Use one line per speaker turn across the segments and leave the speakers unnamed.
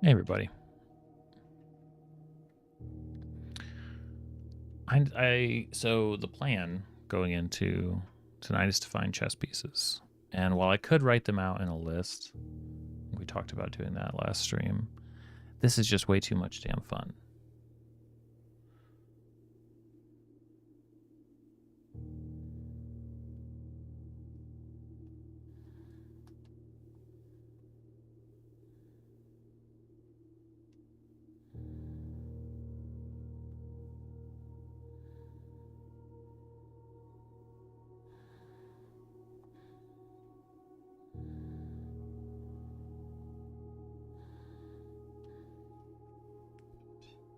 Hey everybody. So the plan going into tonight is to find chess pieces. And while I could write them out in a list, we talked about doing that last stream, this is just way too much damn fun.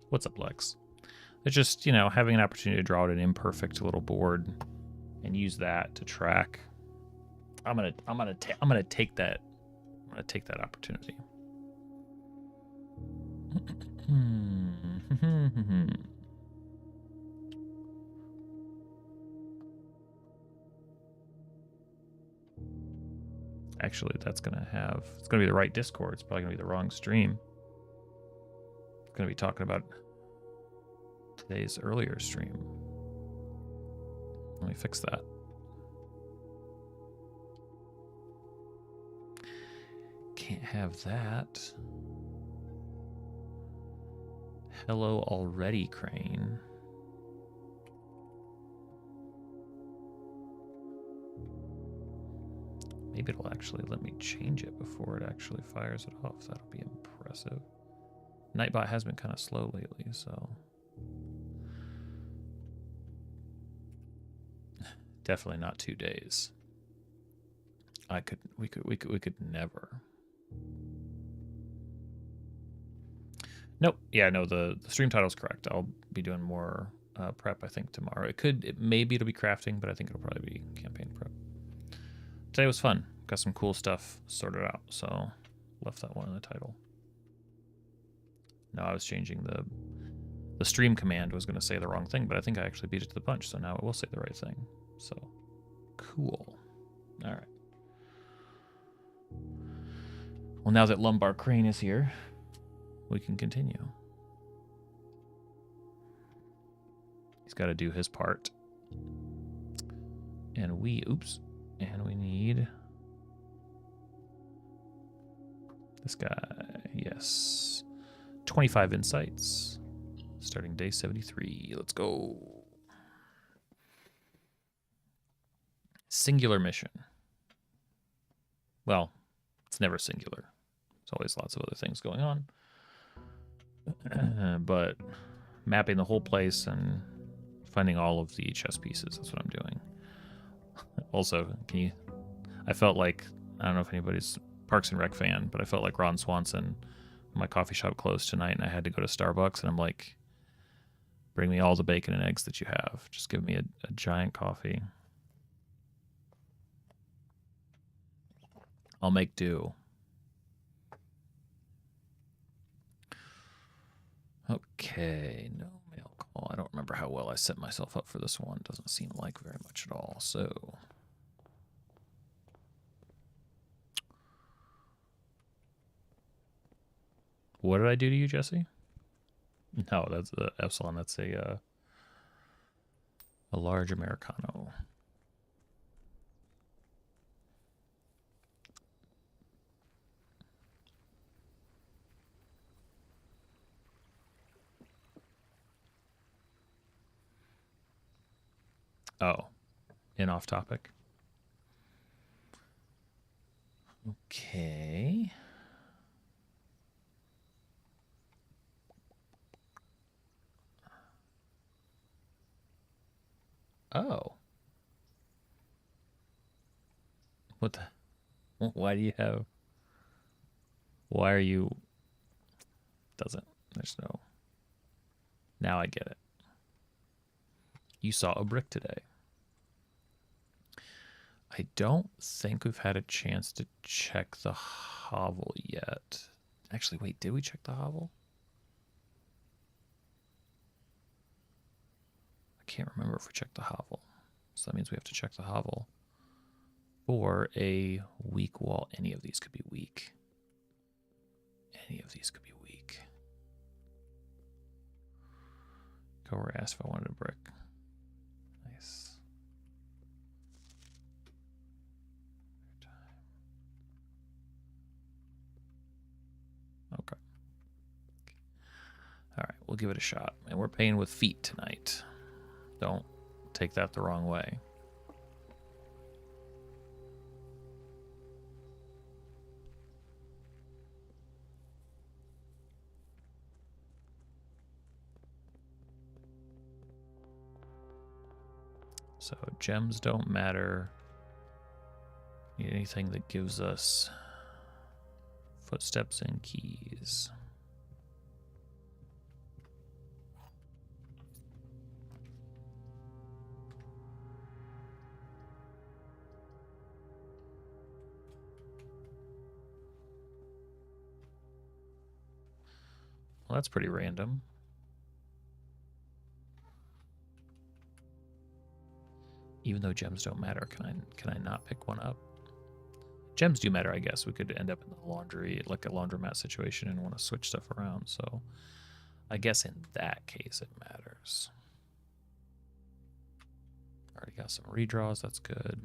What's up, Lex? It's just, having an opportunity to draw out an imperfect little board and use that to track. I'm gonna take that opportunity. Actually, it's gonna be the right Discord. It's probably gonna be the wrong stream. It's gonna be talking about today's earlier stream. Let me fix that. Can't have that. Hello already, Crane. Maybe it'll actually let me change it before it actually fires it off. That'll be impressive. Nightbot has been kind of slow lately, so definitely not 2 days. We could never. Nope. Yeah, no, the stream title's correct. I'll be doing more prep, I think, tomorrow. Maybe it'll be crafting, but I think it'll probably be campaign prep. Today was fun. Got some cool stuff sorted out, so left that one in the title. No, I was changing the stream command was going to say the wrong thing, but I think I actually beat it to the punch, so now it will say the right thing. So, cool. All right. Well, now that Lumbar Crane is here, we can continue. He's got to do his part. And we need this guy. Yes. 25 insights. Starting day 73. Let's go. Singular mission. Well, it's never singular. There's always lots of other things going on. But mapping the whole place and finding all of the chess pieces, that's what I'm doing. Also, I felt like, I don't know if anybody's Parks and Rec fan, but I felt like Ron Swanson. My coffee shop closed tonight and I had to go to Starbucks, and I'm like, bring me all the bacon and eggs that you have. Just give me a giant coffee. I'll make do. Okay, no mail call. I don't remember how well I set myself up for this one. Doesn't seem like very much at all. So, what did I do to you, Jesse? No, that's the Epsilon. That's a large Americano. Oh, off topic. Okay. Oh. What the? Why do you have? Why are you? There's no. Now I get it. You saw a brick today. I don't think we've had a chance to check the hovel yet. Actually, wait, did we check the hovel? I can't remember if we checked the hovel. So that means we have to check the hovel for a weak wall. Any of these could be weak. Any of these could be weak. ago where I asked if I wanted a brick. Nice. Okay. All right, we'll give it a shot. And we're paying with feet tonight. Don't take that the wrong way. So gems don't matter. Need anything that gives us footsteps and keys. Well, that's pretty random. Even though gems don't matter, can I not pick one up? Gems do matter, I guess. We could end up in the laundry, like a laundromat situation, and want to switch stuff around. So I guess in that case it matters. Already got some redraws, that's good.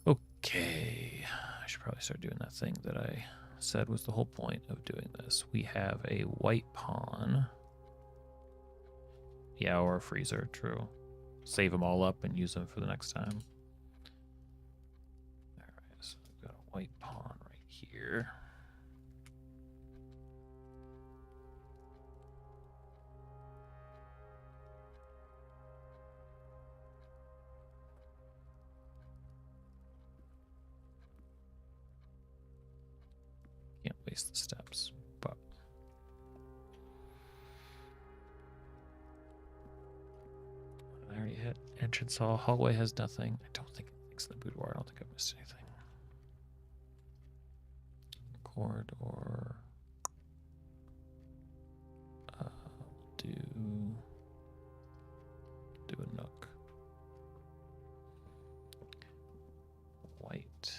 Okay, I should probably start doing that thing that I said was the whole point of doing this. We have a white pawn. Yeah, or a freezer, true. Save them all up and use them for the next time. Alright, so we've got a white pawn right here. Can't waste the steps, but I already hit entrance hall. Hallway has nothing. I don't think it's the boudoir. I don't think I missed anything. Corridor. Do a nook. White.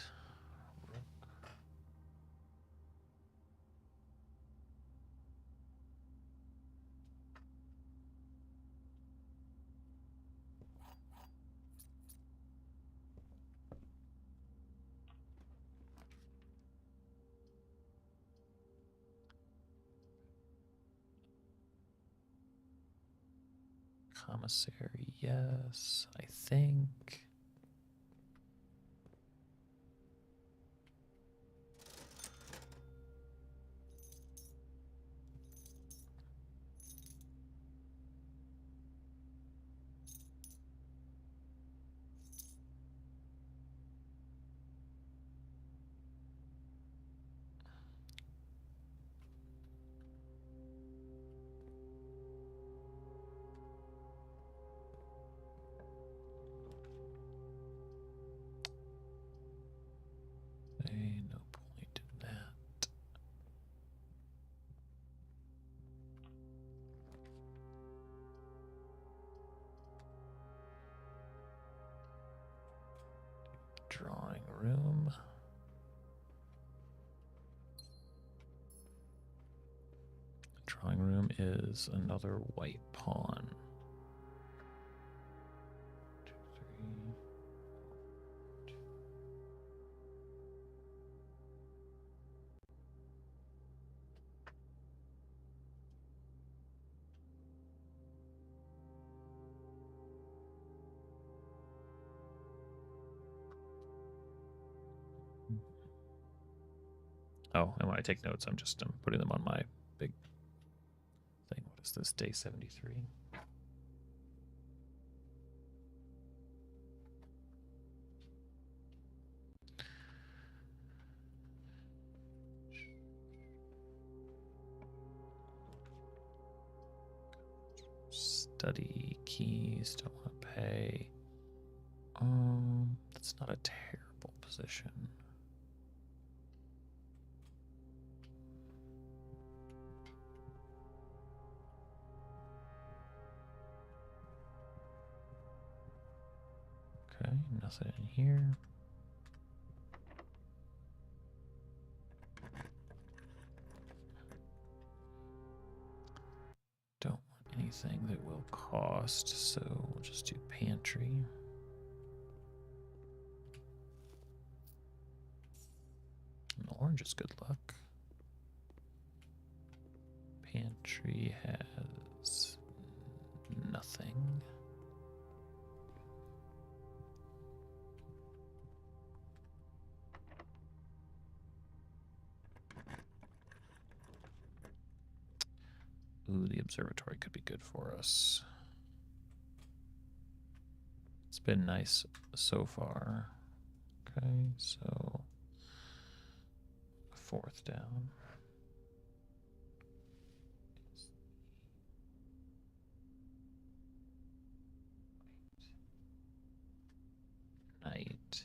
Commissary, yes, I think. No point in that. Drawing room. Drawing room is another white pawn. 2, 3. Oh, and when I take notes, I'm putting them on my big thing. What is this? Day 73. Study keys, don't want to pay. That's not a terrible position. Okay, nothing in here. anything that will cost, so we'll just do pantry. And orange is good luck. Pantry has nothing. Ooh, the observatory could be good for us. It's been nice so far. Okay, so 4th down. Night.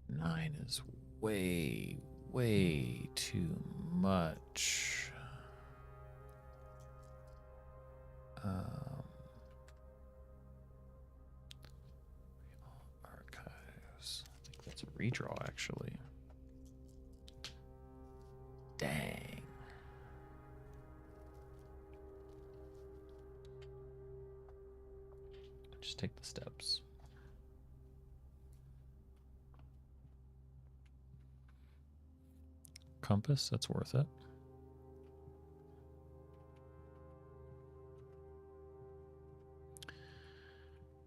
Nine is way, way too much. Archives. I think that's a redraw, actually. Dang. Just take the steps. Compass, that's worth it.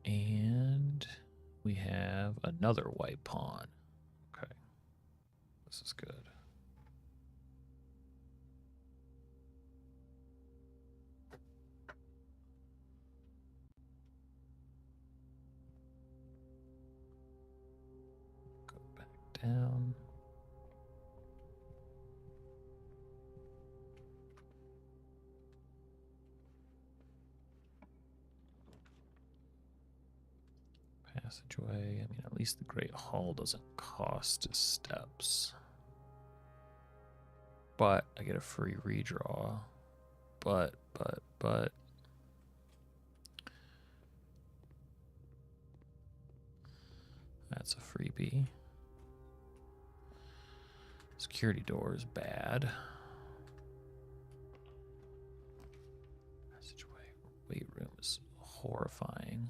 And we have another white pawn. Okay. This is good. Go back down. Passageway. I mean, at least the Great Hall doesn't cost steps. But I get a free redraw. But. That's a freebie. Security door is bad. Passageway. Weight room is horrifying.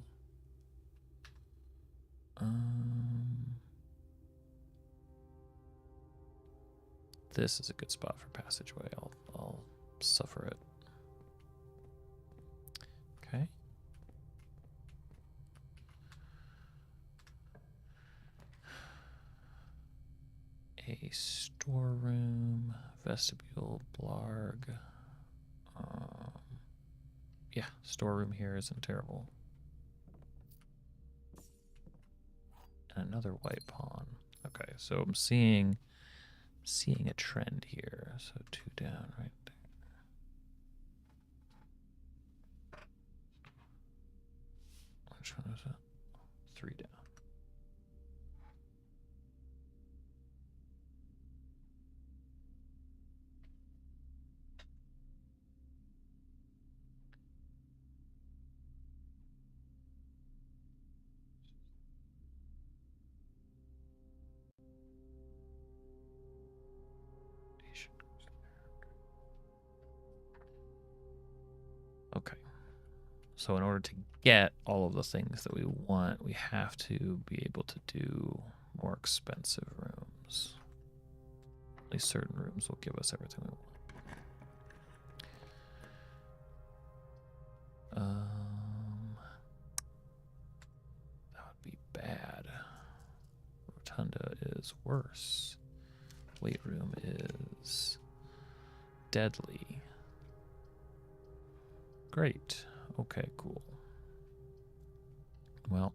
This is a good spot for passageway. I'll suffer it. Okay. A storeroom, vestibule, blarg. Yeah, storeroom here isn't terrible. And another white pawn. Okay, so I'm seeing a trend here. So 2 down right there. Which one is it? 3 down. Okay. So in order to get all of the things that we want, we have to be able to do more expensive rooms. At least certain rooms will give us everything we want. That would be bad. Rotunda is worse. Weight room is deadly. Great. Okay, cool. Well,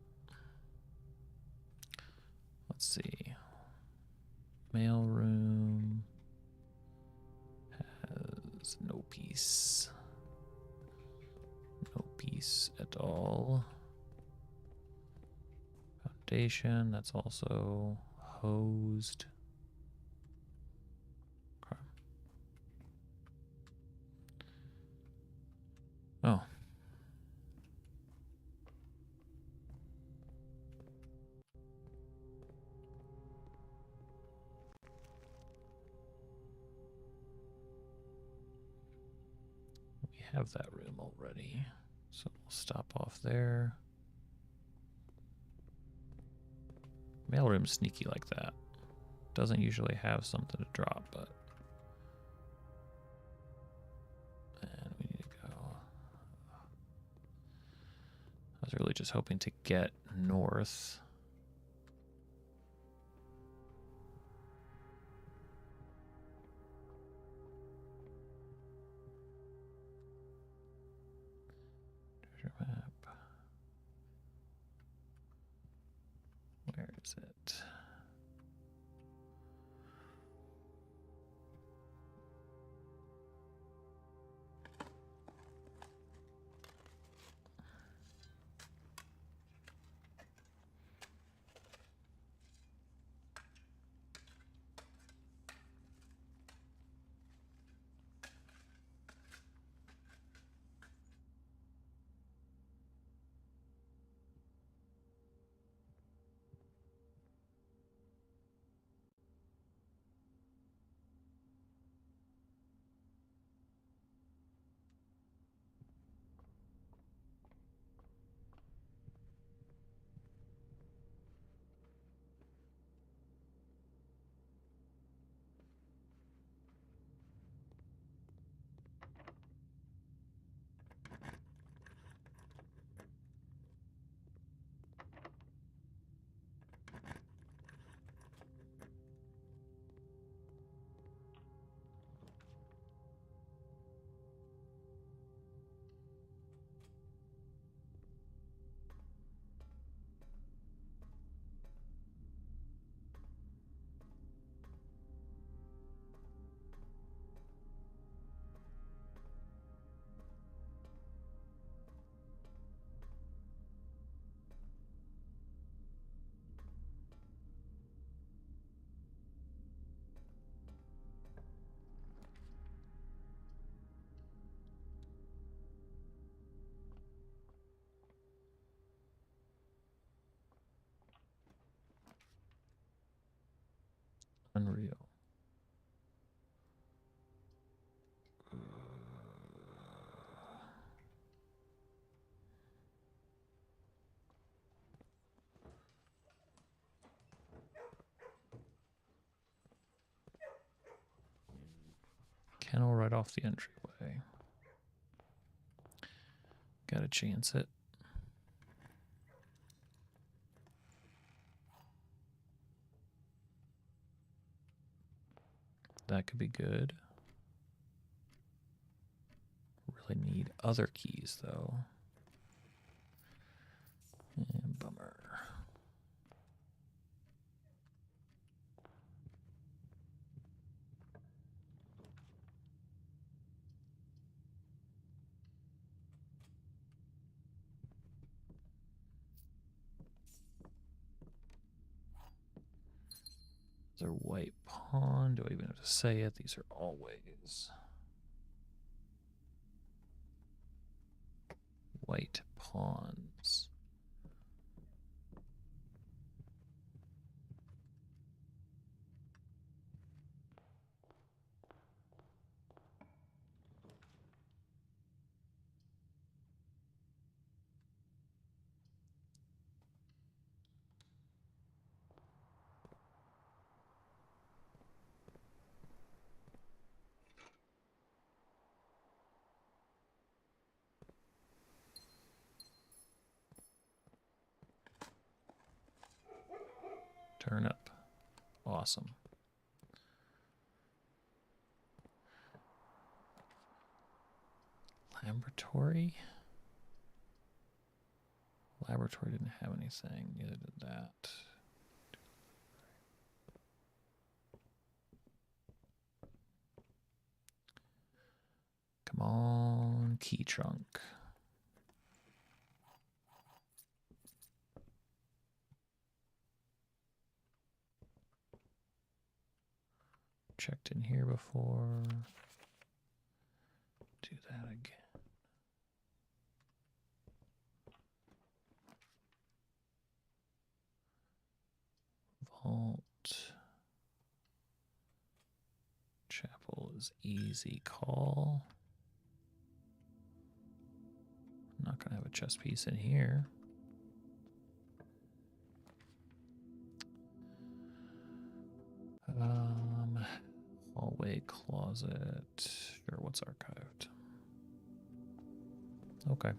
let's see. Mail room. It's no peace. No peace at all. Foundation, that's also hosed. Okay. Oh. We have that room already, so we'll stop off there. Mailroom's sneaky like that. Doesn't usually have something to drop, but... And we need to go... I was really just hoping to get north. Treasure map. Where is it? Unreal. Kennel right off the entryway. Gotta chance it. That could be good. Really need other keys though. Bummer. They're white pawn. Do I even have to say it? These are always white pawns. Turnip. Awesome. Laboratory? Laboratory didn't have anything. Neither did that. key trunk. Checked in here before. Do that again. Vault. Chapel is easy call. I'm not gonna have a chess piece in here. Hallway closet. Sure, what's archived? Okay.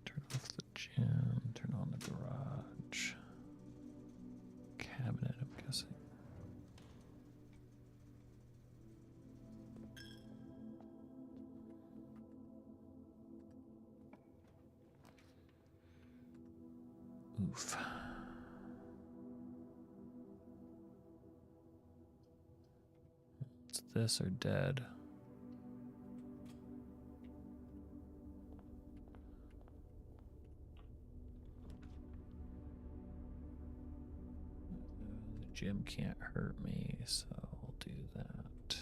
Turn off the gym, turn on the garage. Cabinet, I'm guessing. Oof. It's this or dead. The gym can't hurt me, so I'll do that.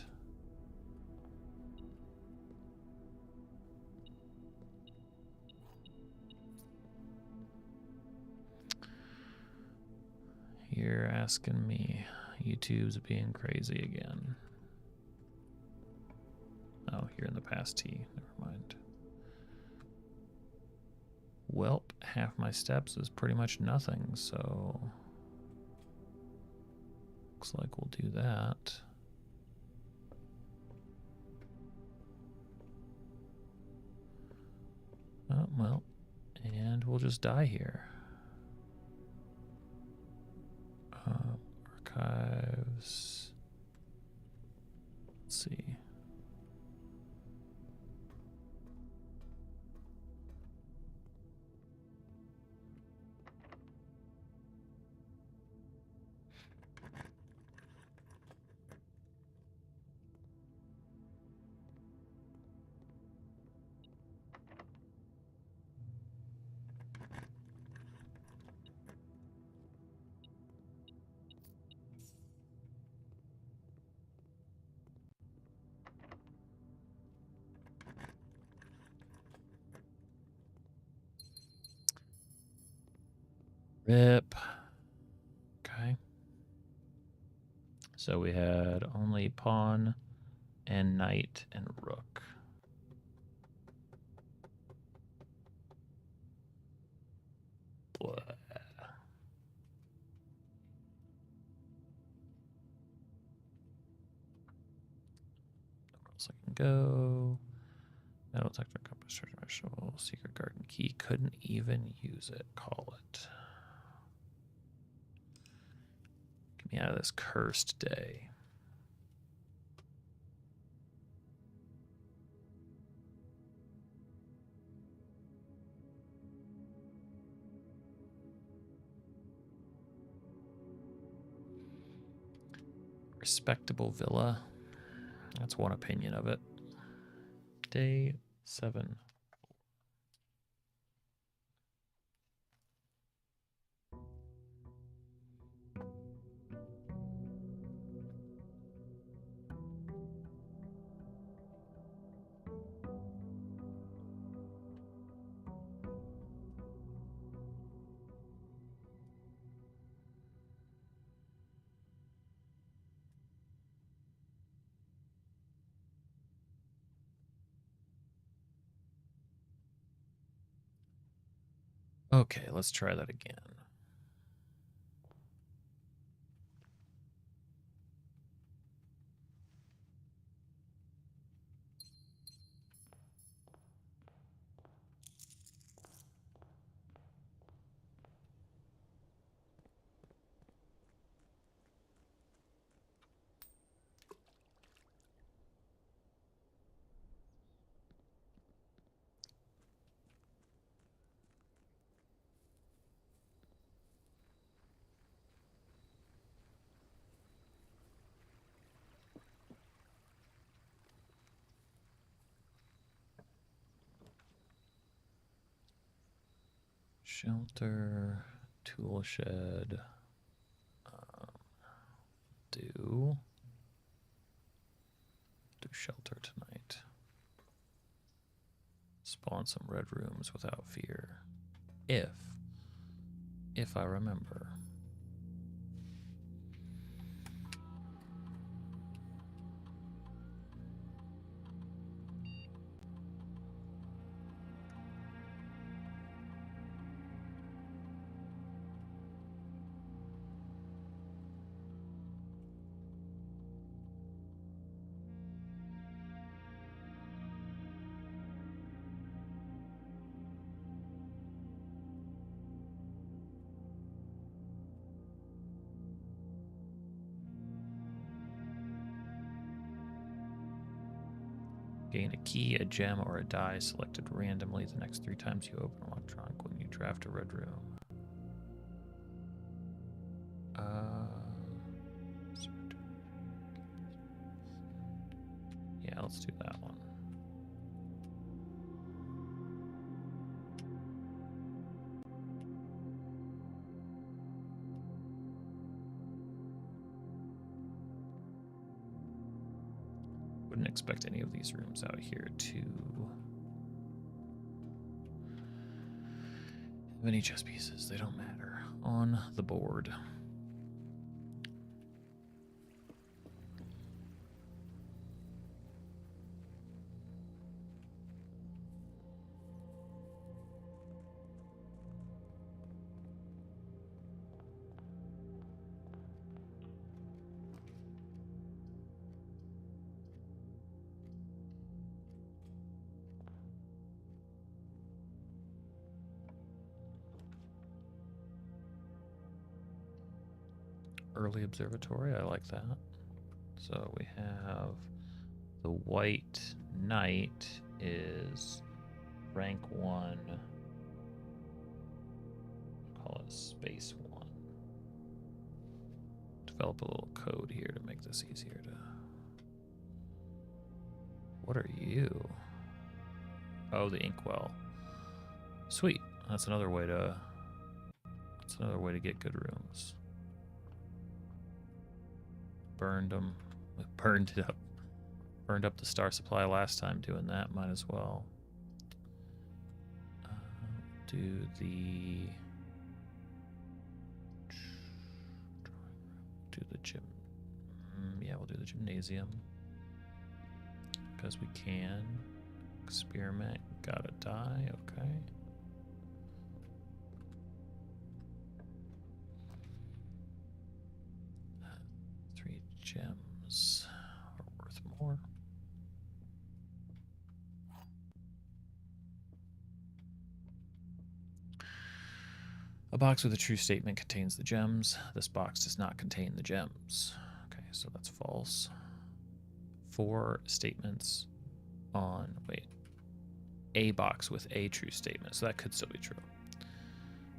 You're asking me. YouTube's being crazy again. Oh, you're in the past T. Never mind. Welp, half my steps is pretty much nothing, so looks like we'll do that. Oh, well, and we'll just die here. Archives. Let's see. Rip. Okay. So we had only pawn and knight and rook. Blah. Nowhere else I can go. Metal detector, compass, treasure vegetable, secret garden key. Couldn't even use it. Call it. Get me out of this cursed day. Respectable villa. That's one opinion of it. Day 7. Okay, let's try that again. Shelter, tool shed. Do shelter tonight. Spawn some red rooms without fear. If I remember. Gain a key, a gem, or a die selected randomly the next 3 times you open an electronic when you draft a red room. Yeah, let's do that one. Wouldn't expect any of these rooms out here to have any chess pieces. They don't matter on the board. Early observatory, I like that. So we have the white knight is rank 1. Call it space 1. Develop a little code here to make this easier to. What are you? Oh, the inkwell. Sweet. That's another way to get good rooms. Burned them. Burned it up. Burned up the star supply last time doing that. Might as well. Do the gym. Yeah, we'll do the gymnasium. Because we can. Experiment. Gotta die. Okay. Gems are worth more. A box with a true statement contains the gems. This box does not contain the gems. Okay, so that's false. 4 statements on, a box with a true statement. So that could still be true.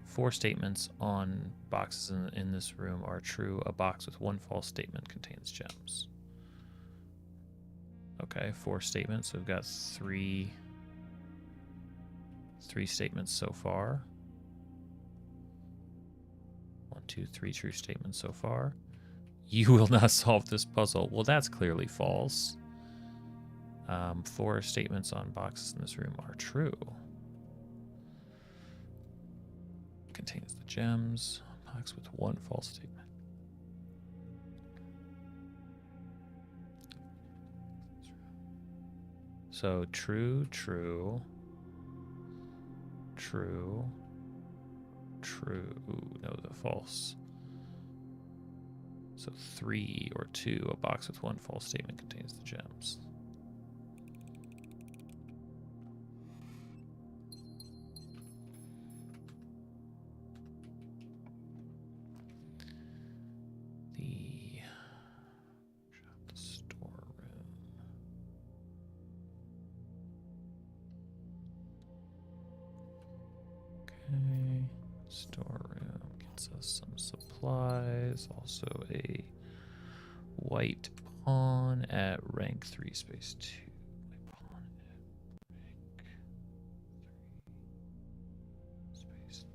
4 statements on boxes in this room are true. A box with 1 false statement contains gems. Okay, 4 statements. So we've got three statements so far. 1, 2, 3 true statements so far. You will not solve this puzzle. Well, that's clearly false. 4 statements on boxes in this room are true. Contains the gems. Box with 1 false statement. So true, true, true, true. Ooh, no, the false. So 3 or 2. A box with 1 false statement contains the gems. Storeroom gets us some supplies. Also a white pawn at rank 3 space 2. White pawn at rank 3 space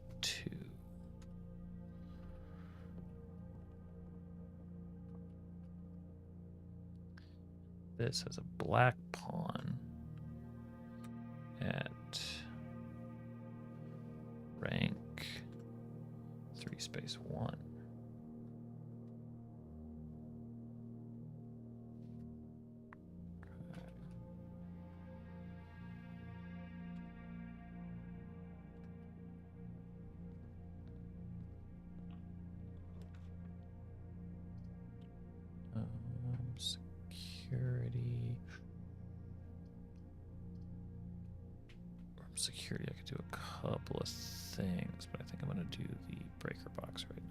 This has a black pawn at rank 3-1. Security. Security, I could do a couple of things, but I think I'm going to do the breaker box right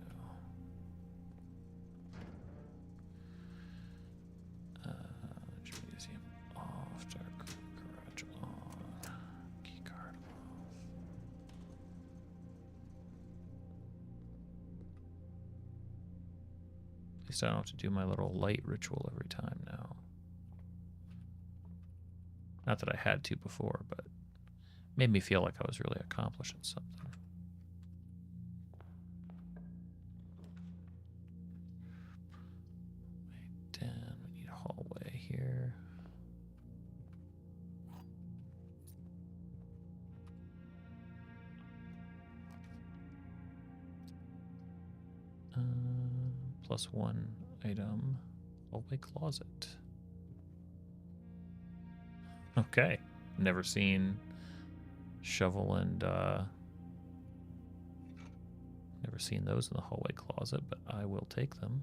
now. Gymnasium off, dark garage on, key card off. At least I don't have to do my little light ritual every time now. Not that I had to before, but made me feel like I was really accomplishing something. Wait, Dan, we need a hallway here. +1 item, hallway closet. Okay, never seen shovel and never seen those in the hallway closet, but I will take them.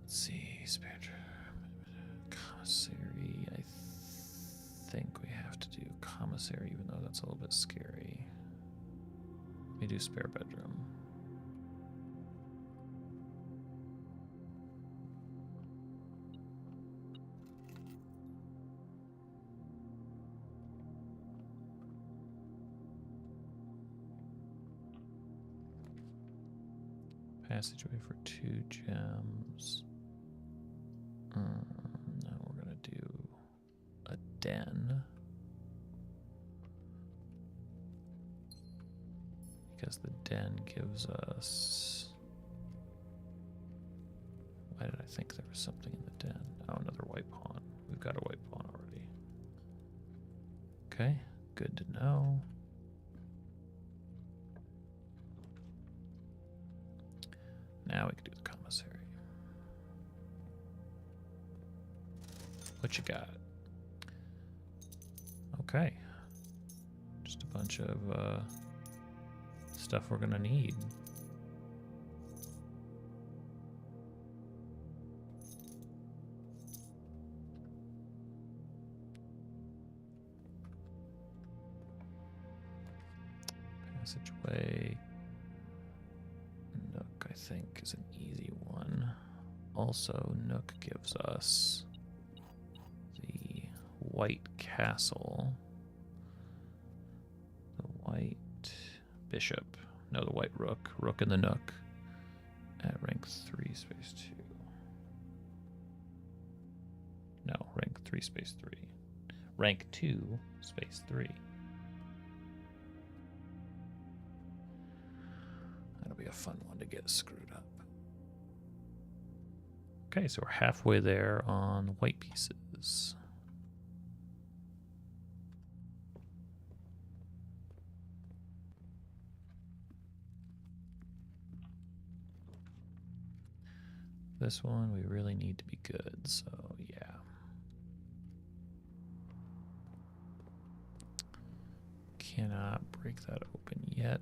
Let's see, spare commissary. I think we have to do commissary, even though that's a little bit scary. Let me do spare bedroom. Passageway for 2 gems. Now we're gonna do a den. Because the den gives us... Why did I think there was something in the den? Oh, another white pawn. We've got a white pawn already. Okay, good to know. Now we can do the commissary. What you got? Okay. Just a bunch of stuff we're gonna need. Passageway. Nook, I think, is an easy one. Also, Nook gives us the white castle. The white bishop. No, the white rook. Rook in the Nook at rank 3-2. No, rank 3-3. Rank 2-3. That'll be a fun one to get screwed up. Okay, so we're halfway there on the white pieces. This one we really need to be good, so yeah. Cannot break that open yet.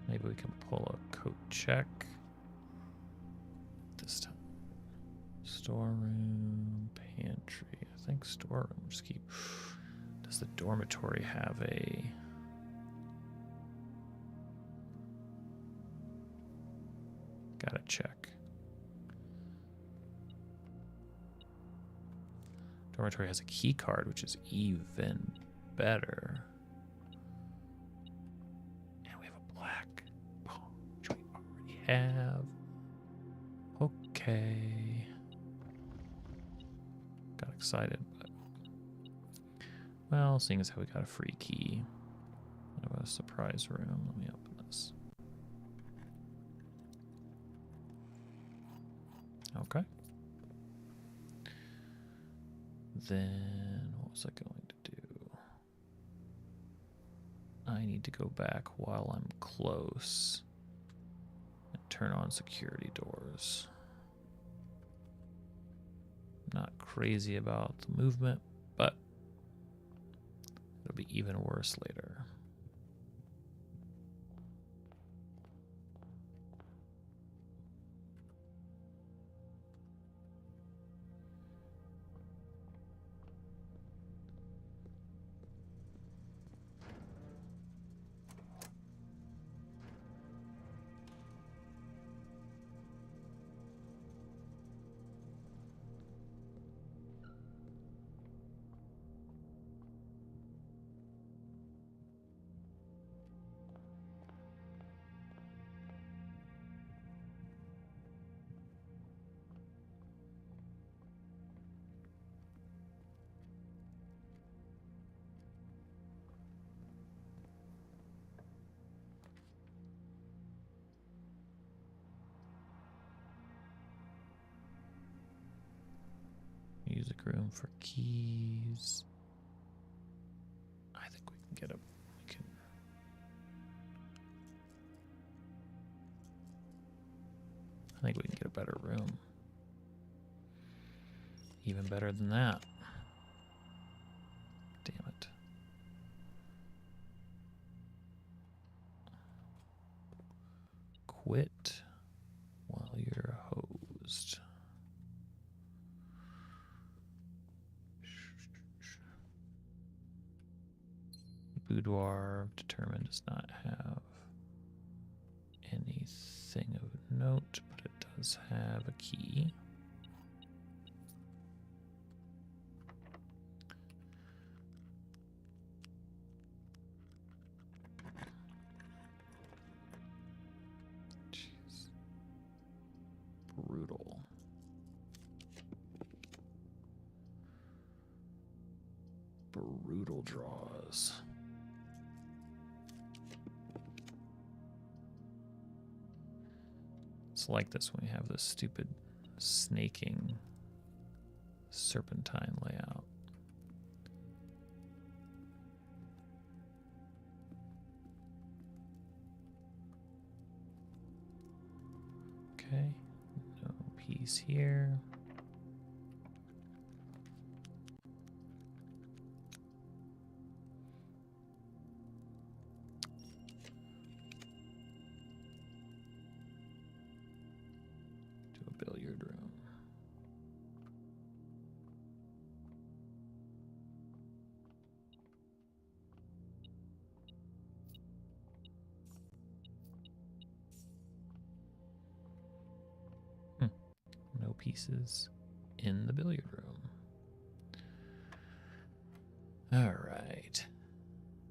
Maybe we can pull a coat check this time. Storeroom, pantry. I think storeroom. Just keep. Does the dormitory have a? Gotta check. Dormitory has a key card, which is even better. have. Okay. Got excited, but well, seeing as how we got a free key of a surprise room, let me open this. Okay. Then what was I going to do? I need to go back while I'm close and turn on security doors. Not crazy about the movement, but it'll be even worse later. Music room for keys. I think we can get a. I think we can get a better room. Even better than that. Damn it. Quit while you're hosed. Boudoir determined does not have anything of note, but it does have a key. Jeez. Brutal. Brutal draws. It's like this when we have this stupid snaking serpentine layout. Okay, no piece here. Billiard room. No pieces in the billiard room. All right.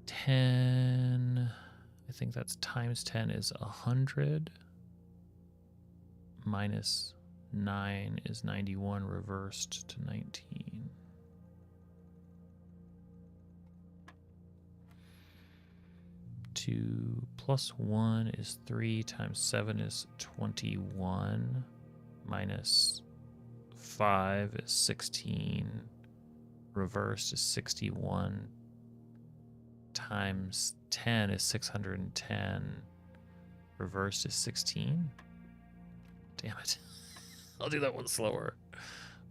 10. I think that's times 10 is 100. Minus 9 is 91 reversed to 19. Two plus 1 is 3 times 7 is 21. Minus 5 is 16. Reversed is 61. Times 10 is 610. Reversed is 16. Damn it. I'll do that one slower.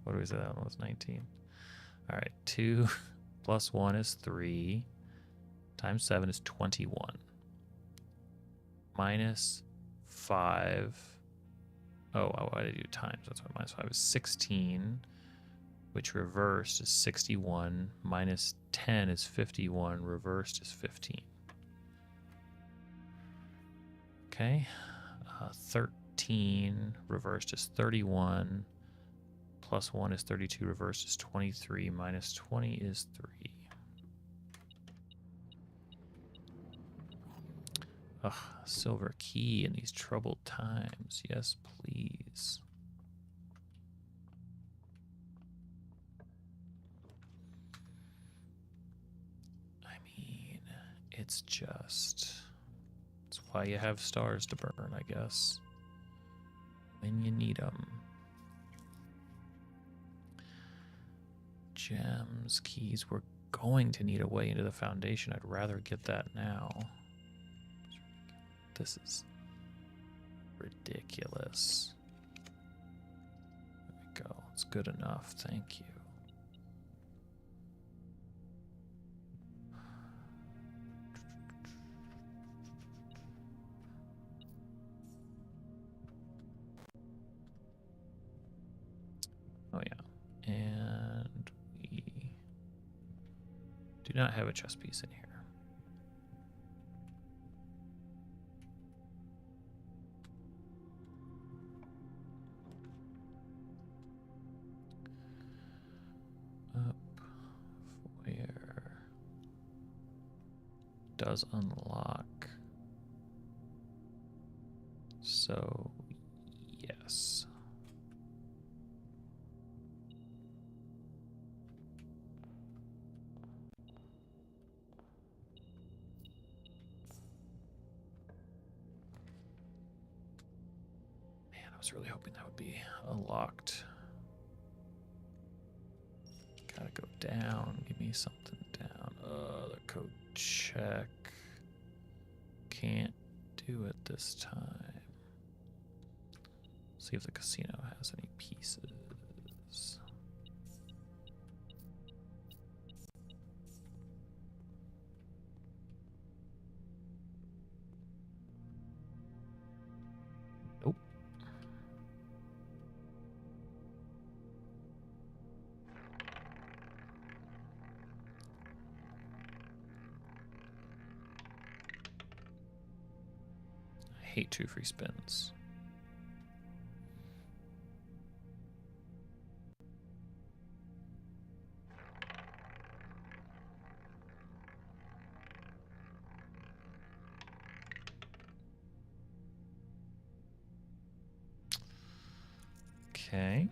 What do we say? That one was 19. All right. 2 plus 1 is 3. Times 7 is 21. Minus 5. Oh, why did I do times? That's why minus 5 is 16. Which reversed is 61. Minus 10 is 51. Reversed is 15. Okay. 13 reversed is 31, plus 1 is 32, reversed is 23, minus 20 is 3. Ugh, silver key in these troubled times. Yes, please. I mean, it's why you have stars to burn, I guess. When you need them. Gems, keys. We're going to need a way into the foundation. I'd rather get that now. This is ridiculous. There we go. It's good enough. Thank you. Oh, yeah. And we do not have a chess piece in here. Up where does unlock. So, yes. Man, I was really hoping that would be unlocked. Gotta go down. Give me something down. The code check. Can't do it this time. See if the casino has any pieces. Nope. I hate 2 free spins. Okay.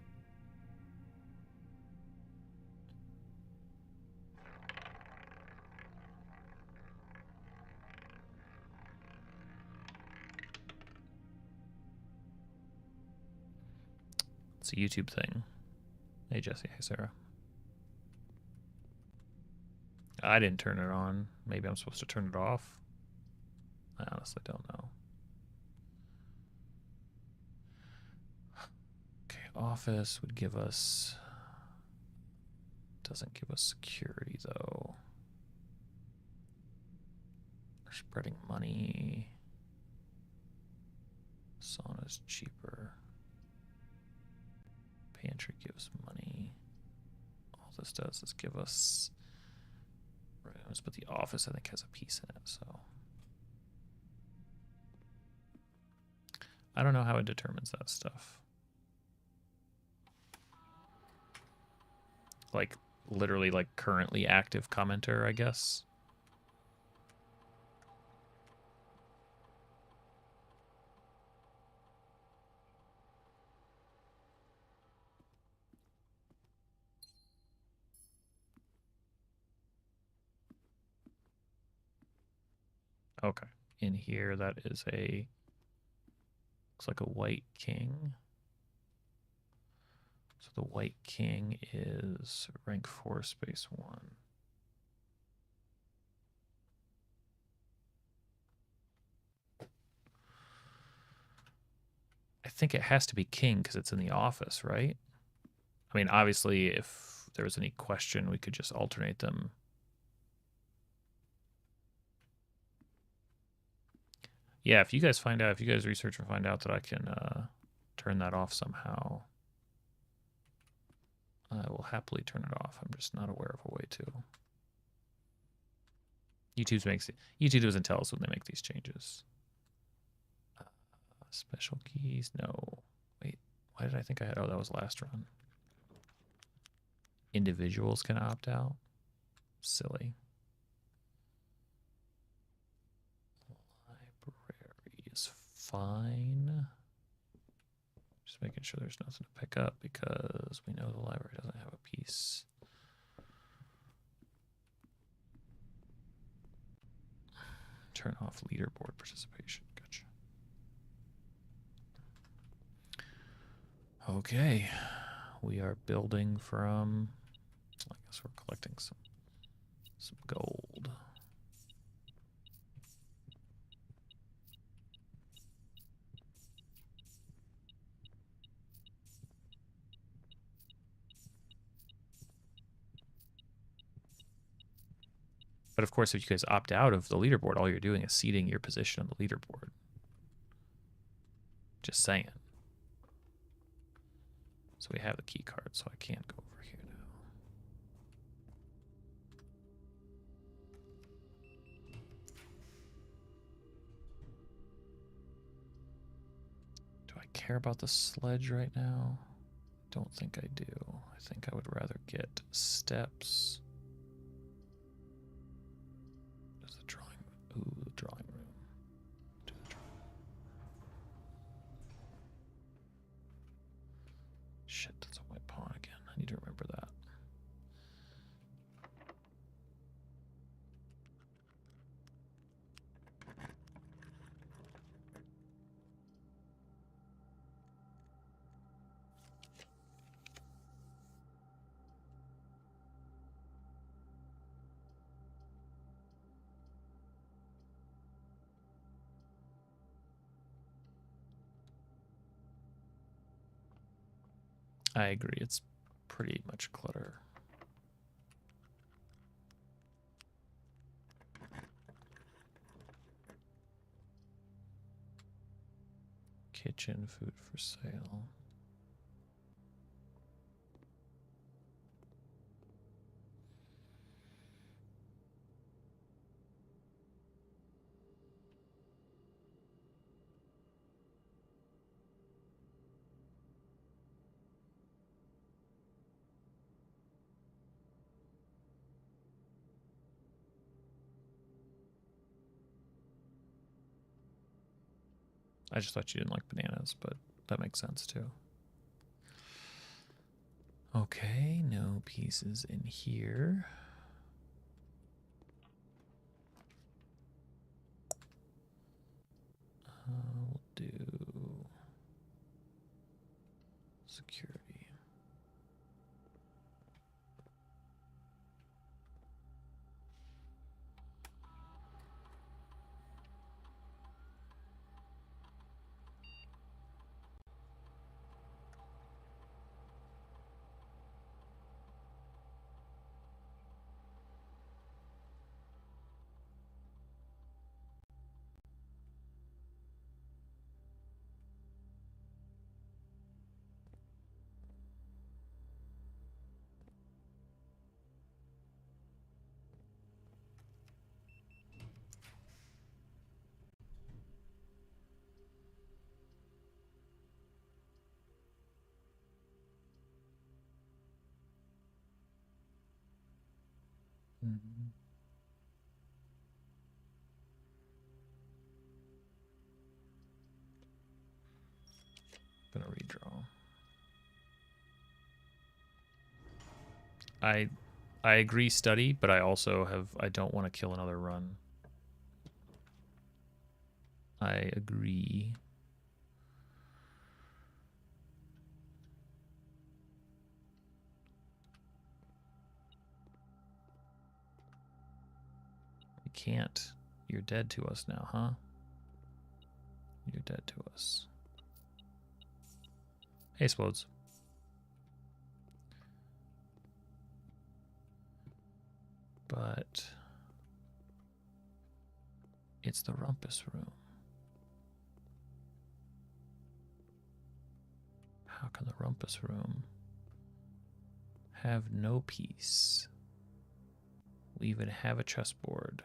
It's a YouTube thing. Hey, Jesse. Hey, Sarah. I didn't turn it on. Maybe I'm supposed to turn it off. I honestly don't know. Okay, office would give us... Doesn't give us security, though. We're spreading money. Sauna's cheaper. Pantry gives money. All this does is give us rooms, but the office, I think, has a piece in it, so... I don't know how it determines that stuff. Like, literally, like, currently active commenter, I guess. Okay. In here, that is a... Looks like a white king. So the white king is rank 4, space 1. I think it has to be king because it's in the office, right? I mean, obviously, if there was any question, we could just alternate them. Yeah, if you guys find out, if you guys research and find out that I can turn that off somehow, I will happily turn it off. I'm just not aware of a way to. YouTube doesn't tell us when they make these changes. Special keys, no. Wait, why did I think I had? Oh, that was last run. Individuals can opt out. Silly. fine. Just making sure there's nothing to pick up because we know the library doesn't have a piece. Turn off leaderboard participation. Gotcha. Okay. We are building from, I guess we're collecting some gold. But of course, if you guys opt out of the leaderboard, all you're doing is ceding your position on the leaderboard. Just saying. So we have the key card, so I can't go over here now. Do I care about the sledge right now? Don't think I do. I think I would rather get steps. There's the drawing. Ooh, the drawing room. Do the drawing. Shit, that's on my pawn again. I need to remember that. I agree, it's pretty much clutter. Kitchen, food for sale. I just thought you didn't like bananas, but that makes sense too. Okay, no pieces in here. We'll do security. Mm-hmm. Gonna redraw. I agree, study, but I also I don't want to kill another run. I agree. We can't. You're dead to us now, huh? You're dead to us. Hey, Swodes. But it's the rumpus room. How can the rumpus room have no peace? We even have a chessboard.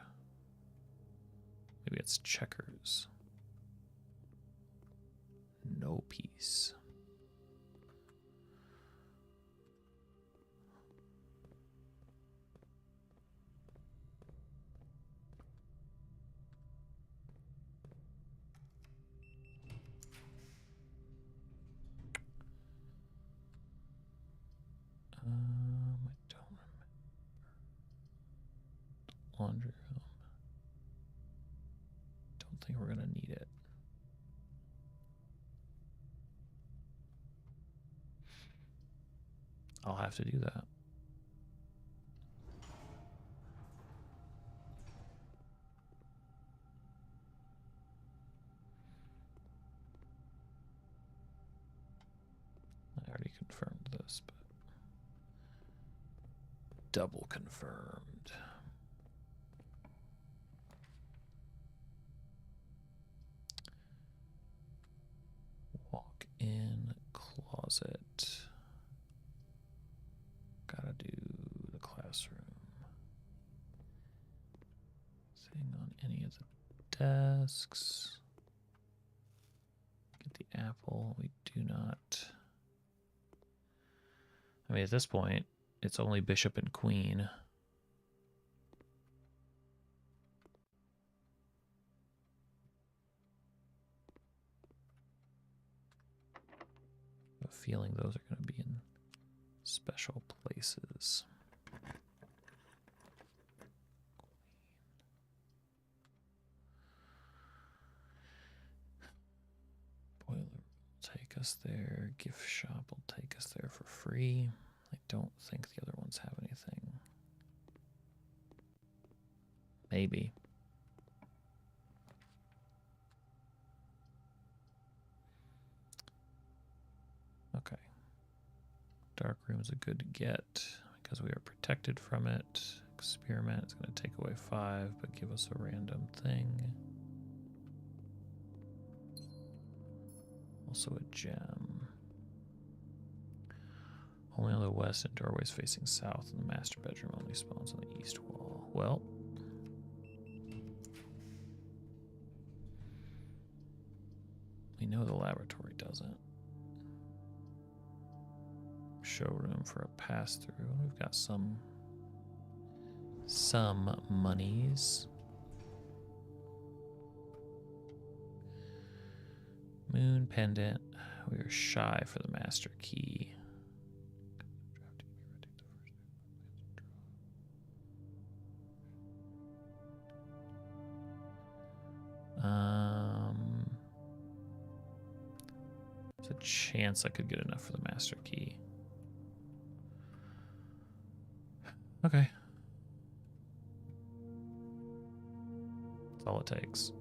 Maybe it's checkers. No peace. laundry room. Don't think we're gonna need it. I'll have to do that. I already confirmed this, but double confirmed. Walk in closet. Gotta do the classroom. Thing on any of the desks. Get the apple. We do not. I mean, at this point, it's only bishop and queen. I have a feeling those are going to be in special places. Boiler will take us there. Gift shop will take us there for free. I don't think the other ones have anything. Maybe. Okay. Dark room is a good get because we are protected from it. Experiment is going to take away 5, but give us a random thing. Also a gem. Only on the west and doorways facing south, and the master bedroom only spawns on the east wall. Well, we know the laboratory doesn't. Showroom for a pass-through. We've got some monies. Moon pendant. We are shy for the master key. There's a chance I could get enough for the master key. Okay. That's all it takes.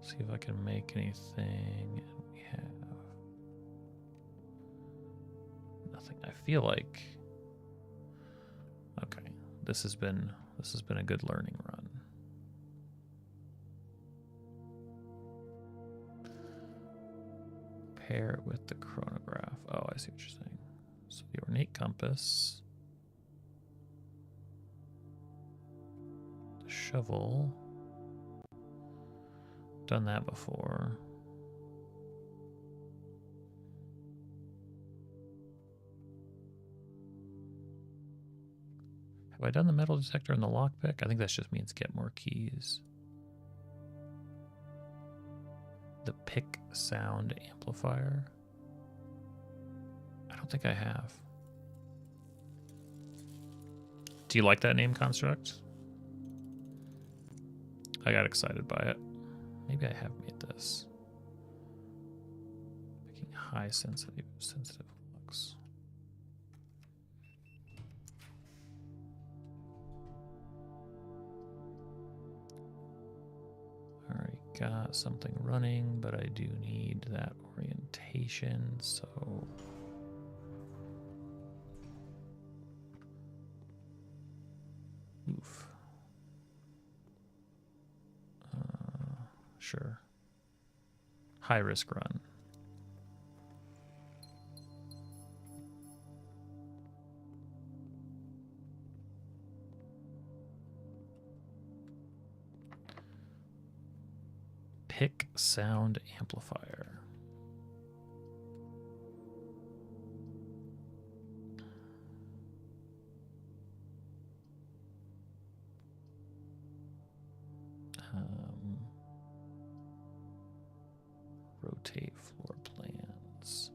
See if I can make anything. And we have nothing. I feel like okay. This has been a good learning run. Pair it with the chronograph. Oh, I see what you're saying. So the ornate compass, the shovel. Done that before. Have I done the metal detector and the lockpick? I think that just means get more keys. The pick sound amplifier. I don't think I have. Do you like that name construct? I got excited by it. Maybe I have made this. Making high sensitive lux. Already got something running, but I do need that orientation, so oof. Sure. High risk run. Pick sound amplifier. Rotate floor plans.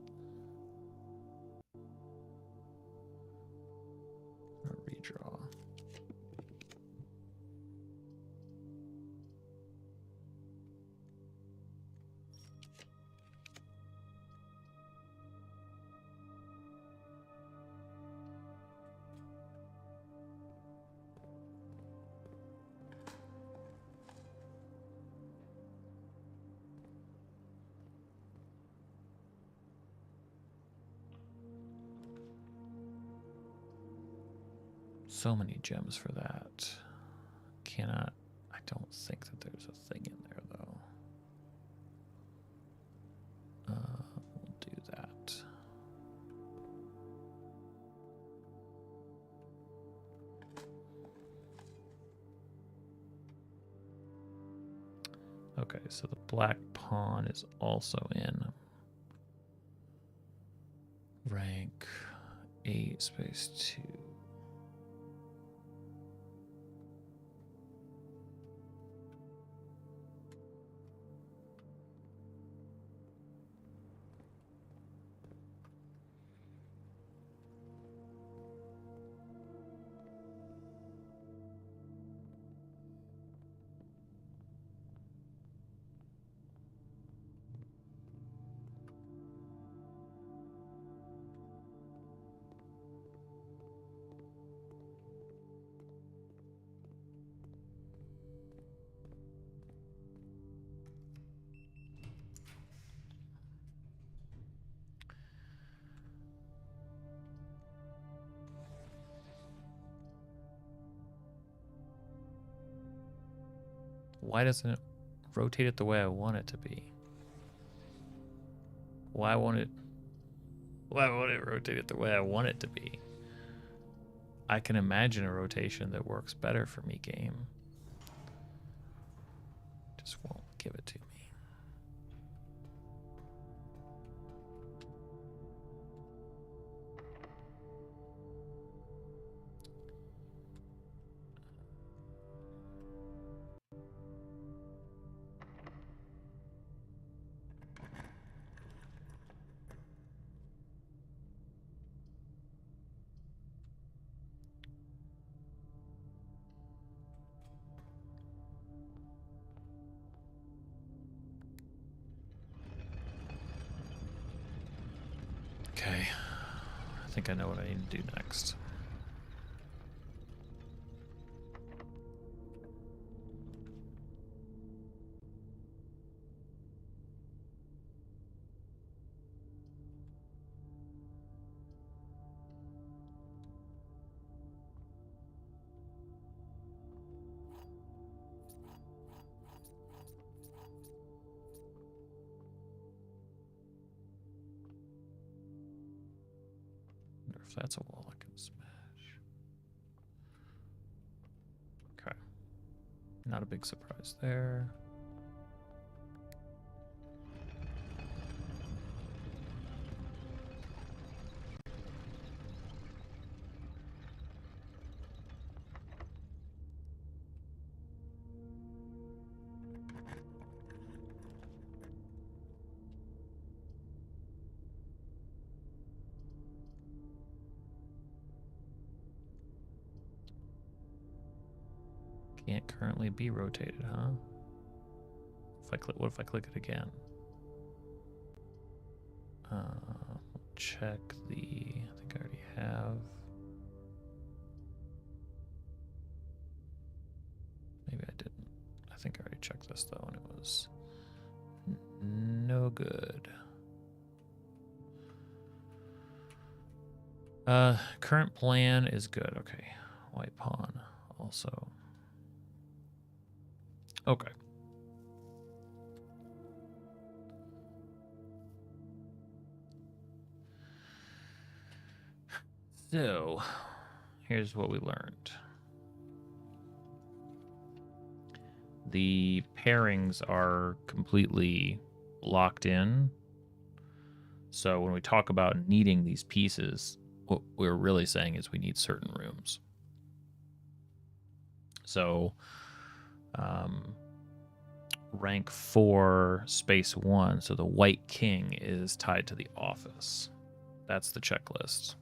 Or redraw. So many gems for that. Cannot. I don't think that there's a thing in there though. We'll do that. Okay, so the black pawn is also in rank 8 space 2. Why doesn't it rotate it the way I want it to be? Why won't it rotate it the way I want it to be? I can imagine a rotation that works better for me, game. Just won't give it to me. Okay, I think I know what I need to do next. If that's a wall I can smash. Okay. Not a big surprise there. Can't currently be rotated, huh? If I click, what if I click it again? Check the. I think I already have. Maybe I didn't. I think I already checked this though, and it was no good. Current plan is good. Okay, white pawn also. Okay. So, here's what we learned. the pairings are completely locked in. So when we talk about needing these pieces, what we're really saying is we need certain rooms. So rank 4, space 1. So the White King is tied to the office. That's the checklist.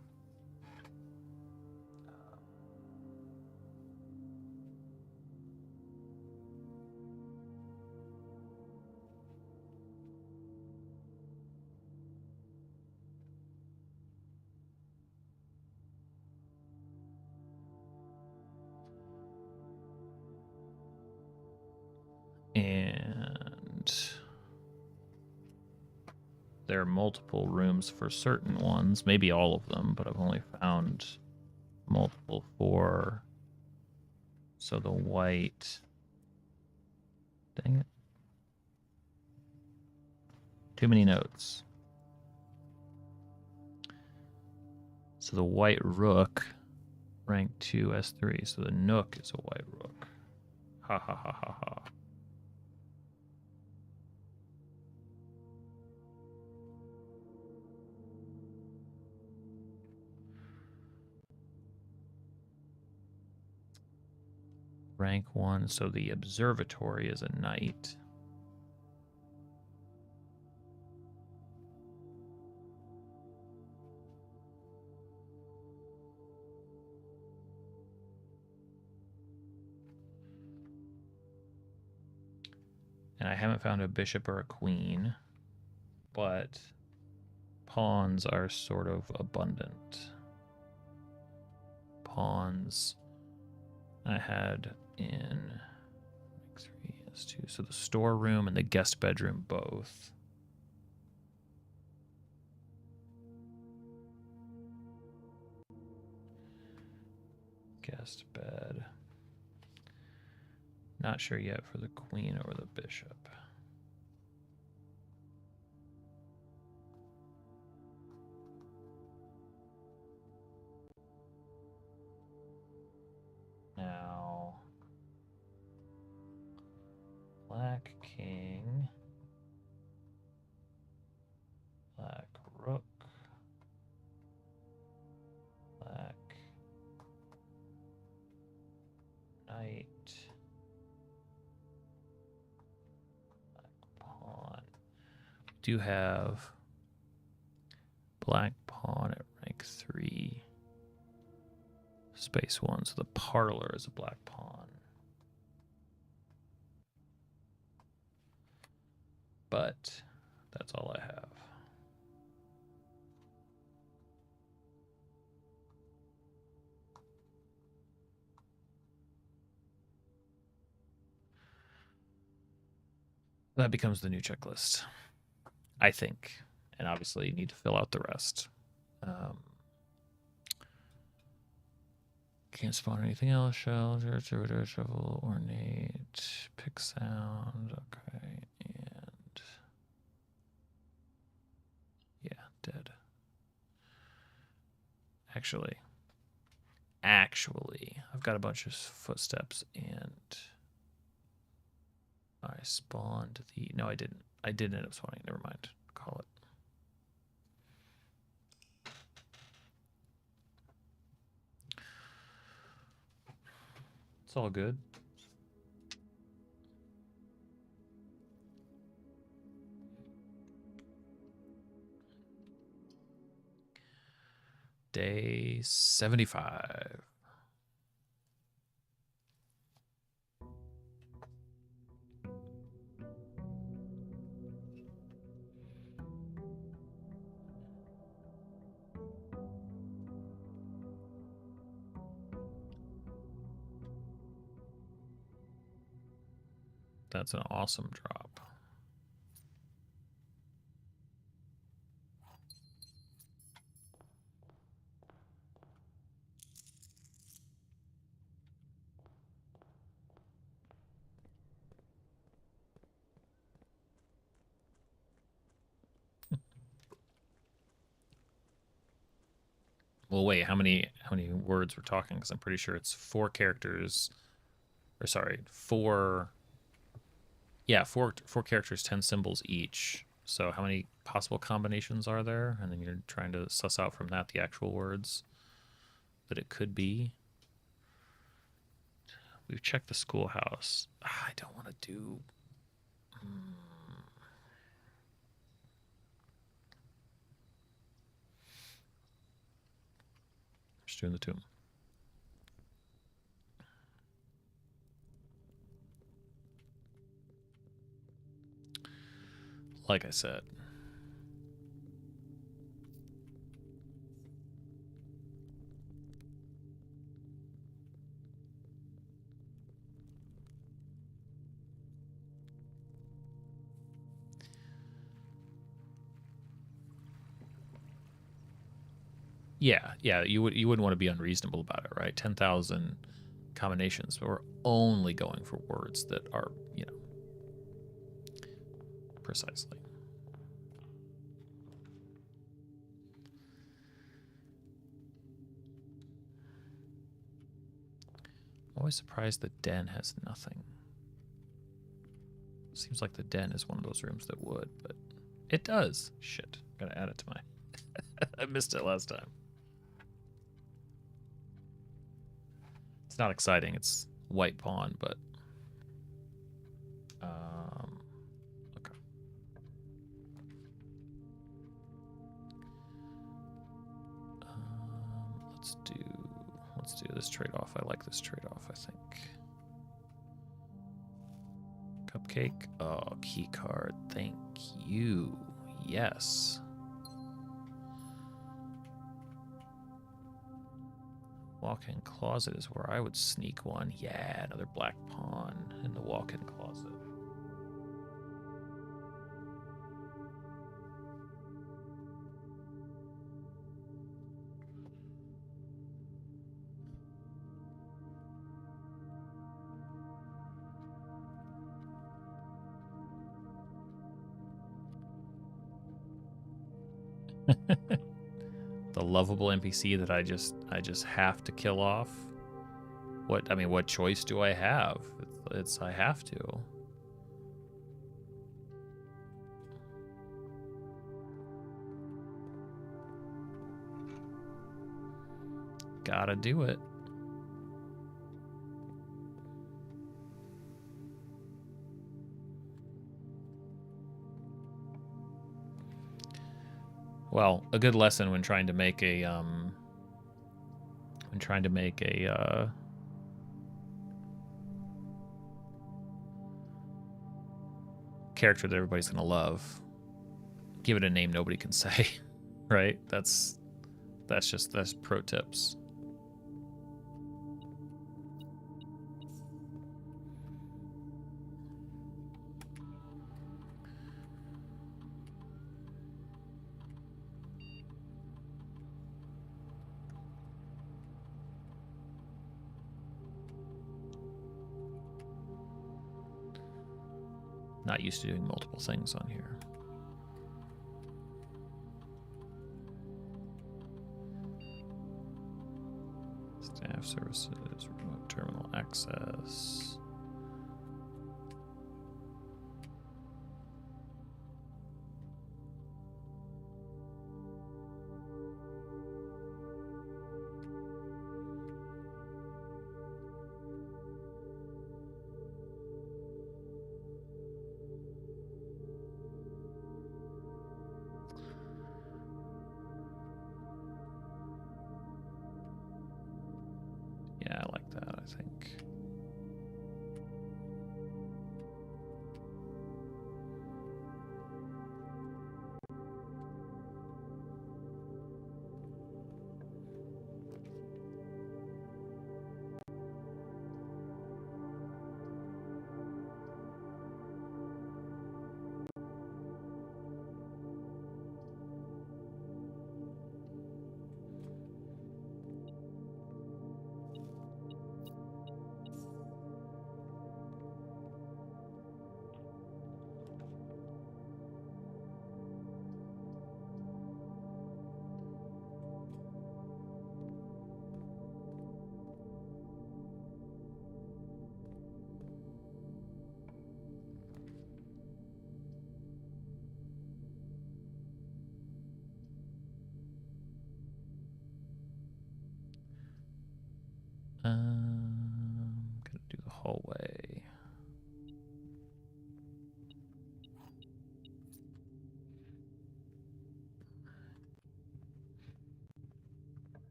And there are multiple rooms for certain ones, maybe all of them, but I've only found multiple for. So the white. Dang it. Too many notes. So the white rook, rank 2, S3. So the nook is a white rook. Ha ha ha ha ha. Rank 1, so the observatory is a knight. And I haven't found a bishop or a queen, but pawns are sort of abundant. Pawns I had in 3S2. So the storeroom and the guest bedroom both. Guest bed. Not sure yet for the queen or the bishop. Now, black king, black rook, black knight, black pawn. We do have black pawn at rank 3, space 1, so the parlor is a black pawn. But that's all I have. That becomes the new checklist, I think. And obviously you need to fill out the rest. Can't spawn anything else. Shell, shovel, ornate, pick sound. Okay, and yeah, dead. Actually, I've got a bunch of footsteps, and I spawned the. No, I didn't. I did end up spawning. Never mind. Call it. It's all good. Day 75. That's an awesome drop. Well, wait, how many words we're talking? Because I'm pretty sure it's 4 characters, or sorry, 4 Yeah, four characters, 10 symbols each. So how many possible combinations are there? And then you're trying to suss out from that the actual words that it could be. We've checked the schoolhouse. I don't want to do... Just doing the tomb. Like I said. Yeah, you wouldn't want to be unreasonable about it, right? 10,000 combinations, but we're only going for words that are, you know, precisely. I'm always surprised the den has nothing. Seems like the den is one of those rooms that would, but it does. Shit, gotta add it to my... I missed it last time. It's not exciting. It's white pawn, but... okay. Let's do this trade-off. I like this trade-off, I think. Cupcake. Oh, key card. Thank you. Yes. Walk-in closet is where I would sneak one. Yeah, another black pawn in the walk-in closet. The lovable NPC that I just have to kill off. What choice do I have? It's I have to. Gotta do it. Well, a good lesson when trying to make a character that everybody's gonna love. Give it a name nobody can say, right? That's pro tips. Not used to doing multiple things on here. Staff services, remote terminal access. Yeah, I like that, I think.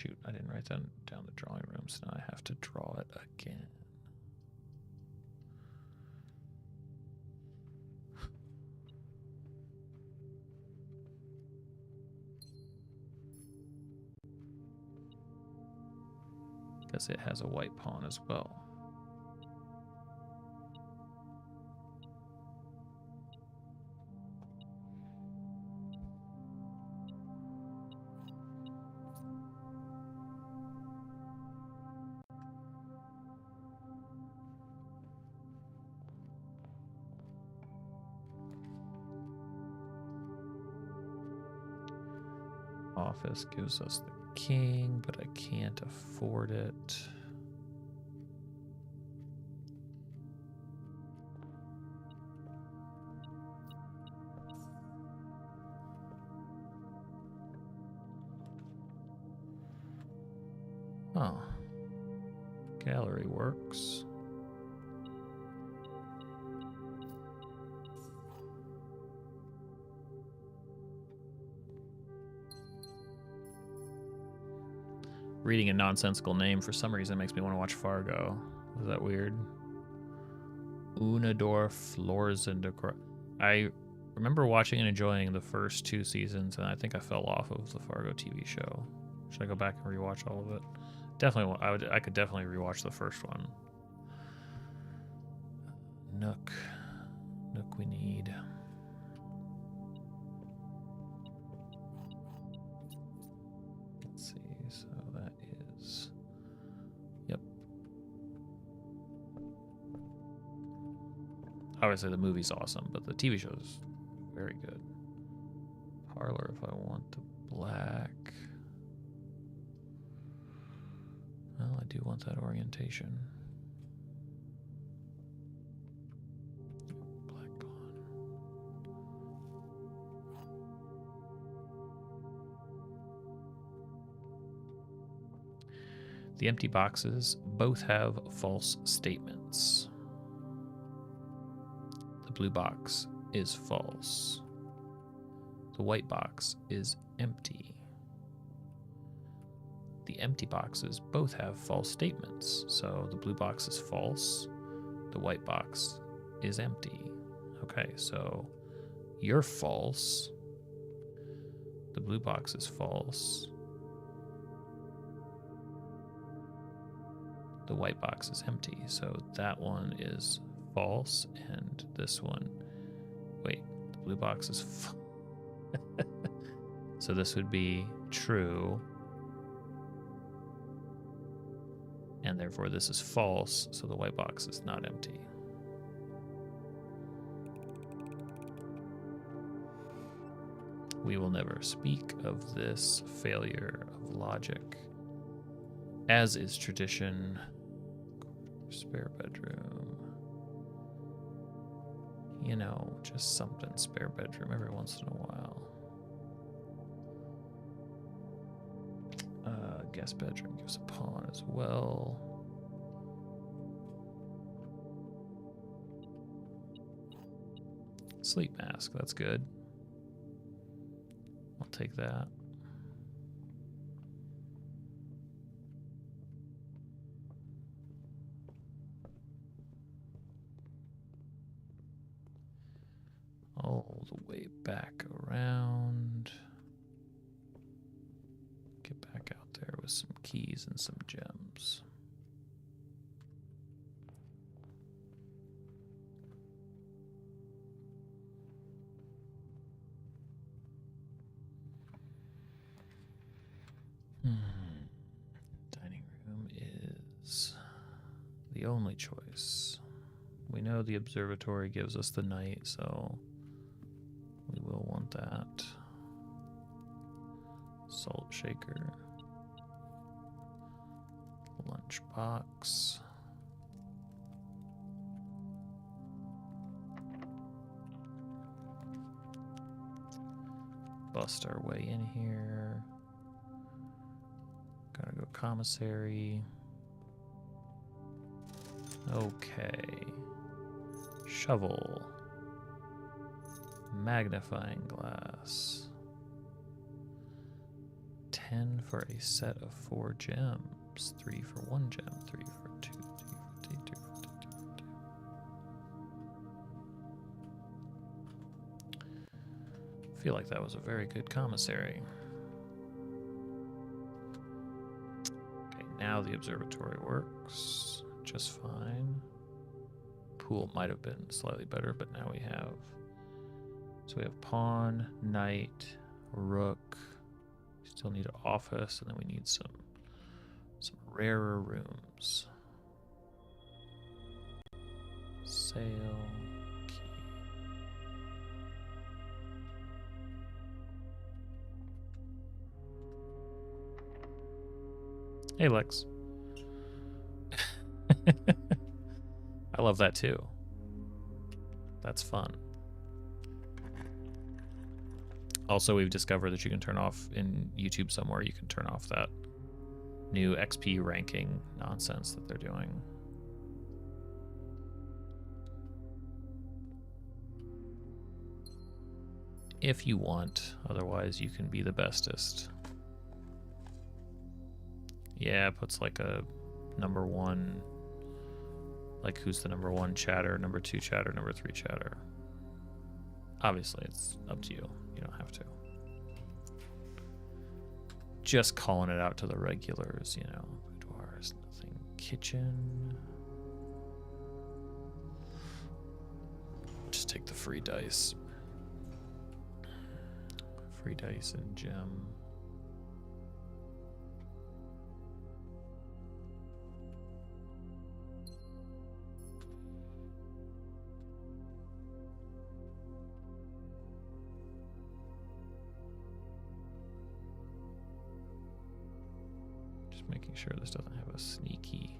shoot, I didn't write down the drawing room, so now I have to draw it again. Because it has a white pawn as well. Office gives us the king, but I can't afford it. Oh. Gallery works. Reading a nonsensical name for some reason makes me want to watch Fargo. Is that weird? Unador Florzendekor. I remember watching and enjoying the first 2 seasons, and I think I fell off of the Fargo TV show. Should I go back and rewatch all of it? Definitely, I could definitely rewatch the first one. Nook we need. Let's see, so that is, yep. Obviously the movie's awesome, but the TV show is very good. Parlor if I want the black. Well, I do want that orientation. Black pawn. The empty boxes both have false statements. The blue box is false. The white box is empty. The empty boxes both have false statements. So the blue box is false. The white box is empty. Okay, so you're false. The blue box is false. The white box is empty. So that one is false, and this one, wait, the blue box is so this would be true, and therefore this is false, so the white box is not empty. We will never speak of this failure of logic, as is tradition. Spare bedroom. You know, just something spare bedroom every once in a while. Guest bedroom gives a pawn as well. Sleep mask, that's good. I'll take that. All the way back around. Get back out there with some keys and some gems. Dining room is the only choice. We know the observatory gives us the night, so we will want that. Salt shaker. Lunch box. Bust our way in here. Gotta go commissary. Okay. Shovel. Magnifying glass. 10 for a set of 4 gems. 3 for 1 gem, 3 for 2, 3 for 2, 2 for 2, 2 for 2. I feel like that was a very good commissary. Okay, now the observatory works just fine. Pool might have been slightly better, but now we have... So we have pawn, knight, rook. Still need an office, and then we need some rarer rooms. Sail, key. Hey, Lex. I love that too. That's fun. Also, we've discovered that you can turn off in YouTube somewhere, you can turn off that new XP ranking nonsense that they're doing. If you want, otherwise you can be the bestest. Yeah, it puts like a number 1, like who's the number 1 chatter, number 2 chatter, number 3 chatter. Obviously, it's up to you. You don't have to. Just calling it out to the regulars, you know. Boudoirs, nothing. Kitchen. Just take the free dice. Free dice and gem. Making sure this doesn't have a sneaky.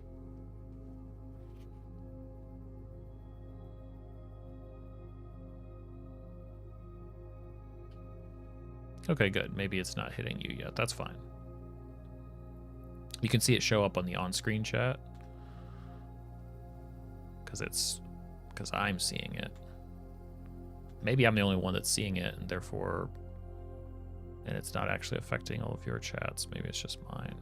Okay, good. Maybe it's not hitting you yet. That's fine. You can see it show up on the on-screen chat because I'm seeing it. Maybe I'm the only one that's seeing it, and therefore, and it's not actually affecting all of your chats. Maybe it's just mine.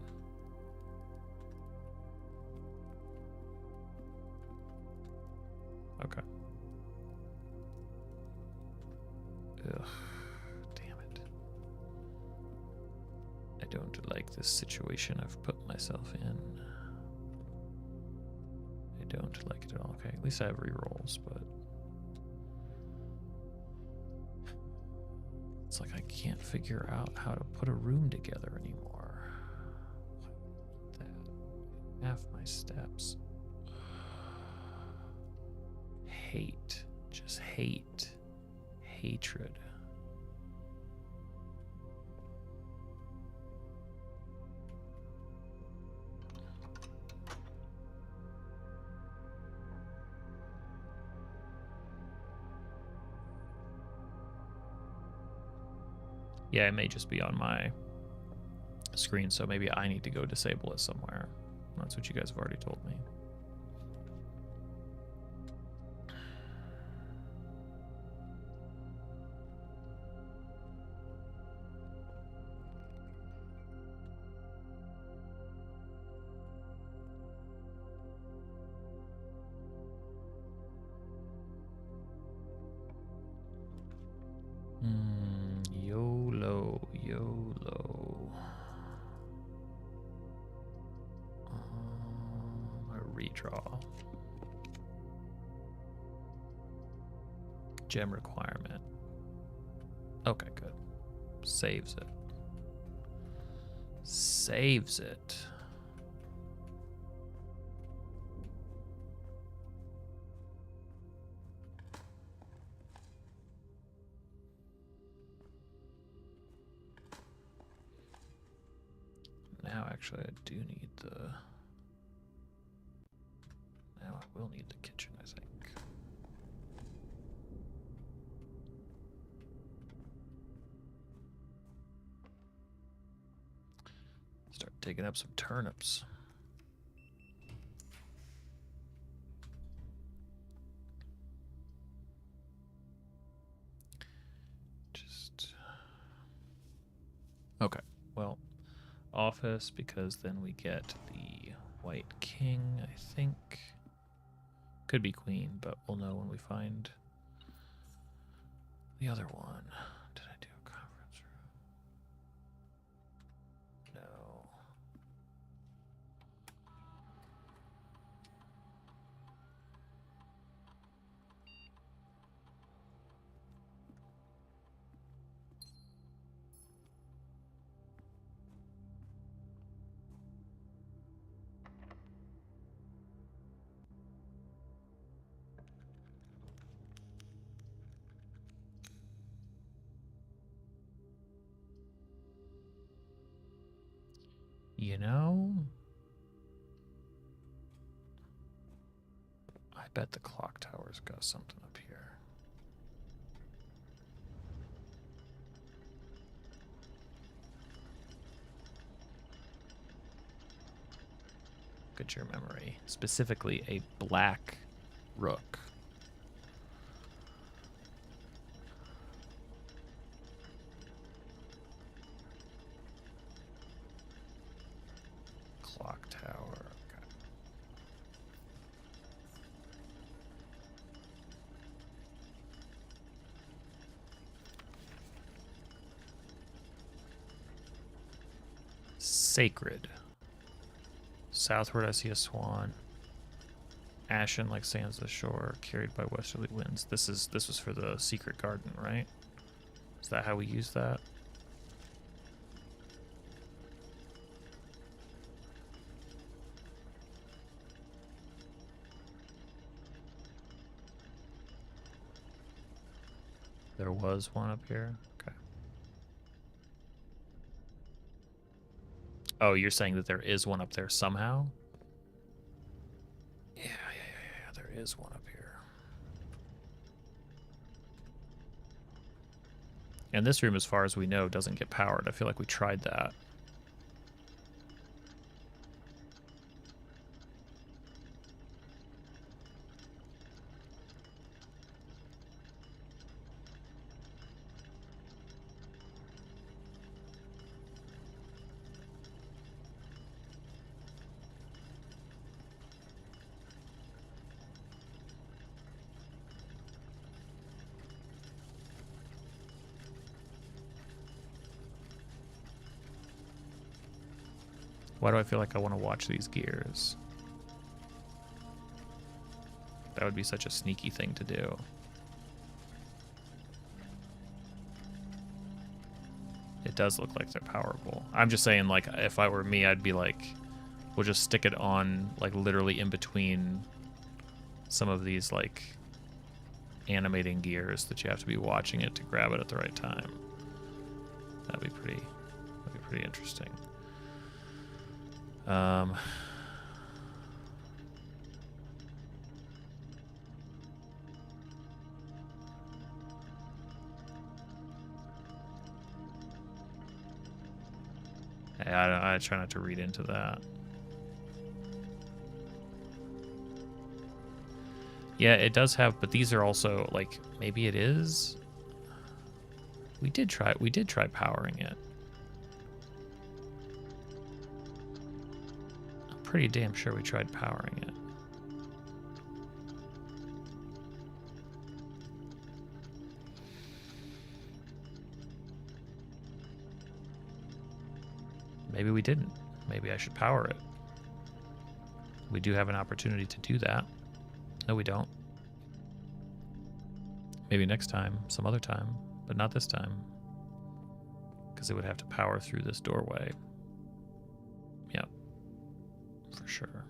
Okay. Ugh, damn it. I don't like this situation I've put myself in. I don't like it at all. Okay, at least I have rerolls, but... It's like I can't figure out how to put a room together anymore. That. Half my steps. Hate. Just hate. Hatred. Yeah, it may just be on my screen, so maybe I need to go disable it somewhere. That's what you guys have already told me. YOLO, YOLO. A redraw. Gem requirement. Okay, good. Saves it. Saves it. Now, actually, I do need the... Now I will need the kitchen, I think. Start digging up some turnips. Just... Okay, well... office because then we get the white king, I think. Could be queen, but we'll know when we find the other one. Did I do a conference room? No. You know, I bet the clock tower's got something up here. Look at your memory. Specifically, a black rook. Clock tower. Okay. Sacred. Southward I see a swan. Ashen like sands the shore, carried by westerly winds. This was for the secret garden, right? Is that how we use that? There was one up here? Okay. Oh, you're saying that there is one up there somehow? Yeah, there is one up here. And this room, as far as we know, doesn't get powered. I feel like we tried that. Why do I feel like I want to watch these gears? That would be such a sneaky thing to do. It does look like they're powerful. I'm just saying, like, if I were me, I'd be like, we'll just stick it on, like, literally in between some of these, like, animating gears that you have to be watching it to grab it at the right time. That'd be pretty interesting. I try not to read into that. Yeah, it does have, but these are also, like, maybe it is. We did try powering it. I'm pretty damn sure we tried powering it. Maybe we didn't. Maybe I should power it. We do have an opportunity to do that. No, we don't. Maybe next time, some other time, but not this time. Because it would have to power through this doorway. Yep. For sure.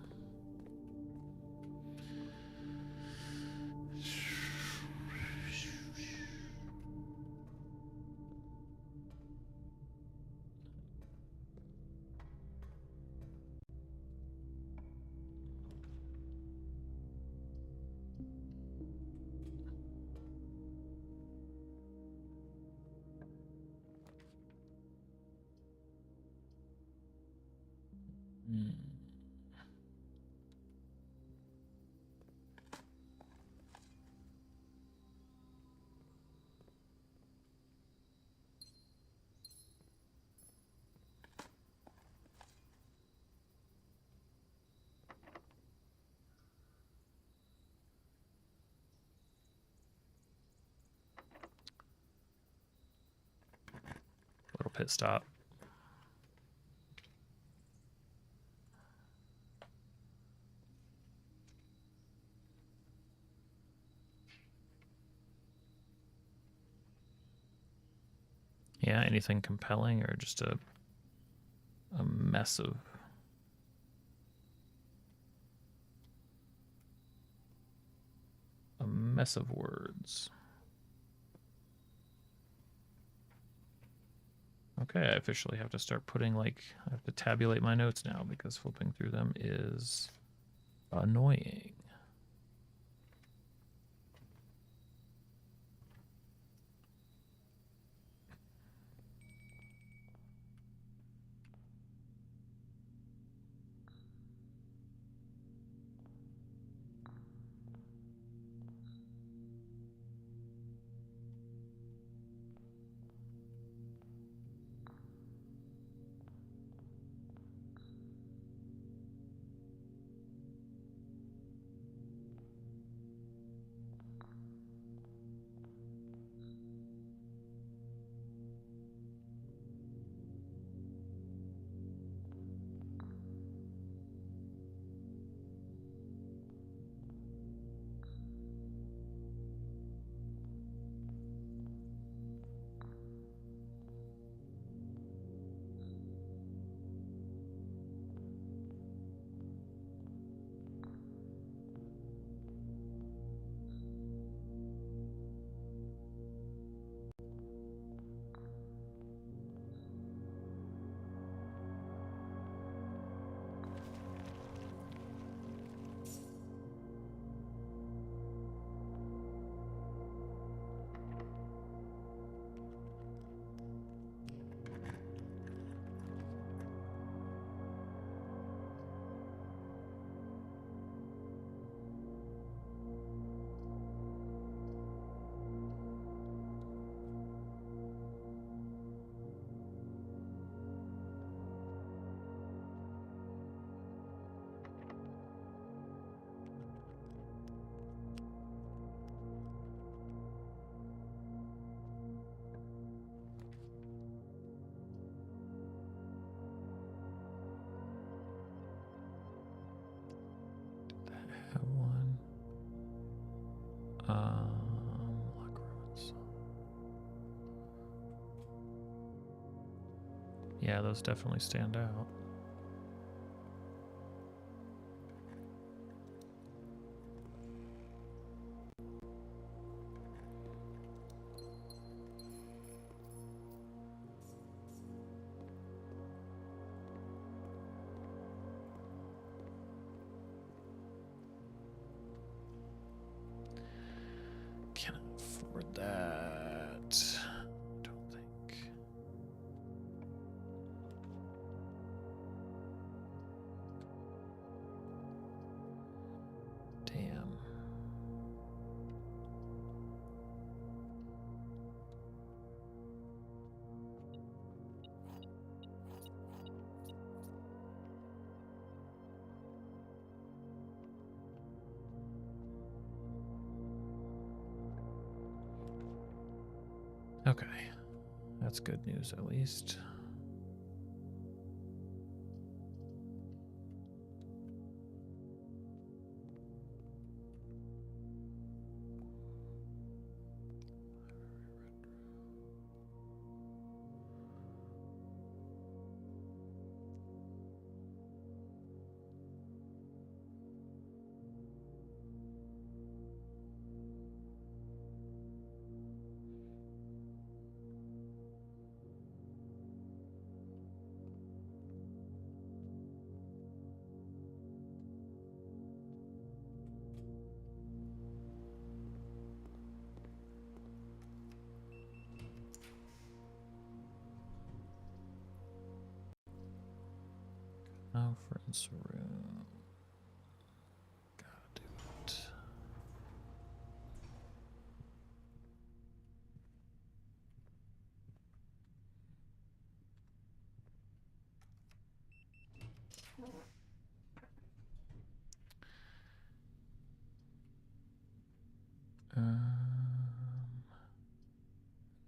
pit stop. Yeah, anything compelling or just a mess of words. Okay, I officially have to start putting, like, I have to tabulate my notes now because flipping through them is annoying. One. Lock roads. Yeah, those definitely stand out. Can't afford that. Don't think. Damn. Okay. That's good news, at least. Conference room. Gotta do it.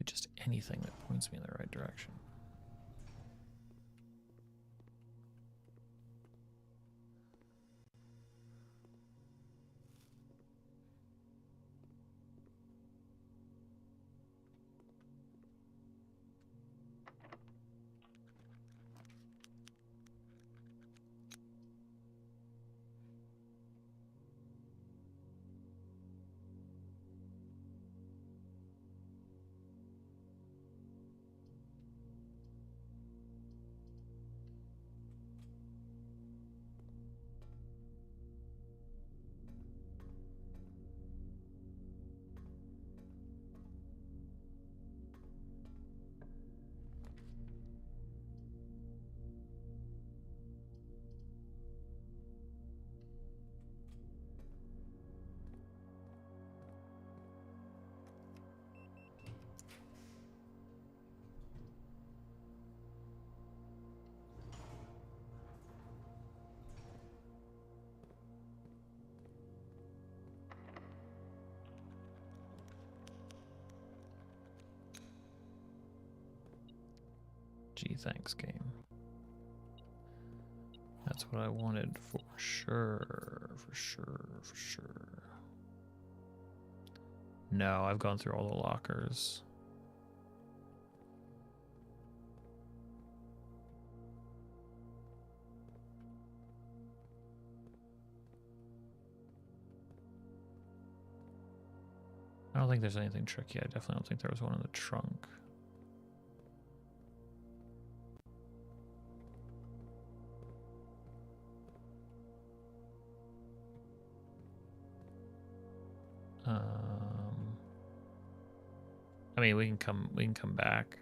Just anything that points me in the right direction. Gee, thanks, game. That's what I wanted for sure, for sure, for sure. No, I've gone through all the lockers. I don't think there's anything tricky. I definitely don't think there was one in the trunk. I mean, we can come back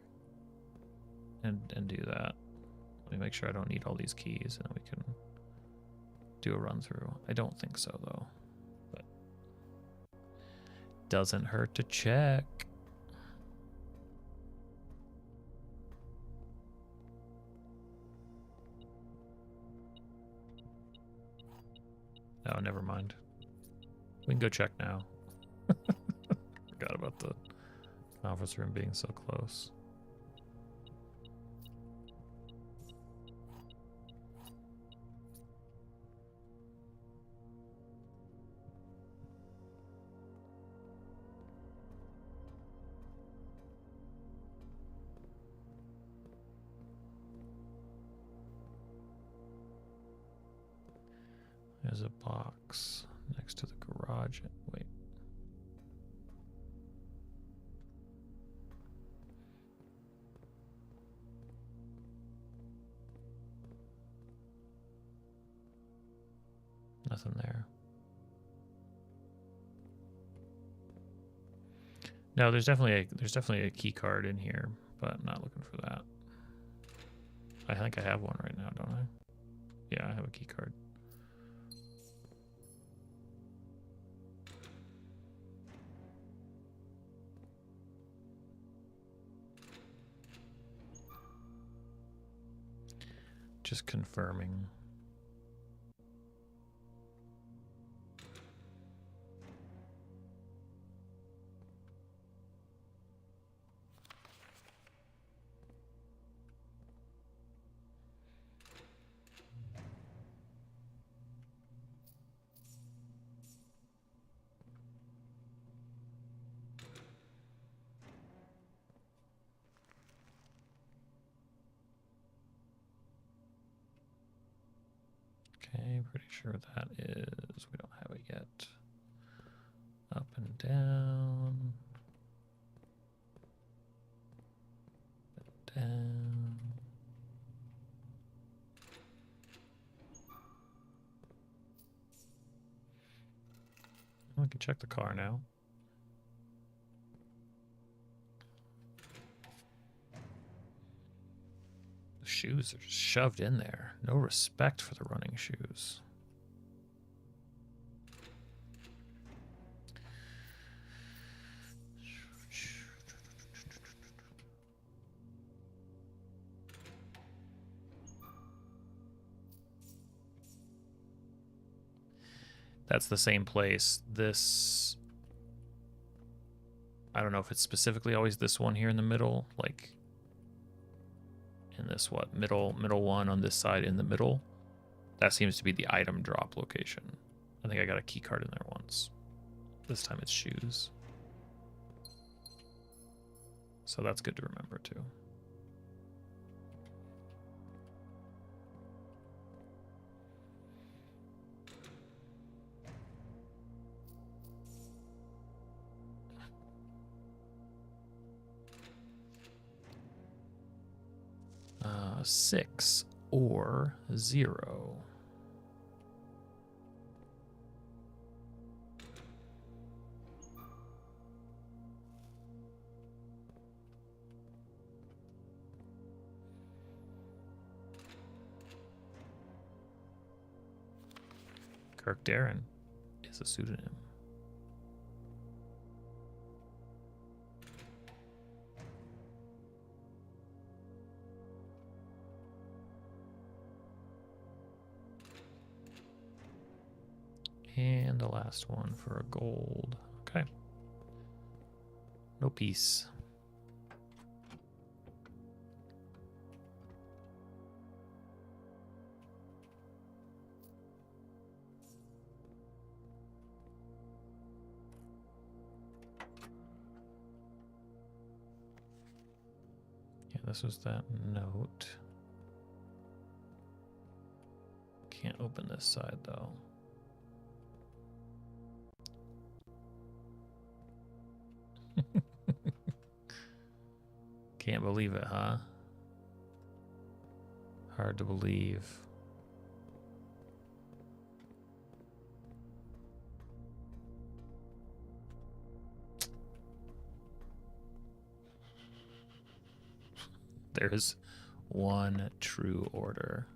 and do that. Let me make sure I don't need all these keys, and then we can do a run through. I don't think so though, but doesn't hurt to check. Oh, never mind. We can go check now. Forgot about the conference room being so close. There's a box next to the garage. Wait. Nothing there. No, there's definitely a key card in here, but I'm not looking for that. I think I have one right now, don't I? Yeah, I have a key card. Just confirming. Okay, pretty sure that is, we don't have it yet. Up and down. Up and down. We can check the car now. The shoes are just shoved in there. No respect for the running shoes. That's the same place. This, I don't know if it's specifically always this one here in the middle, like in this middle one on this side in the middle. That seems to be the item drop location. I think I got a key card in there once. This time it's shoes. So that's good to remember too. Six or 0. Kirk Darren is a pseudonym. And the last one for a gold. Okay. No peace. this was that note. Can't open this side though. Can't believe it, huh? Hard to believe. There's one true order.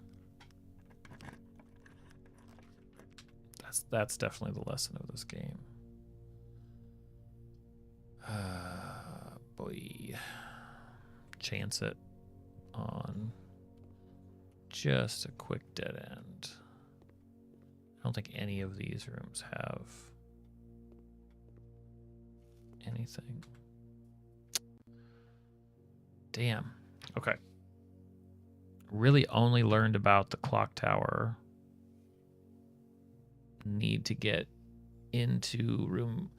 That's definitely the lesson of this game. Boy. Chance it on just a quick dead end. I don't think any of these rooms have anything. Damn. Okay. Really only learned about the clock tower. Need to get into room.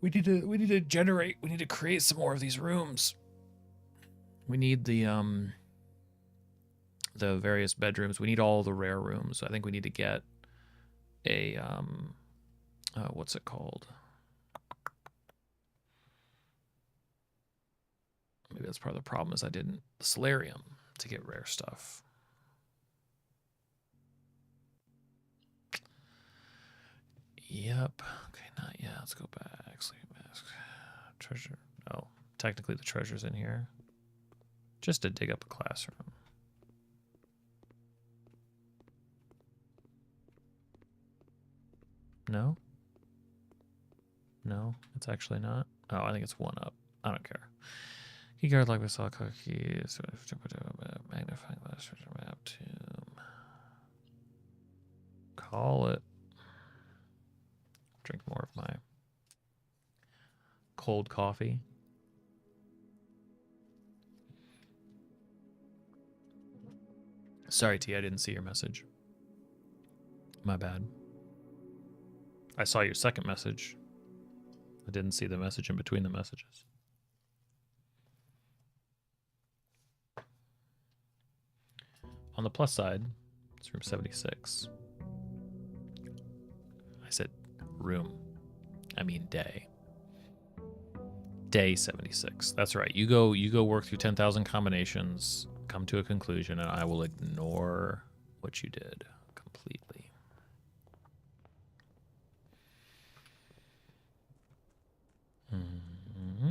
We need to create some more of these rooms. We need the various bedrooms. We need all the rare rooms. I think we need to get a what's it called? Maybe that's part of the problem is I didn't the solarium to get rare stuff. Yep. Okay, not yet. Let's go back. Sleep mask. Treasure. Oh, technically the treasure's in here. Just to dig up a classroom. No? No, it's actually not. Oh, I think it's one up. I don't care. Keycard like we saw cookies. Magnifying glass treasure map tomb. Call it. Drink more of my cold coffee. Sorry, T, I didn't see your message. My bad. I saw your second message. I didn't see the message in between the messages. On the plus side, it's room 76. I said room. I mean day. Day 76. That's right. You go work through 10,000 combinations, come to a conclusion, and I will ignore what you did completely. Mm-hmm.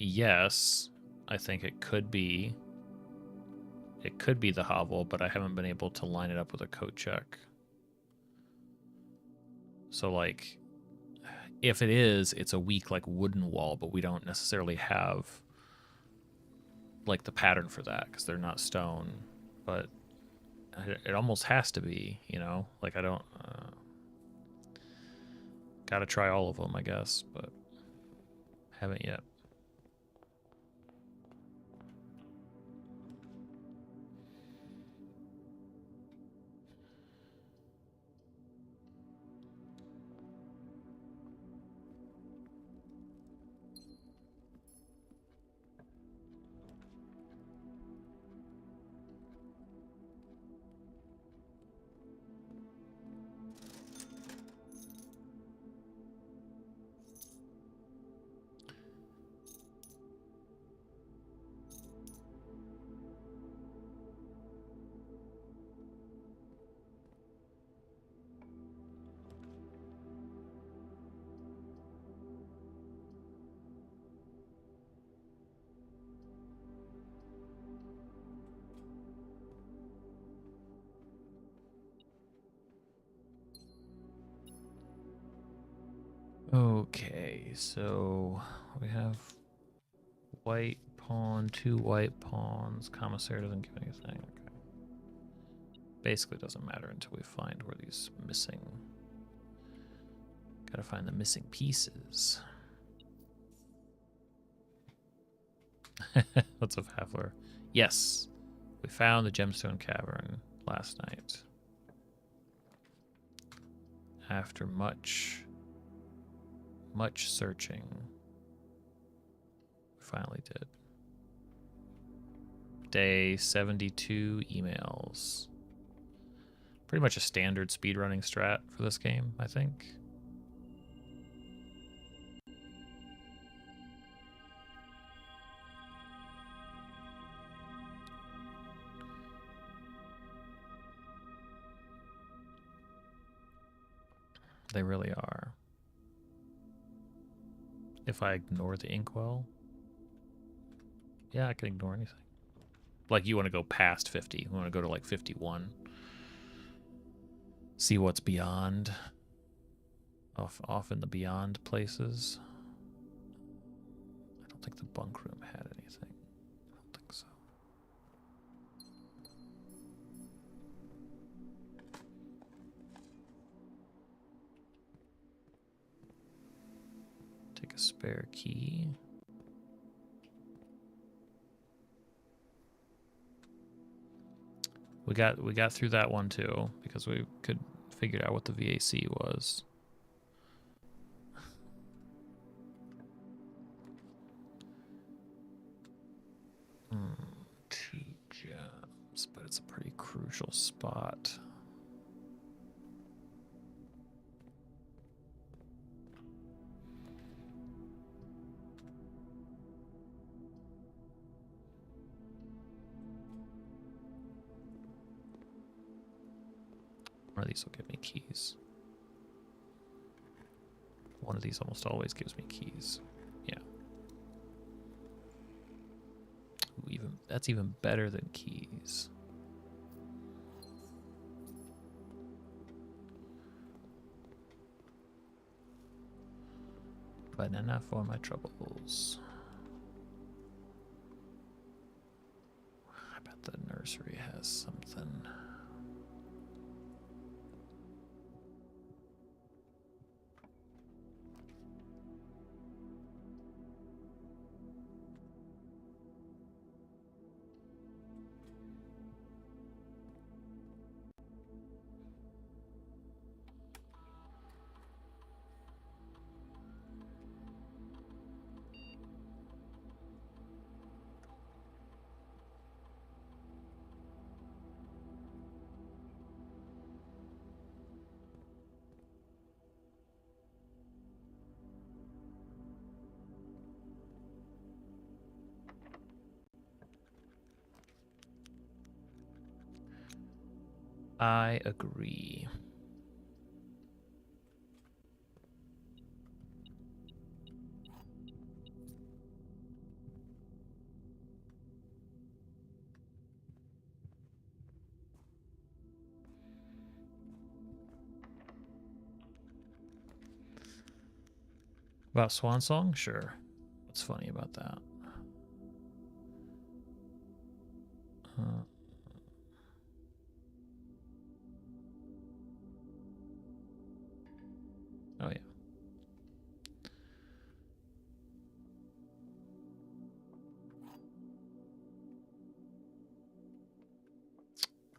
Yes, I think it could be. It could be the hovel, but I haven't been able to line it up with a code check. So, like, if it is, it's a weak, like, wooden wall, but we don't necessarily have, like, the pattern for that, because they're not stone. But it almost has to be, you know? Like, I don't... gotta try all of them, I guess, but haven't yet. Okay, so we have white pawn, 2 white pawns. Commissary doesn't give anything. Okay. Basically doesn't matter until we find where these missing. Gotta find the missing pieces. What's up, Hafler? Yes, we found the gemstone cavern last night. After much searching, we finally did. Day 72 emails. Pretty much a standard speedrunning strat for this game, I think. They really are. If I ignore the inkwell, yeah, I can ignore anything. Like, you want to go past 50. You want to go to like 51. See what's beyond. Off in the beyond places. I don't think the bunk room had anything. I don't think so. Take a spare key. We got through that one too because we could figure out what the VAC was. T-gems, but it's a pretty crucial spot. One of these will give me keys. One of these almost always gives me keys. Yeah. Ooh, that's even better than keys. Banana for my troubles. I bet the nursery has something. I agree. About Swan Song? Sure. What's funny about that? Oh, yeah.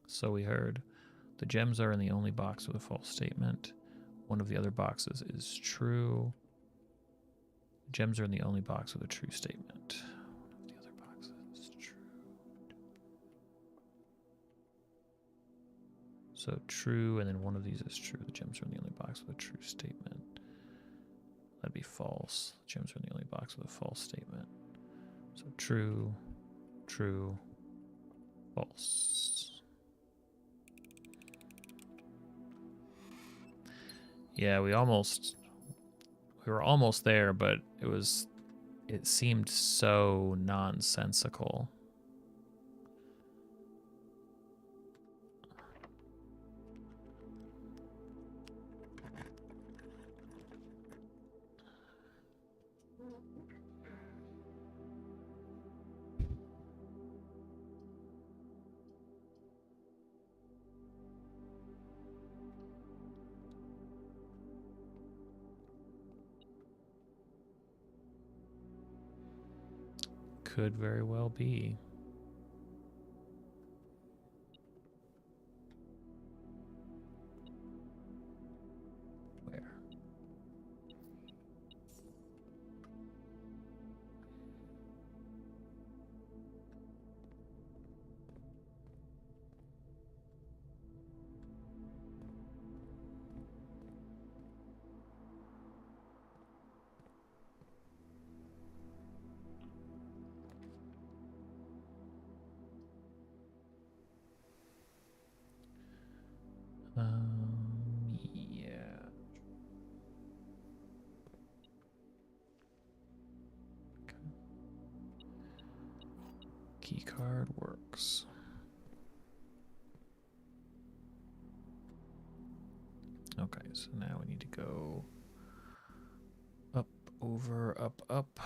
So we heard the gems are in the only box with a false statement. One of the other boxes is true. Gems are in the only box with a true statement. One of the other boxes is true. So true, and then one of these is true. The gems are in the only box with a true statement. That'd be false. The gems are in the only box with a false statement. So true, true, false. Yeah, we were almost there, but it seemed so nonsensical. could very well be. Where? Yeah. Okay. Key card works. Okay, so now we need to go up, over, up, up.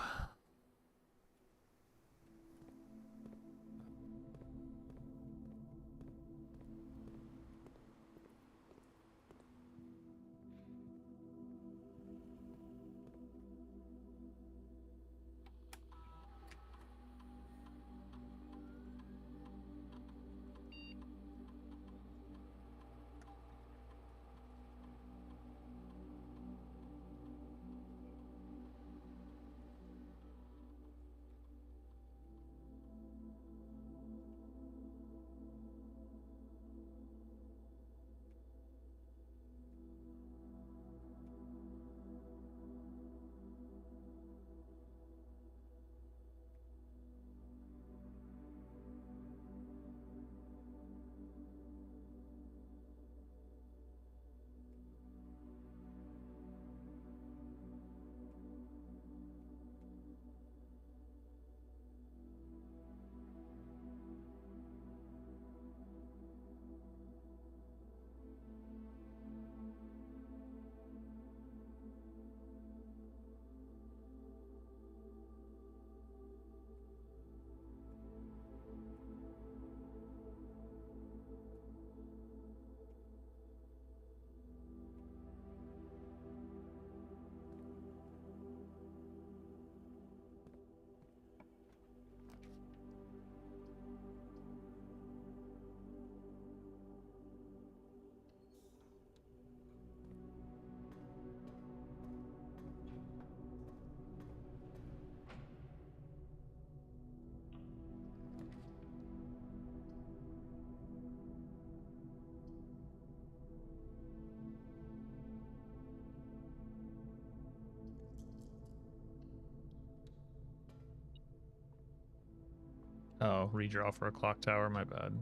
Oh, redraw for a clock tower, my bad.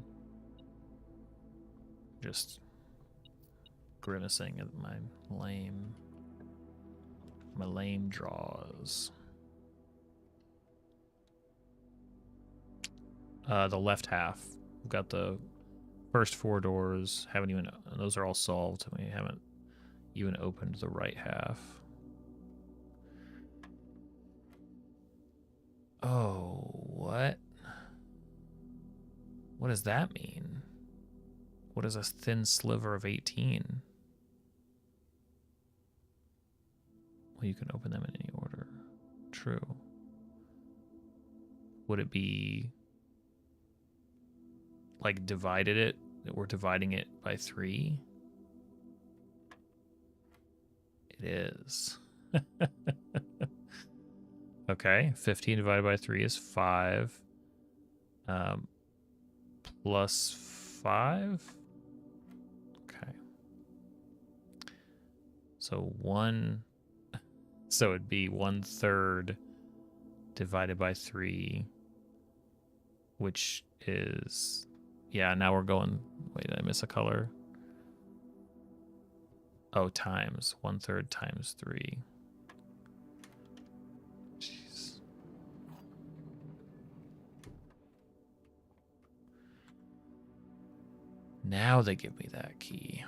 Just grimacing at my lame draws. The left half. We've got the first 4 doors. Those are all solved. We haven't even opened the right half. Oh, what? What does that mean? What is a thin sliver of 18? Well, you can open them in any order. True. Would it be like divided it? That we're dividing it by 3? It is. Okay, 15 divided by 3 is 5. Plus 5? Okay. So it'd be 1/3 divided by 3, which is, yeah, now we're going, wait, did I miss a color? Oh, times 1/3 times 3. Jeez. Now they give me that key.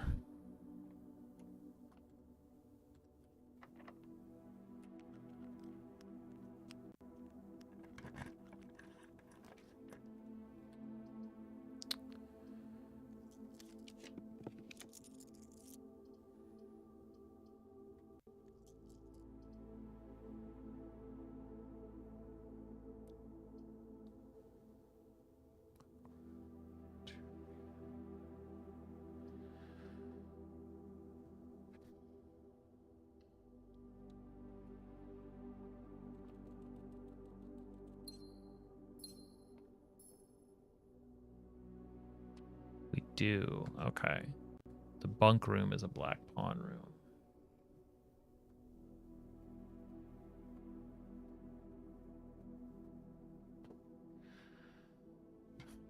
do. Okay. The bunk room is a black pawn room.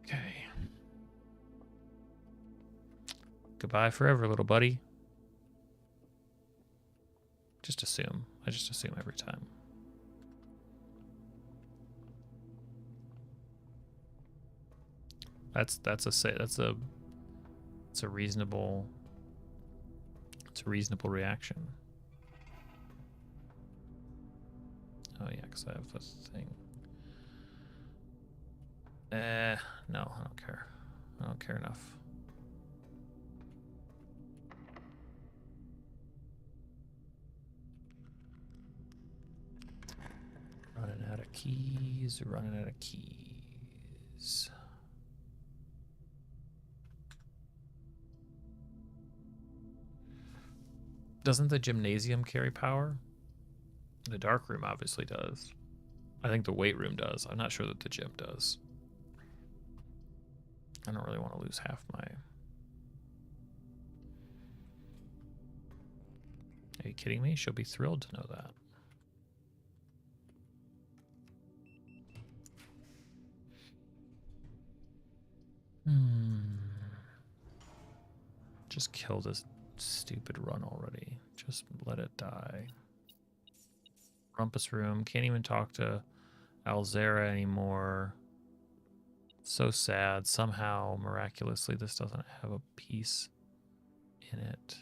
Okay. Goodbye forever, little buddy. Just assume. I just assume every time. It's a reasonable reaction. Oh yeah, because I have this thing. No, I don't care. I don't care enough. Running out of keys, running out of keys. Doesn't the gymnasium carry power? The dark room obviously does. I think the weight room does. I'm not sure that the gym does. I don't really want to lose half my... Are you kidding me? She'll be thrilled to know that. Just kill this stupid run already. Just let it die. Rumpus room. Can't even talk to Alzera anymore. So sad. Somehow, miraculously, this doesn't have a piece in it.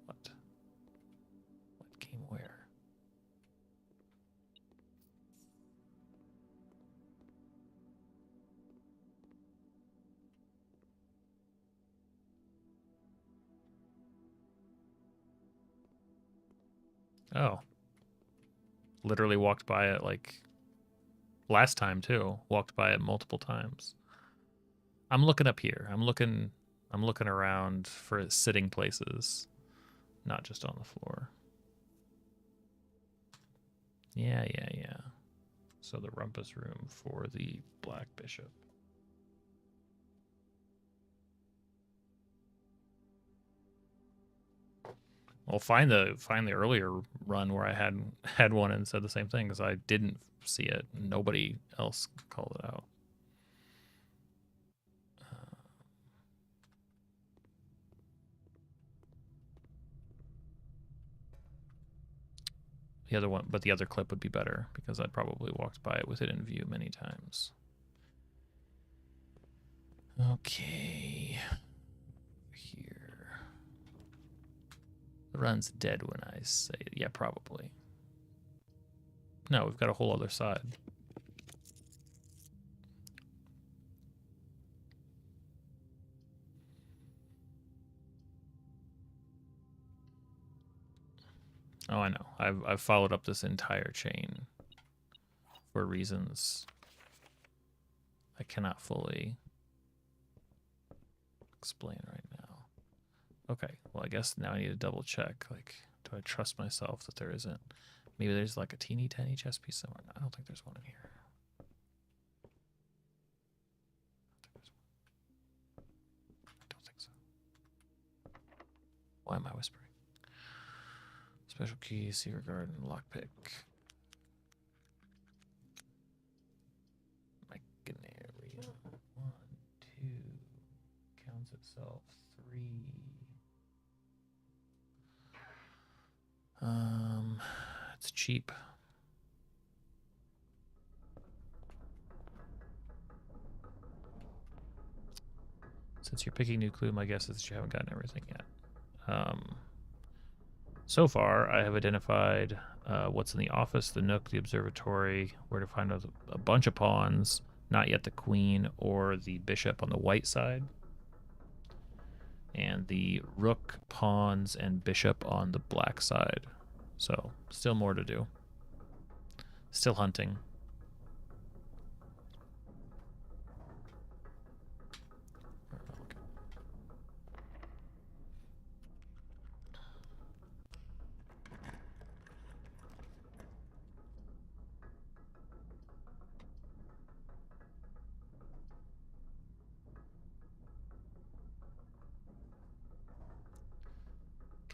What came where? Oh. Literally walked by it like last time too. Walked by it multiple times. I'm looking up here. I'm looking around for sitting places, not just on the floor. Yeah. So the rumpus room for the black bishop. Well, find the earlier run where I had one and said the same thing, because I didn't see it. Nobody else called it out. The other one, but the other clip would be better because I probably walked by it with it in view many times. Okay. Here. The run's dead when I say it. Yeah, probably. No, we've got a whole other side. Oh, I know. I've followed up this entire chain for reasons I cannot fully explain right now. Okay, well, I guess now I need to double check. Like, do I trust myself that there isn't? Maybe there's like a teeny tiny chess piece somewhere. No, I don't think there's one in here. I don't think so. Why am I whispering? Special key, secret garden, lockpick. My canary. 1, 2. Counts itself. 3. It's cheap. Since you're picking new clue, my guess is that you haven't gotten everything yet. So far, I have identified what's in the office, the nook, the observatory, where to find a bunch of pawns, not yet the queen or the bishop on the white side, and the rook, pawns, and bishop on the black side. So, still more to do. Still hunting.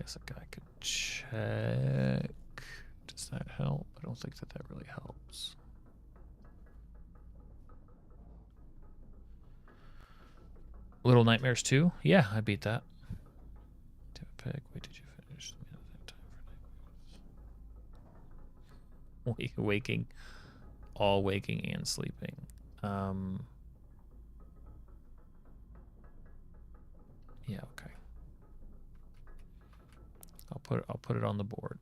guess a guy could check. Does that help? I don't think that really helps. Little Nightmares 2? Yeah, I beat that. Pick. Wait, did you finish? Waking. All waking and sleeping. Yeah, okay. I'll put it on the board.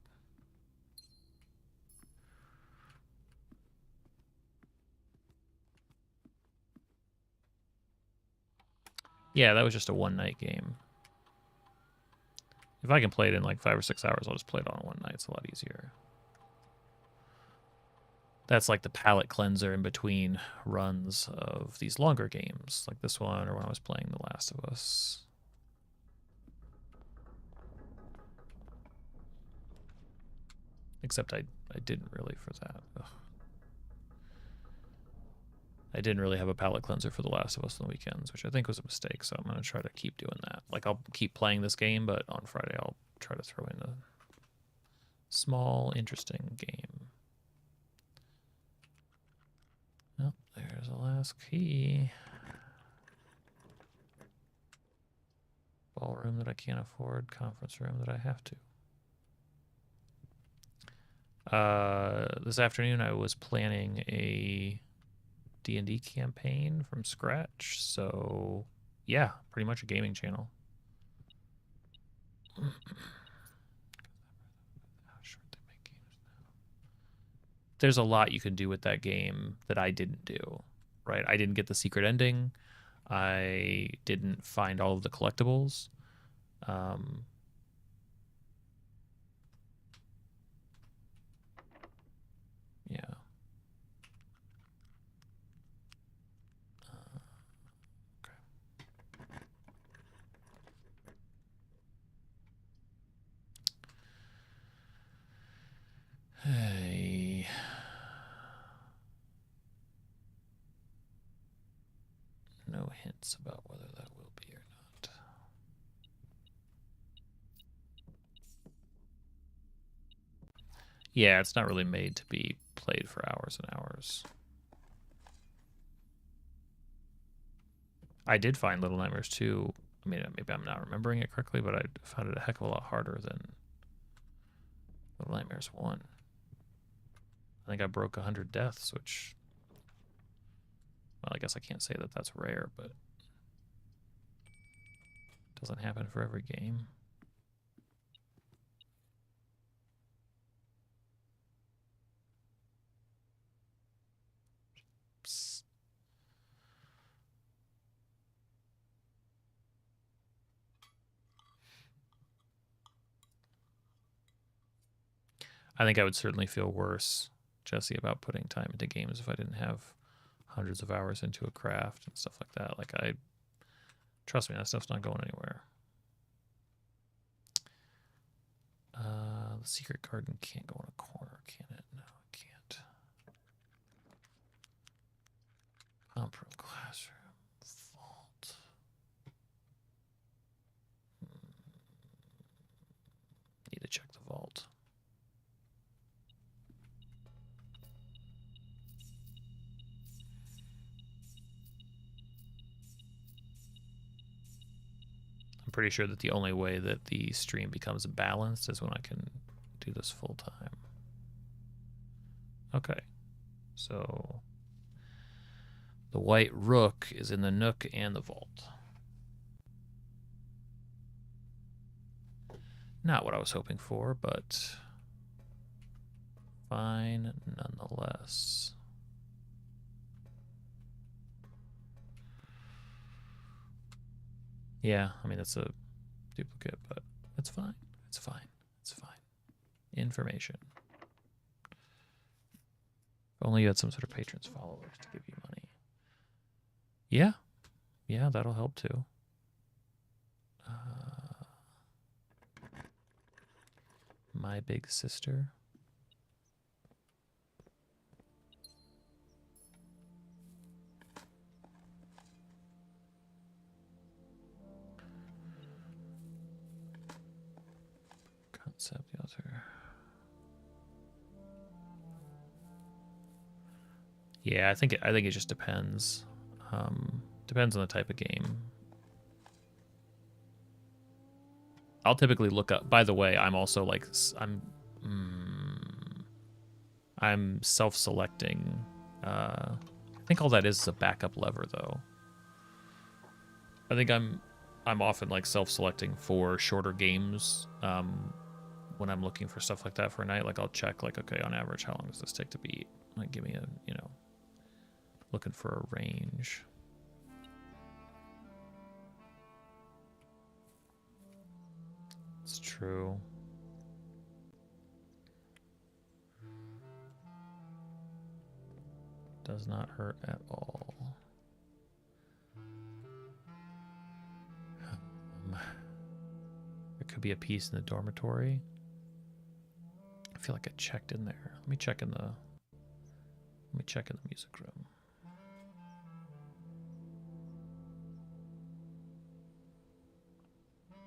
Yeah, that was just a one-night game. If I can play it in like 5 or 6 hours, I'll just play it on one night. It's a lot easier. That's like the palate cleanser in between runs of these longer games, like this one, or when I was playing The Last of Us. Except I didn't really for that. Ugh. I didn't really have a palate cleanser for The Last of Us on the weekends, which I think was a mistake, so I'm going to try to keep doing that. Like, I'll keep playing this game, but on Friday I'll try to throw in a small, interesting game. Oh, there's the last key. Ballroom that I can't afford, conference room that I have to. This afternoon I was planning a D&D campaign from scratch, so yeah, pretty much a gaming channel. How short they make games now. There's a lot you can do with that game that I didn't do, right? I didn't get the secret ending. I didn't find all of the collectibles. Yeah. Hey. No hints about whether that will be or not. Yeah, it's not really made to be played for hours and hours. I did find Little Nightmares 2. I mean, maybe I'm not remembering it correctly, but I found it a heck of a lot harder than Little Nightmares 1. I think I broke 100 deaths, which, well, I guess I can't say that that's rare, but it doesn't happen for every game. Psst. I think I would certainly feel worse, Jesse, about putting time into games if I didn't have hundreds of hours into a craft and stuff like that. Like, trust me, that stuff's not going anywhere. The secret garden can't go in a corner, can it? No, it can't. Pump room, classroom, vault. Need to check the vault. I'm pretty sure that the only way that the stream becomes balanced is when I can do this full time. Okay, so the white rook is in the nook and the vault. Not what I was hoping for, but fine nonetheless. Yeah, I mean, it's a duplicate, but it's fine. It's fine. It's fine. Information. If only you had some sort of patrons, followers to give you money. Yeah. Yeah, that'll help too. My big sister. set up the altar. Yeah, I think it just depends. Depends on the type of game. I'll typically look up. By the way, I'm also like I'm self-selecting. I think all that is a backup lever, though. I think I'm often like self-selecting for shorter games. When I'm looking for stuff like that for a night, like I'll check like, okay, on average, how long does this take to beat? Like, give me a, you know, looking for a range. It's true. Does not hurt at all. There could be a piece in the dormitory. I feel like I checked in there. Let me check in the music room.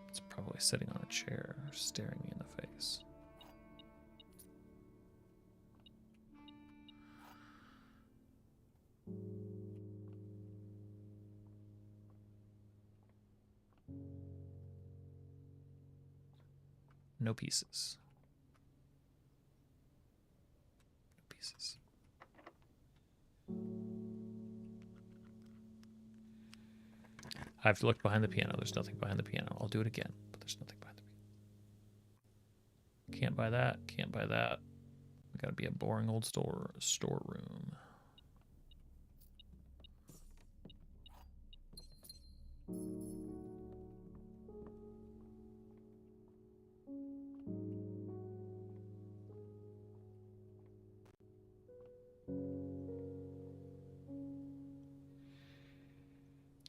It's probably sitting on a chair, staring me in the face. No pieces. No pieces. I have to look behind the piano. There's nothing behind the piano. I'll do it again, but there's nothing behind the piano. Can't buy that. Can't buy that. We gotta be a boring old storeroom.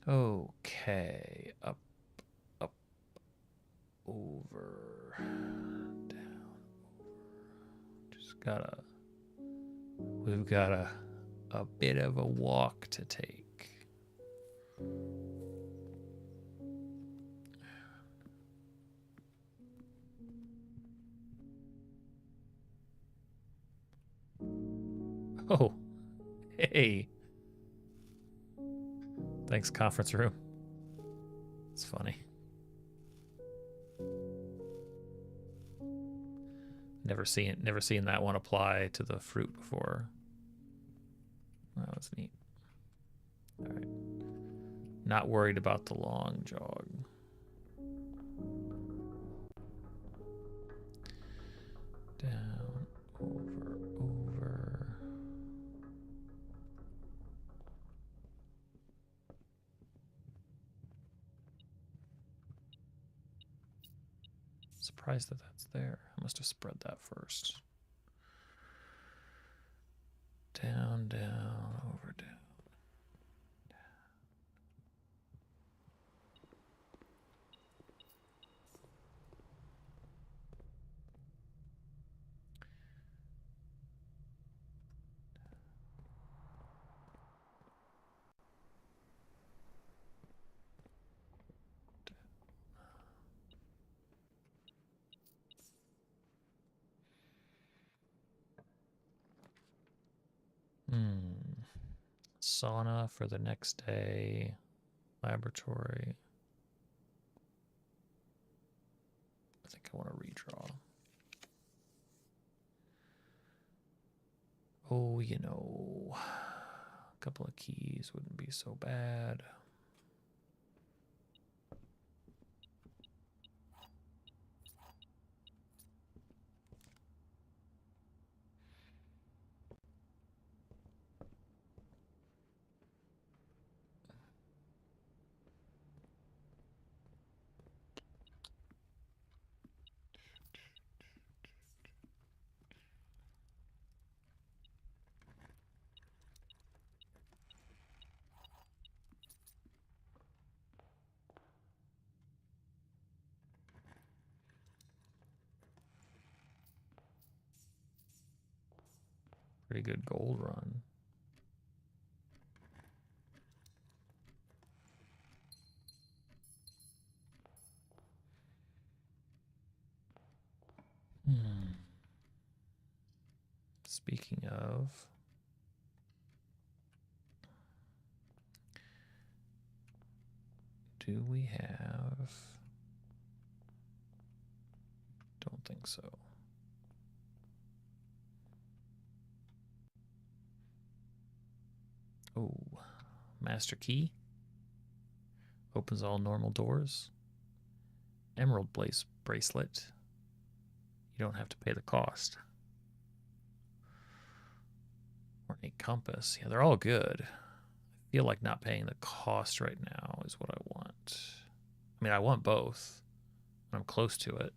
Okay, up, over, down, over. Just we've got a bit of a walk to take. Oh, hey. Thanks, conference room. It's funny. Never seen that one apply to the fruit before. That was neat. All right. Not worried about the long jog. Down, over, over. Surprised that that's there. I must have spread that first. Down, down, over, down. Sauna for the next day. Laboratory. I think I want to redraw. Oh, you know, a couple of keys wouldn't be so bad. Pretty good gold run. Speaking of, do we have? Don't think so. Oh, master key. Opens all normal doors. Emerald bracelet. You don't have to pay the cost. Ornate compass. Yeah, they're all good. I feel like not paying the cost right now is what I want. I mean, I want both. I'm close to it.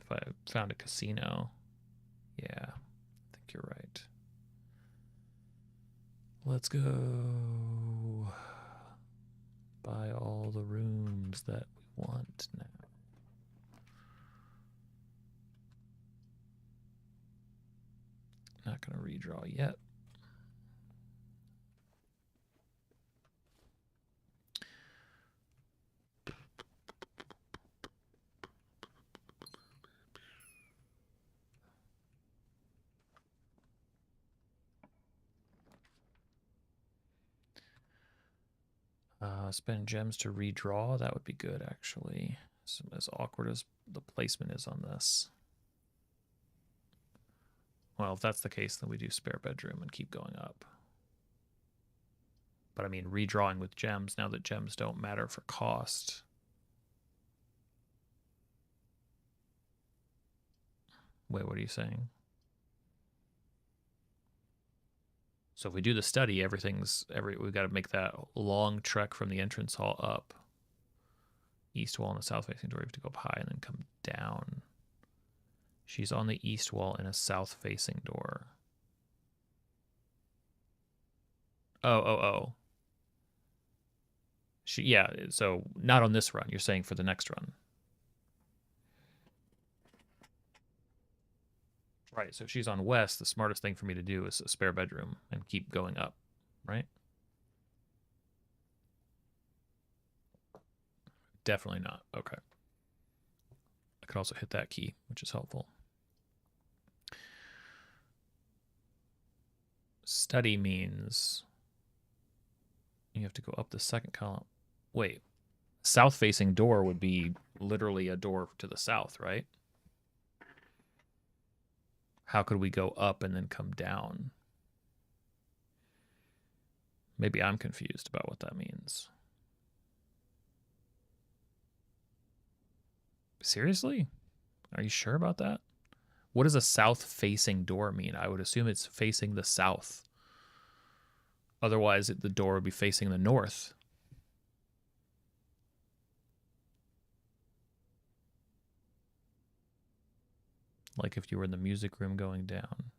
If I found a casino. Yeah, I think you're right. Let's go buy all the rooms that we want now. Not going to redraw yet. Spend gems to redraw. That would be good, actually. So, as awkward as the placement is on this. Well, if that's the case, then we do spare bedroom and keep going up. But I mean, redrawing with gems, now that gems don't matter for cost. Wait, what are you saying? So if we do the study, we've got to make that long trek from the entrance hall up. East wall and the south facing door, you have to go up high and then come down. She's on the east wall in a south facing door. Oh. Yeah, so not on this run. You're saying for the next run. Right, so if she's on west, the smartest thing for me to do is a spare bedroom and keep going up, right? Definitely not. Okay. I could also hit that key, which is helpful. Study means you have to go up the second column. Wait, south-facing door would be literally a door to the south, right? How could we go up and then come down? Maybe I'm confused about what that means. Seriously? Are you sure about that? What does a south-facing door mean? I would assume it's facing the south. Otherwise, the door would be facing the north. Like if you were in the music room going down.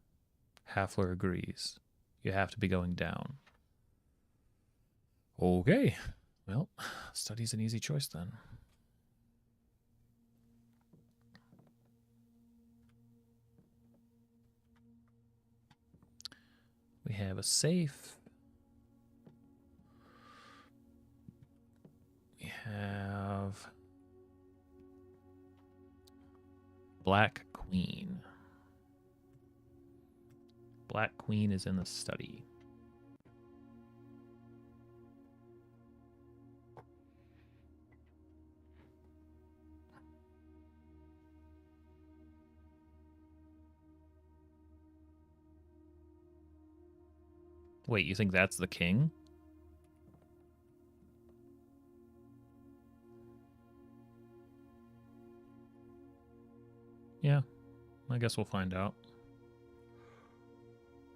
Hafler agrees. You have to be going down. Okay. Well, study's an easy choice then. We have a safe. We have Black Queen. Black Queen is in the study. Wait, you think that's the king? Yeah, I guess we'll find out.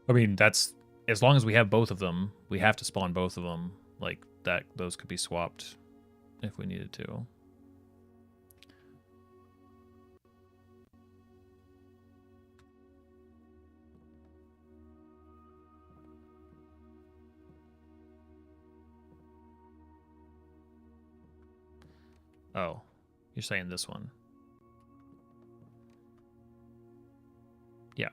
I mean, that's as long as we have both of them, we have to spawn both of them. Like that, those could be swapped if we needed to. Oh, you're saying this one. Yeah.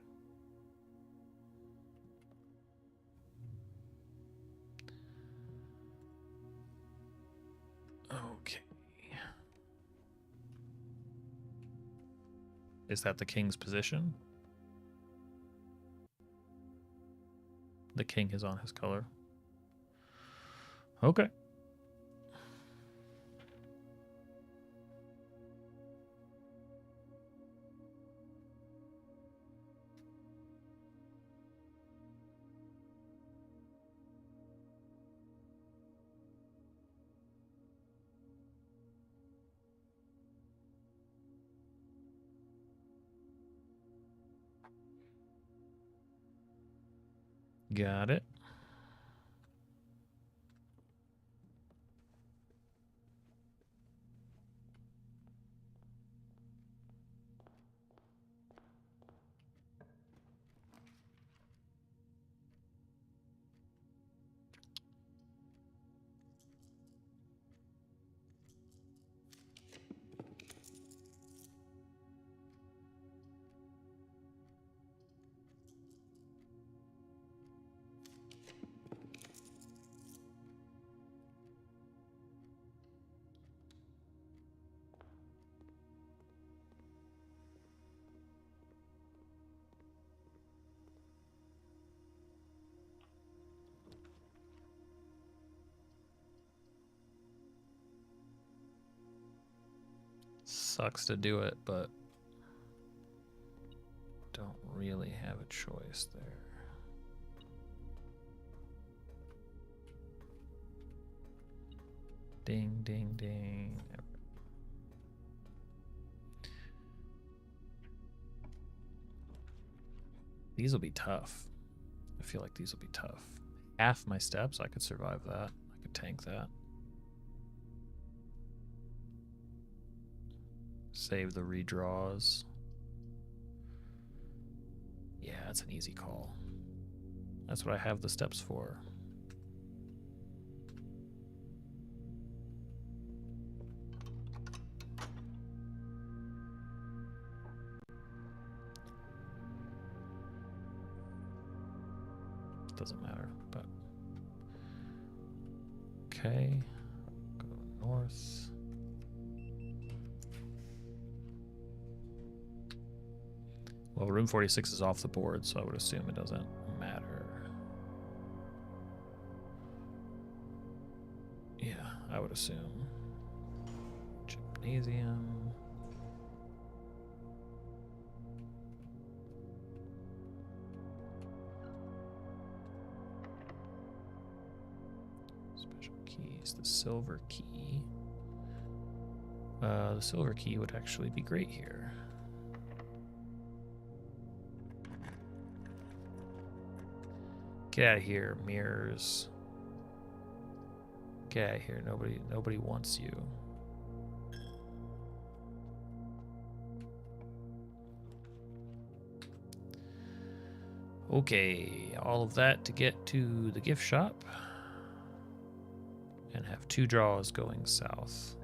Okay. Is that the king's position? The king is on his color. Okay. Got it. Sucks to do it, but don't really have a choice there. Ding, ding, ding. These will be tough. I feel like these will be tough. Half my steps, I could survive that. I could tank that. Save the redraws. Yeah, it's an easy call. That's what I have the steps for. Doesn't matter, but okay. Go north. Well, room 46 is off the board, so I would assume it doesn't matter. Yeah, I would assume. Gymnasium. Special keys. The silver key. The silver key would actually be great here. Get out of here, mirrors. Get out of here. Nobody wants you. Okay, all of that to get to the gift shop. And have 2 draws going south.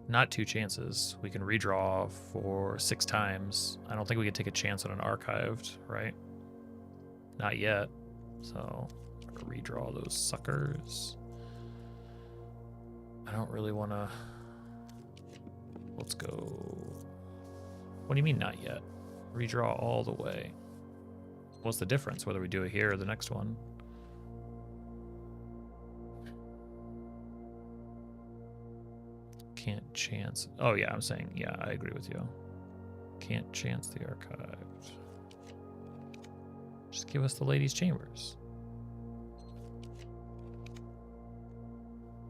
Not 2 chances. We can redraw for 6 times. I don't think we can take a chance on an archived, right? Not yet. So, I'm gonna redraw those suckers. I don't really want to... Let's go... What do you mean not yet? Redraw all the way. What's the difference whether we do it here or the next one? Can't chance. Oh yeah, I'm saying, yeah, I agree with you. Can't chance the archived. Just give us the ladies' chambers.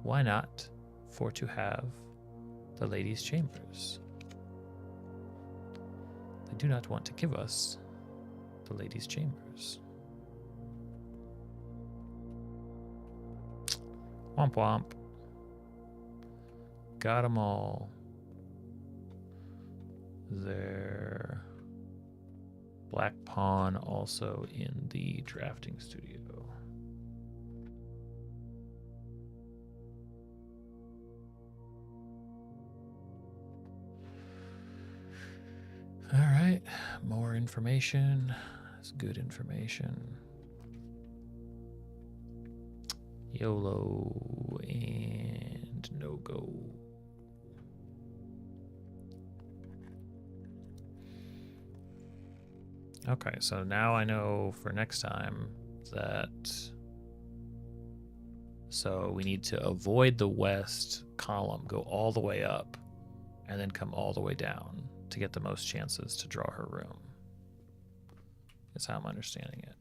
Why not? For to have the ladies' chambers. They do not want to give us the ladies' chambers. Womp womp. Got them all. There. Black pawn also in the drafting studio. All right, more information. It's good information. YOLO and no go. Okay, so now I know for next time that... So we need to avoid the west column, go all the way up, and then come all the way down to get the most chances to draw her room. That's how I'm understanding it.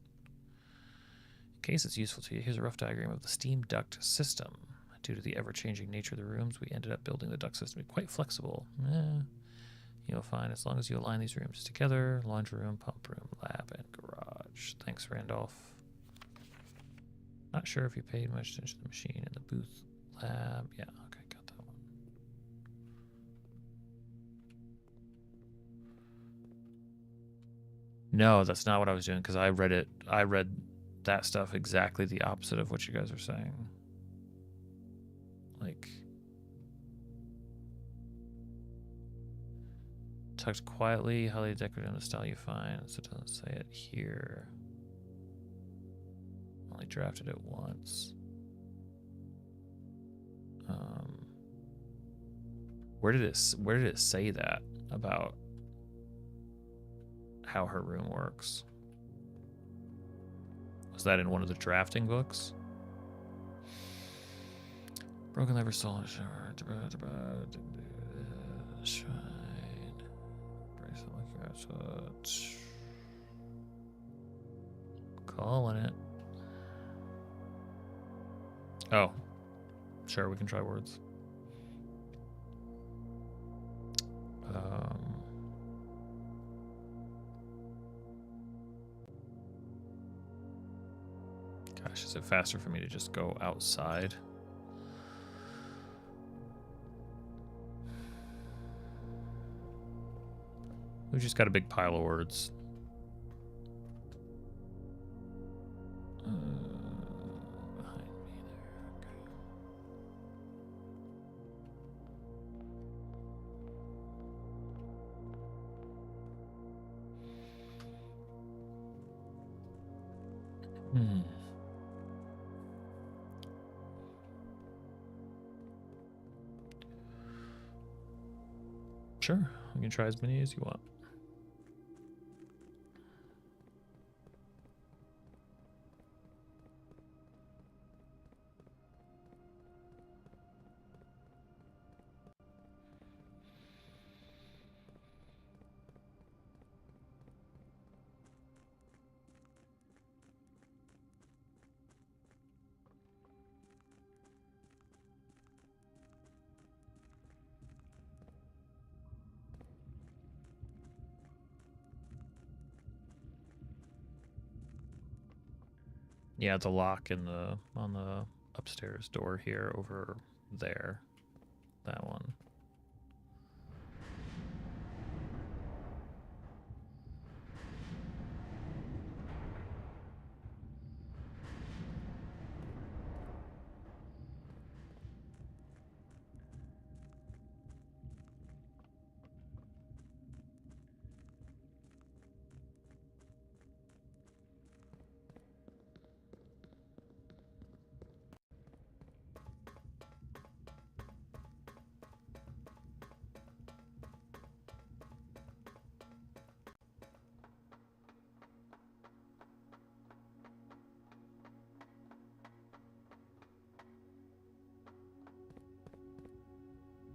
In case it's useful to you, here's a rough diagram of the steam duct system. Due to the ever-changing nature of the rooms, we ended up building the duct system to be quite flexible. You'll find as long as you align these rooms together, laundry room, pump room, lab, and garage. Thanks, Randolph. Not sure if you paid much attention to the machine in the booth lab. Yeah, okay, got that one. No, that's not what I was doing because I read it. I read that stuff exactly the opposite of what you guys are saying. Like, tucked quietly, highly decorated in the style you find. So it doesn't say it here. Only drafted it once. Where did it say that about how her room works? Was that in one of the drafting books? Broken lever soul shrine. Calling it. Oh, sure, we can try words. Gosh, is it faster for me to just go outside? We just got a big pile of words. Behind me there. Okay. Sure, we can try as many as you want. Yeah, it's a lock in the on the upstairs door here over there. That one.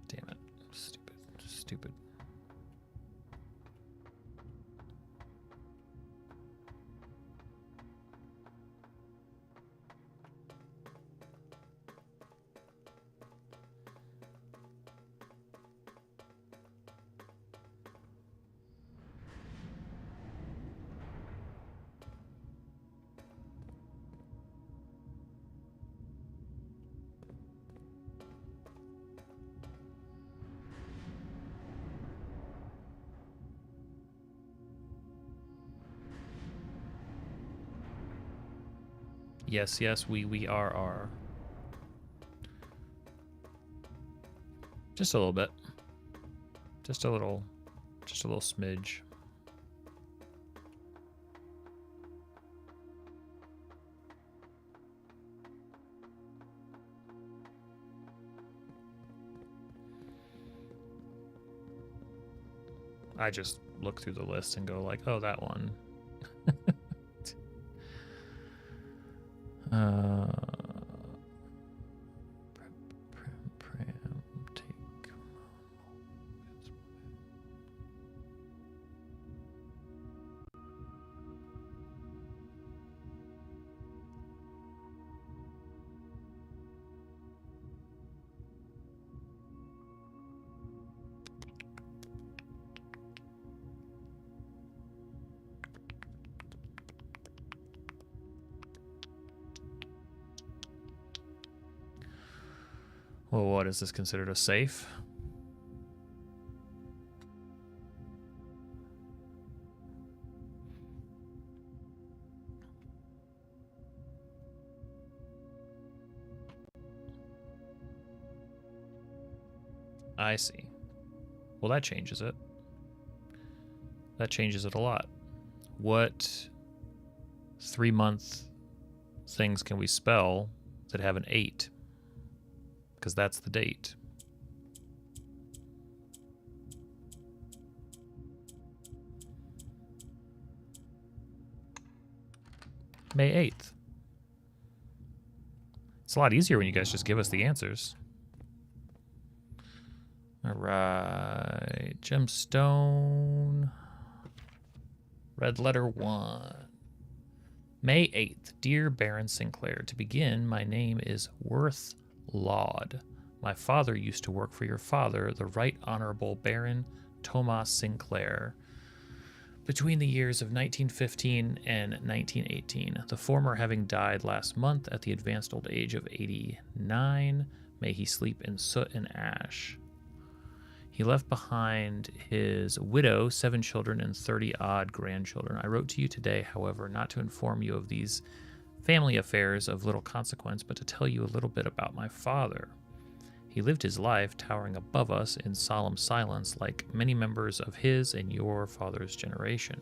Damn it. Stupid. Yes, we are. Just a little bit. Just a little smidge. I just look through the list and go like, oh, that one. Well, what is this considered a safe? I see. Well, that changes it. That changes it a lot. What 3-month things can we spell that have an 8? Because that's the date. May 8th. It's a lot easier when you guys just give us the answers. All right, gemstone. Red letter 1. May 8th. Dear Baron Sinclair, to begin, my name is Worth Laud. My father used to work for your father, the Right Honorable Baron Thomas Sinclair, between the years of 1915 and 1918, the former having died last month at the advanced old age of 89. May he sleep in soot and ash. He left behind his widow, 7 children, and 30-odd grandchildren. I wrote to you today, however, not to inform you of these family affairs of little consequence, but to tell you a little bit about my father. He lived his life towering above us in solemn silence, like many members of his and your father's generation.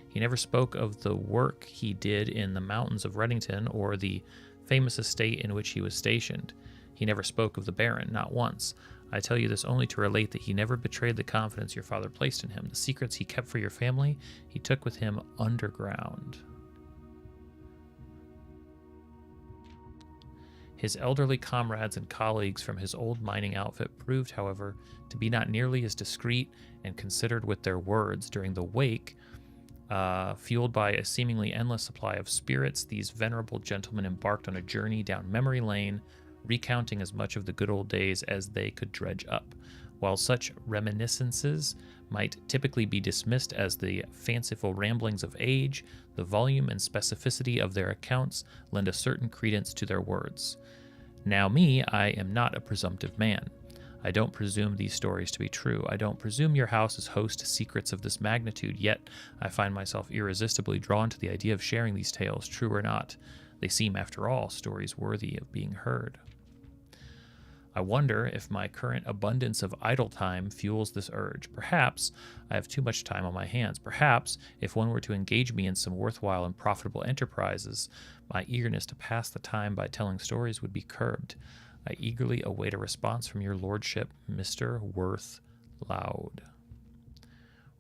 He never spoke of the work he did in the mountains of Reddington or the famous estate in which he was stationed. He never spoke of the Baron, not once. I tell you this only to relate that he never betrayed the confidence your father placed in him. The secrets he kept for your family, he took with him underground. His elderly comrades and colleagues from his old mining outfit proved, however, to be not nearly as discreet and considered with their words. During the wake, fueled by a seemingly endless supply of spirits, these venerable gentlemen embarked on a journey down memory lane, recounting as much of the good old days as they could dredge up. While such reminiscences might typically be dismissed as the fanciful ramblings of age, the volume and specificity of their accounts lend a certain credence to their words. Now me, I am not a presumptive man. I don't presume these stories to be true. I don't presume your house is host to secrets of this magnitude, yet I find myself irresistibly drawn to the idea of sharing these tales, true or not. They seem, after all, stories worthy of being heard. I wonder if my current abundance of idle time fuels this urge. Perhaps I have too much time on my hands. Perhaps, if one were to engage me in some worthwhile and profitable enterprises, my eagerness to pass the time by telling stories would be curbed. I eagerly await a response from your lordship, Mr. Worth Laud.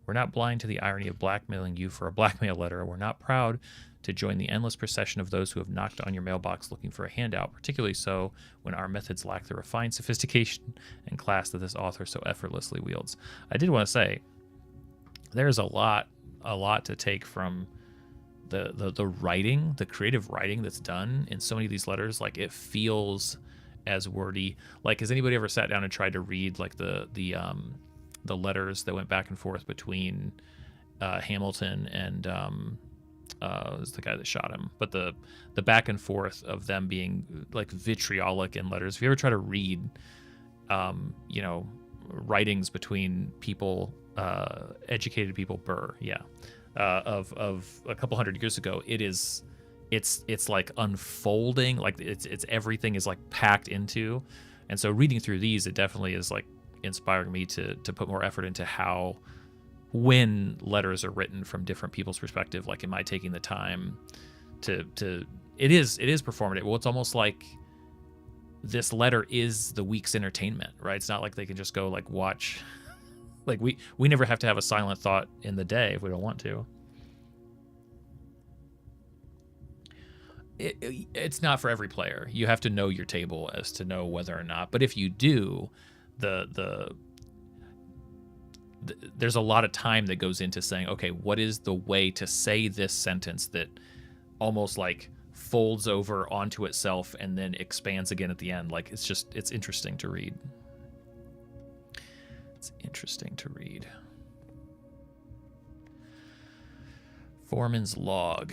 We're not blind to the irony of blackmailing you for a blackmail letter. We're not proud to join the endless procession of those who have knocked on your mailbox looking for a handout, particularly so when our methods lack the refined sophistication and class that this author so effortlessly wields. I did want to say, there's a lot to take from the writing, the creative writing that's done in so many of these letters. Like, it feels as wordy. Like, has anybody ever sat down and tried to read like the letters that went back and forth between Hamilton and was the guy that shot him, but the back and forth of them being like vitriolic in letters. If you ever try to read, writings between people, educated people, of a couple hundred years ago, it's like unfolding, like it's everything is like packed into, and so reading through these, it definitely is like inspiring me to put more effort into how, when letters are written from different people's perspective, like, am I taking the time to it is performative. Well, it's almost like this letter is the week's entertainment, right? It's not like they can just go like watch, like we never have to have a silent thought in the day if we don't want to. It's not for every player. You have to know your table as to know whether or not. But if you do, there's a lot of time that goes into saying, okay, what is the way to say this sentence that almost like folds over onto itself and then expands again at the end. Like it's interesting to read. It's interesting to read. Foreman's log.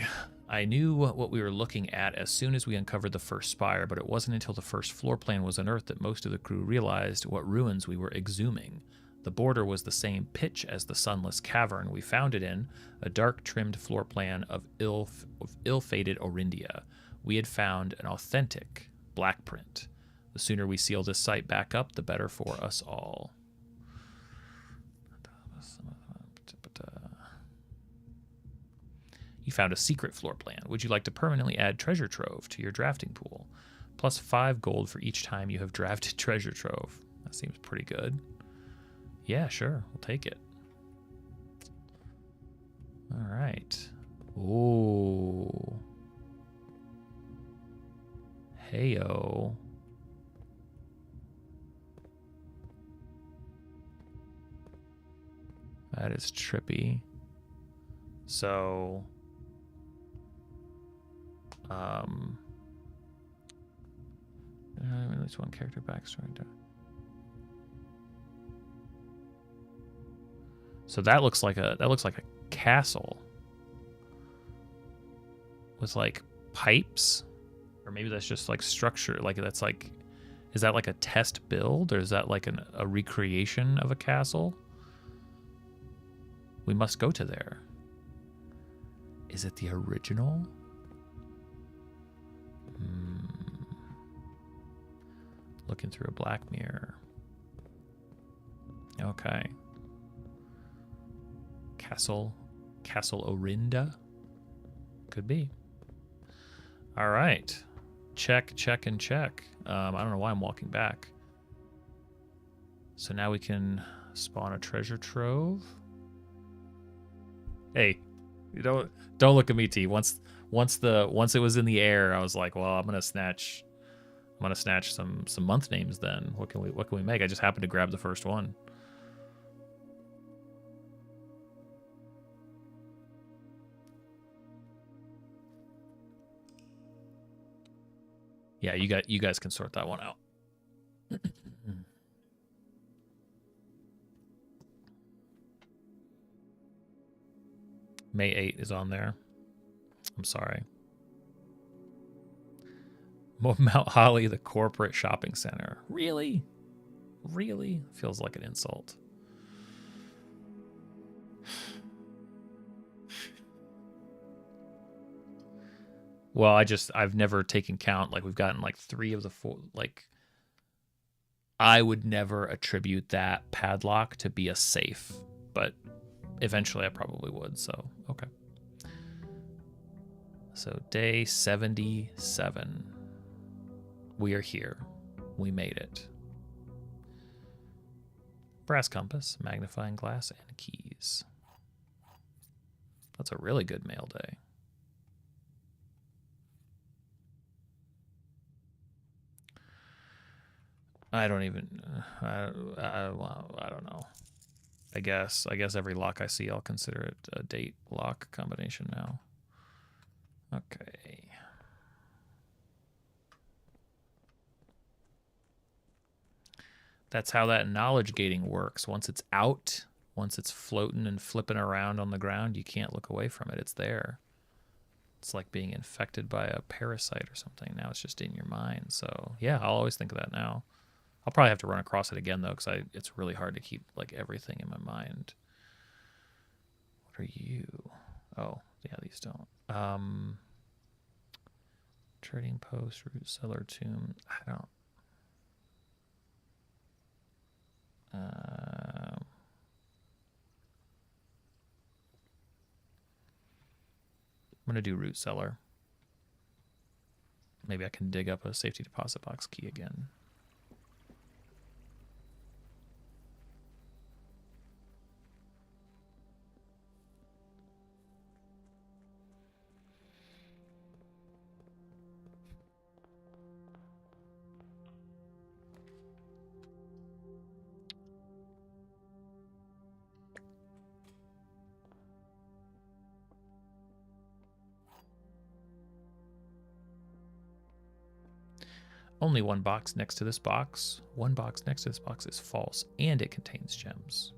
I knew what we were looking at as soon as we uncovered the first spire, but it wasn't until the first floor plan was unearthed that most of the crew realized what ruins we were exhuming. The border was the same pitch as the sunless cavern we found it in, a dark-trimmed floor plan of ill-fated Orindia. We had found an authentic black print. The sooner we seal this site back up, the better for us all. You found a secret floor plan. Would you like to permanently add treasure trove to your drafting pool? Plus 5 gold for each time you have drafted treasure trove. That seems pretty good. Yeah, sure. We'll take it. All right. Ooh. Heyo. That is trippy. So, at least one character backstory. So that looks like a castle with like pipes, or maybe that's just like structure. Like that's like, is that like a test build, or is that like a recreation of a castle? We must go to there. Is it the original? Looking through a black mirror. Okay. Castle Orinda? Could be. All right. Check, and check. I don't know why I'm walking back. So now we can spawn a treasure trove. Hey, you don't look at me, T. Once it was in the air, I was like, well, I'm gonna snatch some month names then. What can we make? I just happened to grab the first one. Yeah, you guys can sort that one out. May 8 is on there. I'm sorry. Mount Holly, the corporate shopping center. Really? Really? Feels like an insult. Well, I've never taken count. Like, we've gotten like 3 of the 4. Like, I would never attribute that padlock to be a safe, but eventually I probably would. So, okay. So, day 77. We are here. We made it. Brass compass, magnifying glass, and keys. That's a really good mail day. I don't even. I don't know. I guess every lock I see, I'll consider it a date lock combination now. Okay. That's how that knowledge gating works. Once it's out, once it's floating and flipping around on the ground, you can't look away from it. It's there. It's like being infected by a parasite or something. Now it's just in your mind. So yeah, I'll always think of that now. I'll probably have to run across it again though, because it's really hard to keep like everything in my mind. What are you? Oh, yeah, these don't. Trading post, root cellar tomb. I don't. I'm gonna do root cellar. Maybe I can dig up a safety deposit box key again. Only one box next to this box. One box next to this box is false, and it contains gems.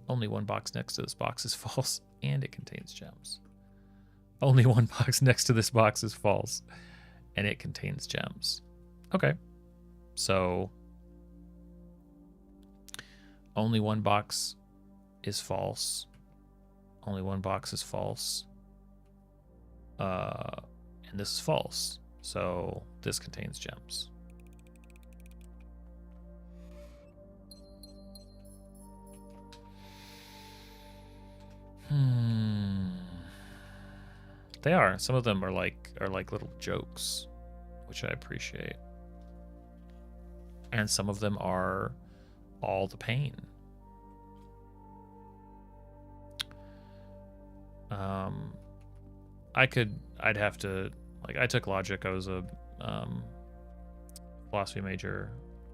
Only one box next to this box is false, and it contains gems. Only one box next to this box is false, and it contains gems. Okay. So only one box is false. Only one box is false. And this is false. So this contains gems. They are. Some of them are like little jokes, which I appreciate. And some of them are all the pain. I'd have to, like, I took logic. I was a philosophy major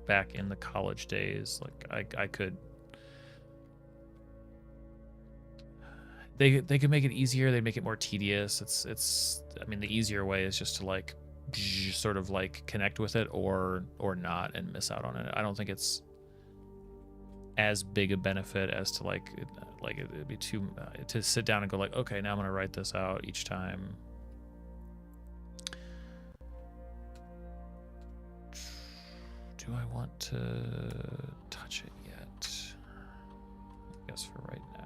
back in the college days. Like I could, they could make it easier. They make it more tedious. It's I mean, the easier way is just to like sort of like connect with it or not and miss out on it. I don't think it's as big a benefit as to like it'd be too to sit down and go like, okay, now I'm gonna write this out each time. Do I want to touch it yet? I guess for right now.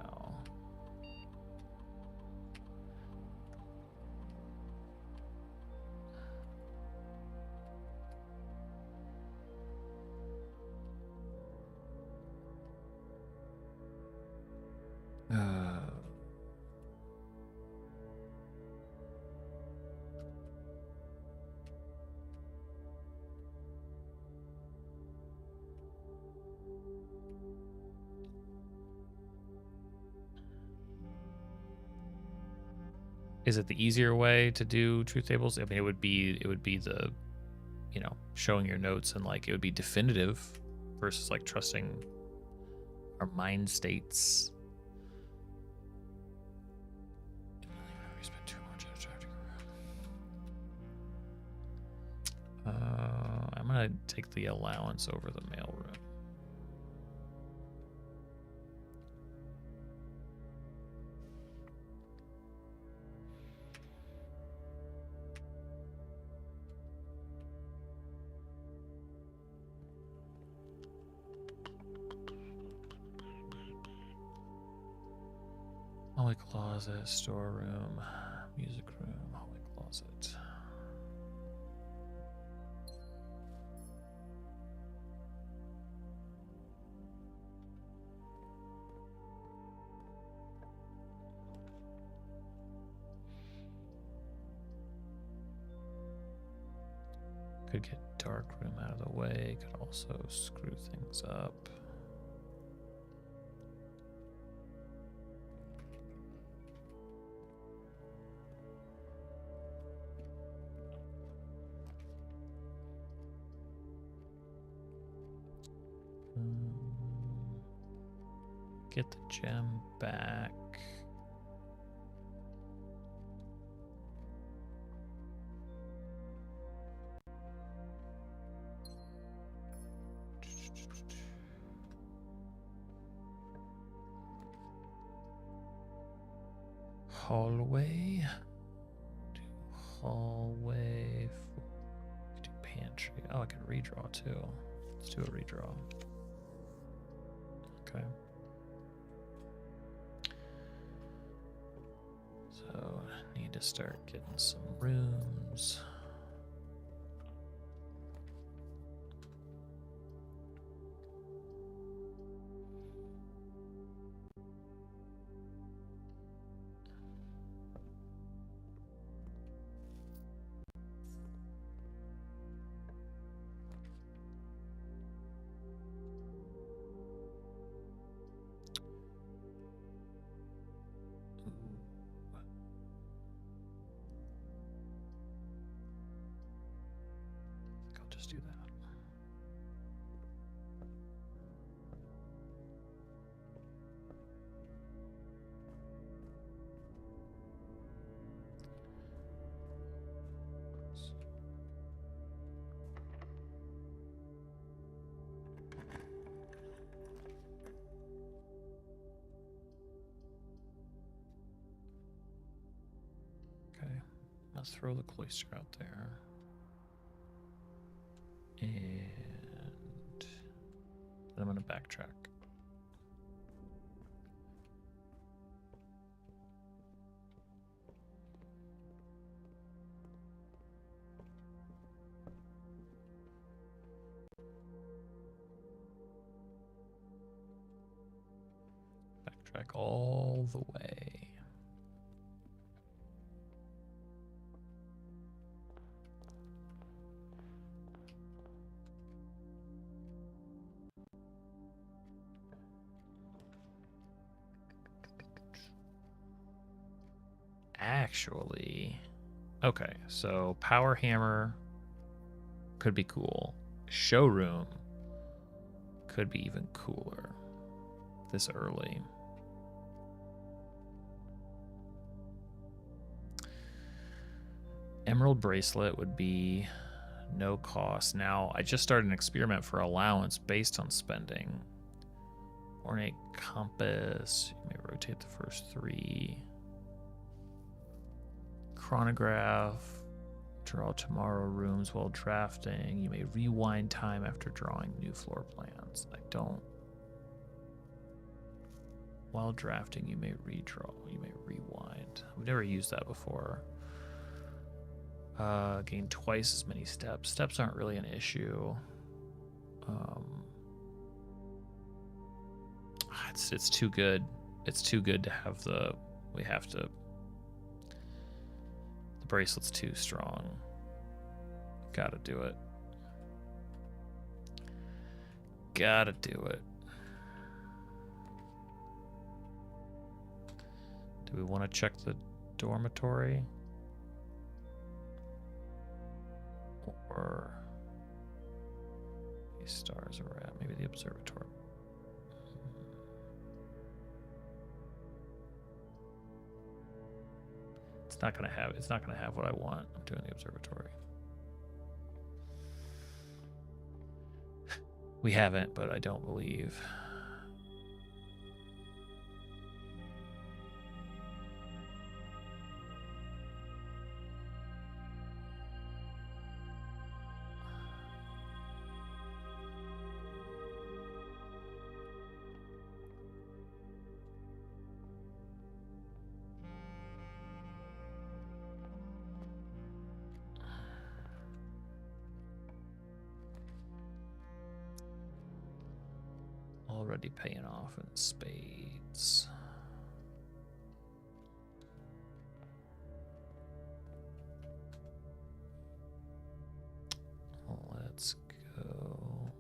Is it the easier way to do truth tables? I mean, it would be the, you know, showing your notes and like it would be definitive versus like trusting our mind states. I'm gonna take the allowance over the mailroom. Hallway closet, storeroom, music room, hallway closet. Could get dark room out of the way, could also screw things up. Get the gem back. Hallway. Do hallway. Do pantry. Oh, I can redraw too. Let's do a redraw. Okay. So need to start getting some rooms. Let's throw the cloister out there. And then I'm going to backtrack. Backtrack all the way. Actually, okay, so power hammer could be cool. Showroom could be even cooler this early. Emerald bracelet would be no cost. Now, I just started an experiment for allowance based on spending. Ornate compass. You may rotate the first 3. Chronograph. Draw tomorrow rooms while drafting. You may rewind time after drawing new floor plans. I don't. While drafting, you may redraw. You may rewind. We've never used that before. Gain twice as many steps. Steps aren't really an issue. It's too good. It's too good to have the. We have to. The bracelet's too strong. Gotta do it. Gotta do it. Do we want to check the dormitory? Or these stars are at maybe the observatory. It's not gonna have what I want. I'm doing the observatory. We haven't, but I don't believe. Already paying off in spades. Let's go.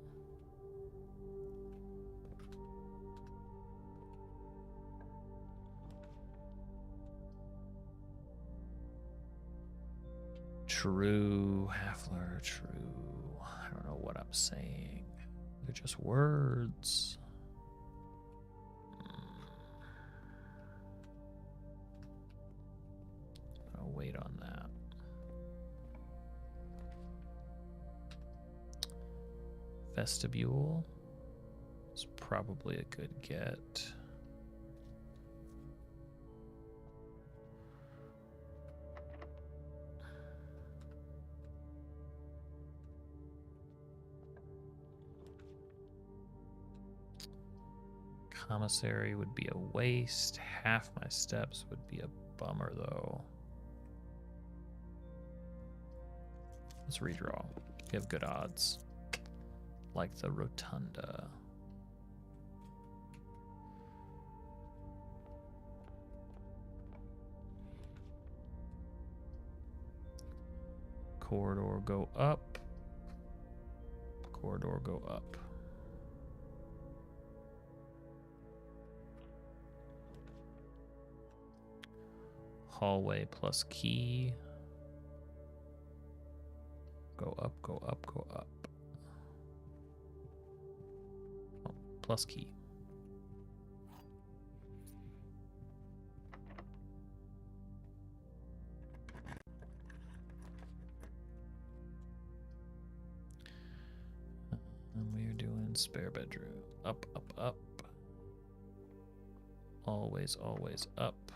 True, Hafler, true. I don't know what I'm saying. They're just words. I'll wait on that. Vestibule is probably a good get. Commissary would be a waste. Half my steps would be a bummer, though. Let's redraw. We have good odds. Like the rotunda. Corridor go up. Corridor go up. Hallway plus key. Go up, go up, go up. Oh, plus key. And we're doing spare bedroom. Up, up, up. Always, always up.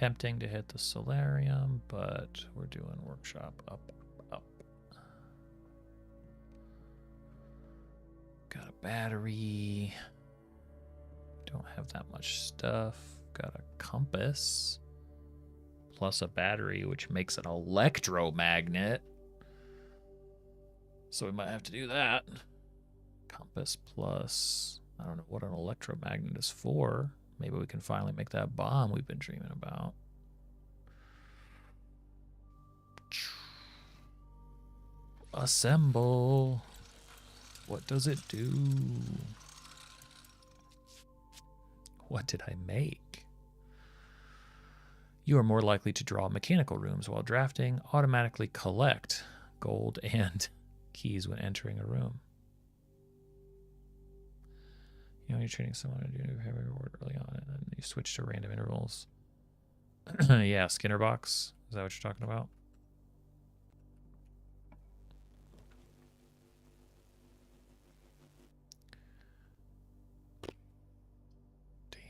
Tempting to hit the solarium, but we're doing workshop up, up. Got a battery. Don't have that much stuff. Got a compass. Plus a battery, which makes an electromagnet. So we might have to do that. Compass plus, I don't know what an electromagnet is for. Maybe we can finally make that bomb we've been dreaming about. Assemble. What does it do? What did I make? You are more likely to draw mechanical rooms while drafting. Automatically collect gold and keys when entering a room. You know, you're training someone to do a reward early on, and then you switch to random intervals. Yeah, Skinner box. Is that what you're talking about? Damn.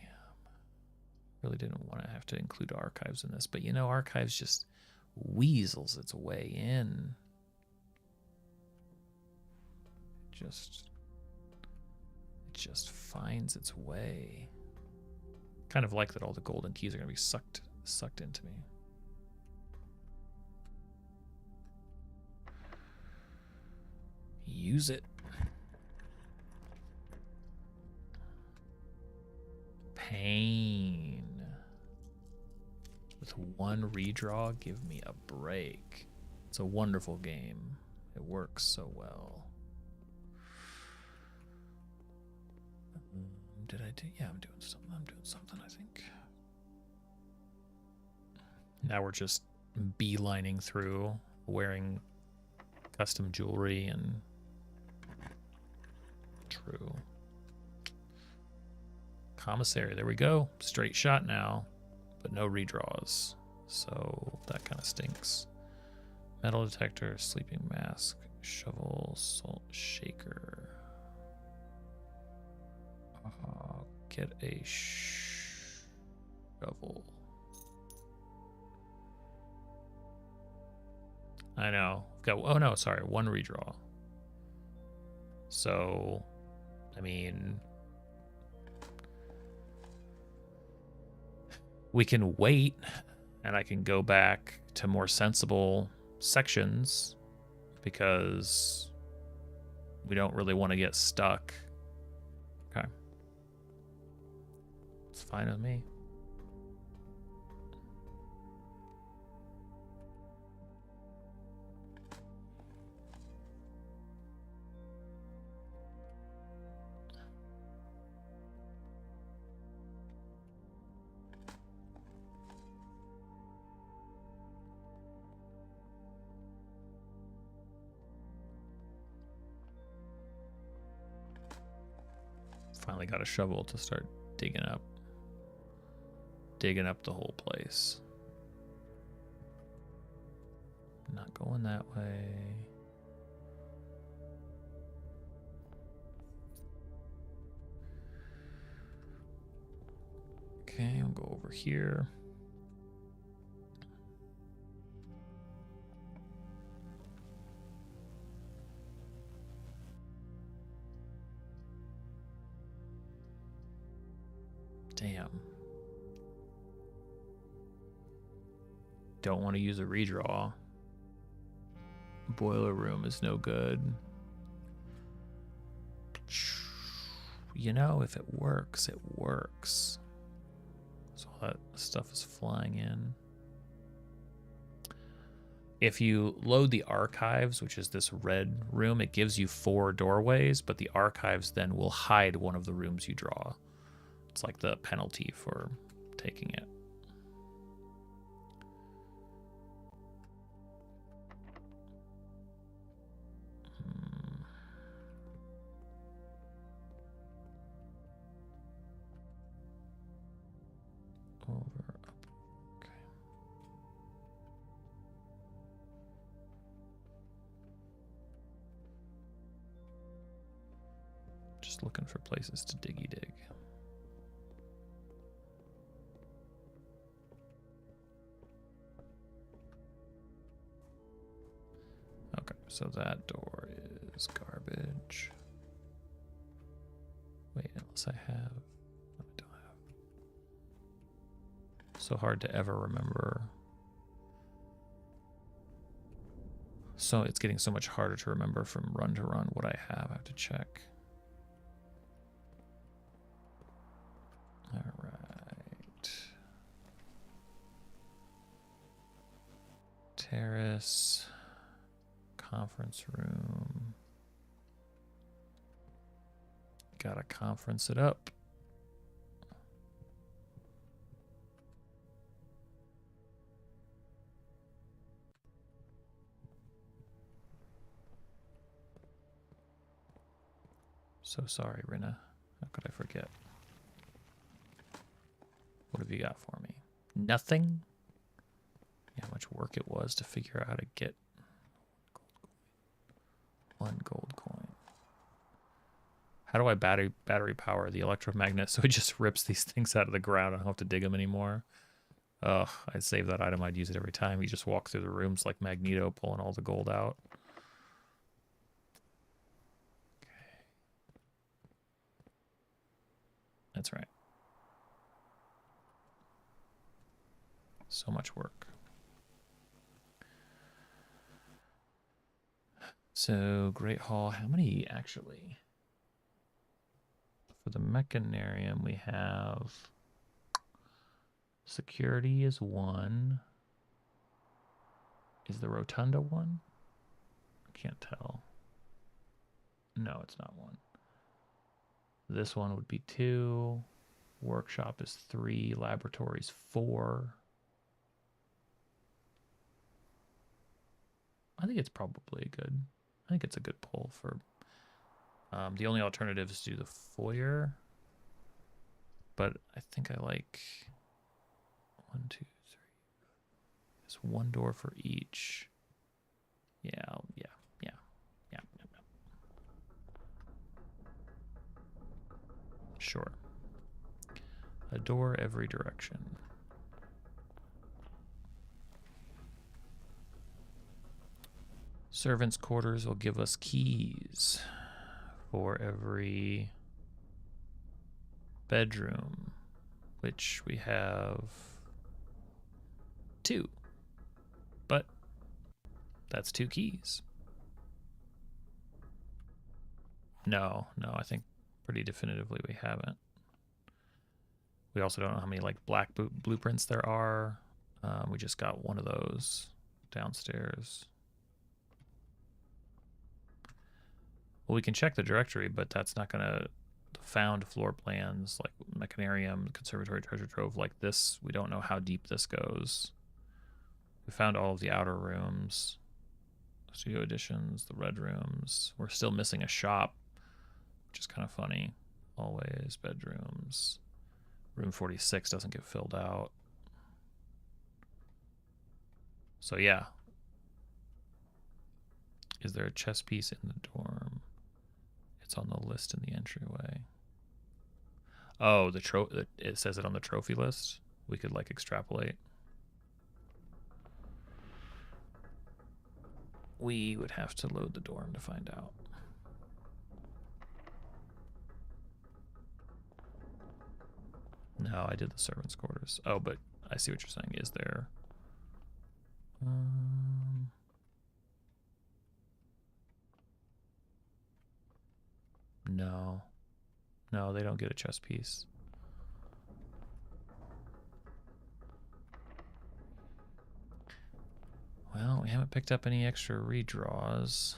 Really didn't want to have to include archives in this, but you know, archives just weasels its way in. It just finds its way. Kind of like that all the golden keys are going to be sucked into me. Use it. Pain. With one redraw, give me a break. It's a wonderful game. It works so well. Did I do? Yeah, I'm doing something, I think. Now we're just beelining through, wearing custom jewelry and... True. Commissary, there we go. Straight shot now, but no redraws. So that kind of stinks. Metal detector, sleeping mask, shovel, salt shaker. Get a shovel. I know. Got, oh no, sorry, one redraw. So, I mean, we can wait, and I can go back to more sensible sections because we don't really want to get stuck. Okay. It's fine with me. Finally got a shovel to start digging up the whole place. Not going that way. Okay, I'll go over here. Damn. Don't want to use a redraw. Boiler room is no good. You know, if it works, it works. So all that stuff is flying in. If you load the archives, which is this red room, it gives you 4 doorways, but the archives then will hide one of the rooms you draw. It's like the penalty for taking it. Over, up, okay. Just looking for places to diggy dig. So that door is garbage. Wait, unless I have... No, I don't have. So hard to ever remember. So it's getting so much harder to remember from run to run what I have. I have to check. All right. Terrace. Conference room. Gotta conference it up. So sorry, Rina. How could I forget? What have you got for me? Nothing? Yeah, how much work it was to figure out how to get one gold coin. How do I battery power the electromagnet so it just rips these things out of the ground? I don't have to dig them anymore. Ugh, I'd save that item. I'd use it every time. You just walk through the rooms like Magneto pulling all the gold out. Okay. That's right. So much work. So, Great Hall. How many actually? For the Mechanarium, we have security is 1. Is the Rotunda 1? I can't tell. No, it's not 1. This one would be 2. Workshop is 3. Laboratories 4. I think it's probably good. I think it's a good pull for... the only alternative is to do the foyer. But I think I like 1, 2, 3. There's 1 door for each. Yeah. Sure. A door every direction. Servants' quarters will give us keys for every bedroom, which we have 2. But that's 2 keys. No, I think pretty definitively we haven't. We also don't know how many like black blueprints there are. We just got 1 of those downstairs. Well, we can check the directory, but that's not going to found floor plans like Mechanarium, Conservatory Treasure Trove like this. We don't know how deep this goes. We found all of the outer rooms, studio additions, the red rooms. We're still missing a shop, which is kind of funny. Always bedrooms. Room 46 doesn't get filled out. So yeah. Is there a chess piece in the dorm? It's on the list in the entryway. Oh, it says it on the trophy list. We could like extrapolate. We would have to load the dorm to find out. No, I did the servants' quarters. Oh, but I see what you're saying. Is there... No. No, they don't get a chess piece. Well, we haven't picked up any extra redraws.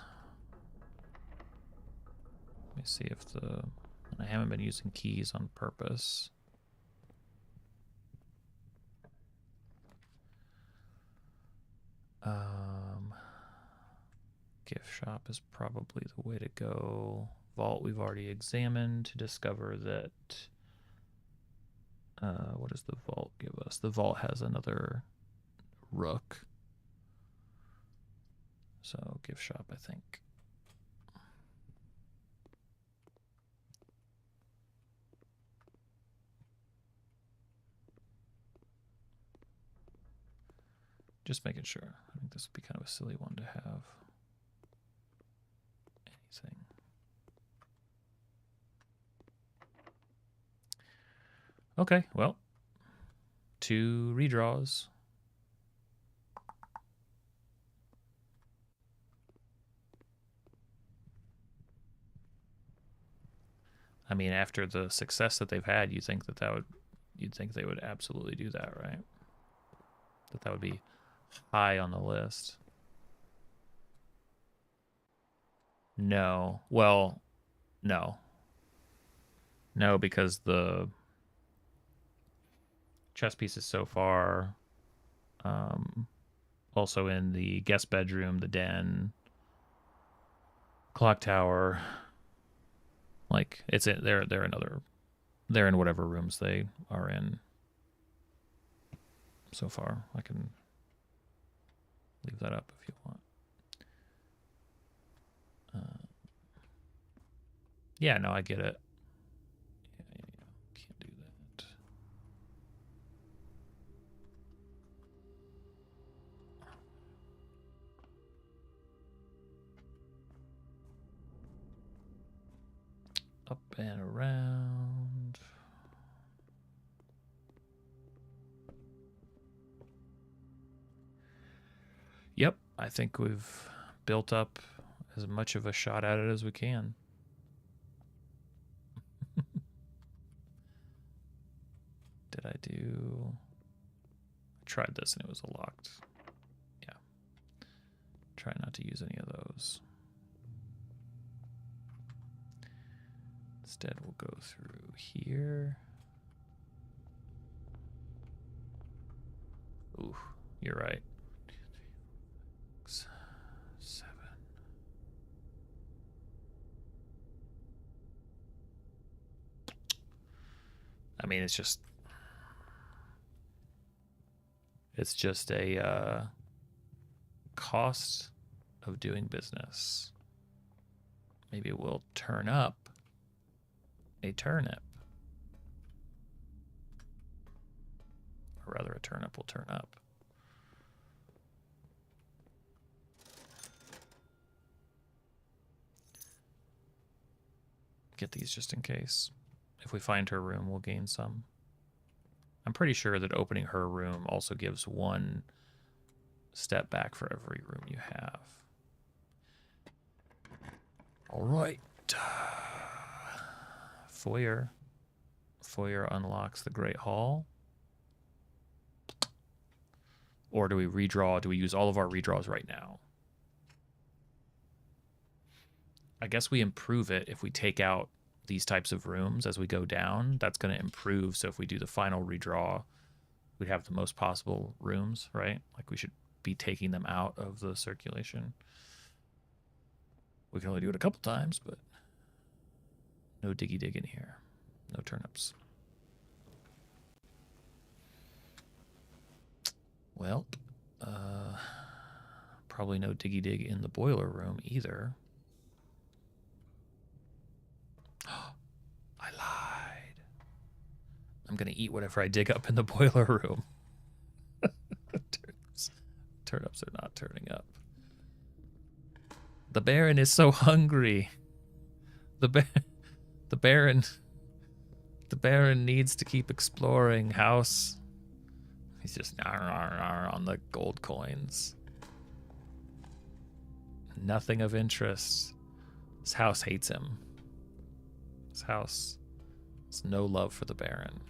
Let me see if the... I haven't been using keys on purpose. Gift shop is probably the way to go. Vault we've already examined to discover that... what does the vault give us? The vault has another rook. So gift shop, I think. Just making sure. I think this would be kind of a silly one to have. Okay, well, 2 redraws. I mean, after the success that they've had, you'd think they would absolutely do that, right? That would be high on the list. No. Well, no. No, because the chess pieces so far, also in the guest bedroom, the den, clock tower, like it's in they're in whatever rooms they are in so far. I can leave that up if you want. Yeah, no, I get it. Can't do that. Up and around. Yep, I think we've built up as much of a shot at it as we can. Did I do... I tried this and it was locked. Yeah. Try not to use any of those. Instead, we'll go through here. Ooh, you're right. 2, 3, 4, 5, 6, 7. I mean, it's just a cost of doing business. Maybe we'll turn up a turnip. Or rather, a turnip will turn up. Get these just in case. If we find her room, we'll gain some. I'm pretty sure that opening her room also gives 1 step back for every room you have. All right. Foyer. Foyer unlocks the Great Hall. Or do we redraw? Do we use all of our redraws right now? I guess we improve it if we take out these types of rooms as we go down. That's going to improve. So if we do the final redraw, we'd have the most possible rooms, right? Like we should be taking them out of the circulation. We can only do it a couple times, but no diggy dig in here. No turnips. Well, probably no diggy dig in the boiler room either. I lied. I'm going to eat whatever I dig up in the boiler room. Turnips are not turning up. The Baron is so hungry. The Baron needs to keep exploring. House. He's just on the gold coins. Nothing of interest. This house hates him. This house has no love for the Baron.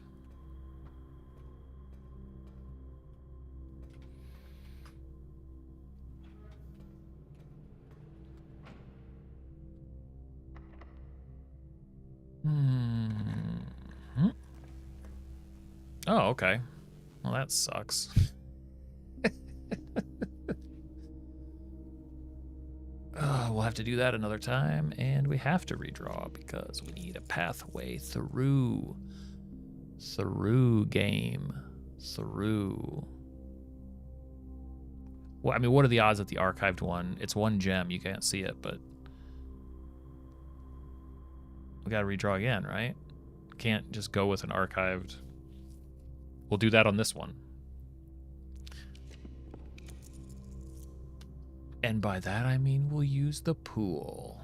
Oh, okay. Well, that sucks. We'll have to do that another time, and we have to redraw because we need a pathway through. Game. Through. Well, I mean, what are the odds that the archived one, it's 1 gem, you can't see it, but we gotta redraw again, right? Can't just go with an archived. We'll do that on this one. And by that, I mean we'll use the pool.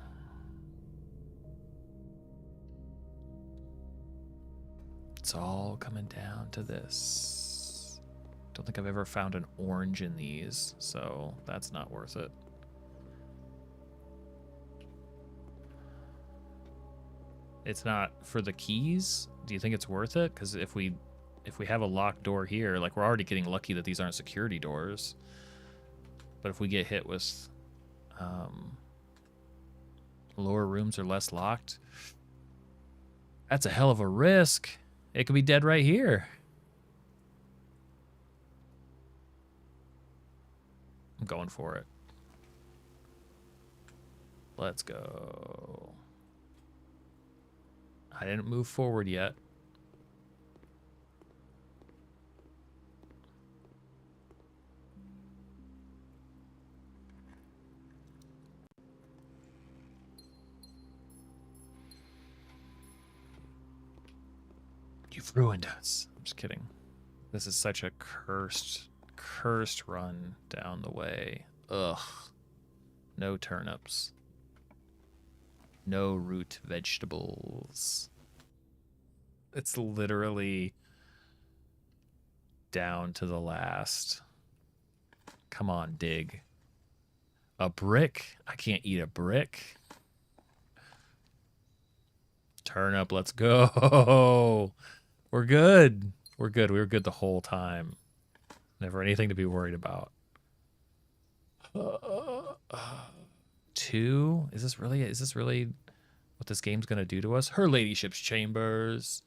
It's all coming down to this. Don't think I've ever found an orange in these, so that's not worth it. It's not for the keys. Do you think it's worth it? Because if we have a locked door here, like we're already getting lucky that these aren't security doors. But if we get hit with lower rooms are less locked, that's a hell of a risk. It could be dead right here. I'm going for it. Let's go. I didn't move forward yet. You've ruined us. I'm just kidding. This is such a cursed run down the way. Ugh. No turnips. No root vegetables. It's literally down to the last. Come on, dig. A brick? I can't eat a brick. Turnip, let's go. We're good. We're good. We were good the whole time. Never anything to be worried about. 2? Is this really what this game's gonna do to us? Her ladyship's chambers.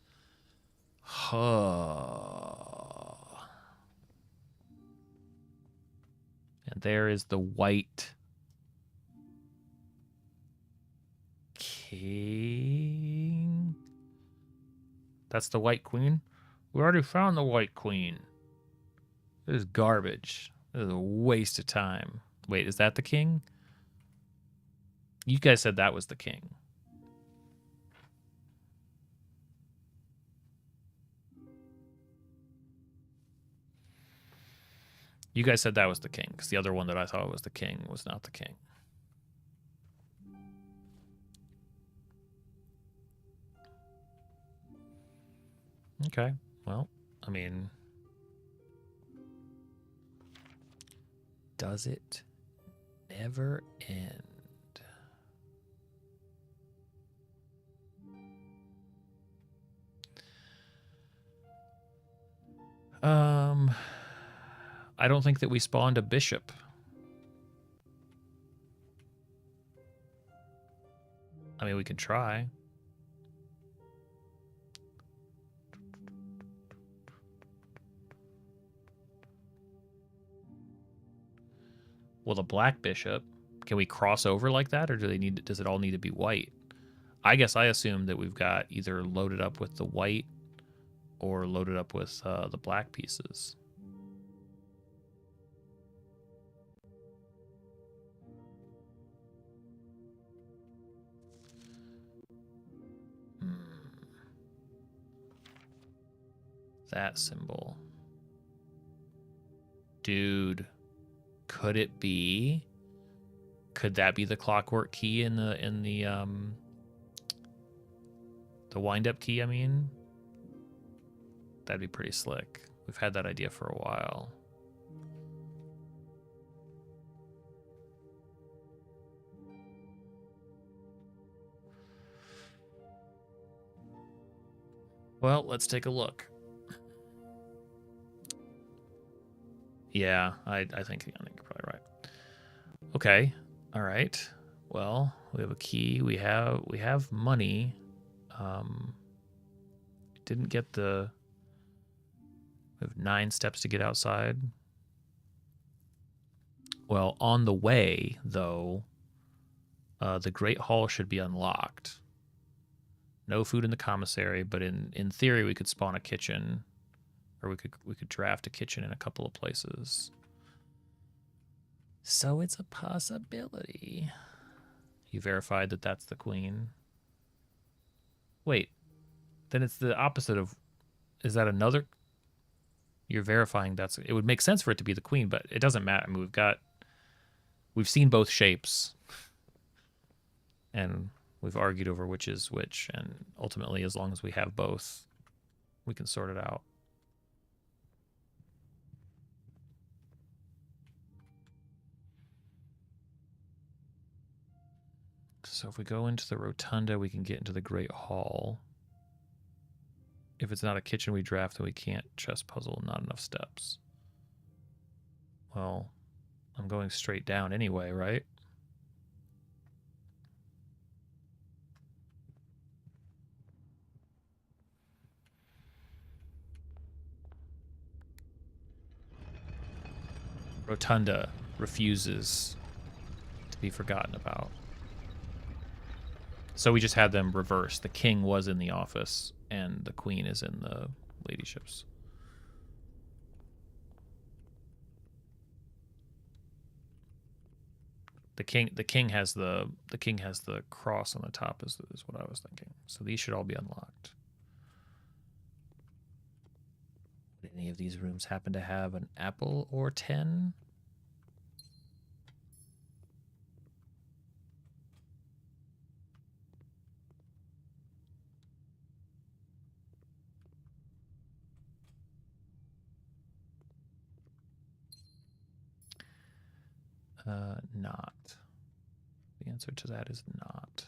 And there is the white king. That's the white queen? We already found the white queen. This is garbage. This is a waste of time. Wait, is that the king? You guys said that was the king. You guys said that was the king, because the other one that I thought was the king was not the king. Okay, well, I mean, does it never end? I don't think that we spawned a bishop. I mean, we could try. Well, the black bishop, can we cross over like that, or does it all need to be white? I guess I assume that we've got either loaded up with the white or loaded up with the black pieces. That symbol. Dude, could it be? Could that be the clockwork key in the wind-up key, I mean? That'd be pretty slick. We've had that idea for a while. Well, let's take a look. Yeah, I think you're probably right. Okay, all right. Well, we have a key. We have money. Didn't get the. We have 9 steps to get outside. Well, on the way though, the Great Hall should be unlocked. No food in the commissary, but in theory we could spawn a kitchen. Or we could draft a kitchen in a couple of places. So it's a possibility. You verified that that's the queen. Wait, then it's the opposite of. Is that another? You're verifying that's. It would make sense for it to be the queen, but it doesn't matter. I mean, we've seen both shapes, and we've argued over which is which, and ultimately, as long as we have both, We can sort it out. So if we go into the rotunda, we can get into the Great Hall. If it's not a kitchen we draft, then we can't chess puzzle, not enough steps. Well, I'm going straight down anyway, right? Rotunda refuses to be forgotten about. So we just had them reversed. The king was in the office, and the queen is in the ladyships. The king has the cross on the top is what I was thinking. So these should all be unlocked. Would any of these rooms happen to have an apple or 10? Not. The answer to that is not.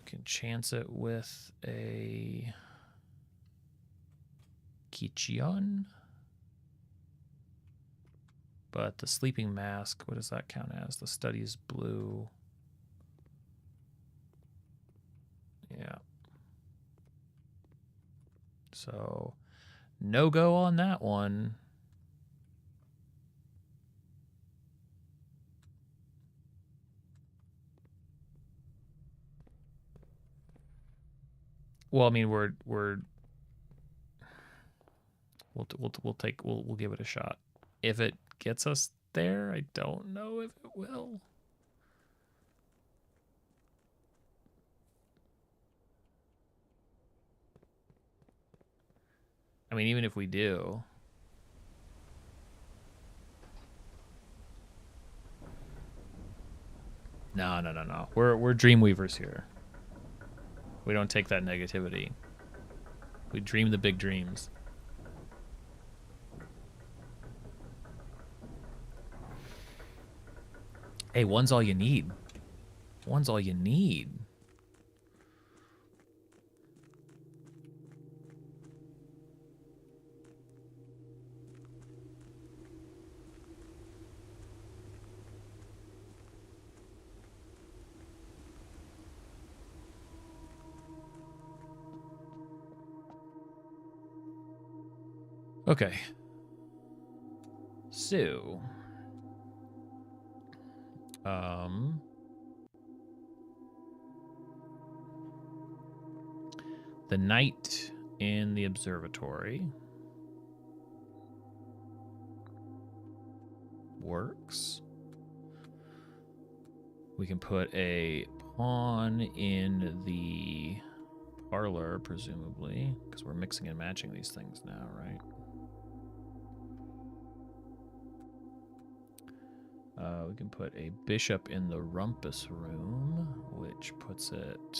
Can chance it with a Kichion. But the sleeping mask, what does that count as? The study's blue. Yeah. So no go on that one. Well, I mean, we'll give it a shot. If it gets us there, I don't know if it will. I mean, even if we do. No. We're Dreamweavers here. We don't take that negativity. We dream the big dreams. Hey, one's all you need. One's all you need. Okay. So, the night in the observatory works. We can put a pawn in the parlor, presumably, because we're mixing and matching these things now, right? We can put a bishop in the rumpus room, which puts it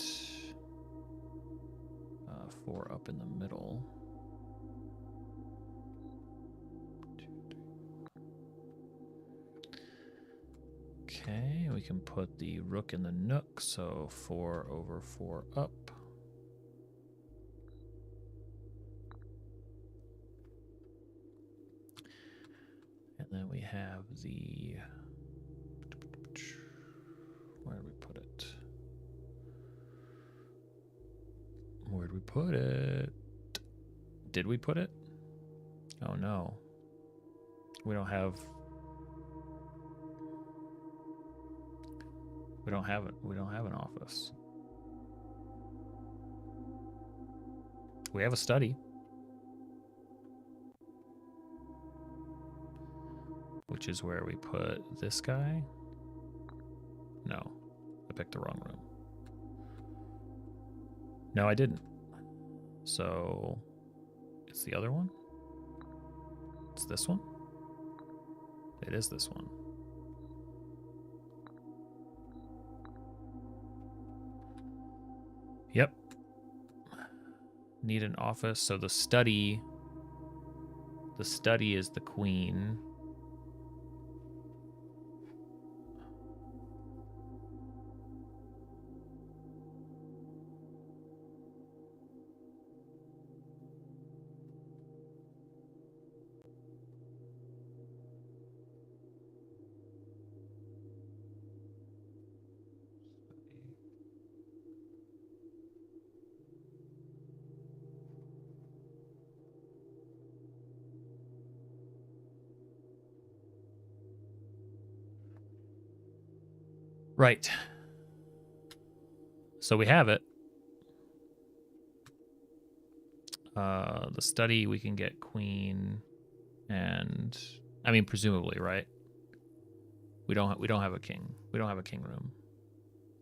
4 up in the middle. 2, 3. Okay, we can put the rook in the nook, so 4 over 4 up. And then we have the... Where did we put it? Where'd we put it? Did we put it? Oh no. We don't have it. We don't have an office. We have a study. Which is where we put this guy. No, I picked the wrong room. No, I didn't. So it's the other one? It's this one? It is this one. Need an office. So the study is the queen. Right. So we have it. The study, we can get queen, and I mean presumably, right? We don't have a king. We don't have a king room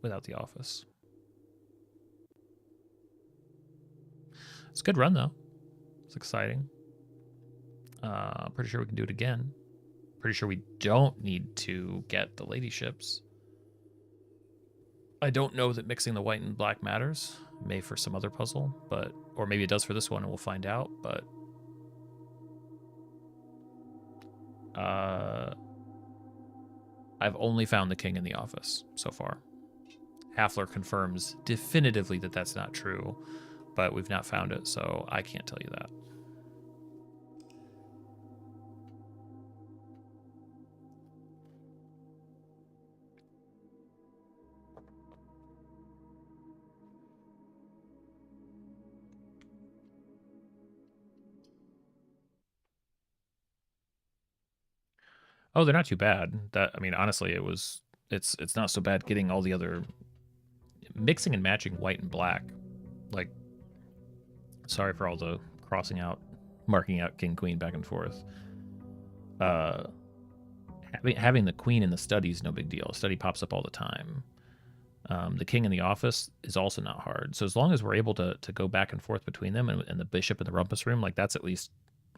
without the office. It's a good run though. It's exciting. Pretty sure we can do it again. Pretty sure we don't need to get the ladyships. I don't know that mixing the white and black matters. May for some other puzzle, but or maybe it does for this one, and we'll find out. But I've only found the king in the office so far. Hafler confirms definitively that that's not true, but we've not found it, so I can't tell you that. Oh, they're not too bad. That I mean, honestly, it's not so bad getting all the other mixing and matching white and black. Like, sorry for all the crossing out, marking out king queen back and forth. Having the queen in the study is no big deal. Study pops up all the time. The king in the office is also not hard. So as long as we're able to go back and forth between them and the bishop in the rumpus room, like that's at least,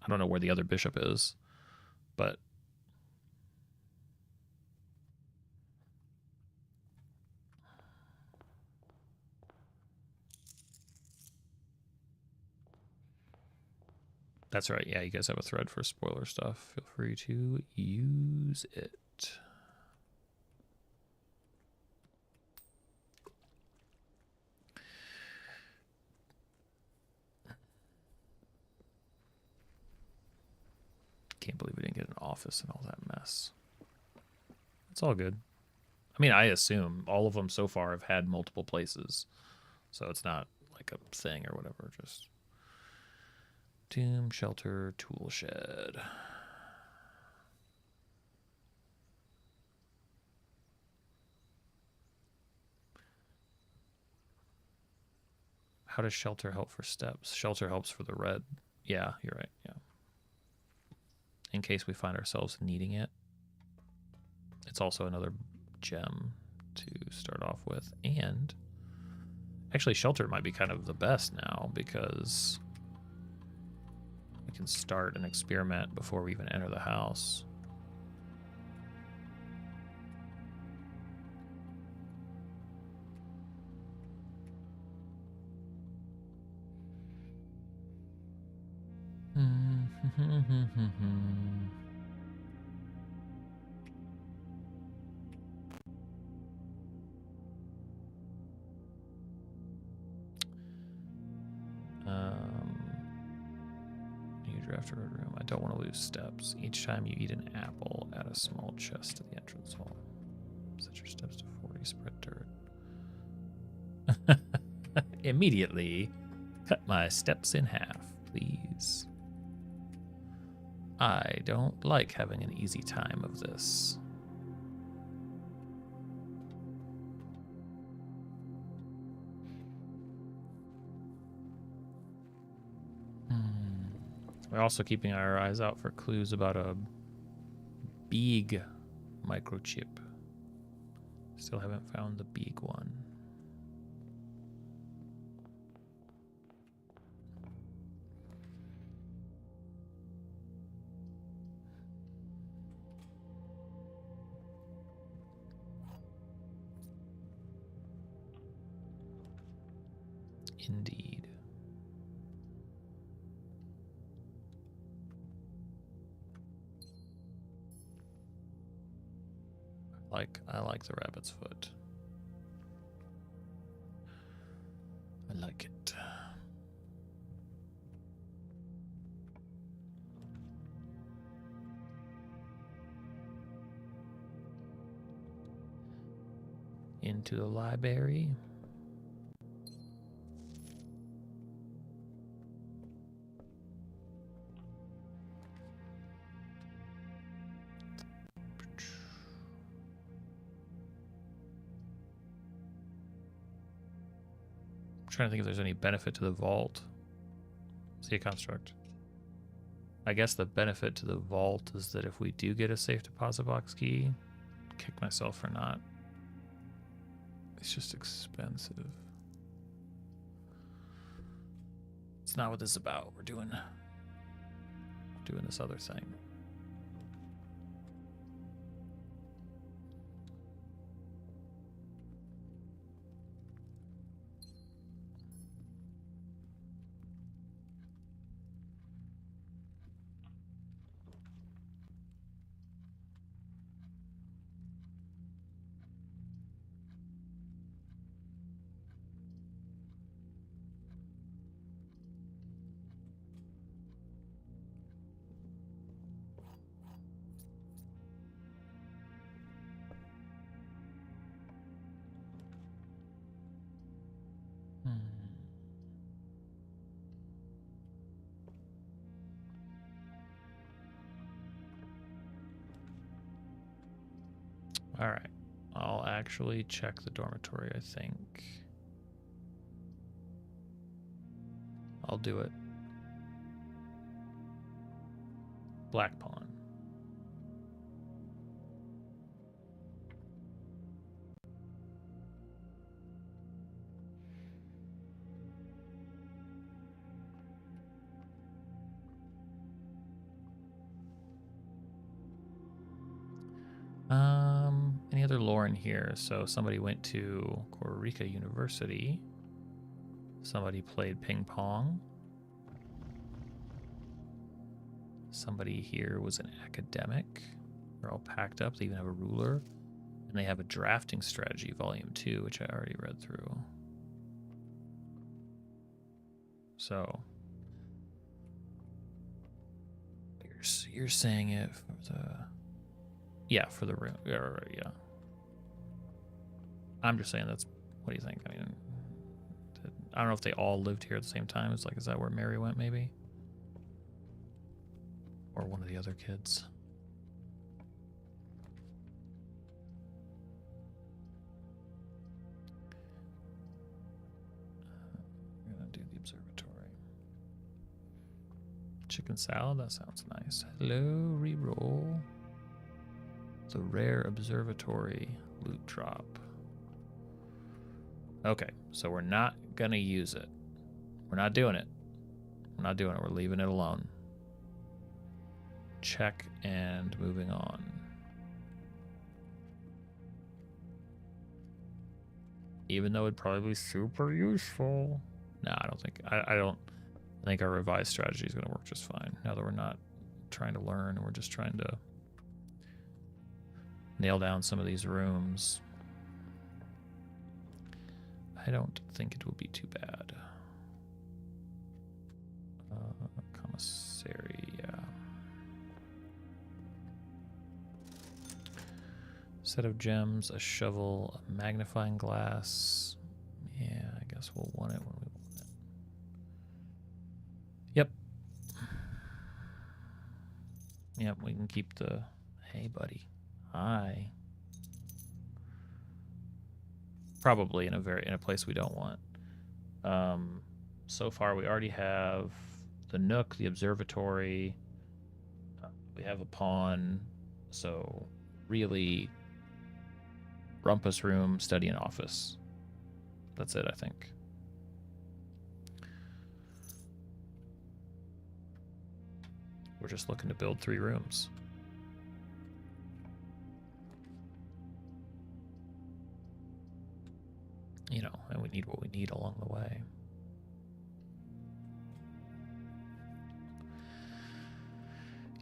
I don't know where the other bishop is, but that's right. Yeah, you guys have a thread for spoiler stuff. Feel free to use it. Can't believe we didn't get an office and all that mess. It's all good. I mean, I assume all of them so far have had multiple places, so it's not like a thing or whatever. Just tomb, shelter, tool shed. How does shelter help for steps? Shelter helps for the red. Yeah, you're right. Yeah. In case we find ourselves needing it. It's also another gem to start off with. And actually, shelter might be kind of the best now because we can start an experiment before we even enter the house. New draft road room. I don't want to lose steps. Each time you eat an apple, add a small chest to the entrance hall. Set your steps to 40. Spread dirt. Immediately cut my steps in half, please. I don't like having an easy time of this. We're also keeping our eyes out for clues about a big microchip. Still haven't found the big one. Indeed. I like the rabbit's foot. I like it. Into the library. Trying to think if there's any benefit to the vault. See a construct. I guess the benefit to the vault is that if we do get a safe deposit box key, kick myself for not. It's just expensive. It's not what this is about. We're doing this other thing. All right. I'll actually check the dormitory, I think. I'll do it. Black Pawn. Any other lore in here? So somebody went to Costa Rica University. Somebody played ping pong. Somebody here was an academic. They're all packed up. They even have a ruler. And they have a drafting strategy, volume 2, which I already read through. So you're saying it for the... Yeah, for the room. Yeah, right, yeah. I'm just saying that's... What do you think? I mean, I don't know if they all lived here at the same time. It's like, is that where Mary went, maybe? Or one of the other kids. We're gonna do the observatory. Chicken salad, that sounds nice. Hello, reroll. The rare observatory loot drop. Okay, so we're not gonna use it. We're not doing it. We're not doing it. We're leaving it alone. Check and moving on. Even though it'd probably be super useful. No, I don't think. I don't think our revised strategy is gonna work just fine. Now that we're not trying to learn, we're just trying to nail down some of these rooms. I don't think it will be too bad. Commissary, yeah. Set of gems, a shovel, a magnifying glass. Yeah, I guess we'll want it when we want it. Yep. Yep, we can keep the... Hey, buddy. Hi. Probably in a place we don't want. So far we already have the Nook, the observatory. We have a pawn. So really, rumpus room, study, and office. That's it, I think. We're just looking to build 3 rooms. You know, and we need what we need along the way.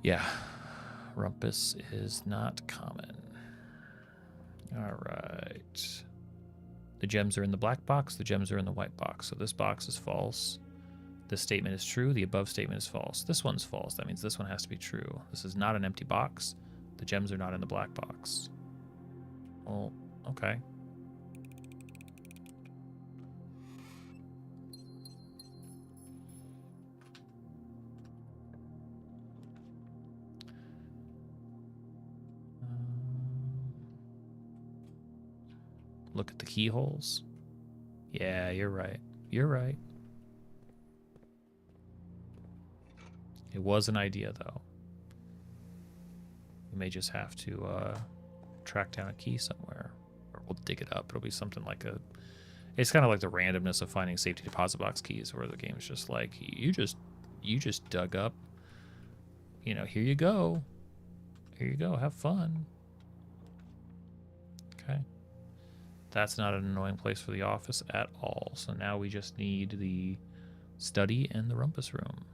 Yeah, rumpus is not common. All right. The gems are in the black box. The gems are in the white box. So this box is false. This statement is true. The above statement is false. This one's false. That means this one has to be true. This is not an empty box. The gems are not in the black box. Well, okay. Look at the keyholes. Yeah, you're right. You're right. It was an idea, though. We may just have to track down a key somewhere. Or we'll dig it up. It'll be something like a... It's kind of like the randomness of finding safety deposit box keys, where the game's just like, you just dug up, you know, here you go. Here you go, have fun. Okay. That's not an annoying place for the office at all. So now we just need the study and the rumpus room.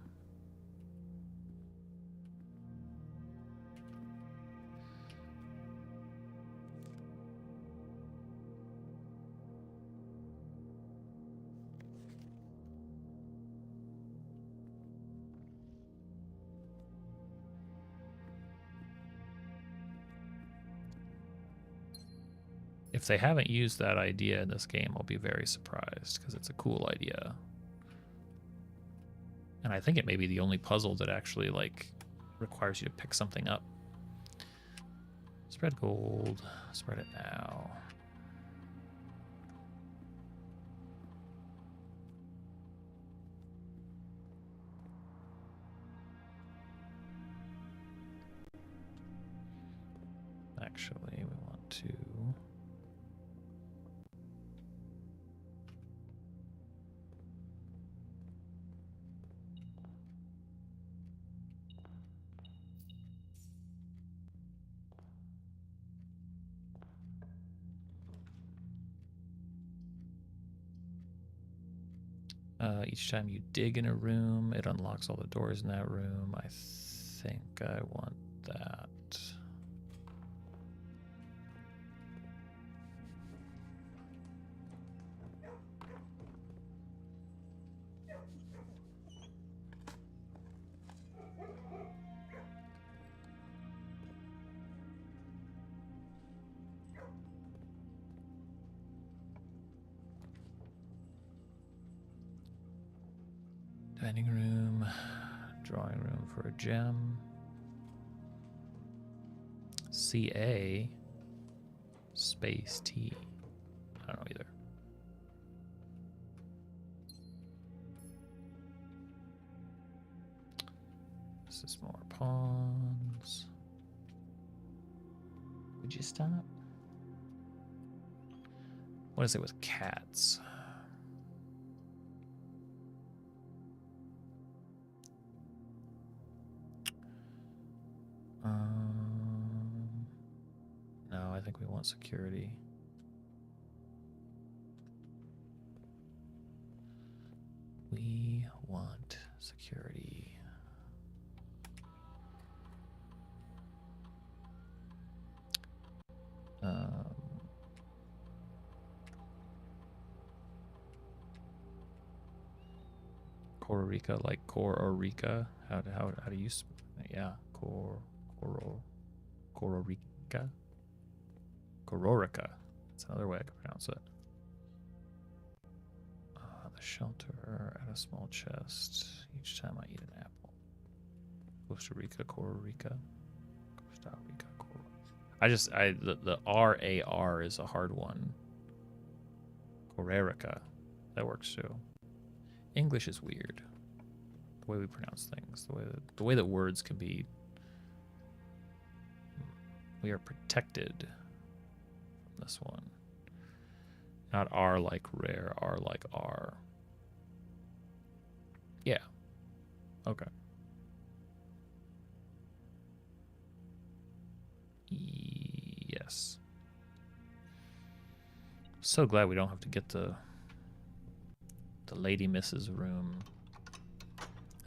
If they haven't used that idea in this game, I'll be very surprised, because it's a cool idea. And I think it may be the only puzzle that actually, like, requires you to pick something up. Spread gold. Spread it now. Actually, we want to... each time you dig in a room, it unlocks all the doors in that room. I think I want that. Dining room, drawing room for a gem. CA space T. I don't know either. This is more pawns. Would you stop? What is it with cats? No, I think we want security. We want security. Costa Rica, like Costa Rica. How do you? Yeah, Costa Rica. Cororica. That's another way I could pronounce it. The shelter at a small chest each time I eat an apple. Costa Rica, Costa Rica. Costa Rica, the RAR is a hard one. Corerica. That works too. English is weird. The way we pronounce things, the way that words can be. We are protected from this one. Not R like rare, R like R. Yeah. Okay. Yes. So glad we don't have to get the Lady Miss's room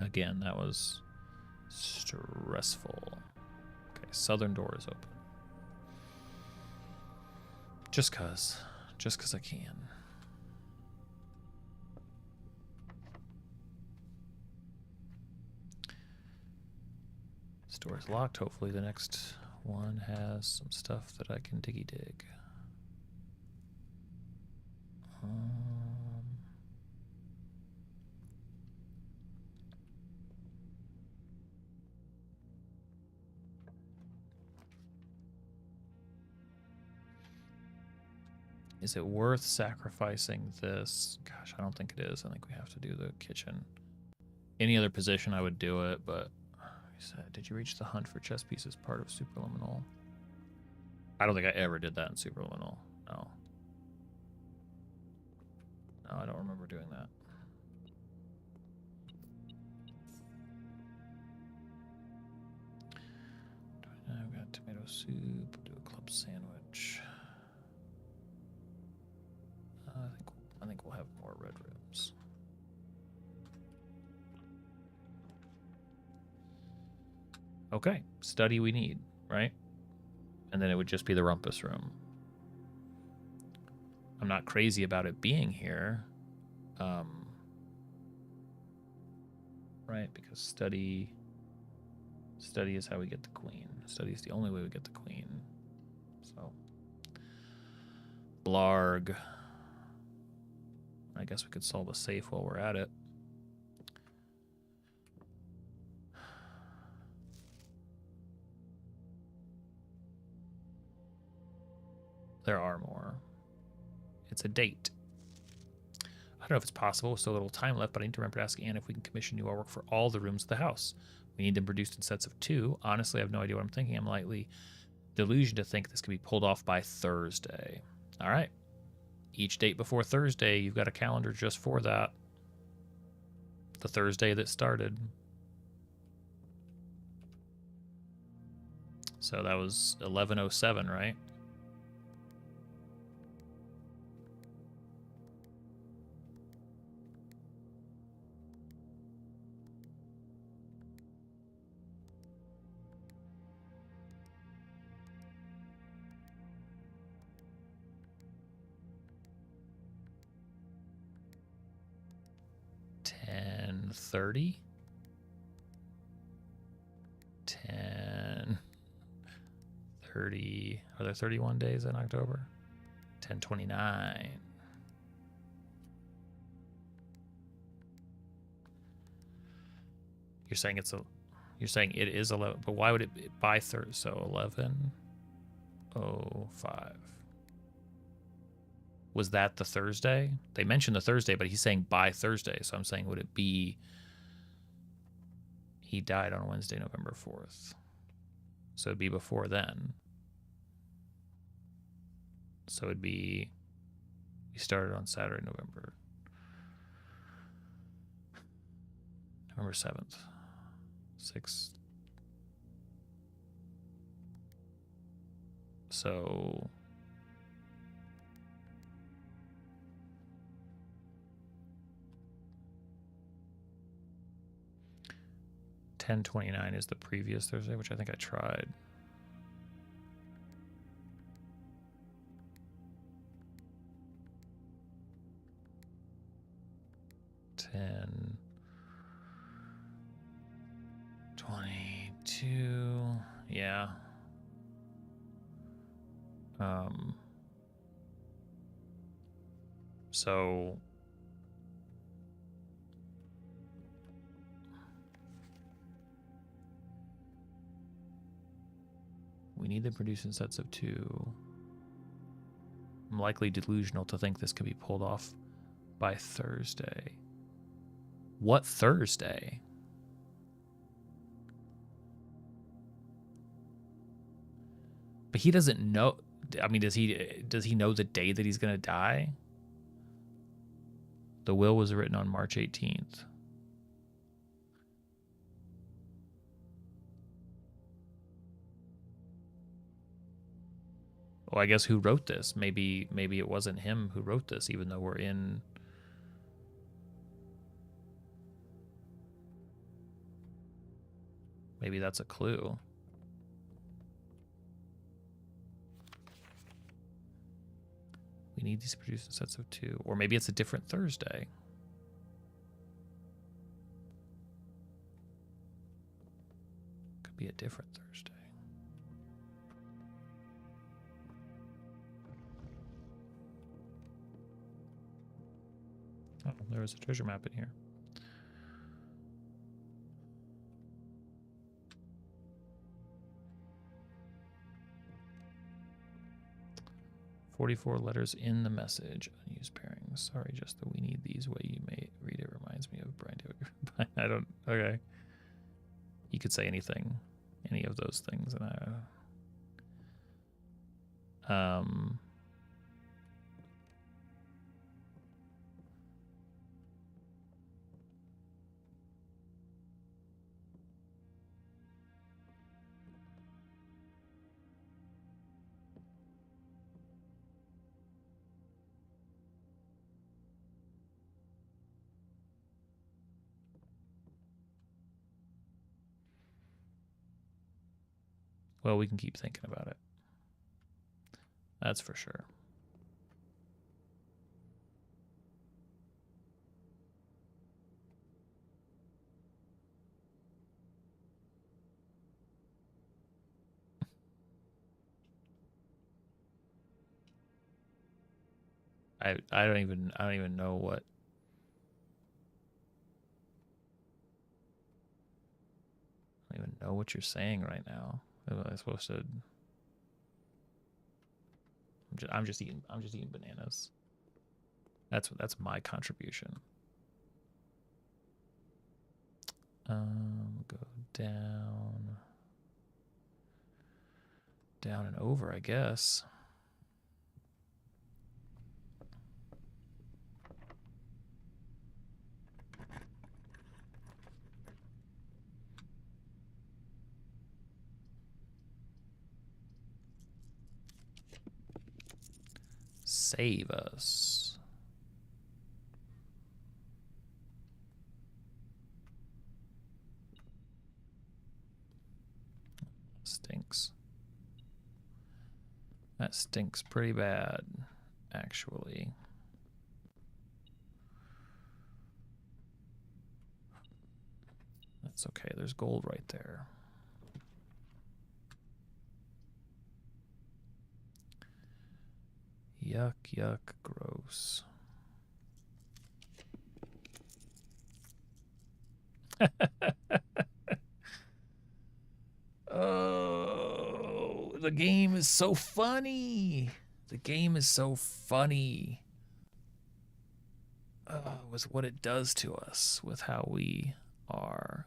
again. That was stressful. Okay, southern door is open. Just cause I can. Store is locked. Hopefully the next one has some stuff that I can diggy dig. Is it worth sacrificing this? Gosh, I don't think it is. I think we have to do the kitchen. Any other position I would do it, but did you reach the hunt for chess pieces part of Superliminal? I don't think I ever did that in Superliminal. No. No, I don't remember doing that. I've got tomato soup, do a club sandwich. I think we'll have more red rooms. Okay, study we need, right? And then it would just be the rumpus room. I'm not crazy about it being here. Right, because study is how we get the queen. Study is the only way we get the queen. So, blarg. I guess we could solve a safe while we're at it. There are more. It's a date. I don't know if it's possible with so little time left, but I need to remember to ask Anne if we can commission new artwork for all the rooms of the house. We need them produced in sets of 2. Honestly, I have no idea what I'm thinking. I'm lightly delusioned to think this can be pulled off by Thursday. All right. Each date before Thursday, you've got a calendar just for that. The Thursday that started. So that was 11:07, right? $10:30. 10:30. Are there 31 days in October? 10:29. You're saying it is 11, but why would it be by Thursday? So 11:05. Was that the Thursday? They mentioned the Thursday, but he's saying by Thursday. So I'm saying, would it be? He died on Wednesday, November 4th. So it'd be before then. So it'd be, we started on Saturday, November 7th. 6th. So $10:29 is the previous Thursday, which I think I tried. $10:22. Yeah. So we need them produced in sets of 2. I'm likely delusional to think this could be pulled off by Thursday. What Thursday? But he doesn't know. I mean, does he know the day that he's going to die? The will was written on March 18th. Well, I guess who wrote this? Maybe it wasn't him who wrote this, even though we're in. Maybe that's a clue. you need these produced in sets of 2? Or maybe it's a different Thursday. Could be a different Thursday. Oh, there was a treasure map in here. "44 letters in the message. Unused pairings. Sorry, just that we need these. Way you may read it reminds me of Brian Taylor." I don't. Okay. You could say anything, any of those things, and well, we can keep thinking about it. That's for sure. I don't even know what. I don't even know what you're saying right now. Am I supposed to? I'm just eating bananas. That's my contribution. Go down and over, I guess. Save us. Stinks. That stinks pretty bad, actually. That's okay. There's gold right there. Yuck, yuck, gross. Oh, the game is so funny. The game is so funny. Was what it does to us with how we are.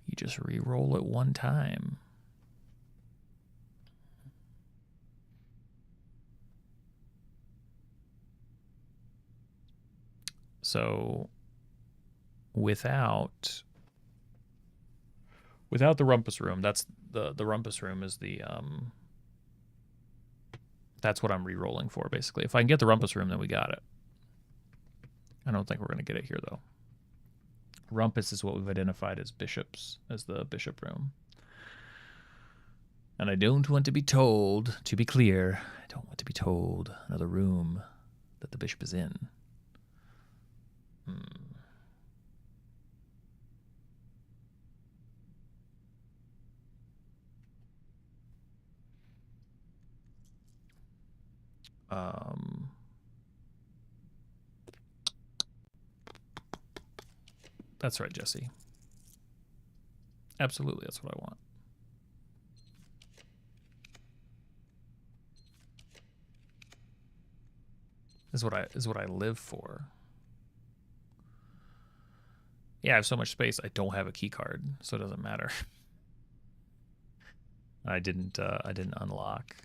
You just re-roll it one time. So without the rumpus room, that's the rumpus room is the that's what I'm re-rolling for, basically. If I can get the rumpus room, then we got it. I don't think we're going to get it here, though. Rumpus is what we've identified as bishops, as the bishop room. And I don't want to be told, to be clear, I don't want to be told another room that the bishop is in. That's right, Jesse. Absolutely, that's what I want. Is what I live for. Yeah, I have so much space. I don't have a key card, so it doesn't matter. I didn't unlock.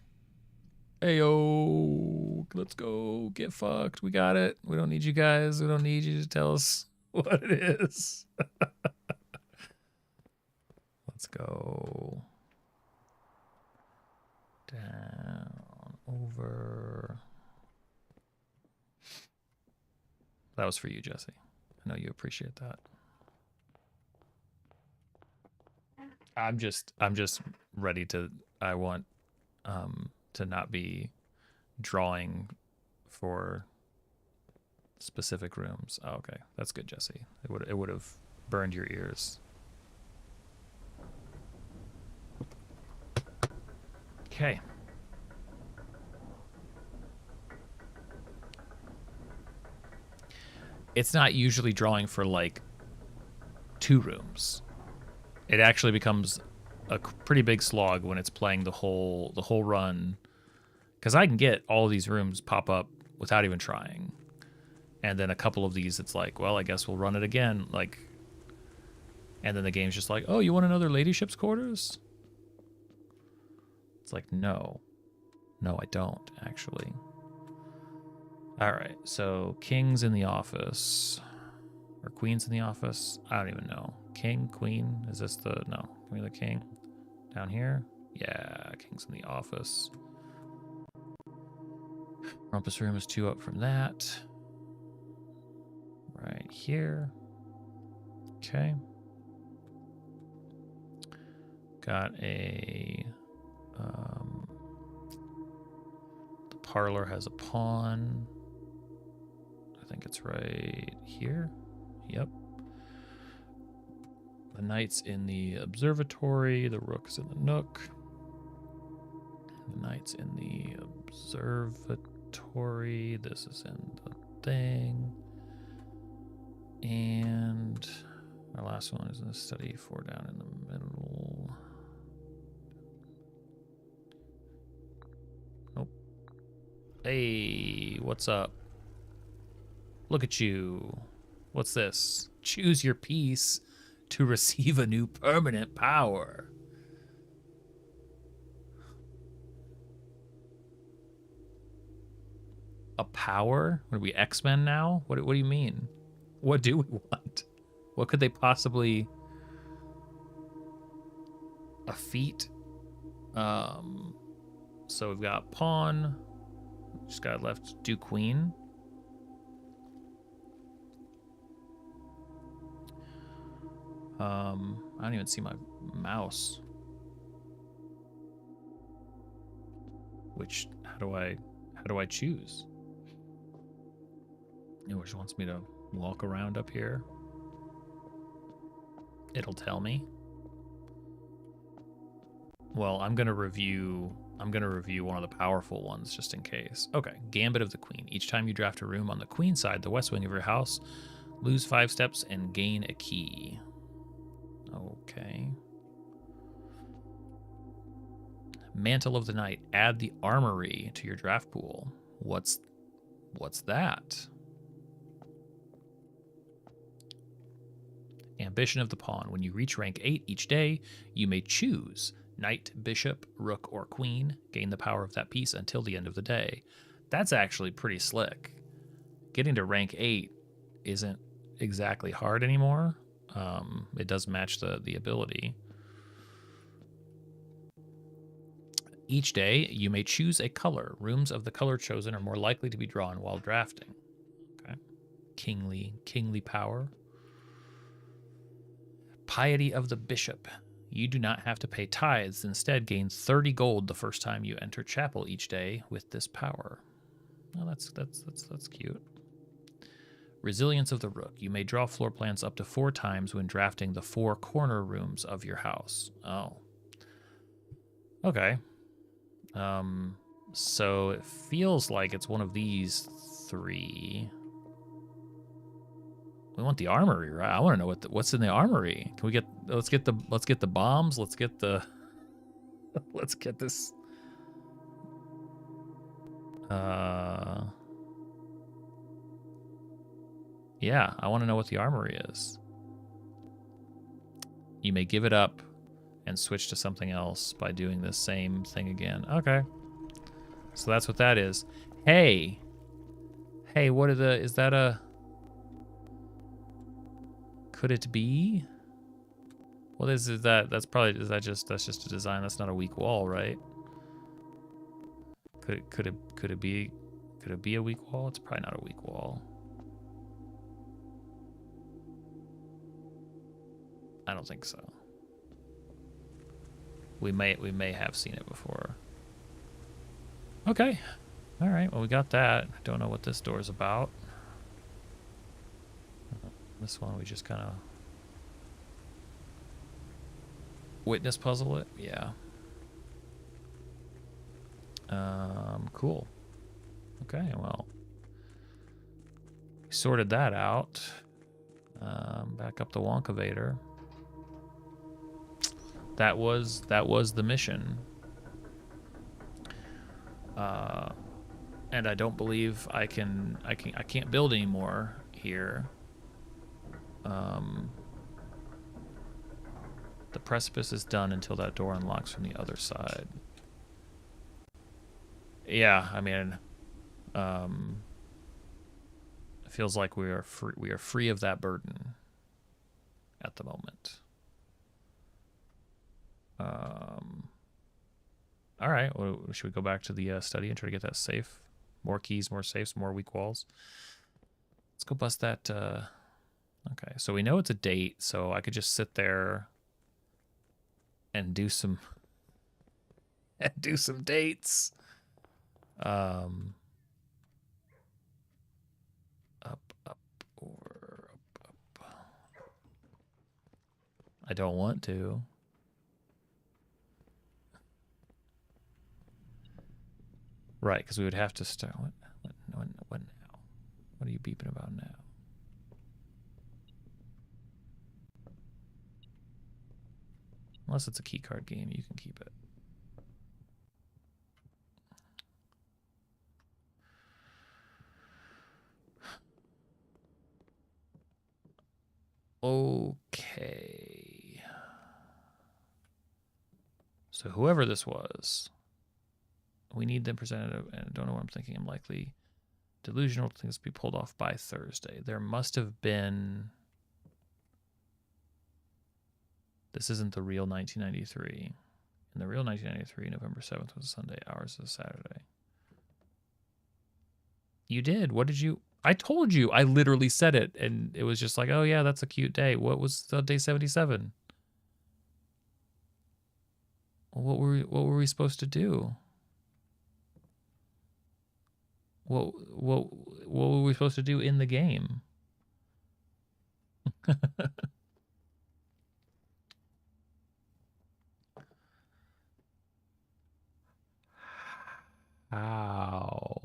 Ayo, let's go get fucked. We got it. We don't need you guys. We don't need you to tell us what it is. Let's go down, over. That was for you, Jesse. I know you appreciate that. I'm just ready to. I want to not be drawing for specific rooms. Oh, okay, that's good, Jesse. It would have burned your ears. Okay. It's not usually drawing for like 2 rooms. It actually becomes a pretty big slog when it's playing the whole run, because I can get all of these rooms pop up without even trying, and then a couple of these it's like, well, I guess we'll run it again, like, and then the game's just like, oh, you want another ladyship's quarters? It's like, no, I don't actually. All right, so king's in the office, or queen's in the office. I don't even know. King, queen, is this the, no, give me the king. Down here? Yeah, king's in the office. Rumpus room is 2 up from that. Right here. Okay. Got a, the parlor has a pawn. I think it's right here. Yep. The knight's in the observatory. The rook's in the nook. The knight's in the observatory. This is in the thing. And our last one is in the study, 4 down in the middle. Nope. Hey, what's up? Look at you. What's this? Choose your piece to receive a new permanent power. A power? Are we X-Men now? What do you mean? What do we want? What could they possibly... A feat? So we've got pawn. Just got left do queen. I don't even see my mouse. Which, how do I choose? It just wants me to walk around up here. It'll tell me. Well, I'm gonna review one of the powerful ones just in case. Okay, Gambit of the Queen. Each time you draft a room on the queen side, the west wing of your house, lose 5 steps and gain a key. Okay. Mantle of the Night. Add the armory to your draft pool. What's that? Ambition of the Pawn. When you reach rank 8 each day, you may choose knight, bishop, rook, or queen. Gain the power of that piece until the end of the day. That's actually pretty slick. Getting to rank 8 isn't exactly hard anymore. It does match the ability. Each day, you may choose a color. Rooms of the color chosen are more likely to be drawn while drafting. Okay. Kingly power. Piety of the Bishop. You do not have to pay tithes. Instead, gain 30 gold the first time you enter chapel each day with this power. Oh, that's cute. Resilience of the Rook. You may draw floor plans up to 4 times when drafting the 4 corner rooms of your house. Oh. Okay. So it feels like it's one of these 3. We want the armory, right? I want to know what's in the armory. Can we get? Let's get the bombs. Let's get the. Let's get this. Yeah, I want to know what the armory is. You may give it up and switch to something else by doing the same thing again. Okay. So that's what that is. Hey, what are the? Is that a? Could it be? Well, that's just a design. That's not a weak wall, right? Could it be a weak wall? It's probably not a weak wall. I don't think so. We may have seen it before. Okay. All right, well, we got that. I don't know what this door is about. This one, we just kind of witness puzzle it. Yeah. Cool. Okay, well, we sorted that out. Back up the Wonkavator. That was the mission. And I don't believe I can't build anymore here. The precipice is done until that door unlocks from the other side. Yeah, I mean, it feels like we are free of that burden at the moment. All right, well, should we go back to the study and try to get that safe? More keys, more safes, more weak walls. Let's go bust that. Okay, so we know it's a date, so I could just sit there and do some dates. Up, or up. I don't want to. Right, because we would have to start. What now? What are you beeping about now? Unless it's a keycard game, you can keep it. Okay. So whoever this was, we need them presented, and I don't know what I'm thinking. I'm likely delusional things to be pulled off by Thursday. There must have been. This isn't the real 1993. In the real 1993, November 7th was a Sunday, ours is a Saturday. You did. What did you? I told you. I literally said it, and it was just like, oh yeah, that's a cute day. What was day 77? What were we supposed to do? What were we supposed to do in the game? How?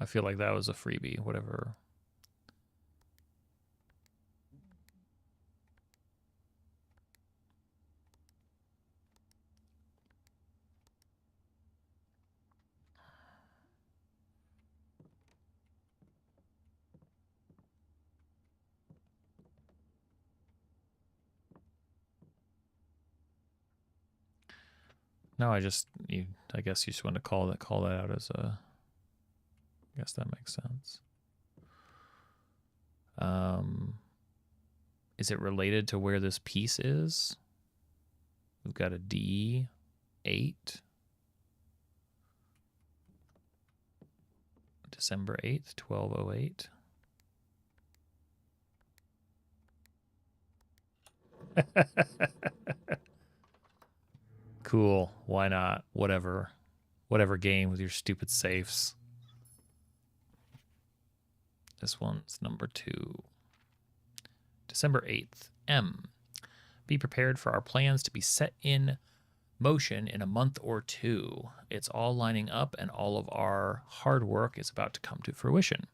I feel like that was a freebie, whatever. No, I guess you just want to call that out as a. I guess that makes sense. Is it related to where this piece is? We've got a D8. December 8th, 1208. Cool. Why not? Whatever game with your stupid safes. This one's number 2. December 8th. M. Be prepared for our plans to be set in motion in a month or two. It's all lining up and all of our hard work is about to come to fruition.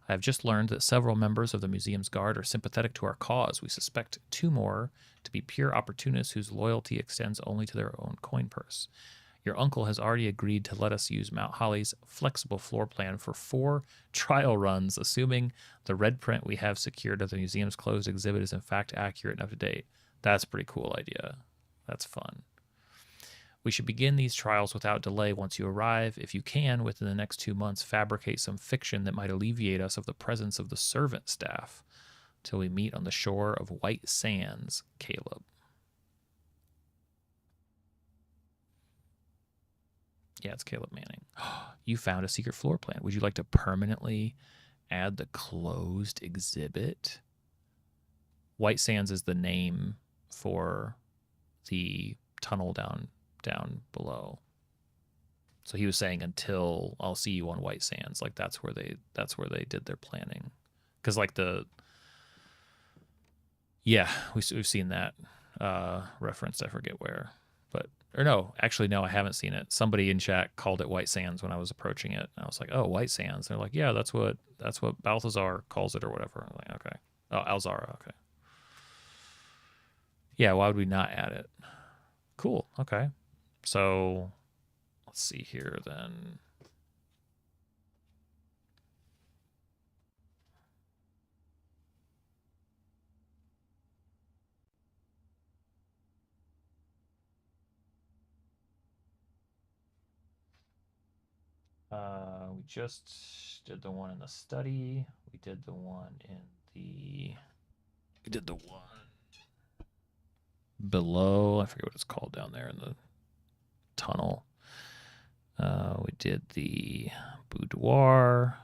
I have just learned that several members of the museum's guard are sympathetic to our cause. We suspect 2 more to be pure opportunists whose loyalty extends only to their own coin purse. Your uncle has already agreed to let us use Mount Holly's flexible floor plan for 4 trial runs, assuming the red print we have secured at the museum's closed exhibit is in fact accurate and up to date. That's a pretty cool idea. That's fun. We should begin these trials without delay once you arrive. If you can, within the next 2 months, fabricate some fiction that might alleviate us of the presence of the servant staff till we meet on the shore of White Sands, Caleb. Yeah, it's Caleb Manning. You found a secret floor plan. Would you like to permanently add the closed exhibit? White Sands is the name for the tunnel down down below. So he was saying until I'll see you on White Sands, like that's where they did their planning, because like we've seen that referenced. I forget where, but or no, actually no, I haven't seen it. Somebody in chat called it White Sands when I was approaching it. I was like, oh, White Sands. They're like, yeah, that's what Balthazar calls it or whatever. I'm like, okay, oh, Alzara, okay. Yeah, why would we not add it? Cool. Okay, so. Let's see here then. We just did the one in the study. We did the one below. I forget what it's called down there in the tunnel. We did the boudoir.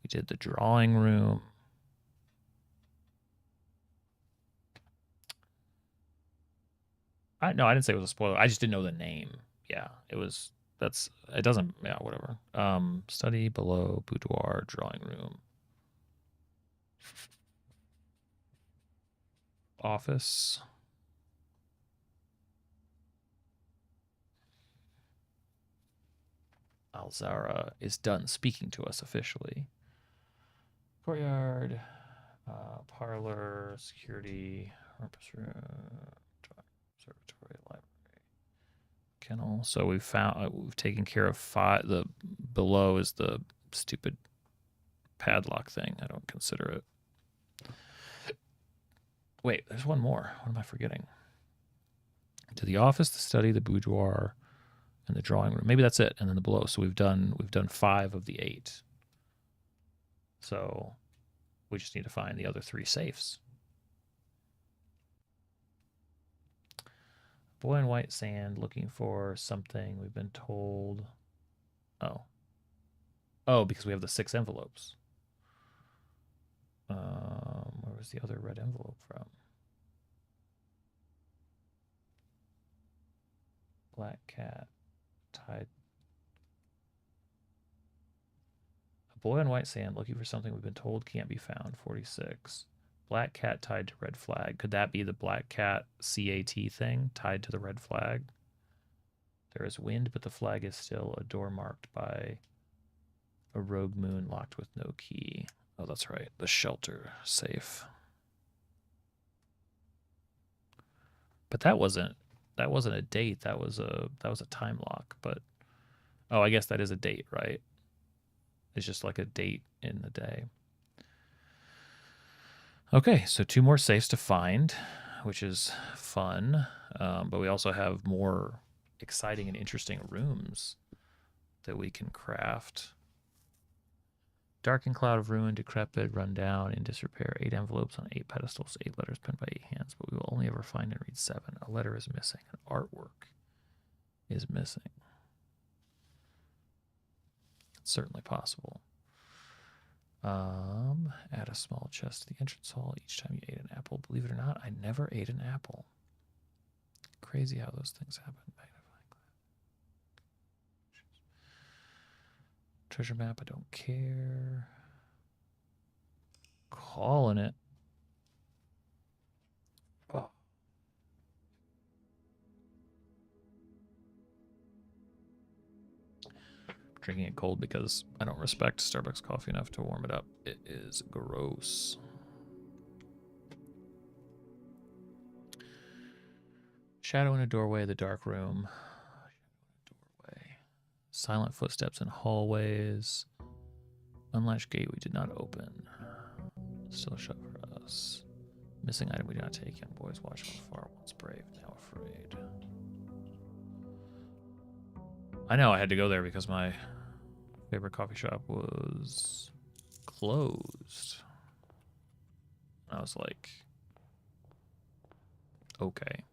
We did the drawing room. No, I didn't say it was a spoiler. I just didn't know the name. Yeah, it was. It doesn't. Yeah, whatever. Study, below, boudoir, drawing room, office. Alzara is done speaking to us officially. Courtyard, parlor, security, purpose room, observatory, library, kennel. So we've taken care of 5. The below is the stupid padlock thing. I don't consider it. Wait, there's one more. What am I forgetting? To the office, the study, the boudoir, and the drawing room. Maybe that's it. And then the below. So we've done 5 of the 8. So we just need to find the other 3 safes. Boy in white sand looking for something. We've been told. Oh, because we have the 6 envelopes. Where was the other red envelope from? Black cat tied. A boy in white sand looking for something we've been told can't be found. 46. Black cat tied to red flag. Could that be the black cat CAT thing tied to the red flag? There is wind, but the flag is still a door marked by a rogue moon locked with no key. Oh, that's right. The shelter safe. But that wasn't a date. That was a time lock. But oh, I guess that is a date, right? It's just like a date in the day. Okay, so 2 more safes to find, which is fun. But we also have more exciting and interesting rooms that we can craft. Darkened cloud of ruin, decrepit, run down, in disrepair. 8 envelopes on 8 pedestals, 8 letters penned by 8 hands, but we will only ever find and read 7. A letter is missing. An artwork is missing. It's certainly possible. Add a small chest to the entrance hall each time you ate an apple. Believe it or not, I never ate an apple. Crazy how those things happen. Treasure map, I don't care. Calling it. Oh. Drinking it cold because I don't respect Starbucks coffee enough to warm it up. It is gross. Shadow in a doorway, the dark room. Doorway. Silent footsteps in hallways. Unlatched gate we did not open. Still shut for us. Missing item we did not take. Young boys watch from afar. Once brave, now afraid. I know I had to go there because my favorite coffee shop was closed. I was like, okay.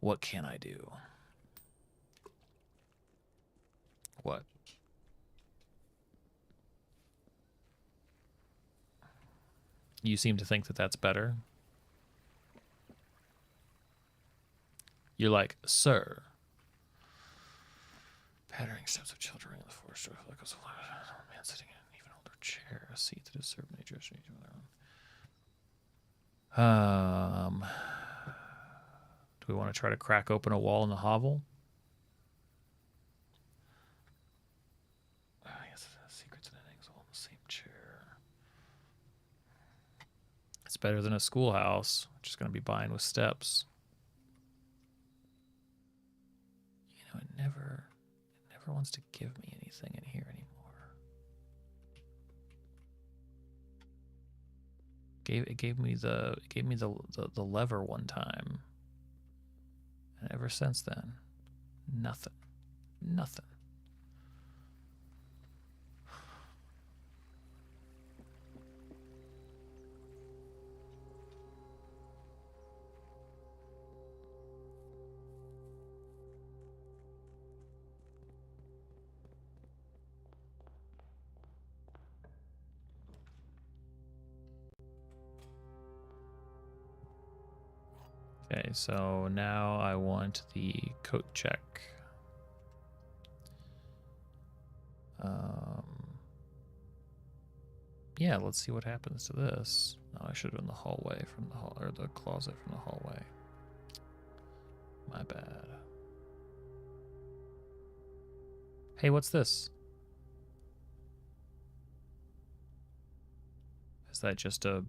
What can I do? What? You seem to think that that's better? You're like, sir. Pattering steps of children in the forest. Like a man sitting in an even older chair, a seat that is served nature. Do we want to try to crack open a wall in the hovel? Yes, secrets and endings all in the same chair. It's better than a schoolhouse, which is going to be buying with steps. You know, it never wants to give me anything in here anymore. It gave me the lever one time, and ever since then, nothing. Okay, so now I want the coat check. Yeah, let's see what happens to this. Oh, I should have done the hallway from the hall, or the closet from the hallway. My bad. Hey, what's this? Is that just a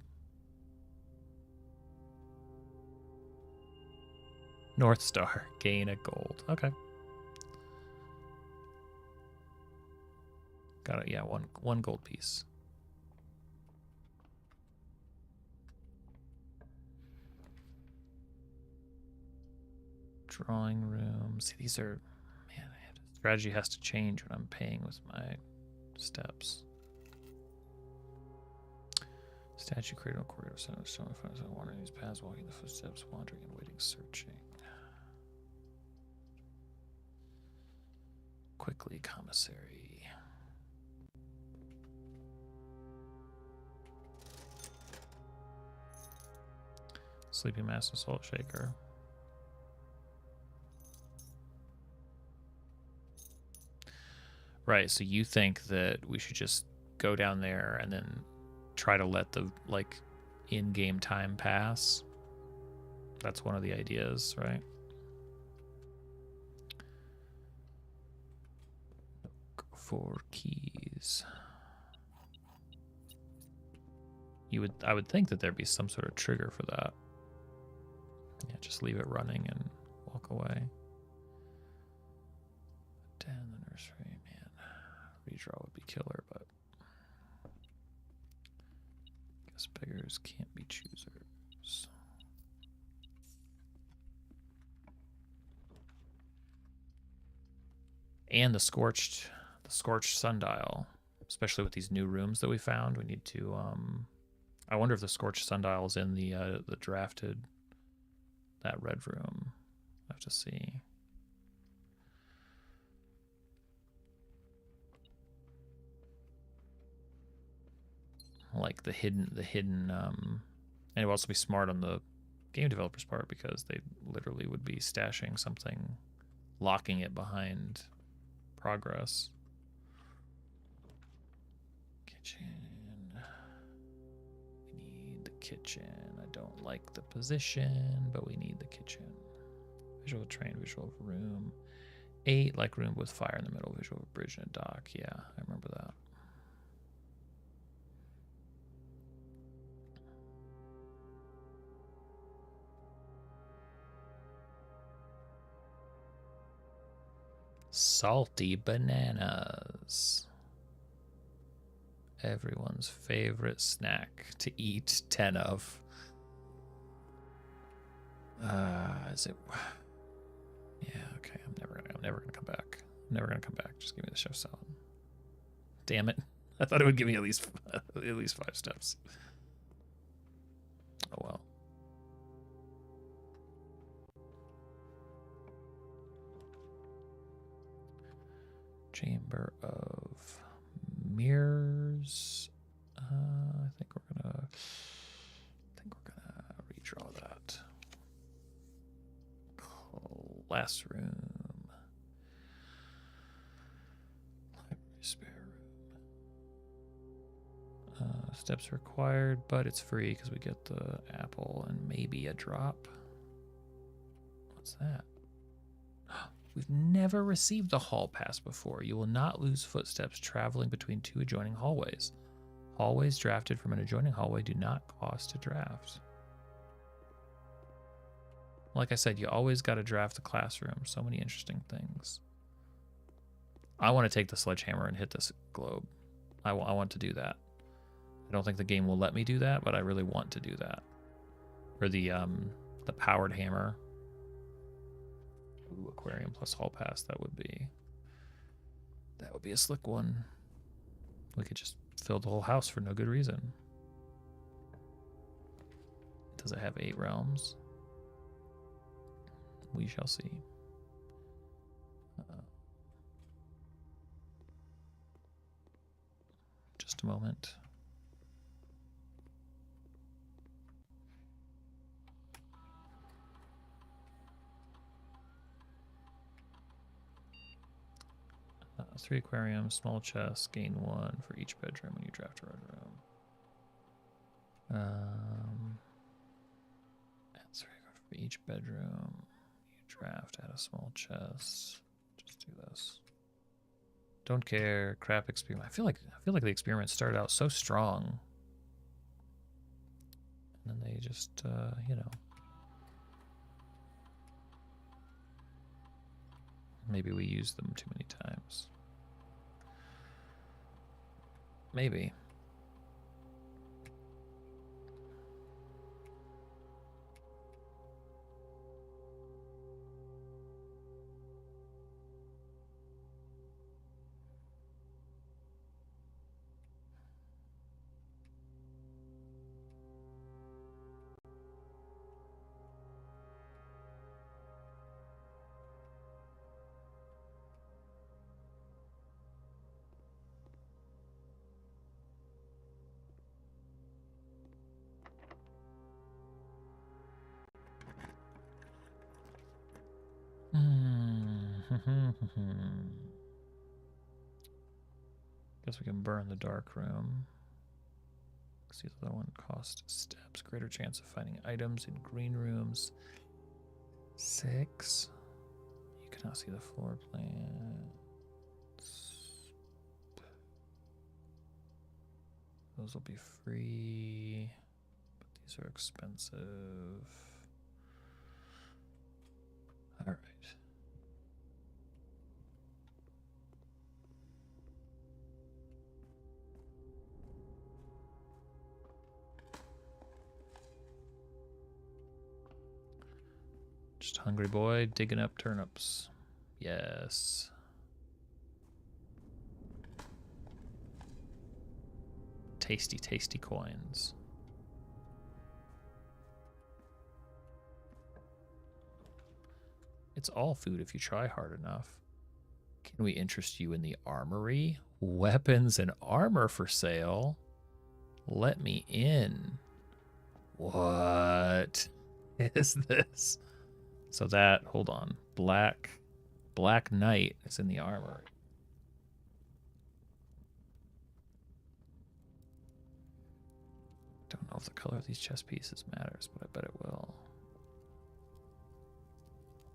North Star? Gain a gold. Okay. Got it. Yeah, one gold piece. Drawing room. See, these are, man, strategy has to change when I'm paying with my steps. Statue, cradle, corridor, center, stone, wandering these paths, walking the footsteps, wandering and waiting, searching. Quickly, commissary. Sleeping Master Salt Shaker. Right, so you think that we should just go down there and then try to let the, like, in-game time pass? That's one of the ideas, right? Look for keys. I would think that there'd be some sort of trigger for that. Yeah, just leave it running and walk away. Den the nursery, man. Redraw would be killer, but guess beggars can't be choosers. And the scorched sundial, especially with these new rooms that we found. We need to I wonder if the scorched sundial is in the drafted, that red room. I have to see. Like the hidden and it would also be smart on the game developer's part, because they literally would be stashing something, locking it behind progress. Kitchen. We need the kitchen. I don't like the position, but we need the kitchen. Visual train, visual of room. 8, like room with fire in the middle, visual of a bridge and a dock. Yeah, I remember that. Salty bananas. Everyone's favorite snack to eat 10 of. Is it? Yeah, okay. I'm never gonna come back. I'm never gonna come back. Just give me the chef salad. Damn it! I thought it would give me at least 5 steps. Oh well. Chamber of Mirrors. I think we're gonna redraw that. Last room. Library spare room. Steps required, but it's free because we get the apple and maybe a drop. What's that? We've never received a hall pass before. You will not lose footsteps traveling between 2 adjoining hallways. Hallways drafted from an adjoining hallway do not cost to draft. Like I said, you always got to draft the classroom. So many interesting things. I want to take the sledgehammer and hit this globe. I want to do that. I don't think the game will let me do that, but I really want to do that. Or the powered hammer. Ooh, aquarium plus hall pass. That would be a slick one. We could just fill the whole house for no good reason. Does it have 8 realms? We shall see. Just a moment. Three aquariums, small chests, gain 1 for each bedroom when you draft a red room. Add 3 for each bedroom. You draft, add a small chest. Just do this. Don't care. Crap experiment. I feel like the experiment started out so strong, and then they just, you know. Maybe we used them too many times. Maybe. Guess we can burn the dark room. See the other one cost steps. Greater chance of finding items in green rooms. 6. You cannot see the floor plan. Those will be free, but these are expensive. All right. Just hungry boy digging up turnips. Yes. Tasty, tasty coins. It's all food if you try hard enough. Can we interest you in the armory? Weapons and armor for sale? Let me in. What is this? So that, hold on. Black Knight is in the armory. Don't know if the color of these chess pieces matters, but I bet it will.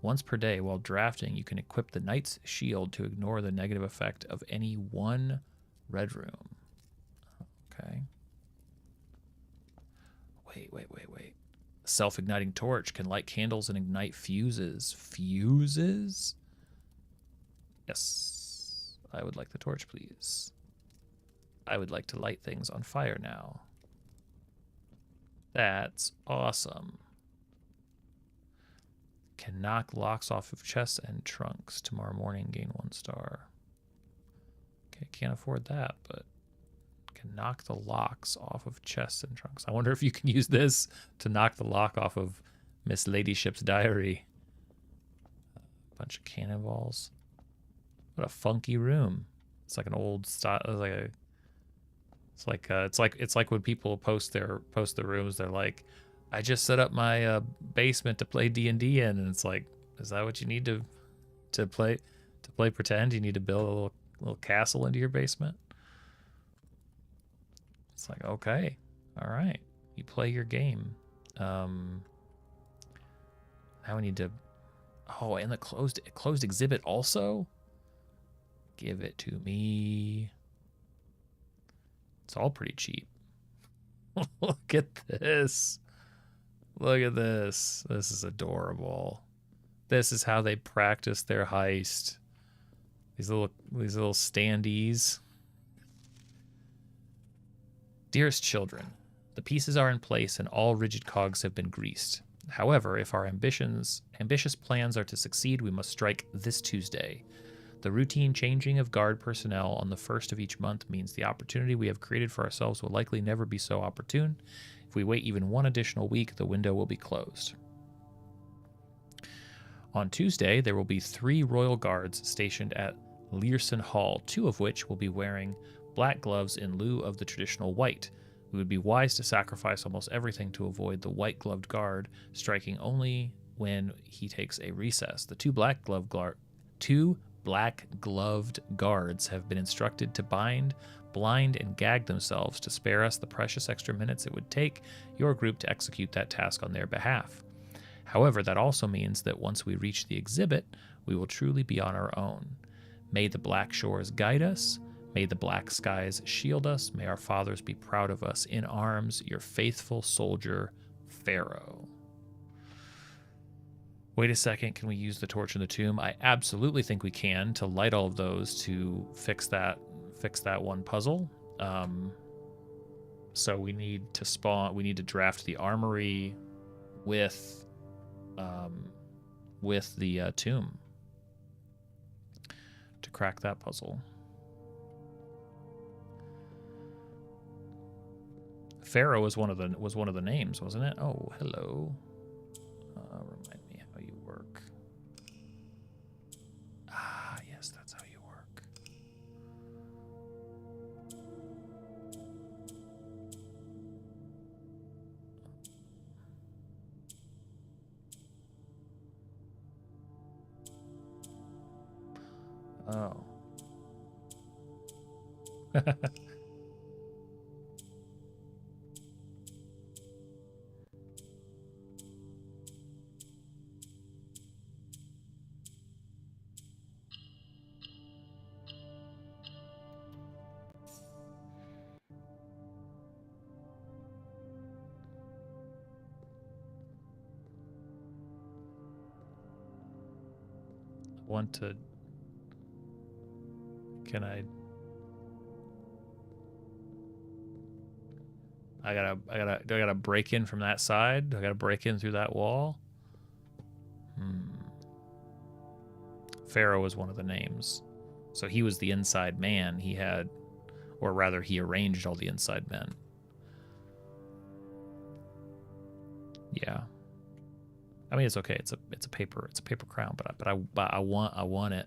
Once per day, while drafting, you can equip the Knight's Shield to ignore the negative effect of any one red room. Okay. Wait. Self-igniting torch can light candles and ignite fuses. Fuses? Yes. I would like the torch, please. I would like to light things on fire now. That's awesome. Can knock locks off of chests and trunks. Tomorrow morning, gain 1 star. Okay, can't afford that, but can knock the locks off of chests and trunks. I wonder if you can use this to knock the lock off of Miss Ladyship's diary. A bunch of cannonballs. What a funky room. It's like an old style. It's like when people post the rooms. They're like, I just set up my basement to play D&D in, and it's like Is that what you need to play pretend? You need to build a little castle into your basement? It's like, okay, all right. You play your game. Now we need to. Oh, and the closed exhibit also. Give it to me. It's all pretty cheap. Look at this. Look at this. This is adorable. This is how they practice their heist. These little standees. Dearest children, the pieces are in place and all rigid cogs have been greased. However, if our ambitious plans are to succeed, we must strike this Tuesday. The routine changing of guard personnel on the first of each month means the opportunity we have created for ourselves will likely never be so opportune. If we wait even one additional week, the window will be closed. On Tuesday, there will be 3 royal guards stationed at Learson Hall, 2 of which will be wearing black gloves in lieu of the traditional white. We would be wise to sacrifice almost everything to avoid the white-gloved guard striking only when he takes a recess. The 2 black-gloved guards have been instructed to bind, blind, and gag themselves to spare us the precious extra minutes it would take your group to execute that task on their behalf. However, that also means that once we reach the exhibit, we will truly be on our own. May the black shores guide us. May the black skies shield us. May our fathers be proud of us. In arms, your faithful soldier, Pharaoh. Wait a second, can we use the torch in the tomb? I absolutely think we can to light all of those to fix that one puzzle. So we need to draft the armory with the tomb to crack that puzzle. Pharaoh was one of the names, wasn't it? Oh, hello. Remind me how you work. Ah, yes, that's how you work. Oh. Do I gotta break in from that side? Do I gotta break in through that wall? Pharaoh was one of the names. So he was the inside man. He arranged all the inside men. Yeah. I mean, it's okay. It's a paper crown, but I want it.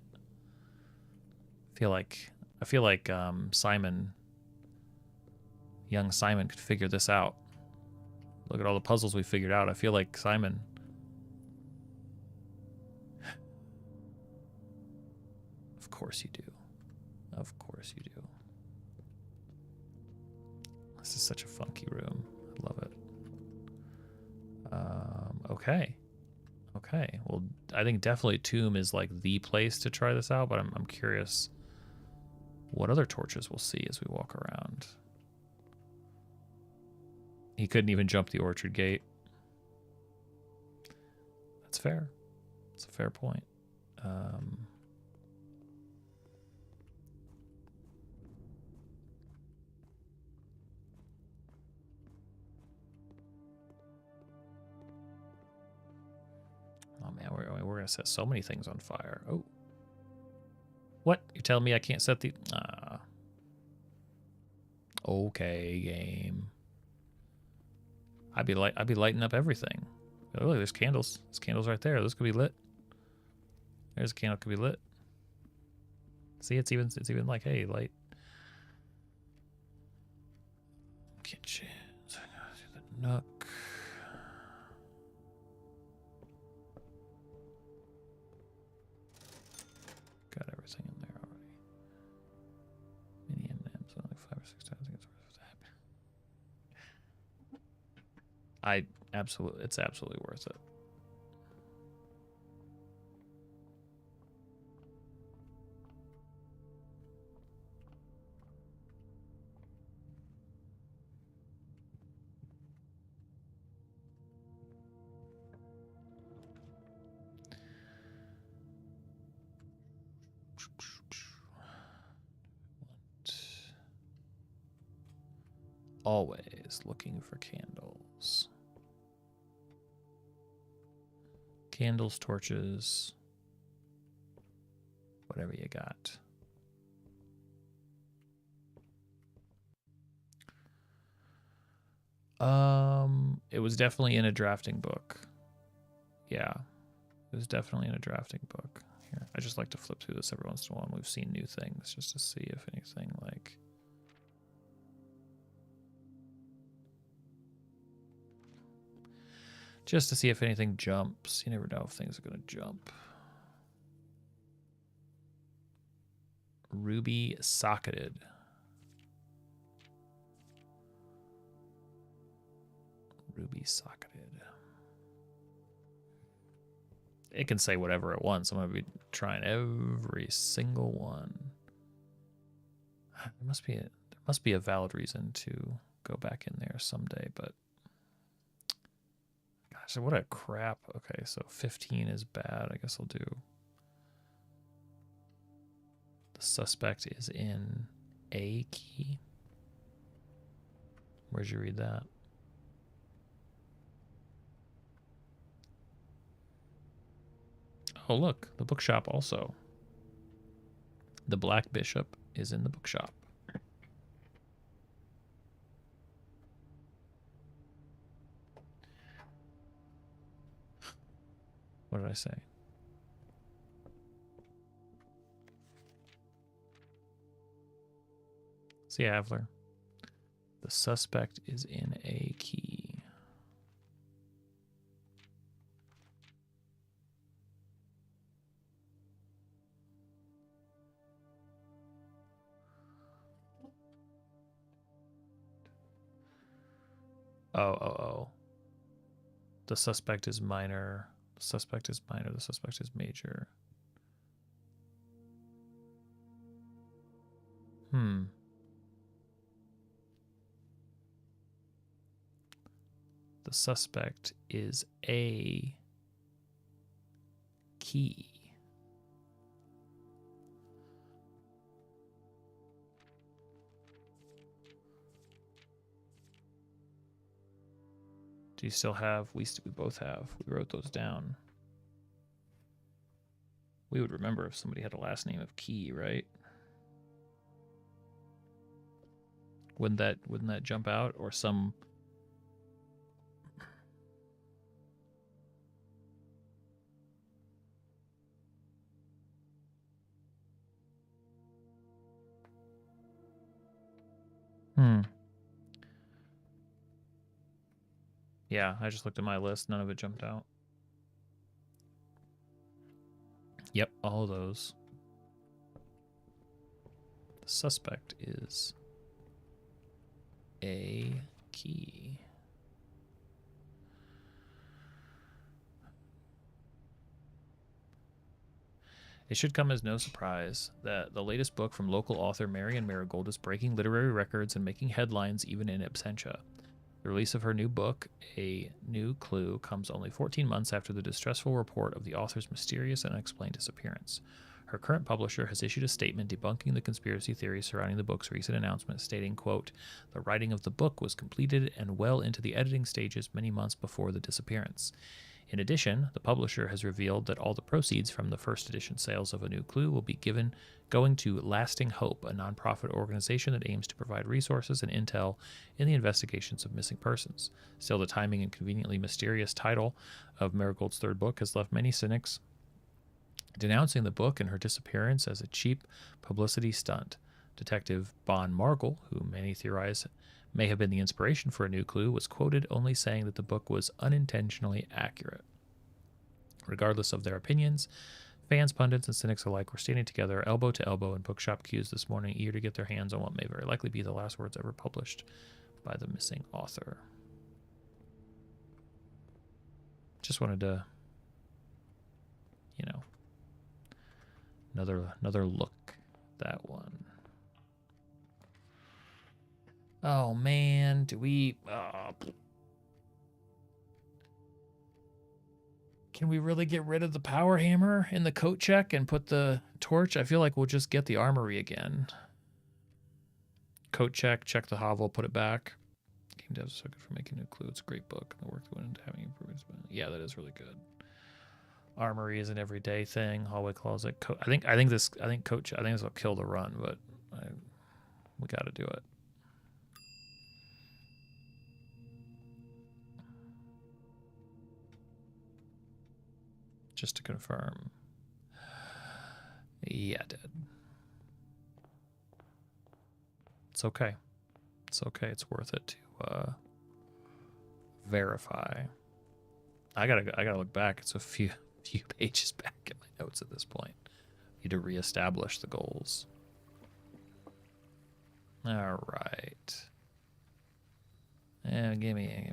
I feel like young Simon could figure this out. Look at all the puzzles we figured out. I feel like Simon. Of course you do. Of course you do. This is such a funky room. I love it. Okay. Okay. Well, I think definitely Tomb is like the place to try this out, but I'm curious what other torches we'll see as we walk around. He couldn't even jump the orchard gate. That's fair. It's a fair point. Oh man, we're gonna set so many things on fire. Oh, what? You're telling me I can't set the? Okay, game. I'd be lighting up everything. Oh, look, there's candles. There's candles right there. Those could be lit. There's a candle could be lit. See, it's even like, hey, light. Kitchen. The nook. It's absolutely worth it. Always looking for candles. Candles, torches, whatever you got. It was definitely in a drafting book. Yeah, it was definitely in a drafting book. Here, I just like to flip through this every once in a while when we've seen new things, just to see if anything like... Just to see if anything jumps. You never know if things are going to jump. Ruby socketed. Ruby socketed. It can say whatever it wants. I'm going to be trying every single one. There must be a valid reason to go back in there someday, but gosh, what a crap. Okay, so 15 is bad. I guess I'll do. The suspect is in A key. Where'd you read that? Oh, look, the bookshop also. The Black Bishop is in the bookshop. What did I say? See, Avler. The suspect is in A key. Oh. The suspect is minor. The suspect is minor. The suspect is major. The suspect is A key. Do you still have? We both have. We wrote those down. We would remember if somebody had a last name of Key, right? Wouldn't that jump out, or some? Yeah, I just looked at my list. None of it jumped out. Yep, all of those. The suspect is A key. It should come as no surprise that the latest book from local author Marion Marigold is breaking literary records and making headlines even in absentia. The release of her new book, A New Clue, comes only 14 months after the distressful report of the author's mysterious and unexplained disappearance. Her current publisher has issued a statement debunking the conspiracy theories surrounding the book's recent announcement, stating, quote, "The writing of the book was completed and well into the editing stages many months before the disappearance." In addition, the publisher has revealed that all the proceeds from the first edition sales of A New Clue will be going to Lasting Hope, a nonprofit organization that aims to provide resources and intel in the investigations of missing persons. Still, the timing and conveniently mysterious title of Marigold's third book has left many cynics denouncing the book and her disappearance as a cheap publicity stunt. Detective Bon Margul, who many theorize may have been the inspiration for A New Clue, was quoted only saying that the book was unintentionally accurate. Regardless of their opinions, fans, pundits, and cynics alike were standing together, elbow to elbow, in bookshop queues this morning, eager to get their hands on what may very likely be the last words ever published by the missing author. Just wanted to, you know, another look at that one. Oh man, do we? Can we really get rid of the power hammer in the coat check and put the torch? I feel like we'll just get the armory again. Coat check, check the hovel, put it back. Game devs so good for making new clue. It's a great book. The work that went into having improvements. Yeah, that is really good. Armory is an everyday thing. Hallway closet. I think this will kill the run, but we got to do it. Just to confirm. Yeah, I did. It's okay. It's okay. It's worth it to verify. I gotta look back. It's a few pages back in my notes at this point. Need to reestablish the goals. All right. Yeah, give me.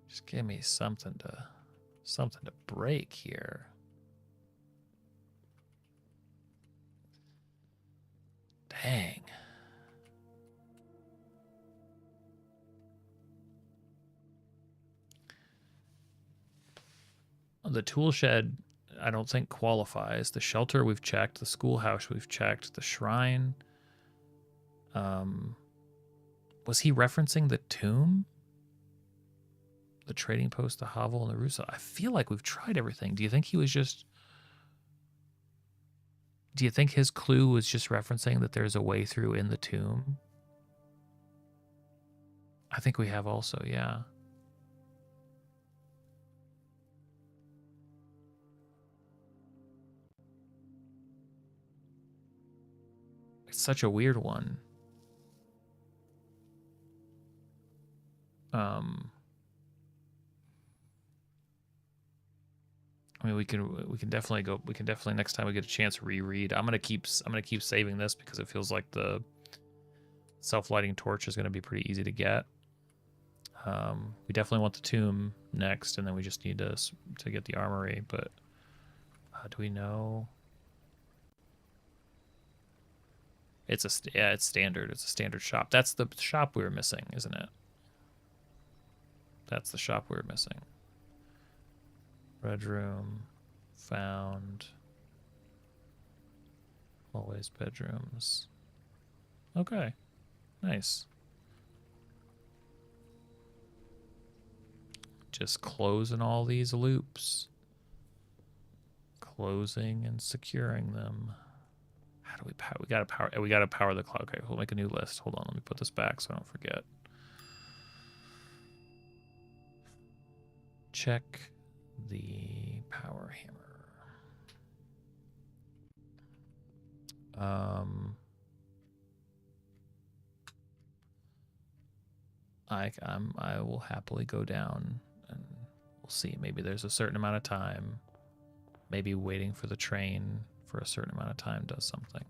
Just give me something to break here. Dang. The tool shed, I don't think qualifies. The shelter we've checked. The schoolhouse we've checked. The shrine. Was he referencing the tomb? The trading post, the hovel, and the Russo. I feel like we've tried everything. Do you think he was just... Do you think his clue was just referencing that there's a way through in the tomb? I think we have also, yeah. It's such a weird one. I mean, we can definitely go. We can definitely next time we get a chance reread. I'm gonna keep saving this because it feels like the self-lighting torch is gonna be pretty easy to get. We definitely want the tomb next, and then we just need to get the armory. But do we know? It's standard. It's a standard shop. That's the shop we were missing, isn't it? That's the shop we were missing. Red room, found. Always bedrooms. Okay, nice. Just closing all these loops. Closing and securing them. How do we power? We gotta power the clock. Okay, we'll make a new list. Hold on, let me put this back so I don't forget. Check the power hammer. I will happily go down and we'll see. Maybe there's a certain amount of time. Maybe waiting for the train for a certain amount of time does something.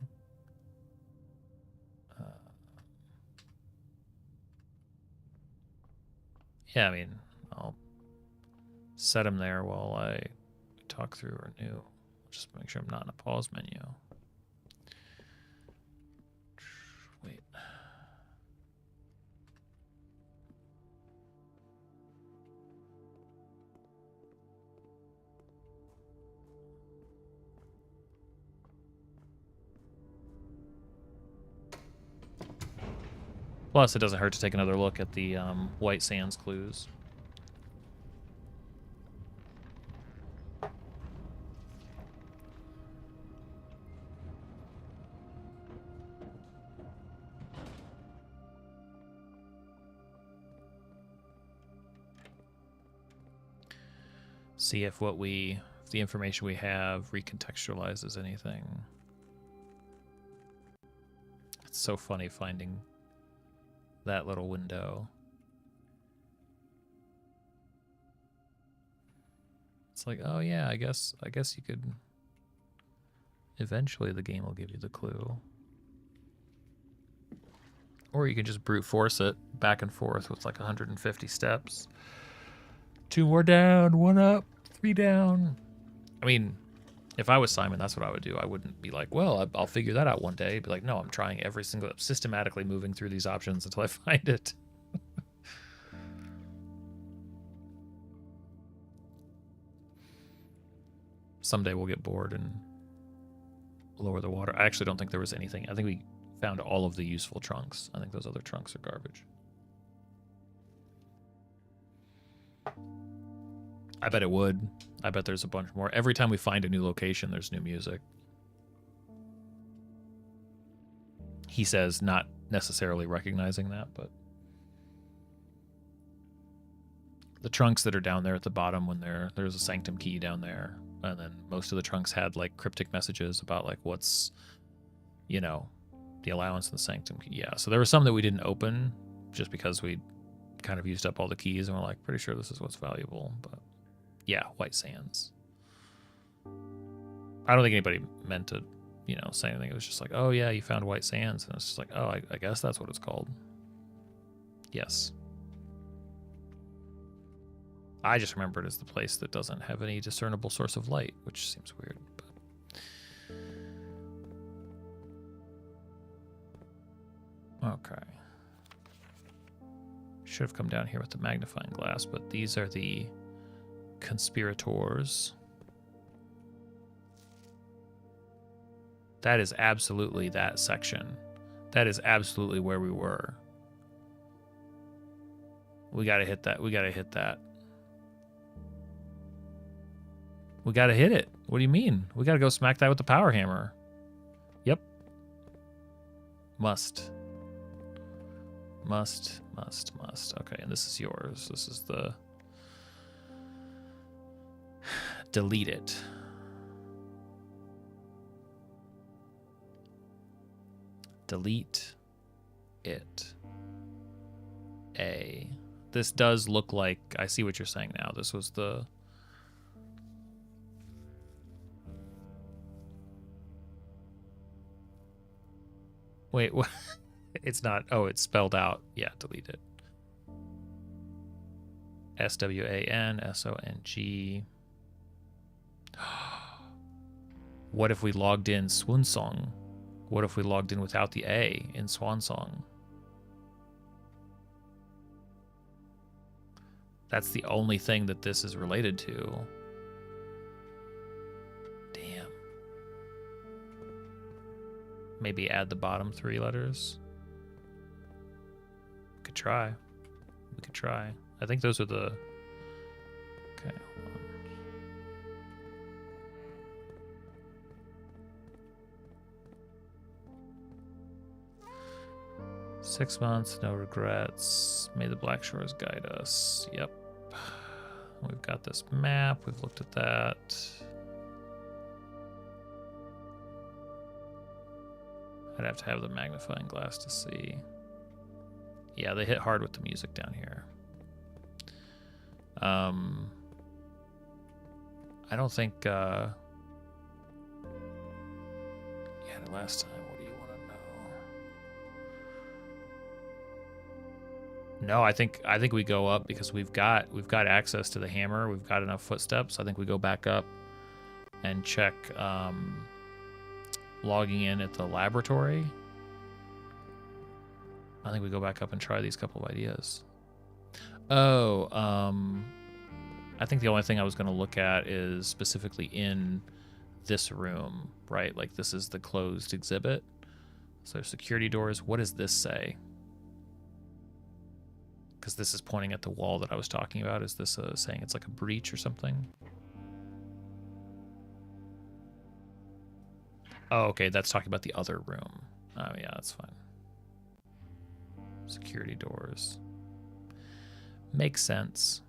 Yeah, I mean, I'll set him there while I talk through renew. Just make sure I'm not in a pause menu. Wait. Plus, it doesn't hurt to take another look at the White Sands clues. See if the information we have recontextualizes anything. It's so funny finding that little window. It's like, oh yeah, I guess you could. Eventually the game will give you the clue. Or you can just brute force it back and forth with like 150 steps. 2 more down, 1 up, 3 down. I mean, if I was Simon, that's what I would do. I wouldn't be like, well, I'll figure that out one day. I'd be like, no, I'm trying every single, systematically moving through these options until I find it. Someday we'll get bored and lower the water. I actually don't think there was anything. I think we found all of the useful trunks. I think those other trunks are garbage. I bet it would. I bet there's a bunch more. Every time we find a new location, there's new music. He says, not necessarily recognizing that, but the trunks that are down there at the bottom, when there's a sanctum key down there, and then most of the trunks had like cryptic messages about like what's, you know, the allowance in the sanctum key. Yeah, so there were some that we didn't open just because we kind of used up all the keys and we're like, pretty sure this is what's valuable. But yeah, White Sands. I don't think anybody meant to, you know, say anything. It was just like, oh yeah, you found White Sands, and it's just like, oh, I guess that's what it's called. Yes. I just remember it as the place that doesn't have any discernible source of light, which seems weird. But okay. Should have come down here with the magnifying glass, but these are the conspirators. That is absolutely that section. That is absolutely where we were. We gotta hit that. We gotta hit that. We gotta hit it. What do you mean? We gotta go smack that with the power hammer. Yep. Must. Must. Okay, and this is yours. This is the... Delete it. Delete it. A. This does look like... I see what you're saying now. This was the... Wait, what? It's not... Oh, it's spelled out. Yeah, delete it. SWANSONG. What if we logged in Swoonsong? What if we logged in without the A in Swansong? That's the only thing that this is related to. Damn. Maybe add the bottom 3 letters. We could try. We could try. I think those are the... Okay, hold on. 6 months, no regrets. May the Black Shores guide us. Yep. We've got this map. We've looked at that. I'd have to have the magnifying glass to see. Yeah, they hit hard with the music down here. I don't think... Yeah, the last time. What do you want to know? No, I think we go up because we've got access to the hammer. We've got enough footsteps. I think we go back up and check logging in at the laboratory. I think we go back up and try these couple of ideas. Oh, I think the only thing I was going to look at is specifically in this room, right? Like this is the closed exhibit. So security doors. What does this say? Because this is pointing at the wall that I was talking about. Is this saying it's like a breach or something? Oh, okay. That's talking about the other room. Oh, yeah, that's fine. Security doors. Makes sense.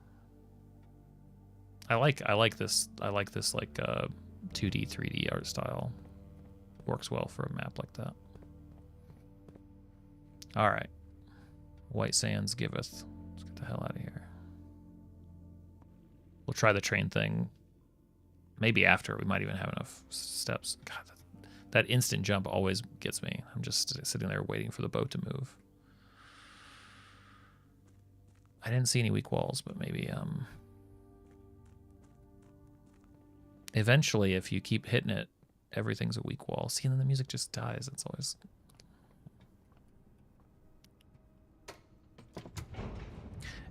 I like this. I like this like 2D, 3D art style. Works well for a map like that. All right. White Sands giveth. Let's get the hell out of here. We'll try the train thing. Maybe after. We might even have enough steps. God, that instant jump always gets me. I'm just sitting there waiting for the boat to move. I didn't see any weak walls, but maybe eventually if you keep hitting it, everything's a weak wall. See, and then the music just dies. It's always...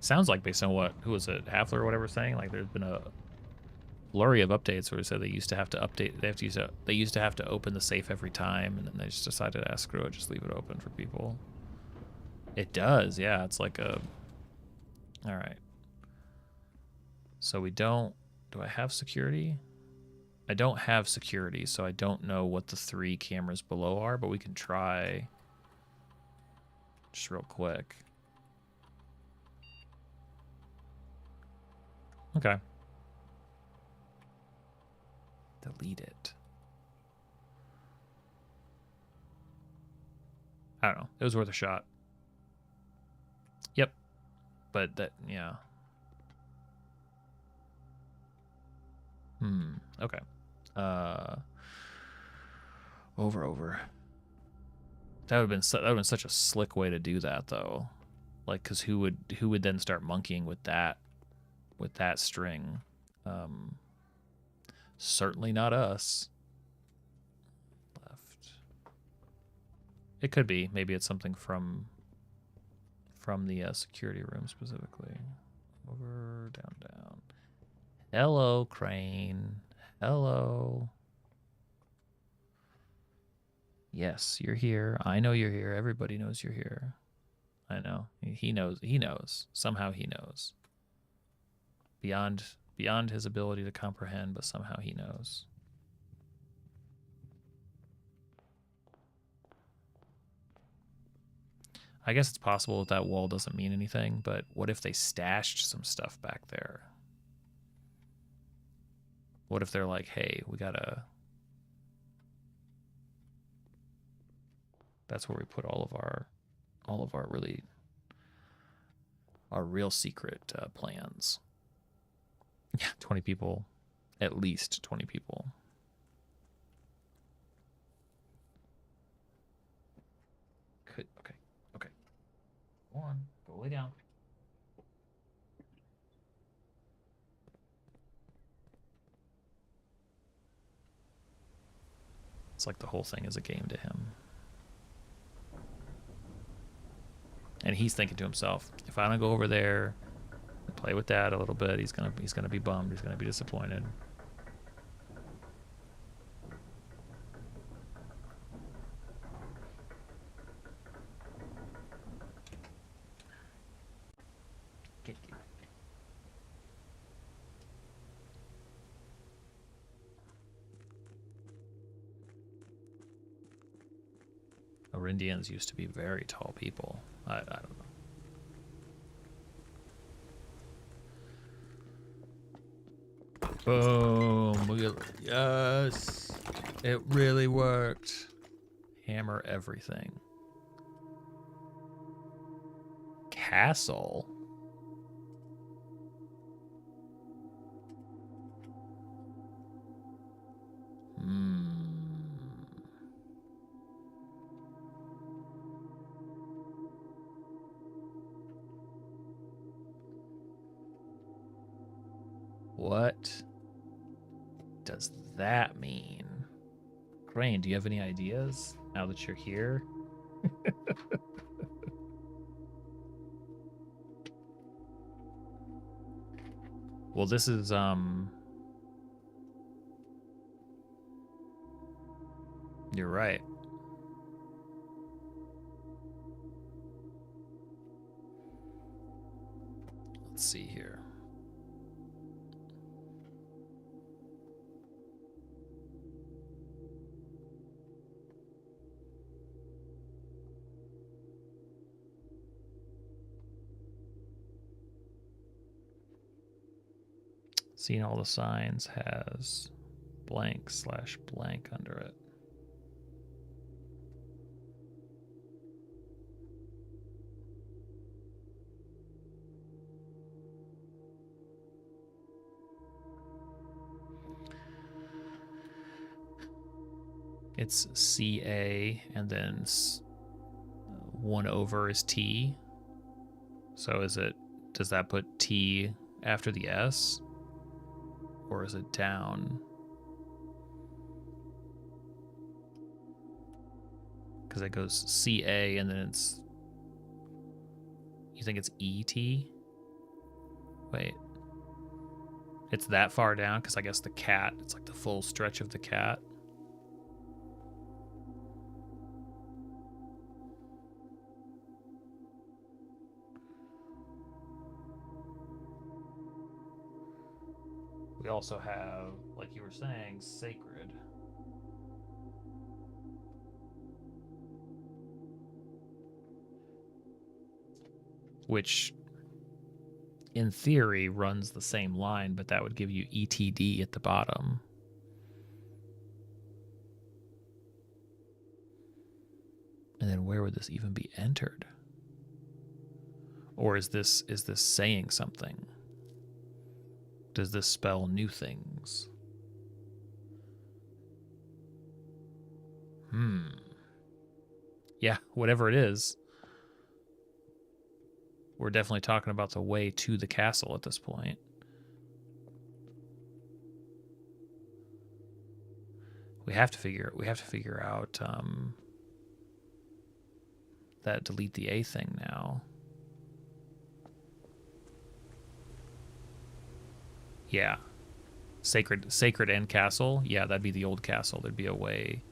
Sounds like based on what, who was it, Hafler or whatever saying, like there's been a flurry of updates where they said they used to have to update, they used to have to open the safe every time, and then they just decided to screw it, just leave it open for people. It does, yeah, it's like a... Alright. So we don't... Do I have security? I don't have security, so I don't know what the 3 cameras below are, but we can try just real quick. Okay. Delete it. I don't know. It was worth a shot. Yep. But that, yeah. Okay. Over. That would have been such a slick way to do that, though. Like, because who would then start monkeying with that string? Certainly not us. Left. It could be. Maybe it's something from the security room specifically. Over, down. Hello, Crane. Hello. Yes, you're here. I know you're here. Everybody knows you're here. I know. He knows. He knows. Somehow he knows. Beyond his ability to comprehend, but somehow he knows. I guess it's possible that wall doesn't mean anything, but what if they stashed some stuff back there? What if they're like, hey, we gotta... That's where we put all of our real secret plans. Yeah, 20 people, at least 20 people. Okay. Go on, go lay down. It's like the whole thing is a game to him. And he's thinking to himself, if I don't go over there and play with that a little bit, he's gonna be bummed, he's gonna be disappointed. R&D&Ds used to be very tall people. I don't know. Boom. Yes. It really worked. Hammer everything. Castle. What does that mean? Crane, do you have any ideas now that you're here? Well, this is you're right. Let's see here. Seeing all the signs has blank/blank under it. It's CA and then 1 over is T. So is it does that put T after the S? Or is it down? Because it goes CA and then it's... You think it's ET? Wait. It's that far down? Because I guess the cat, it's like the full stretch of the cat. We also have, like you were saying, sacred. Which, in theory, runs the same line, but that would give you ETD at the bottom. And then where would this even be entered? Or is this saying something? Does this spell new things? Yeah, whatever it is. We're definitely talking about the way to the castle at this point. We have to figure out that delete the A thing now. Yeah. Sacred and castle. Yeah, that'd be the old castle. There'd be a way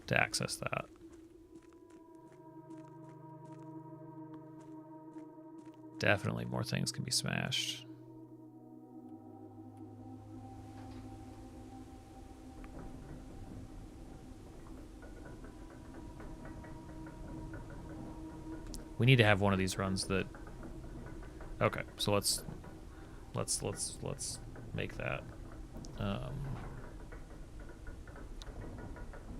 to access that. Definitely more things can be smashed. We need to have one of these runs that... Okay, so let's make that.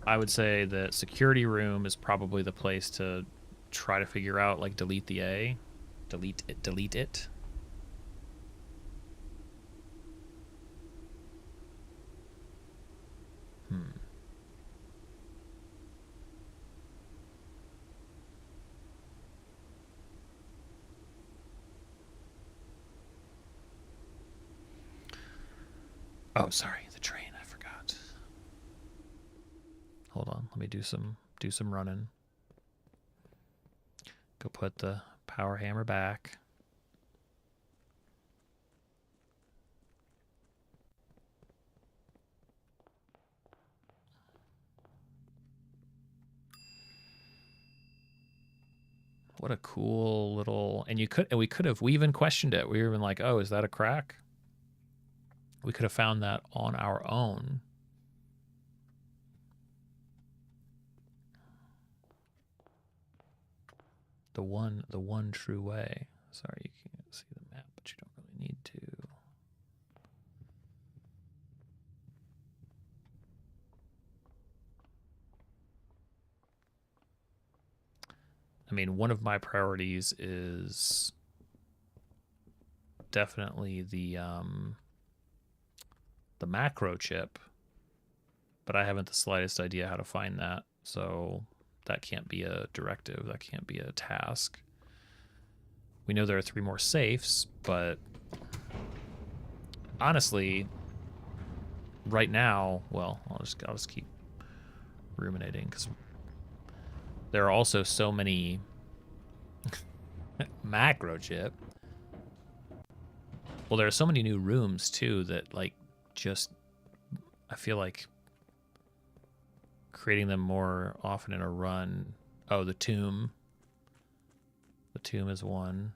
I would say that security room is probably the place to try to figure out, like, delete the A. Delete it. Oh, sorry, the train, I forgot. Hold on, let me do some running. Go put the power hammer back. What a cool little... And we even questioned it. We were even like, oh, is that a crack? We could have found that on our own. The one true way. Sorry, you can't see the map, but you don't really need to. I mean, one of my priorities is definitely the macro chip, but I haven't the slightest idea how to find that, so that can't be a directive, that can't be a task. We know there are 3 more safes, but honestly, right now, well, I'll just keep ruminating, because there are also so many macro chip. Well, there are so many new rooms too that, like, just, I feel like creating them more often in a run. Oh, the tomb. The tomb is one.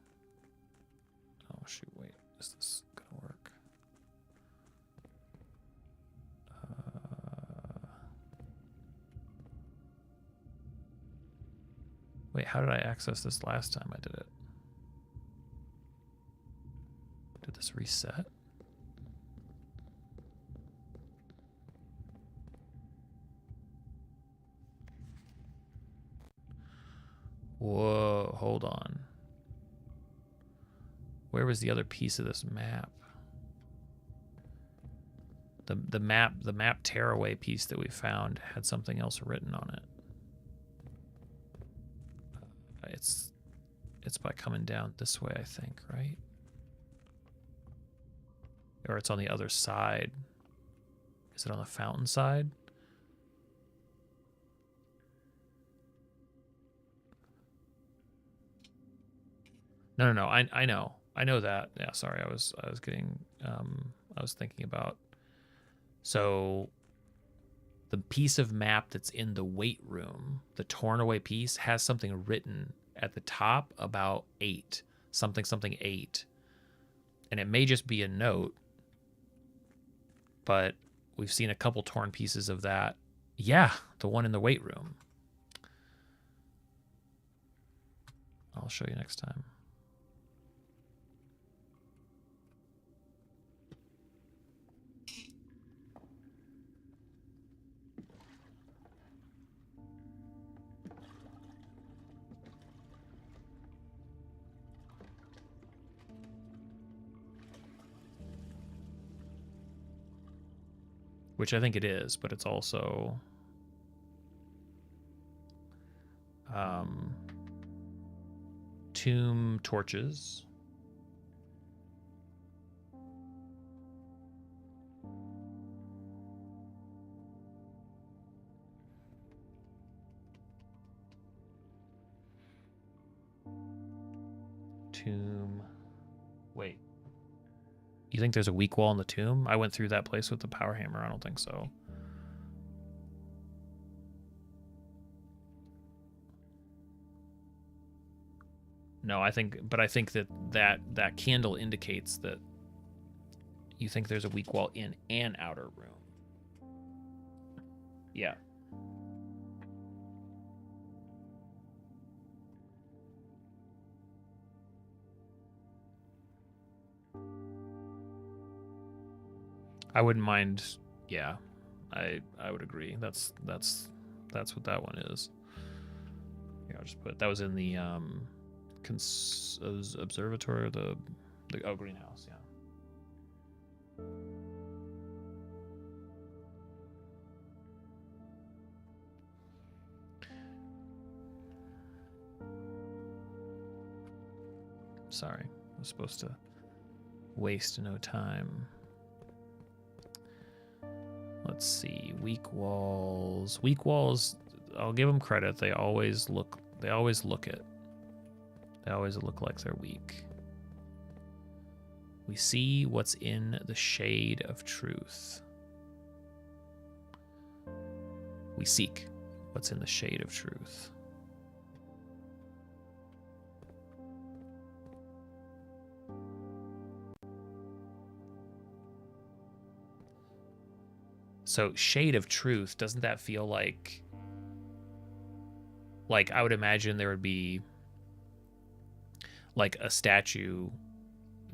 Oh, shoot, wait. Is this gonna work? Wait, how did I access this last time I did it? Did this reset? Whoa, hold on. Where was the other piece of this map? The map tearaway piece that we found had something else written on it. It's by coming down this way, I think, right? Or it's on the other side. Is it on the fountain side? No. I know that. Yeah, sorry. I was getting I was thinking about, so the piece of map that's in the weight room, the torn away piece, has something written at the top about 8, something 8. And it may just be a note, but we've seen a couple torn pieces of that. Yeah, the one in the weight room. I'll show you next time. Which I think it is, but it's also tomb torches. Tomb. Wait. You think there's a weak wall in the tomb? I went through that place with the power hammer. I don't think so. No, I think that candle indicates that you think there's a weak wall in an outer room. Yeah. I wouldn't mind. Yeah, I would agree. That's what that one is. Here, I'll just put that was in the observatory, or the greenhouse. Yeah. Sorry, I was supposed to waste no time. Let's see, weak walls. Weak walls, I'll give them credit. They always look it. They always look like they're weak. We see what's in the shade of truth. We seek what's in the shade of truth. So shade of truth, doesn't that feel like I would imagine there would be like a statue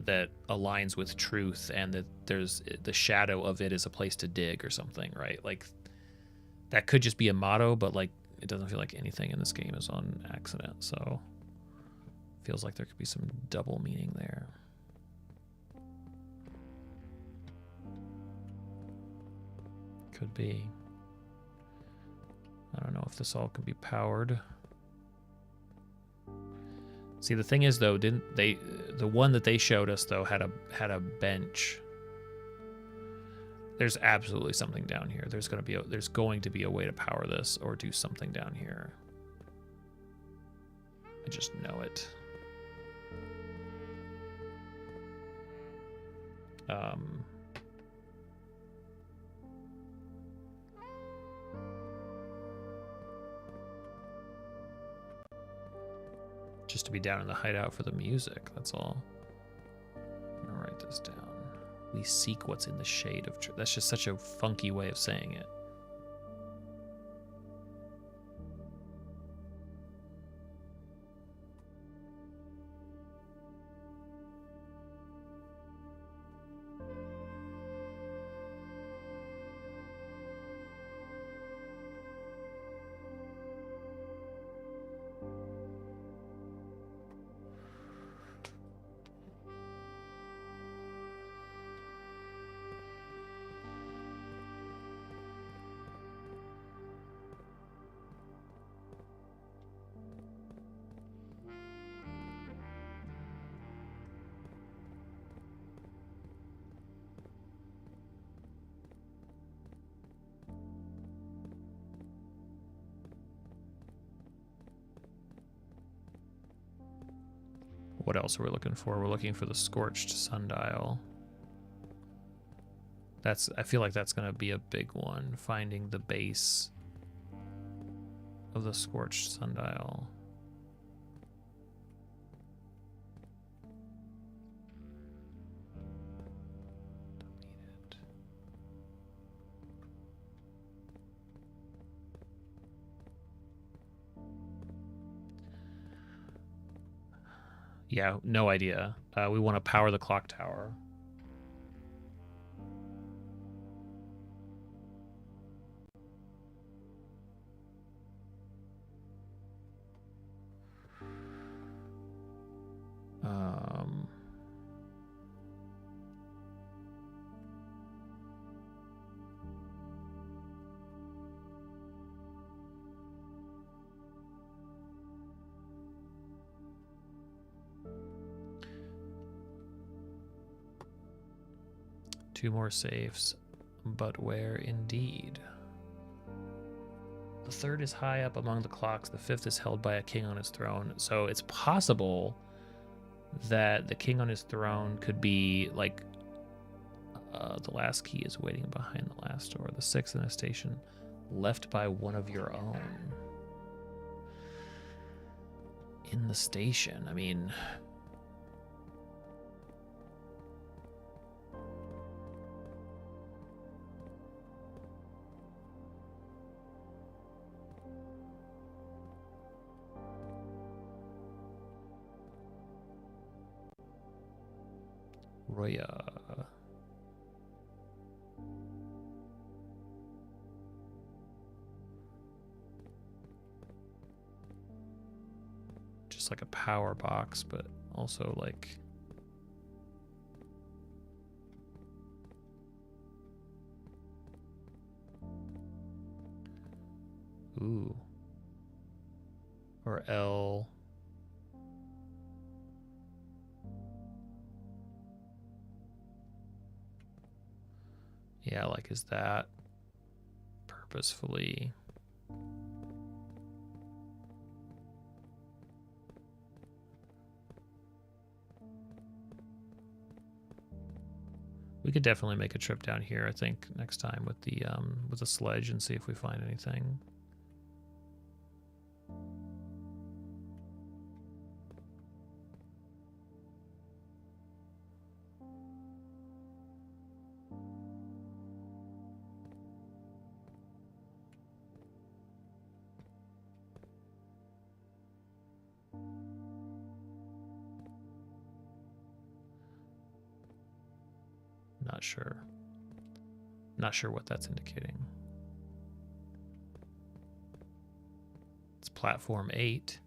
that aligns with truth, and that there's the shadow of it is a place to dig or something, right? Like that could just be a motto, but like it doesn't feel like anything in this game is on accident. So feels like there could be some double meaning there. Could be. I don't know if this all can be powered. See, the thing is though, didn't they? The one that they showed us though had a bench. There's absolutely something down here. There's going to be a way to power this or do something down here. I just know it. Just to be down in the hideout for the music, that's all. I'm gonna write this down. We seek what's in the shade of truth. That's just such a funky way of saying it. What else are we looking for? We're looking for the scorched sundial. I feel like that's going to be a big one, finding the base of the scorched sundial. Delete it. Yeah, no idea. We want to power the clock tower. Two more safes, but where indeed? The third is high up among the clocks. The fifth is held by a king on his throne. So it's possible that the king on his throne could be like the last key is waiting behind the last door. The sixth in a station left by one of your own. In the station. I mean... Roya. Just like a power box, but also like... Ooh. Or L... Yeah, like, is that purposefully? We could definitely make a trip down here, I think, next time with the sledge and see if we find anything. Not sure. Not sure what that's indicating. It's platform 8.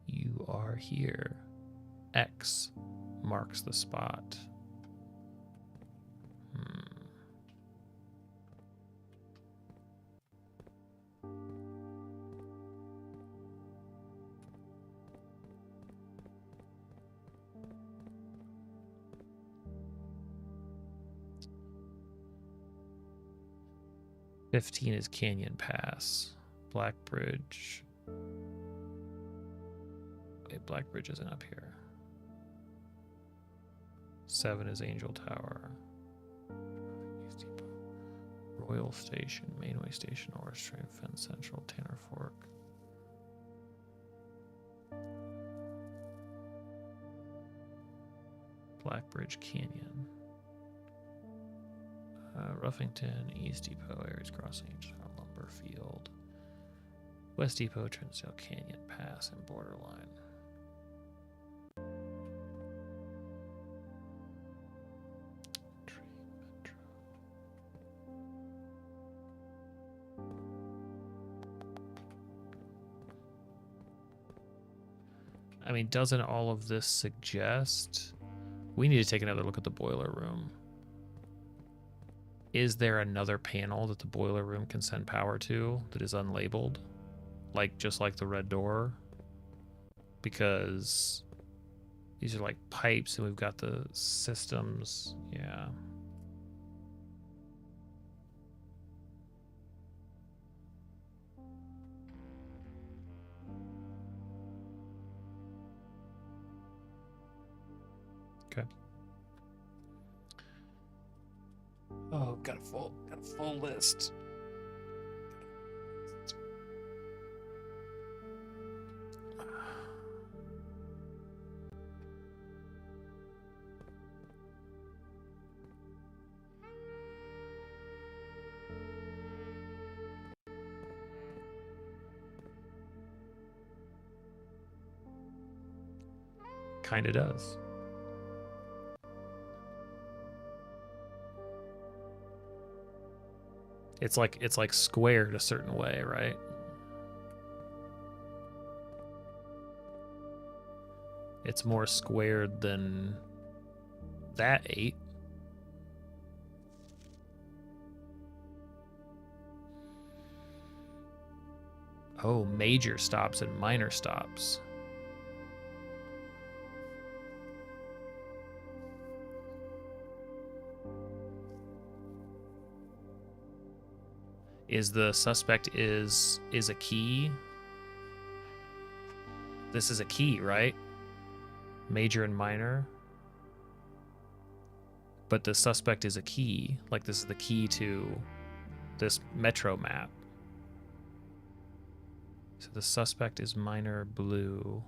You are here. X marks the spot. 15 is Canyon Pass. Black Bridge. Wait, Black Bridge isn't up here. 7 is Angel Tower. Royal Station, Mainway Station, Orange Train, Fence Central, Tanner Fork. Black Bridge Canyon. Ruffington, East Depot, Aries Crossing, Lumber Field, West Depot, Trinsdale Canyon Pass, and Borderline. I mean, doesn't all of this suggest... We need to take another look at the boiler room. Is there another panel that the boiler room can send power to that is unlabeled? Like, just like the red door? Because these are like pipes and we've got the systems. Yeah. Okay. Oh, got a full list. Kinda does. It's like squared a certain way, right? It's more squared than that 8. Oh, major stops and minor stops. Is the suspect is a key? This is a key, right? Major and minor. But the suspect is a key. Like this is the key to this metro map. So the suspect is minor blue.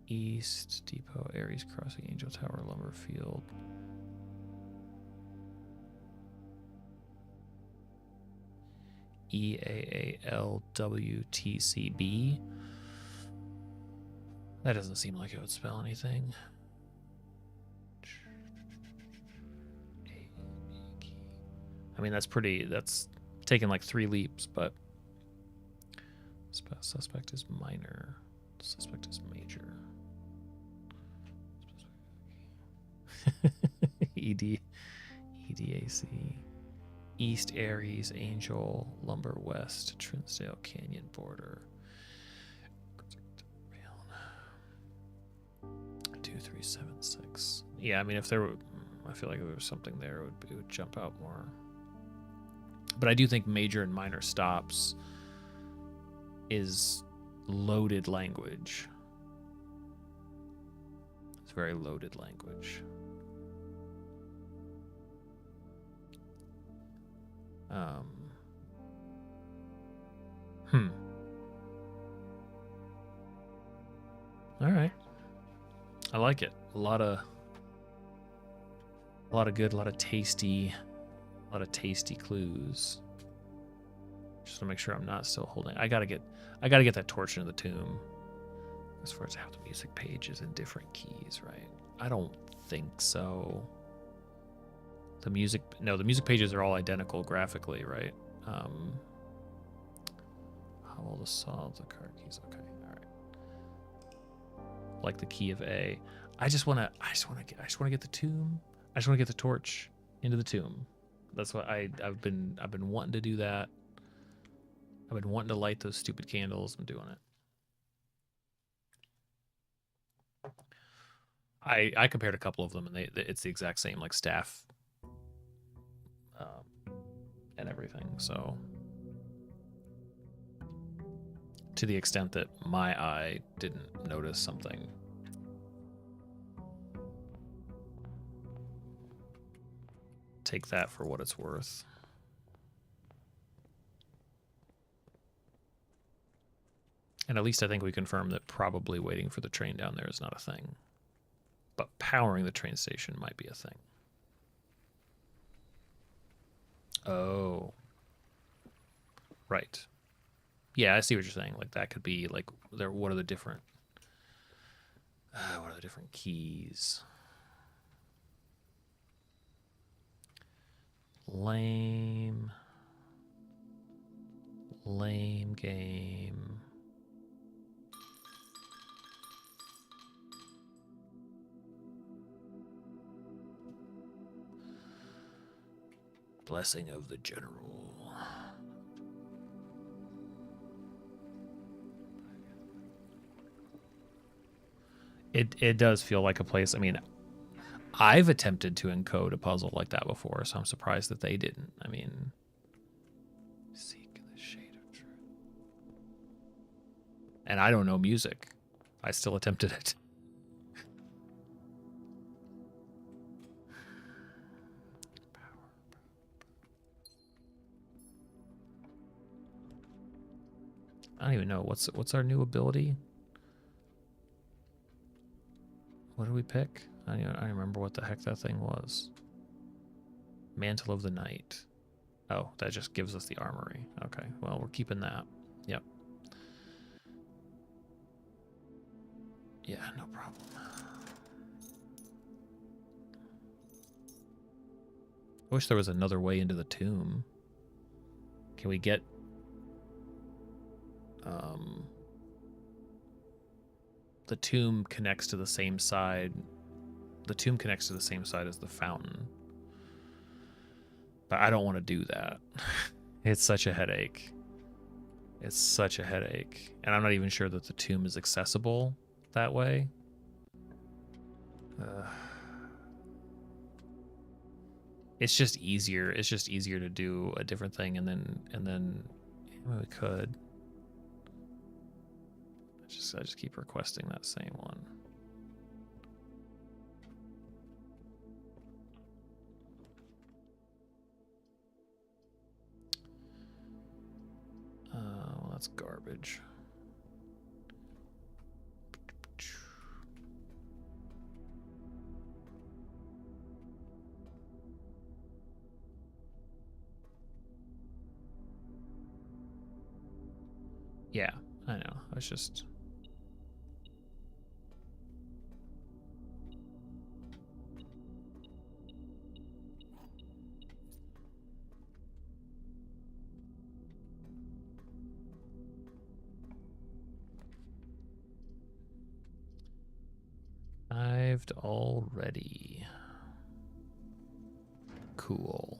East Depot, Aries Crossing, Angel Tower, Lumber Field. EAALWTCB. That doesn't seem like it would spell anything. I mean, that's taken like 3 leaps, but suspect is minor. Suspect is major. EDAC. East Aries, Angel, Lumber West, Trinsdale Canyon border. 2376. Yeah, I mean, if there were, I feel like if there was something there, it would jump out more. But I do think major and minor stops is loaded language. It's very loaded language. All right. I like it. A lot of good, a lot of tasty clues. Just to make sure I'm not still holding. I gotta get that torch into the tomb. As far as how the music page is in different keys, right? I don't think so. The music pages are all identical graphically, right? How will the solve the card keys? Okay, all right. Like the key of A. I just wanna get the tomb. I just wanna get the torch into the tomb. That's what I've been wanting to do that. I've been wanting to light those stupid candles. I'm doing it. I compared a couple of them, and it's the exact same, like staff and everything. So to the extent that my eye didn't notice something, take that for what it's worth. And at least I think we confirmed that probably waiting for the train down there is not a thing. But powering the train station might be a thing. Oh. Right. Yeah, I see what you're saying. Like that could be like what are the different keys? Lame game. Blessing of the General. It does feel like a place. I mean, I've attempted to encode a puzzle like that before, so I'm surprised that they didn't. I mean, seek the shade of truth. And I don't know music. I still attempted it. I don't even know. What's our new ability? What did we pick? I don't remember what the heck that thing was. Mantle of the Night. Oh, that just gives us the armory. Okay, well, we're keeping that. Yep. Yeah, no problem. I wish there was another way into the tomb. Can we get... the tomb connects to the same side. The tomb connects to the same side as the fountain. But I don't want to do that. It's such a headache. It's such a headache. And I'm not even sure that the tomb is accessible that way. It's just easier. It's just easier to do a different thing, and then we could. I just keep requesting that same one. Well, that's garbage. Yeah, I know. I was just... Arrived already. Cool.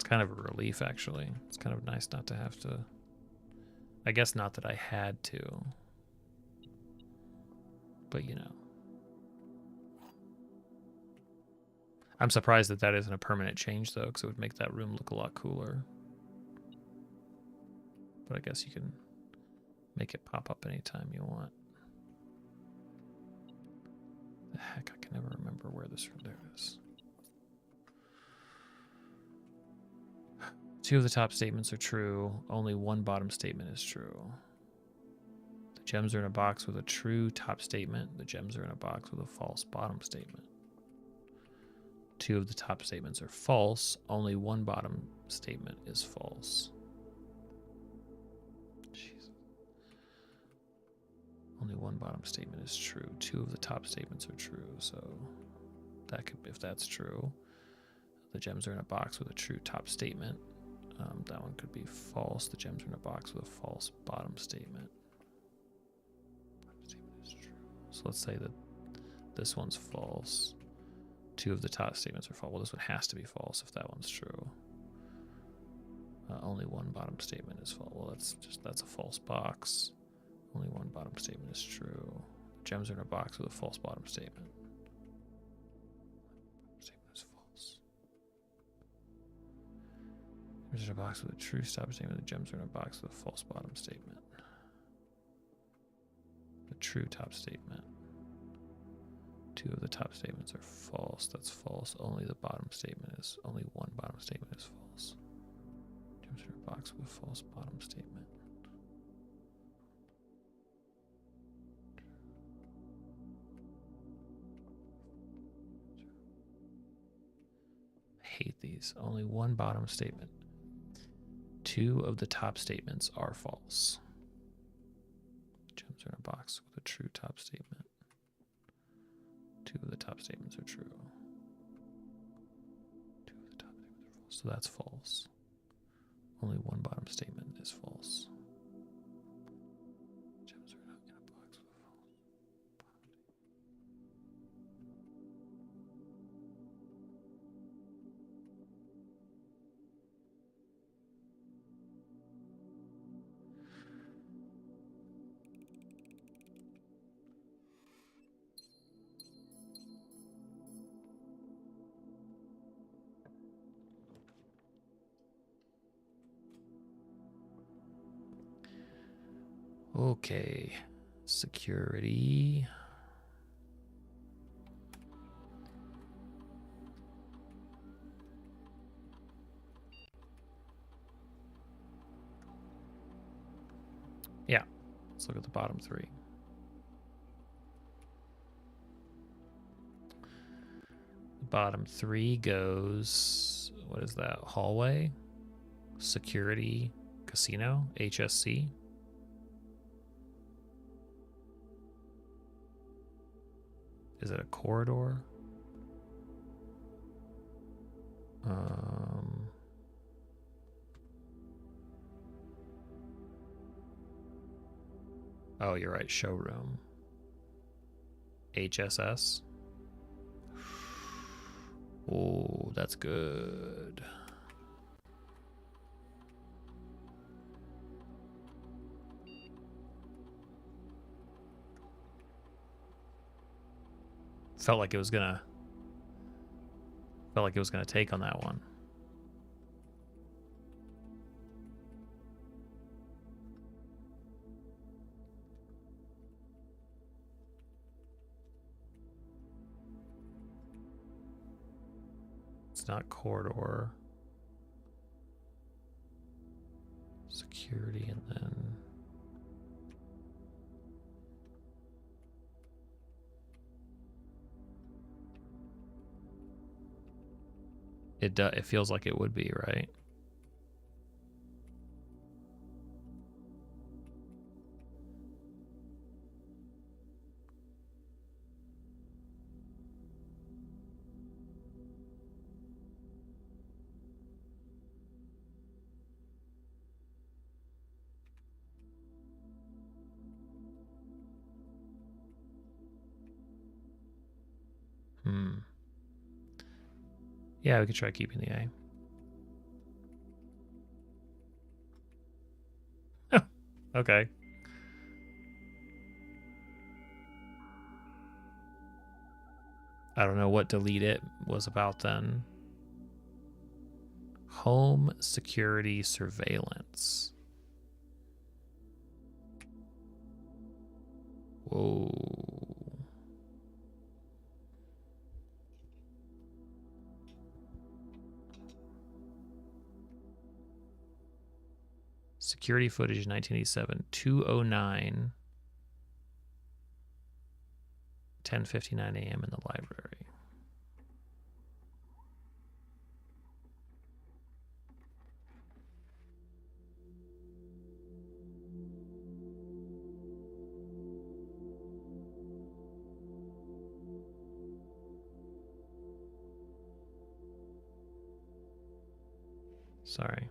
Kind of a relief, actually. It's kind of nice not to have to... I guess not that I had to. But, you know. I'm surprised that that isn't a permanent change, though, because it would make that room look a lot cooler. But I guess you can make it pop up anytime you want. The heck, I can never remember where this room... There it is. 2 of the top statements are true. Only 1 bottom statement is true. The gems are in a box with a true top statement. The gems are in a box with a false bottom statement. 2 of the top statements are false. Only 1 bottom statement is false. Jeez. Only 1 bottom statement is true. 2 of the top statements are true. So that could, if that's true, the gems are in a box with a true top statement. That one could be false. The gems are in a box with a false bottom statement. Bottom statement is true. So let's say that this one's false. 2 of the top statements are false. Well, this one has to be false if that one's true. Only 1 bottom statement is false. Well, that's a false box. Only 1 bottom statement is true. The gems are in a box with a false bottom statement. There's a box with a true top statement. The gems are in a box with a false bottom statement. The true top statement. 2 of the top statements are false. That's false. Only the bottom statement is... Only 1 bottom statement is false. Gems are in a box with a false bottom statement. I hate these. Only 1 bottom statement. 2 of the top statements are false. Gems are in a box with a true top statement. 2 of the top statements are true. 2 of the top statements are false. So that's false. Only 1 bottom statement is false. Gems are not in a box with a false bottom statement. Okay. Security. Yeah. Let's look at the bottom three. The bottom three goes, what is that? Hallway, security, casino, HSC. Is it a corridor? Oh, you're right. Showroom. HSS. Oh, that's good. Felt like it was gonna take on that one. It's not corridor. Security, and then it feels like it would be, right? Yeah, we could try keeping the A. Okay. I don't know what delete it was about then. Home security surveillance. Whoa. Security footage 1987, 209, 10:59 a.m. in the library. Sorry.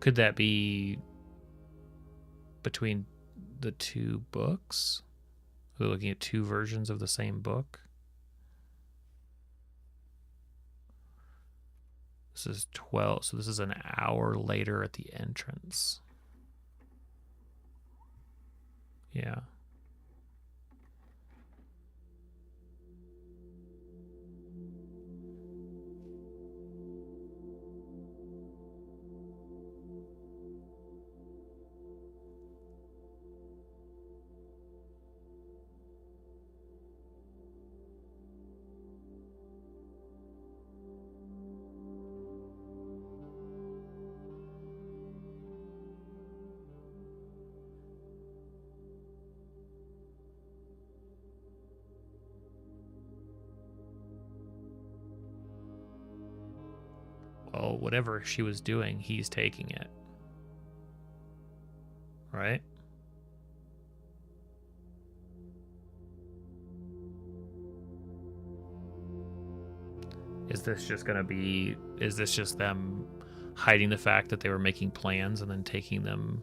Could that be between the two books? We're looking at two versions of the same book. This is 12, so this is an hour later at the entrance. Yeah. Well, whatever she was doing, he's taking it. Right? Is this just them hiding the fact that they were making plans and then taking them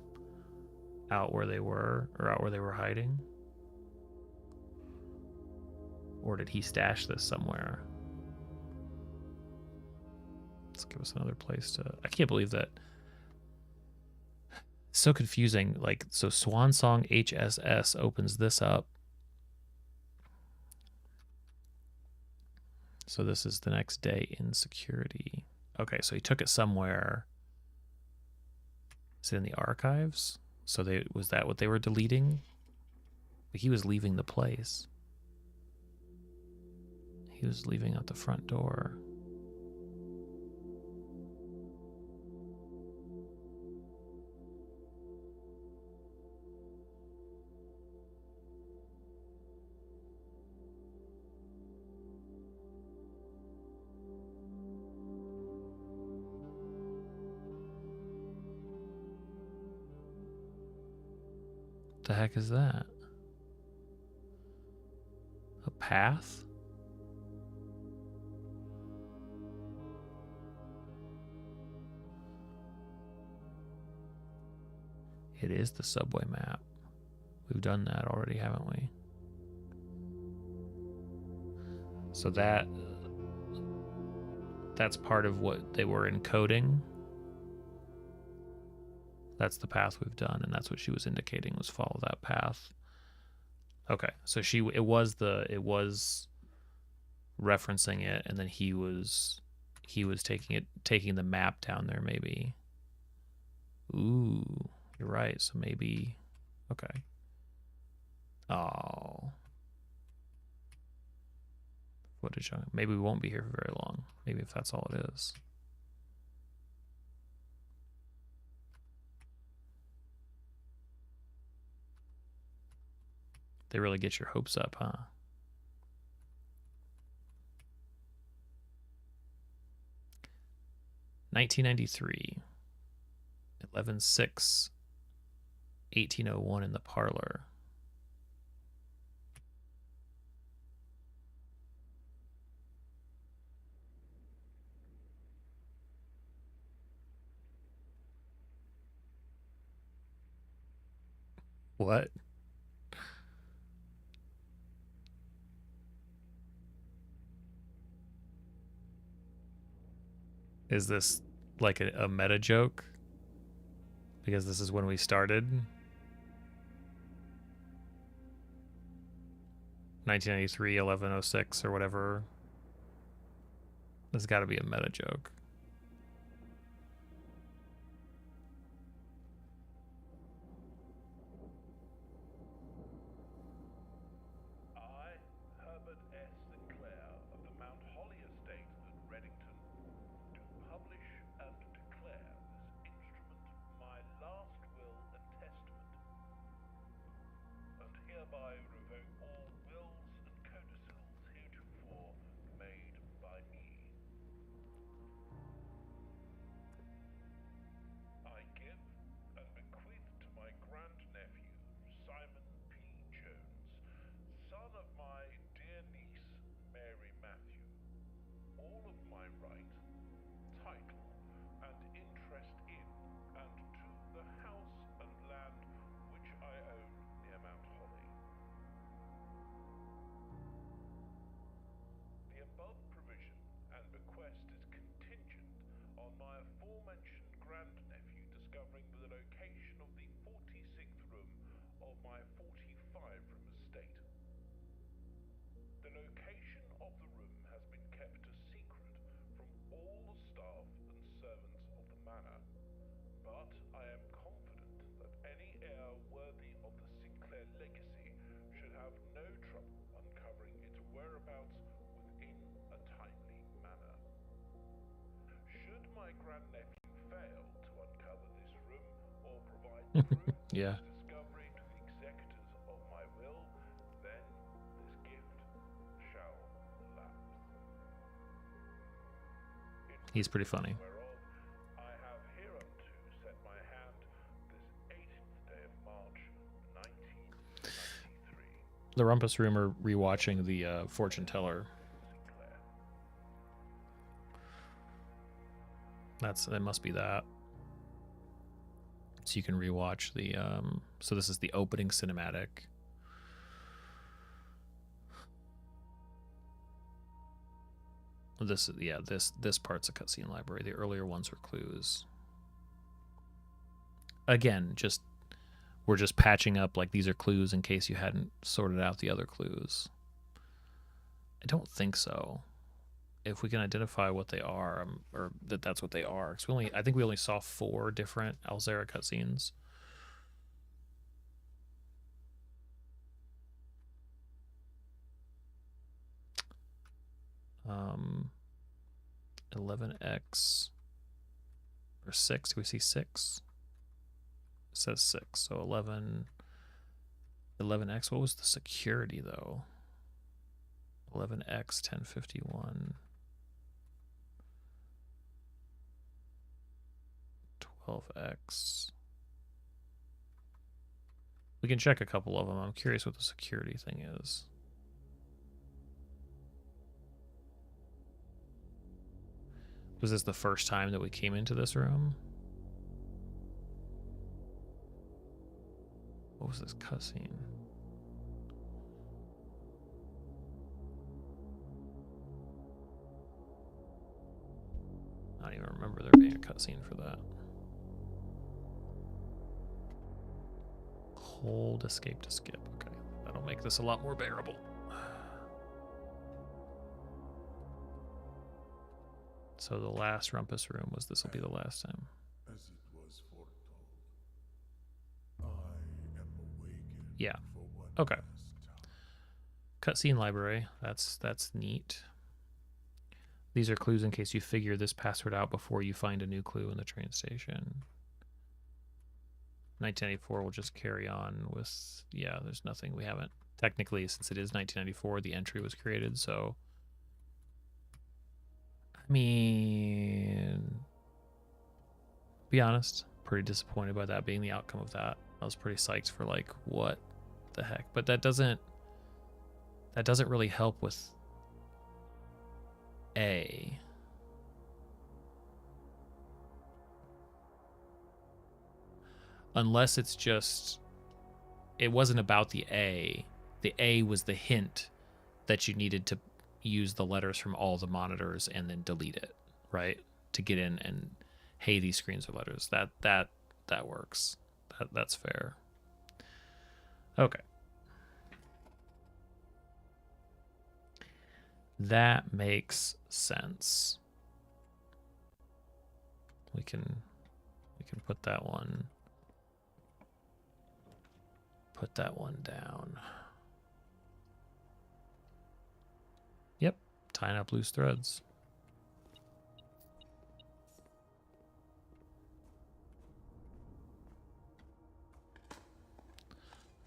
out where they were, or out where they were hiding? Or did he stash this somewhere? Let's give us another place to... I can't believe that. So confusing. Like, so Swan Song HSS opens this up. So this is the next day in security. Okay, so he took it somewhere. Is it in the archives? So was that what they were deleting? But he was leaving the place. He was leaving out the front door. The heck is that? A path? It is the subway map. We've done that already, haven't we? So that's part of what they were encoding. That's the path we've done, and that's what she was indicating, was follow that path. Okay, so it was referencing it, and then he was taking the map down there, maybe. Ooh, you're right. So maybe, okay. Oh, footage on it. Maybe we won't be here for very long. Maybe if that's all it is. They really get your hopes up, huh? $1993, 11/6, 1801 in the parlor. What? Is this like a meta joke? Because this is when we started. 1993, 11/06 or whatever. There's got to be a meta joke. Yeah. He's pretty funny. the Rumpus Room or rewatching the Fortune Teller. That must be that. So you can rewatch the so this is the opening cinematic. This part's a cutscene library. The earlier ones were clues. Again, we're just patching up like these are clues in case you hadn't sorted out the other clues. I don't think so. If we can identify what they are, or that's what they are, because I think we only saw 4 different Alzera cutscenes. Um, 11x or 6. Do we see 6? It says 6, so 11x. What was the security though? 11x 1051. 12x. We can check a couple of them. I'm curious what the security thing is. Was this the first time that we came into this room? What was this cutscene? I don't even remember there being a cutscene for that. Hold escape to skip. Okay, that'll make this a lot more bearable. So the last Rumpus Room was this will be the last time.
As it was foretold, I am awakened.
Yeah.
For one
Okay.
last time.
Cutscene library. That's neat. These are clues in case you figure this password out before you find a new clue in the train station. 1994 will just carry on with, yeah, there's nothing we haven't. Technically, since it is 1994, the entry was created, so. I mean, be honest, pretty disappointed by that being the outcome of that. I was pretty psyched for like, what the heck? But that doesn't really help with A. Unless it's just, it wasn't about the A. The A was the hint that you needed to use the letters from all the monitors and then delete it, right? To get in and, hey, these screens are letters. That works. That's fair. Okay. That makes sense. We can put that one down. Yep, tying up loose threads.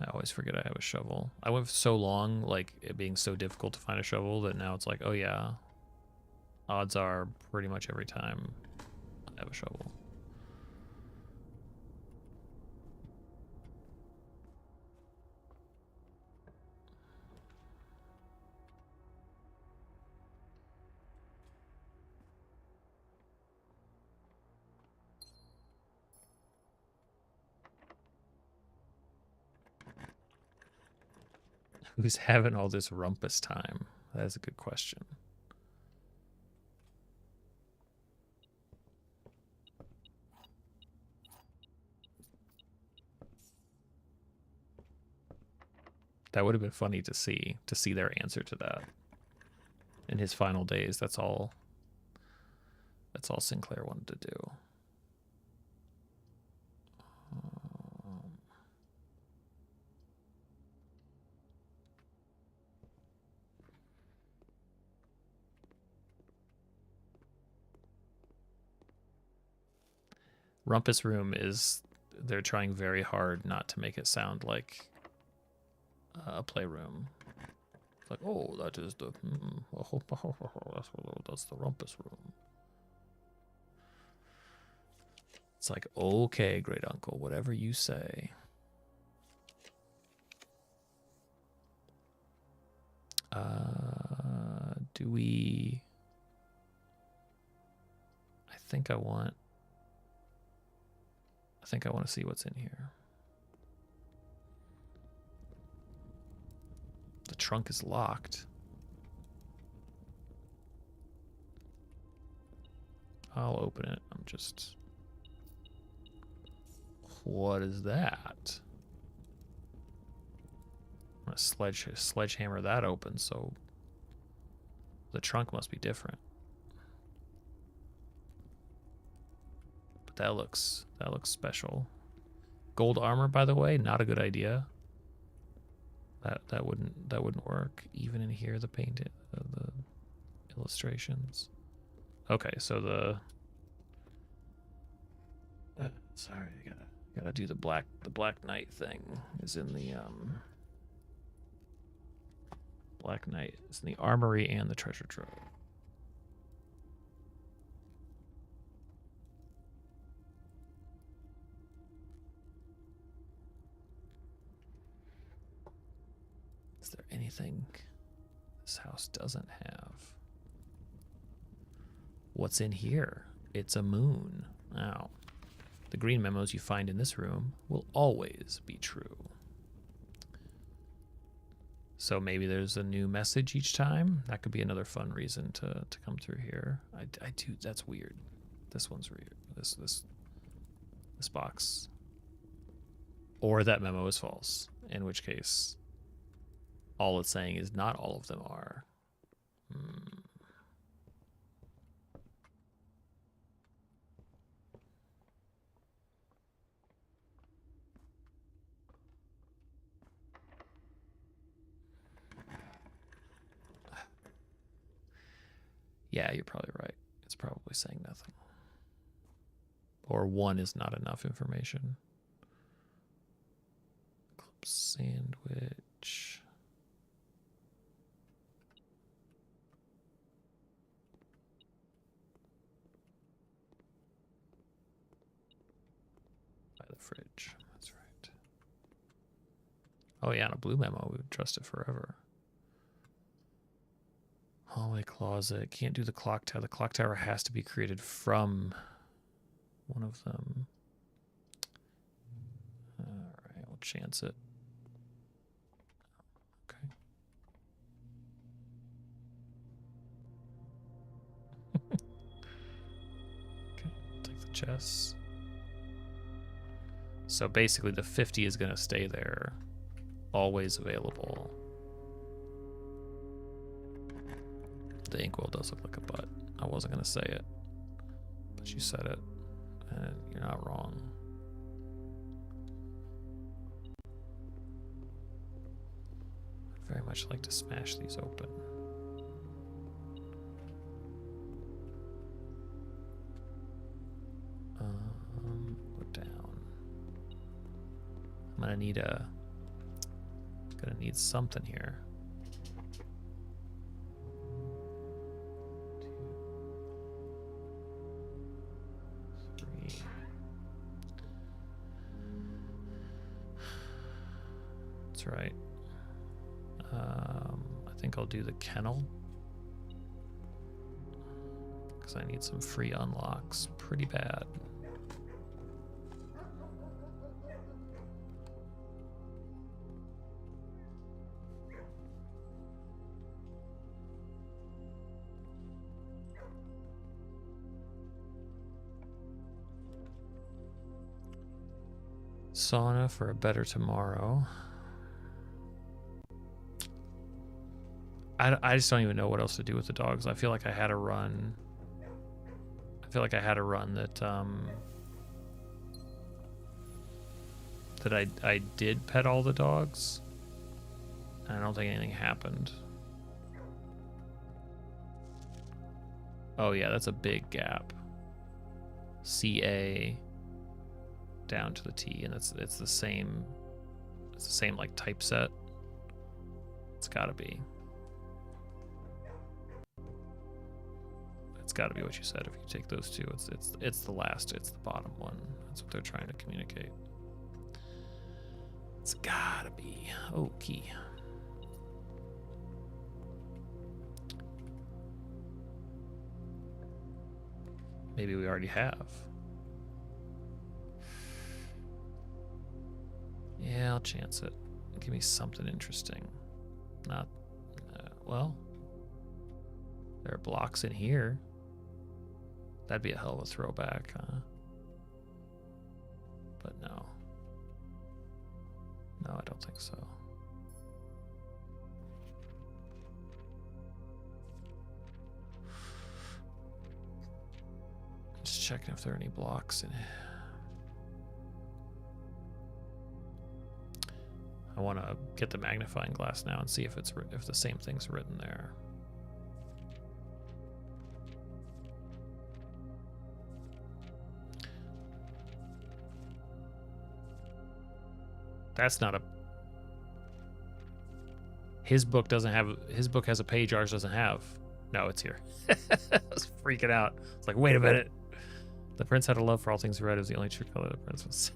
I always forget I have a shovel. I went so long, like, it being so difficult to find a shovel that now it's like, oh yeah, odds are pretty much every time I have a shovel. Who's having all this rumpus time? That is a good question. That would have been funny to see their answer to that. In his final days, that's all Sinclair wanted to do. Rumpus Room is, they're trying very hard not to make it sound like a playroom. It's like, oh, that is the, that's the Rumpus Room. It's like, okay, great uncle, whatever you say. we... I think I want to see what's in here. The trunk is locked. I'll open it. I'm just... What is that? I'm gonna sledgehammer that open, so the trunk must be different. But that looks special. Gold armor, by the way, not a good idea. That wouldn't work. Even in here, the painted the illustrations. Okay, so sorry, I gotta do the Black Knight thing. Is in the Black Knight is in the armory and the treasure trove. Is there anything this house doesn't have? What's in here? It's a moon. Now, the green memos you find in this room will always be true. So maybe there's a new message each time. That could be another fun reason to come through here. I do. That's weird. This one's weird. This box. Or that memo is false. In which case, all it's saying is not all of them are. Yeah, you're probably right. It's probably saying nothing. Or one is not enough information. Club sandwich. By the fridge. That's right. Oh yeah, and a blue memo. We would trust it forever. Hallway closet. Can't do the clock tower. The clock tower has to be created from one of them. Alright, we'll chance it. Okay. Okay, take the chess. So basically the 50 is going to stay there. Always available. The inkwell does look like a butt. I wasn't going to say it, but you said it, and you're not wrong. I'd very much like to smash these open. Put down. I'm gonna need something here. That's right. I think I'll do the kennel because I need some free unlocks pretty bad. Sauna for a better tomorrow. I just don't even know what else to do with the dogs. I feel like I had a run. That I did pet all the dogs. I don't think anything happened. Oh yeah, that's a big gap. CA down to the T, and it's the same like typeset. It's gotta be. It's gotta be what you said. If you take those two, it's the last, it's the bottom one. That's what they're trying to communicate. It's gotta be. Oh, key. Maybe we already have. Yeah, I'll chance it. Give me something interesting. Not, well, there are blocks in here. That'd be a hell of a throwback, huh? But no. No, I don't think so. Just checking if there are any blocks in it. I want to get the magnifying glass now and see if if the same thing's written there. That's not a. His book doesn't have. His book has a page ours doesn't have. No, it's here. I was freaking out. It's like, wait a minute. The prince had a love for all things red. It was the only true color the prince was.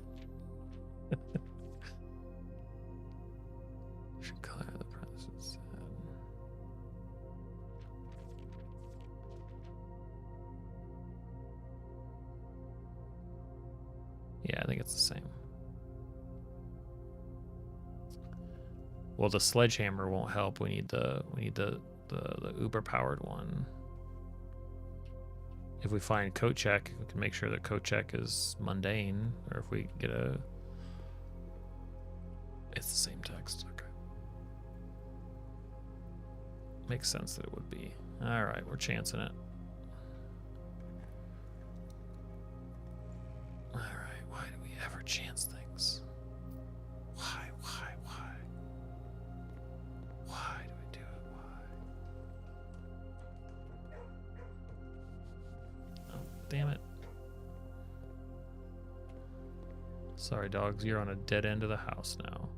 True color of the prince was. Yeah, I think it's the same. Well, the sledgehammer won't help. We need the uber powered one. If we find coat check, we can make sure that coat check is mundane, or if we get a, it's the same text. Okay, makes sense that it would be. All right, we're chancing it. All right, why do we ever chance things? Why do we do it? Why? Oh, damn it. Sorry, dogs, you're on a dead end of the house now.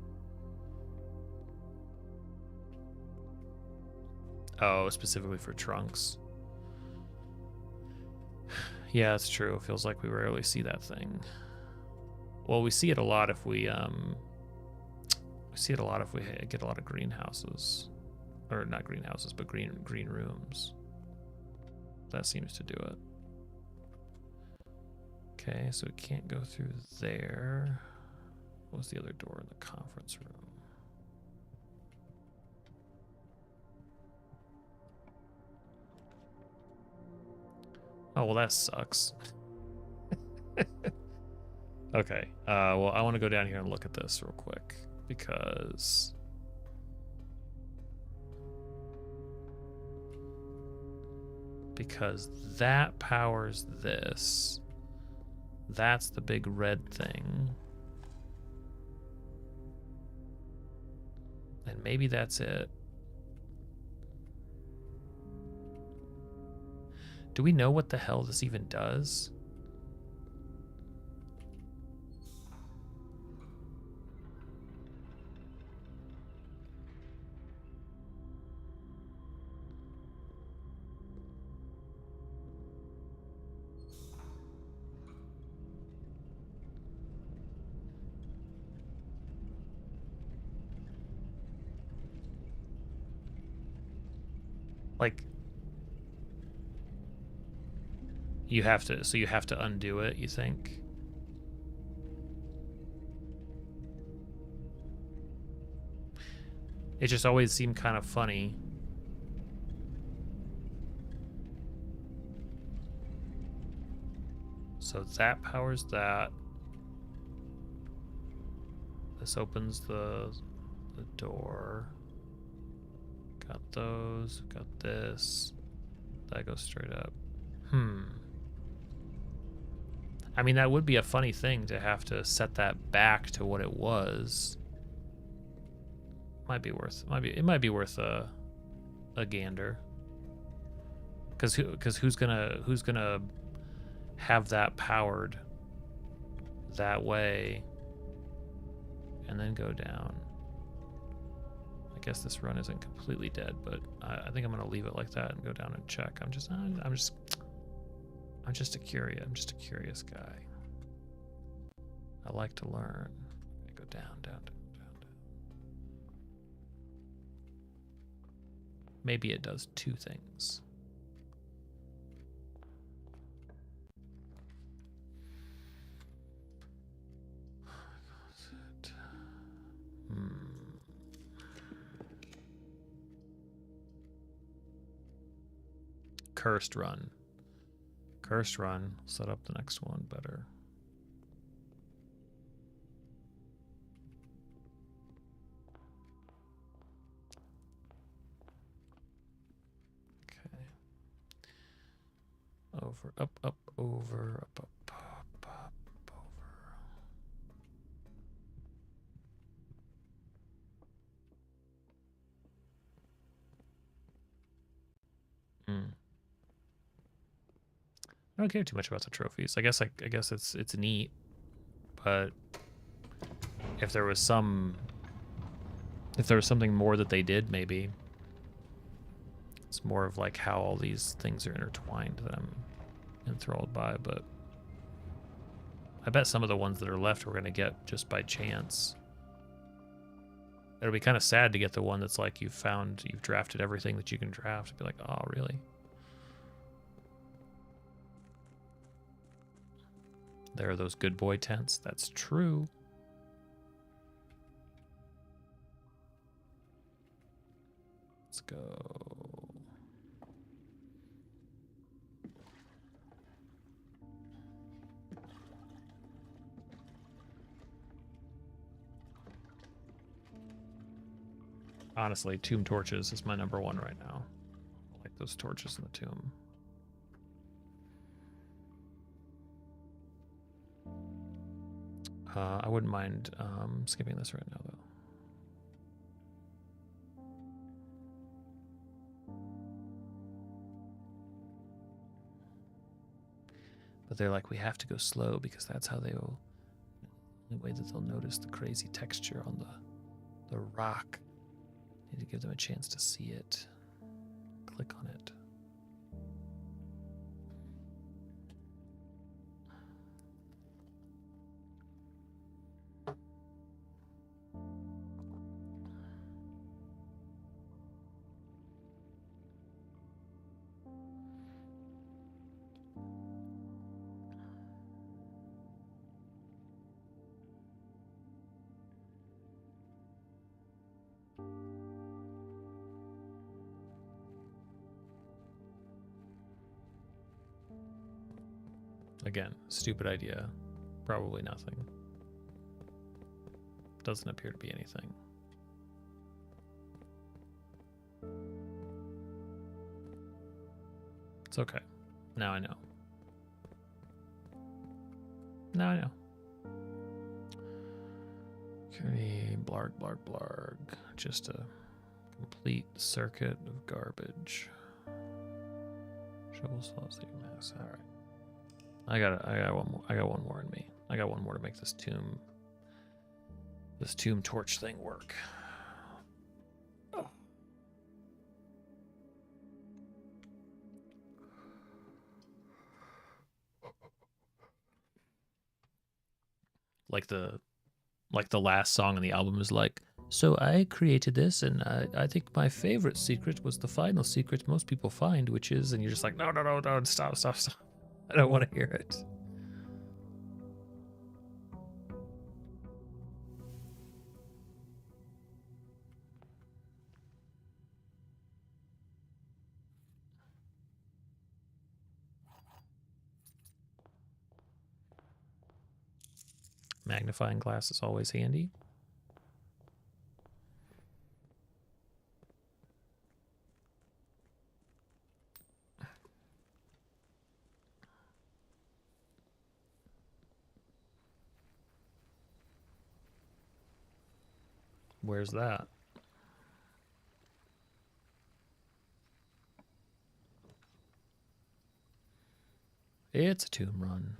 Oh, specifically for trunks. Yeah, that's true. It feels like we rarely see that thing. Well, we see it a lot if we get a lot of greenhouses, or not greenhouses, but green rooms. That seems to do it. Okay, so we can't go through there. What was the other door in the conference room? Oh, well, that sucks. Okay, well, I want to go down here and look at this real quick, because that powers this. That's the big red thing. And maybe that's it. Do we know what the hell this even does? Like, you have to undo it, you think? It just always seemed kind of funny. So that powers that. This opens the door. Got those, got this. That goes straight up. I mean, that would be a funny thing to have to set that back to what it was. It might be worth a gander. Cause who's gonna have that powered that way and then go down? I guess this run isn't completely dead, but I think I'm gonna leave it like that and go down and check. I'm just a curious guy. I like to learn. I go down. Maybe it does two things. cursed run. Cursed run. Set up the next one better. Okay. Over, up, up, over, up, up, up, up, over. I don't care too much about the trophies. I guess it's neat, but if there was something more that they did, maybe it's more of like how all these things are intertwined that I'm enthralled by. But I bet some of the ones that are left we're gonna get just by chance. It'll be kind of sad to get the one that's like you've drafted everything that you can draft. Be like, oh, really? There are those good boy tents. That's true. Let's go. Honestly, tomb torches is my number one right now. I like those torches in the tomb. I wouldn't mind skipping this right now, though. But they're like, we have to go slow because that's how the only way that they'll notice the crazy texture on the rock. Need to give them a chance to see it. Click on it. Again, stupid idea. Probably nothing. Doesn't appear to be anything. It's okay. Now I know. Now I know. Okay, blarg, blarg, blarg. Just a complete circuit of garbage. Shovel saws leave mass. All right. I got one more. I got one more in me. I got one more to make this tomb torch thing work. Oh. Like the last song on the album is like, so I created this, and I think my favorite secret was the final secret most people find, which is, and you're just like, no, stop. I don't want to hear it. Magnifying glass is always handy. Where's that? It's a tomb run.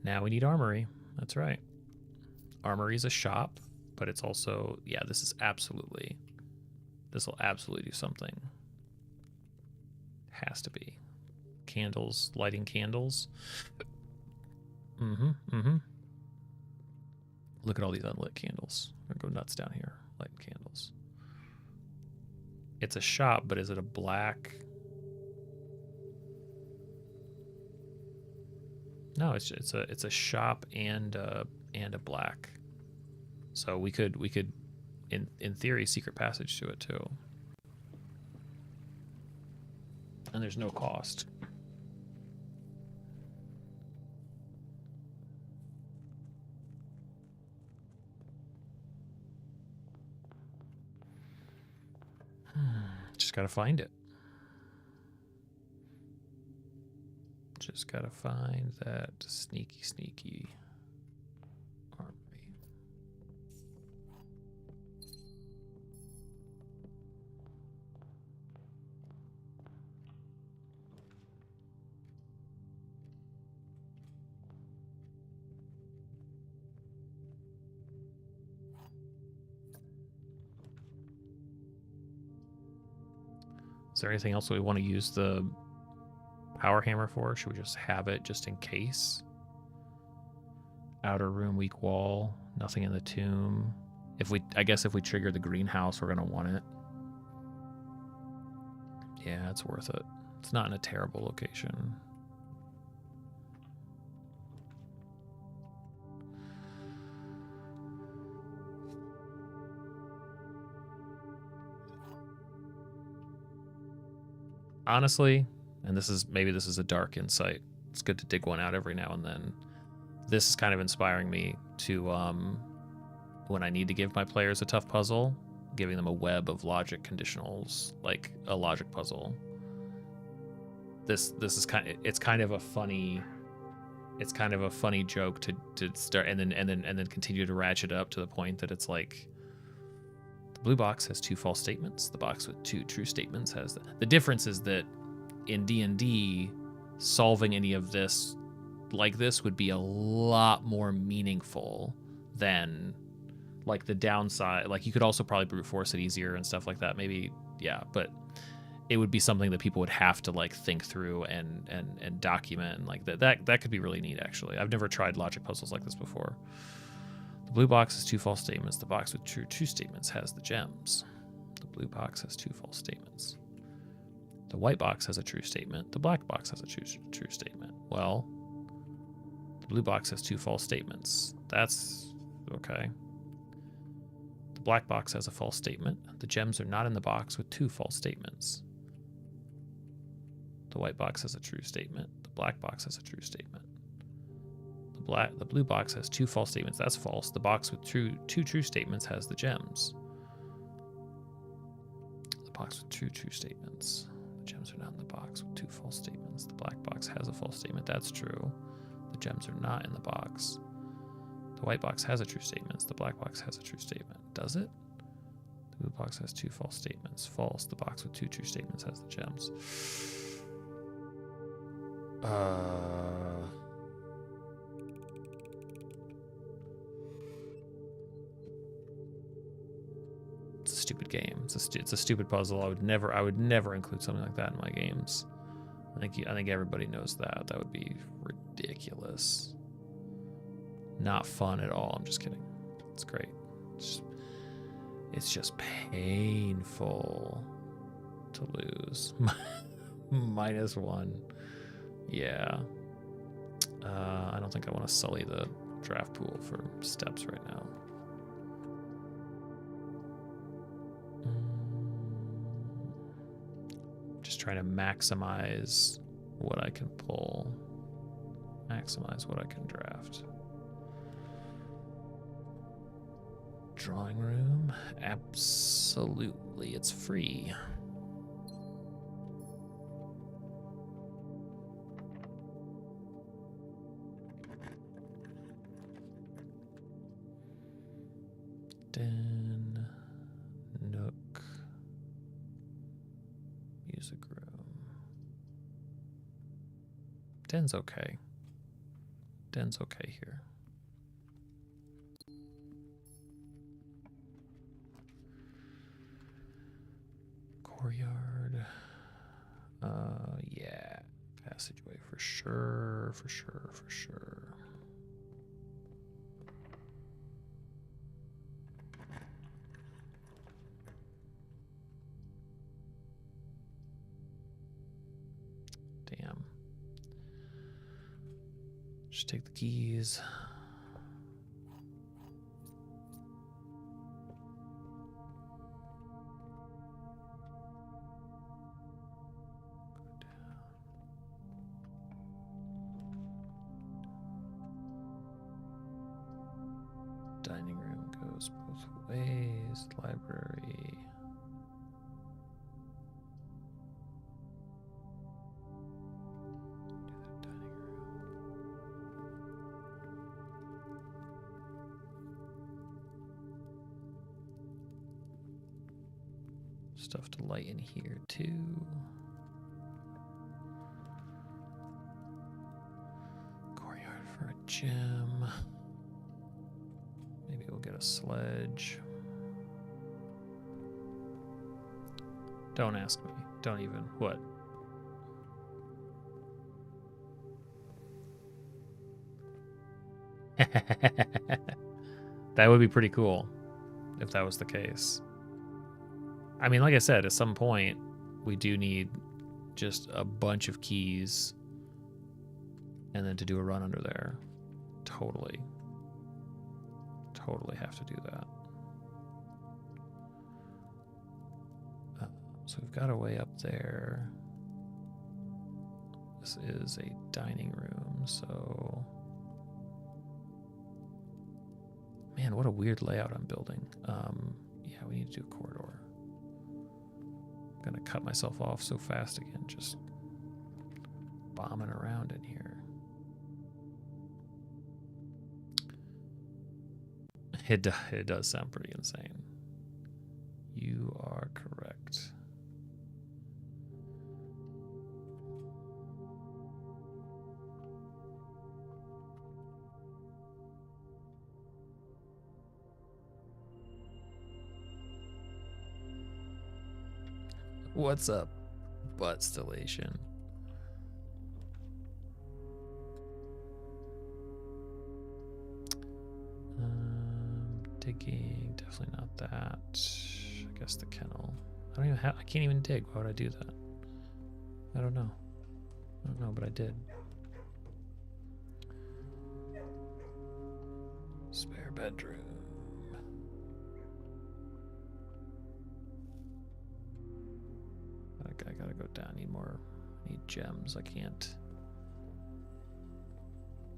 Now we need armory. That's right. Armory is a shop, but it's also, yeah, this will absolutely do something. Has to be. Candles, lighting candles. Look at all these unlit candles. We're gonna go nuts down here, lighting candles. It's a shop, but is it a black? No, it's a shop and a black So we could in theory secret passage to it too. And there's no cost. Just gotta find it. Just gotta find that sneaky armory. Is there anything else that we want to use the power hammer for? Should we just have it just in case? Outer room, weak wall, nothing in the tomb. I guess if we trigger the greenhouse, we're gonna want it. Yeah, it's worth it. It's not in a terrible location. Honestly, and this is a dark insight. It's good to dig one out every now and then. This is kind of inspiring me to, when I need to give my players a tough puzzle, giving them a web of logic conditionals, like a logic puzzle. This is kind of a funny joke to start and then continue to ratchet up to the point that it's like, the blue box has 2 false statements. The box with 2 true statements has the difference is that in D&D, solving any of this like this would be a lot more meaningful than like the downside. Like you could also probably brute force it easier and stuff like that. Maybe, yeah, but it would be something that people would have to like think through and document, and like that could be really neat actually. I've never tried logic puzzles like this before. The blue box has 2 false statements. The box with true statements has the gems. The blue box has 2 false statements. The white box has a true statement. The black box has a true statement. Well, the blue box has 2 false statements. That's okay. The black box has a false statement. The gems are not in the box with 2 false statements. The white box has a true statement. The black box has a true statement. The blue box has 2 false statements. That's false. The box with 2 true statements has the gems. The box with 2 true statements. The gems are not in the box with 2 false statements. The black box has a false statement. That's true. The gems are not in the box. The white box has a true statement. The black box has a true statement. Does it? The blue box has 2 false statements. False. The box with 2 true statements has the gems. It's a stupid game. It's a stupid puzzle. I would never include something like that in my games. I think everybody knows that. That would be ridiculous. Not fun at all. I'm just kidding. It's great. It's just painful to lose. -1. Yeah. I don't think I want to sully the draft pool for steps right now. Just trying to maximize what I can pull. Maximize what I can draft. Drawing room? Absolutely. It's free. Den, nook, music room. Den's okay. Den's okay here. Courtyard. Yeah. Passageway for sure, for sure, for sure. Damn. Just take the keys. library. Dining room. Stuff to light in here too. Courtyard for a gym. Maybe we'll get a sledge. Don't ask me. Don't even. What? That would be pretty cool if that was the case. I mean, like I said, at some point, we do need just a bunch of keys and then to do a run under there. Totally have to do that. So we've got a way up there. This is a dining room, so... Man, what a weird layout I'm building. Yeah, we need to do a corridor. I'm gonna cut myself off so fast again, just bombing around in here. It does sound pretty insane. You are correct. What's up, butt installation? Digging, definitely not that. I guess the kennel. I can't even dig. Why would I do that? I don't know. But I did. Spare bedroom. I gotta go down. I need gems. I can't.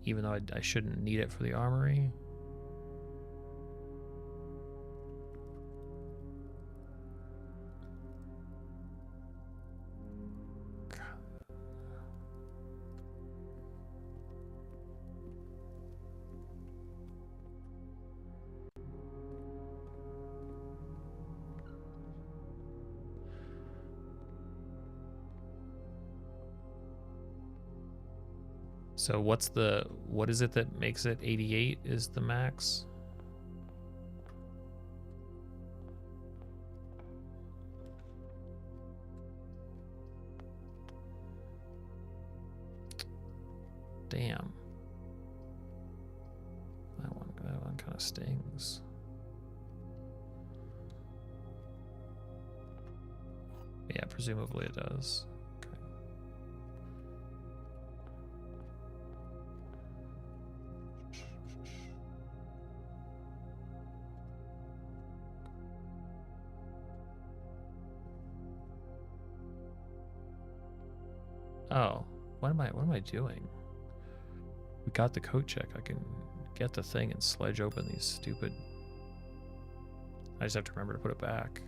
Even though I shouldn't need it for the armory. So what is it that makes it 88 is the max? Damn. That one kind of stings. Yeah, presumably it does. Oh, what am I doing? We got the coat check. I can get the thing and sledge open these stupid... I just have to remember to put it back.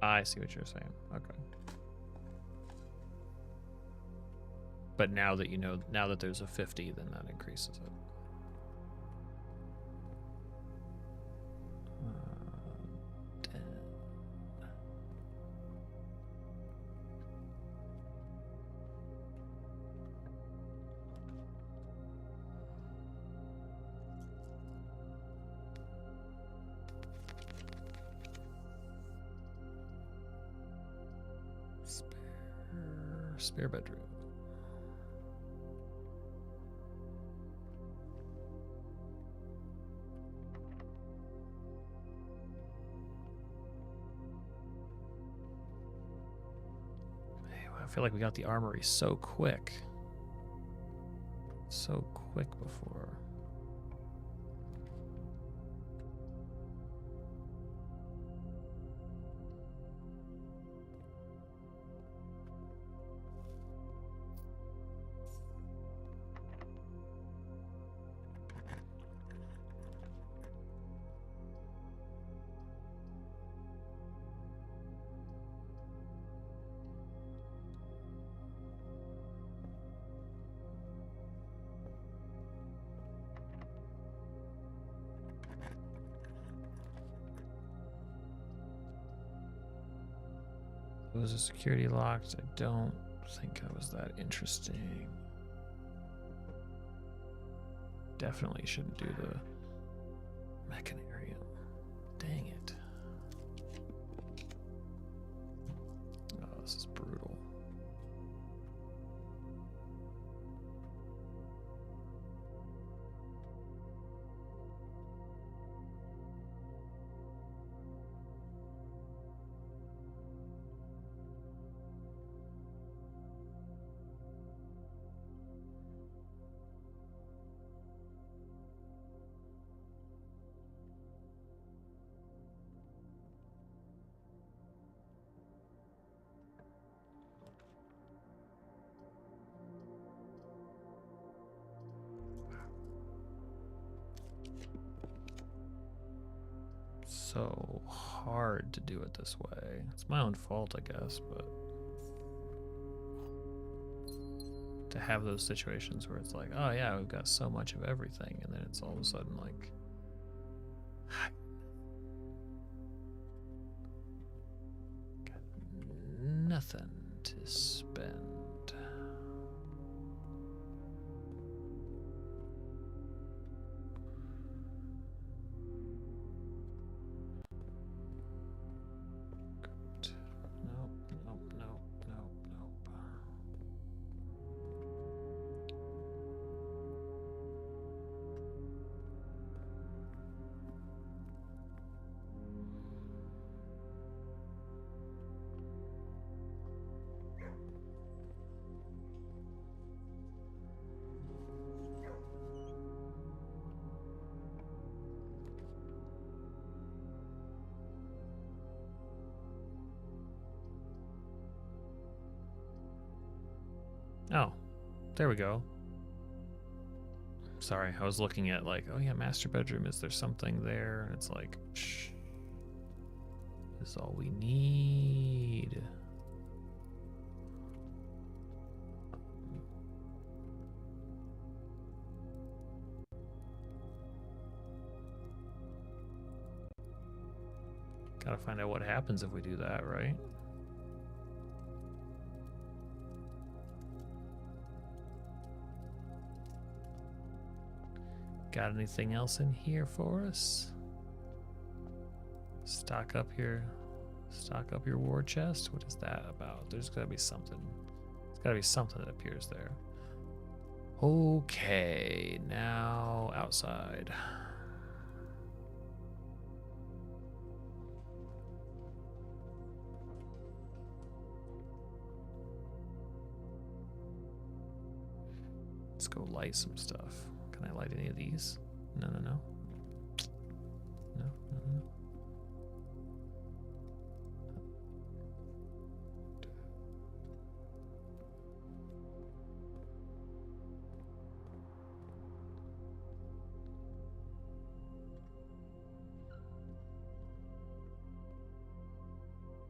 I see what you're saying. Okay. But now that you know, now that there's a 50, then that increases it. Spare bedroom. feel like we got the armory so quick. So quick before. Was a security locked? I don't think I was that interesting. Definitely shouldn't do the mechanarium. Dang it. Oh, this is brutal. So hard to do it this way. It's my own fault, I guess, but to have those situations where it's like, oh yeah, we've got so much of everything, and then it's all of a sudden like, got nothing to spend. Oh, there we go. Sorry, I was looking at like, oh yeah, master bedroom. Is there something there? And it's like, shh. This is all we need. Gotta find out what happens if we do that, right? Got anything else in here for us? Stock up your war chest. What is that about? There's gotta be something. There's gotta be something that appears there. Okay, now outside. Let's go light some stuff. Can I light any of these? No, no, no. No, no, no.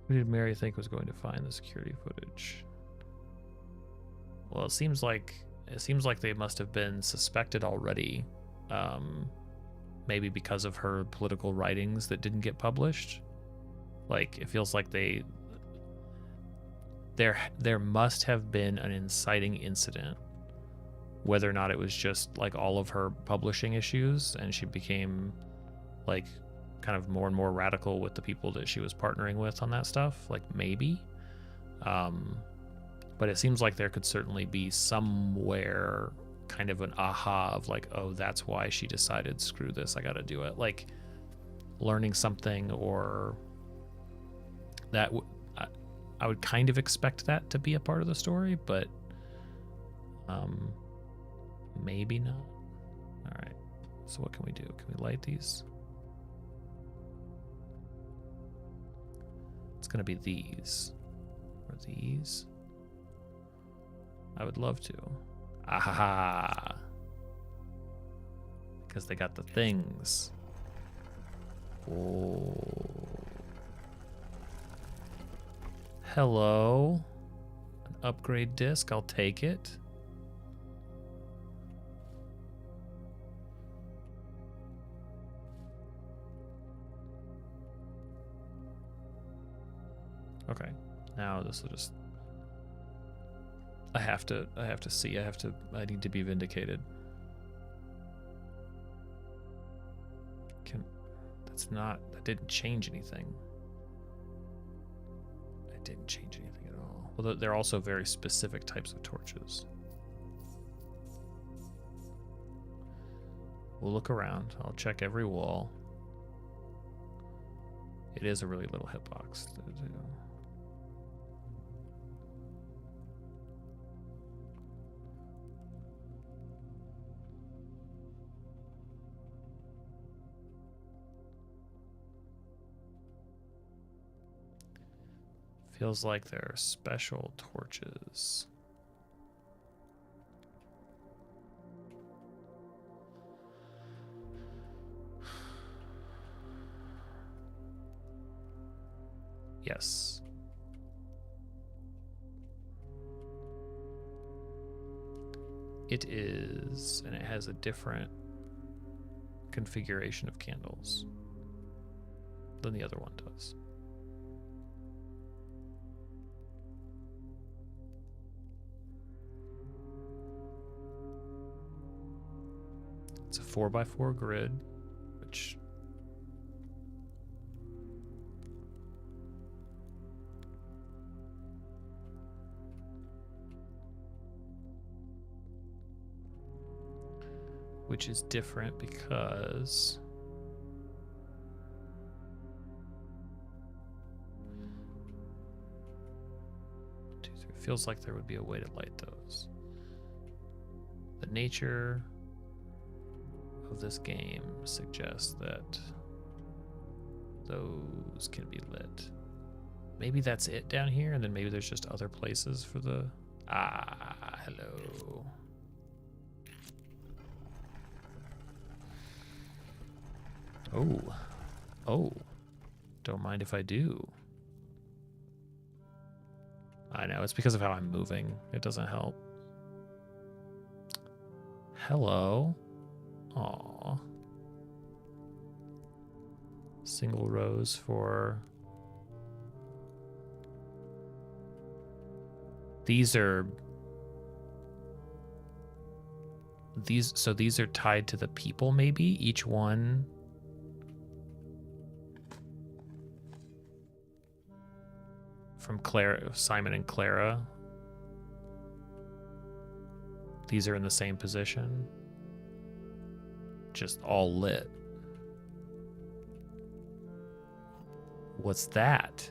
Who did Mary think was going to find the security footage? Well, it seems like they must have been suspected already, maybe because of her political writings that didn't get published. Like, it feels like there must have been an inciting incident, whether or not it was just like all of her publishing issues and she became like kind of more and more radical with the people that she was partnering with on that stuff, like maybe. But it seems like there could certainly be somewhere kind of an aha of like, oh, that's why she decided, screw this, I gotta do it. Like learning something, or that I would kind of expect that to be a part of the story, but maybe not. All right. So what can we do? Can we light these? It's going to be these. Or these. I would love to. Aha! Because they got the things. Oh. Hello. An upgrade disc. I'll take it. Okay. Now this will just... I need to be vindicated. That didn't change anything. It didn't change anything at all. Well, they're also very specific types of torches. We'll look around. I'll check every wall. It is a really little hitbox to do. Feels like there are special torches. Yes. It is, and it has a different configuration of candles than the other one does. It's a 4x4 grid, which is different because it feels like there would be a way to light those. The nature of this game suggests that those can be lit. Maybe that's it down here, and then maybe there's just other places for the... Ah, hello. Oh. Oh. Don't mind if I do. I know, it's because of how I'm moving. It doesn't help. Hello. Aw. Single rows for... These are... So these are tied to the people, maybe? Each one... From Clara, Simon and Clara. These are in the same position. Just all lit. What's that?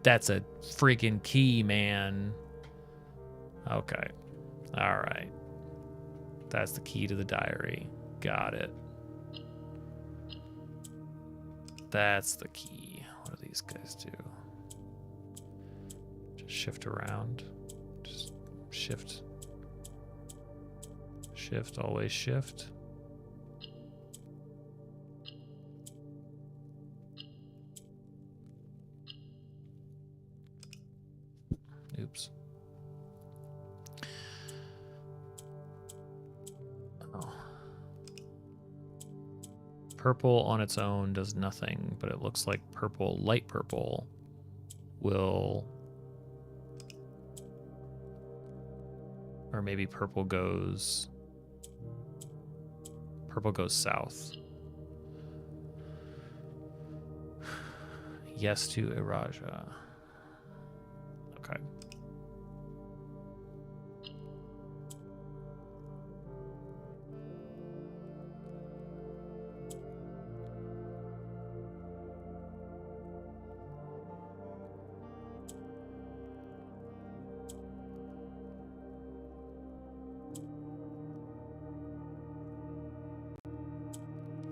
That's a freaking key, man. Okay. All right. That's the key to the diary. Got it. That's the key. What do these guys do? Just shift around. Just shift. Shift, always shift. Oops. Oh. Purple on its own does nothing, but it looks like purple, light purple, will... Or maybe purple goes south. Yes to Iraja. Okay.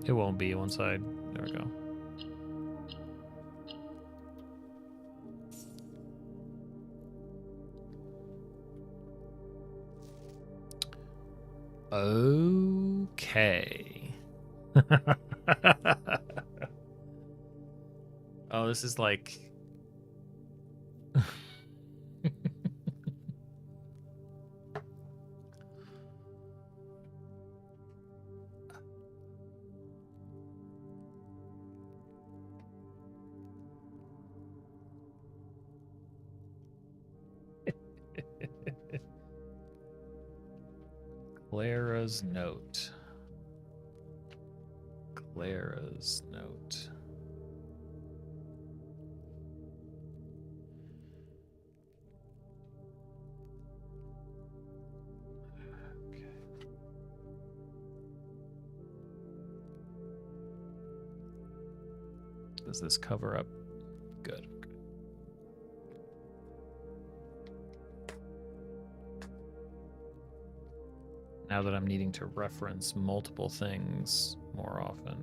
It won't be one side. There we go. Okay. Oh, this is like... Clara's note. Clara's note. Okay. Does this cover up? Good. Now that I'm needing to reference multiple things more often,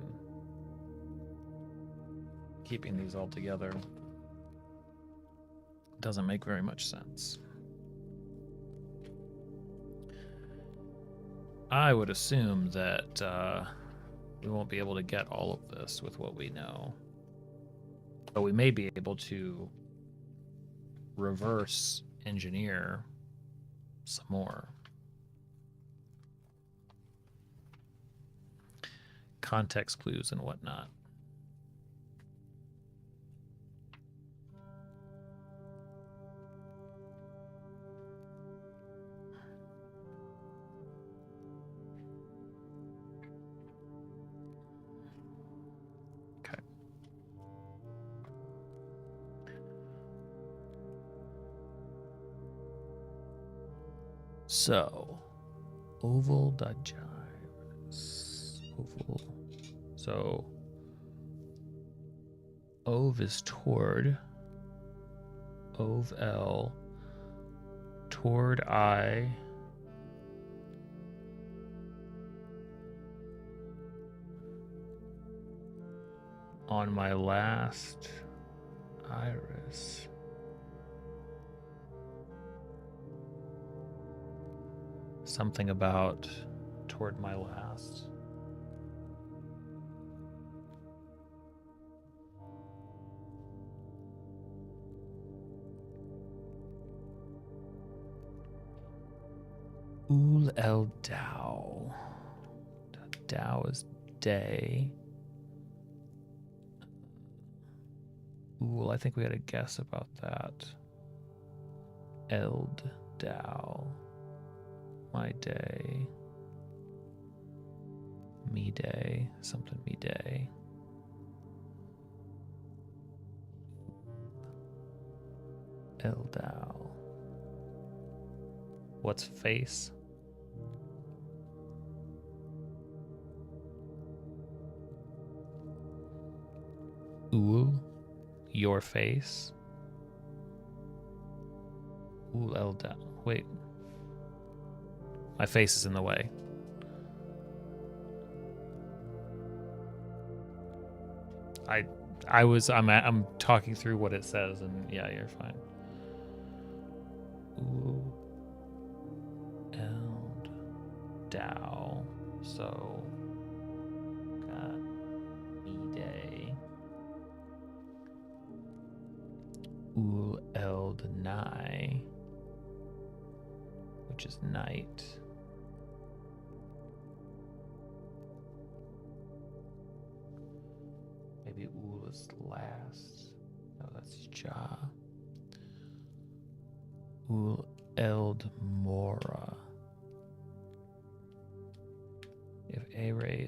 keeping these all together doesn't make very much sense. I would assume that we won't be able to get all of this with what we know, but we may be able to reverse engineer some more. Context clues and whatnot. Okay. So, oval.gyres. Oval. So, ov is toward, ov L, toward I, on my last iris. Something about toward my last. Ul el Dao. Dao is day. Ul, I think we had a guess about that. Eld Dao. My day. Me day. Something me day. El Dao. What's face? Ul, your face. Ul el Dao. Wait. My face is in the way. I'm talking through what it says, and yeah, you're fine. Ul el Dao. So got me day. Ul eld nai, which is night. Maybe Ul is last. No, that's Ja. Ul eld mora. If A-ray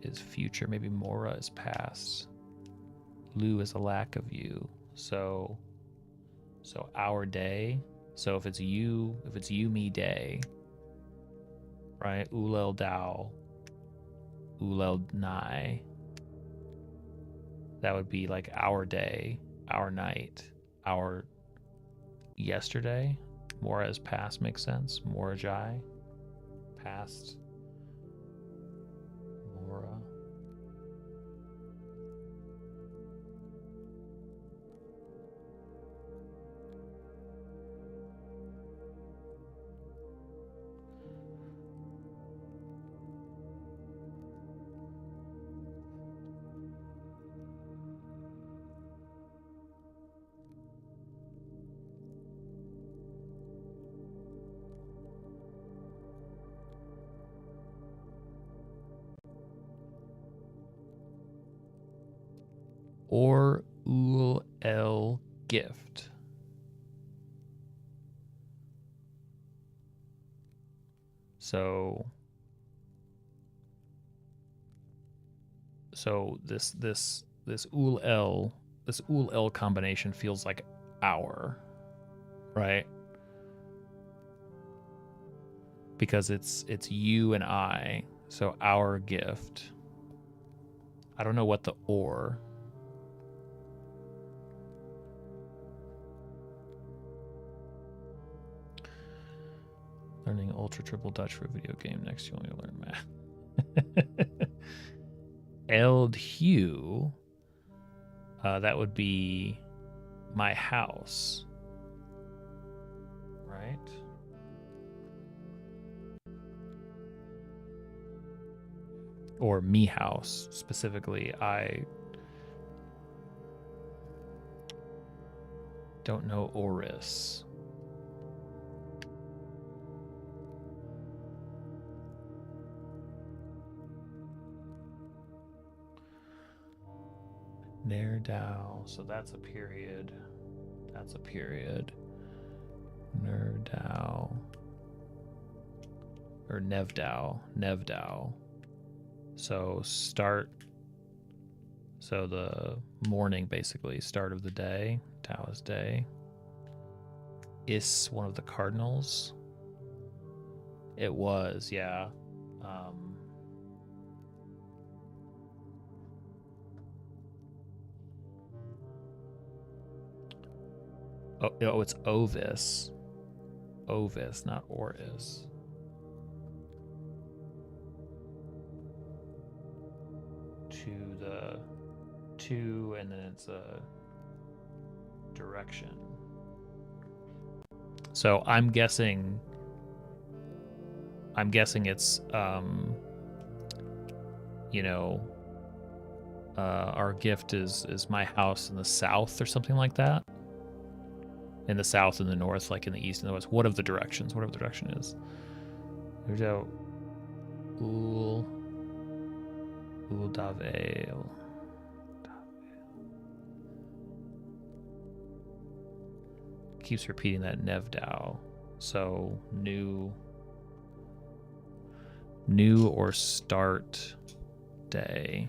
is future, maybe mora is past. Lu is a lack of you. So our day. So if it's you me day, right? Ulel Dao, Ulel Nai. That would be like our day, our night, our yesterday. Mora as past makes sense. Mora Jai, past. Mora. or ul el gift. So this ul el combination feels like our, right? Because it's you and I, so our gift. I don't know what the or. Learning Ultra Triple Dutch for a video game. Next, you only learn math. Eld Hugh. That would be my house, right? Or me house specifically. I don't know Oris. Nerdau. So that's a period. That's a period. Nerdau. Or Nevdau. Nevdau. So start. So the morning, basically. Start of the day. Tau is day. Is one of the cardinals. It was, yeah. Oh, it's Ovis. Ovis, not Oris. To the two, and then it's a direction. So I'm guessing it's our gift is my house in the south or something like that. In the south and the north, like in the east and the west. What of the directions? Whatever the direction is. There's a Ul Davel. Keeps repeating that Nevdau. So new or start day.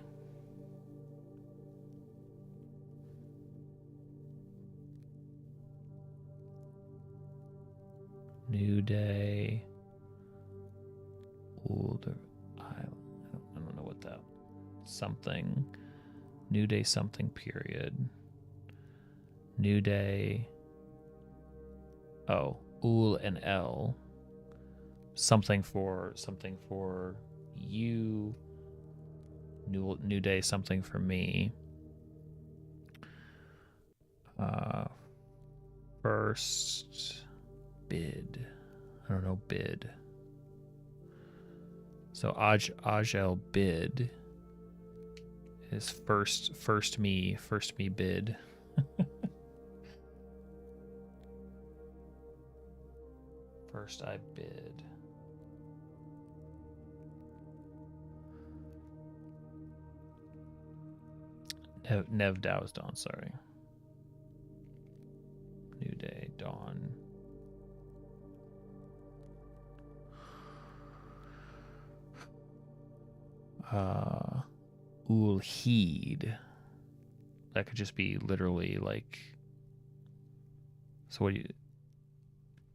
New day. Older. I don't know what that. Something. New day something period. New day. Oh, ul and el. Something for you. New day something for me. First bid. I don't know bid. So Ajel bid is first me bid. First I bid. Nevdau is dawn, sorry. New day, dawn. Ulheed. That could just be literally like. So what do you.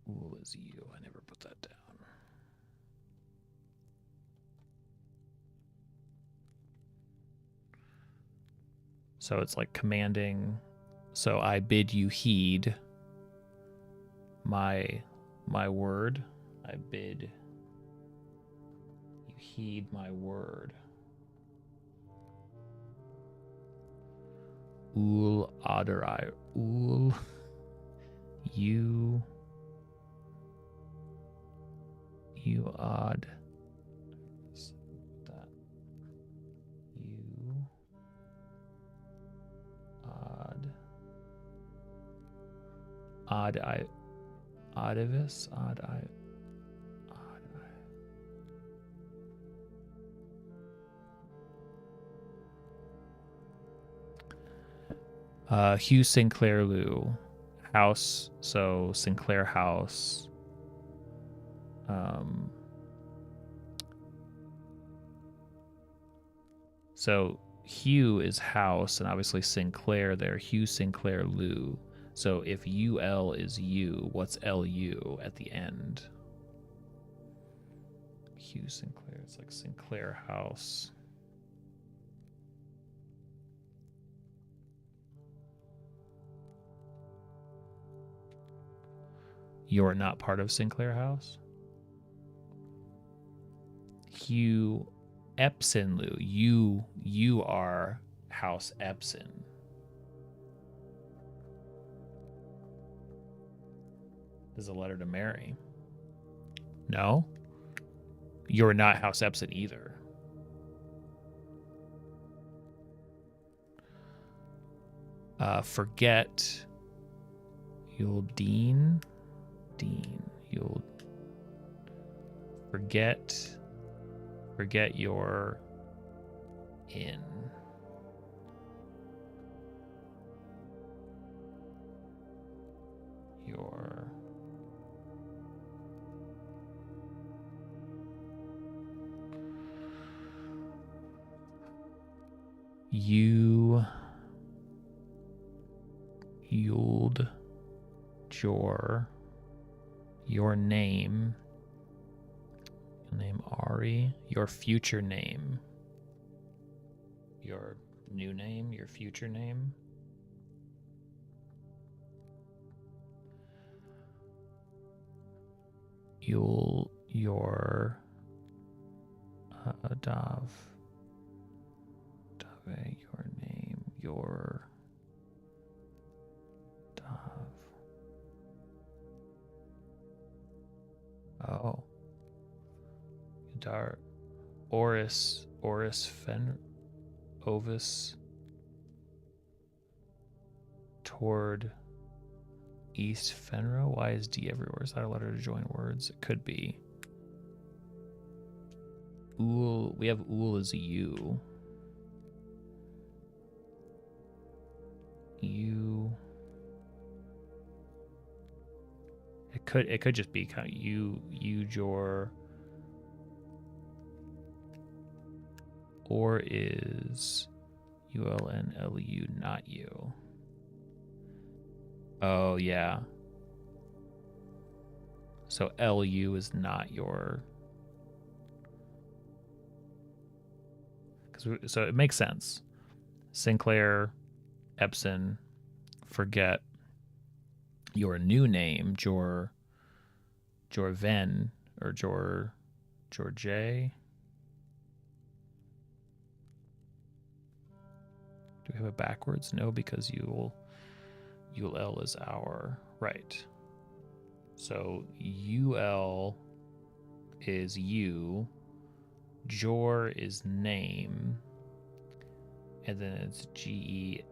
Ul is you. I never put that down. So it's like commanding. So I bid you heed my word. I bid you heed my word. Ul Adorai. Ul you odd. That you odd I oddivis odd I odd I. Hugh Sinclair Lou. House. So Sinclair House. So Hugh is house, and obviously Sinclair there. Hugh Sinclair Lou. So if UL is you, what's LU at the end? Hugh Sinclair. It's like Sinclair House. You're not part of Sinclair House? Hugh Epson Lou. You are House Epson. This is a letter to Mary. No? You're not House Epson either. Forget. You'll Dean. You'll forget your in. Your you'd your name Ari, your future name, your new name, your future name. Your Dave, your name, your Dav. Oh. Dar Oris Fen Ovis toward East Fenro. Why is D everywhere? Is that a letter to join words? It could be. Ool. We have Ool as a U. U. It could just be kind of Jor. Or is ULNLU not you? Oh, yeah. So LU is not your... So it makes sense. Sinclair, Epson, forget your new name, Jorven, or George. Do we have it backwards? No, because UL is our right. So UL is you, Jor is name, and then it's GEJEA.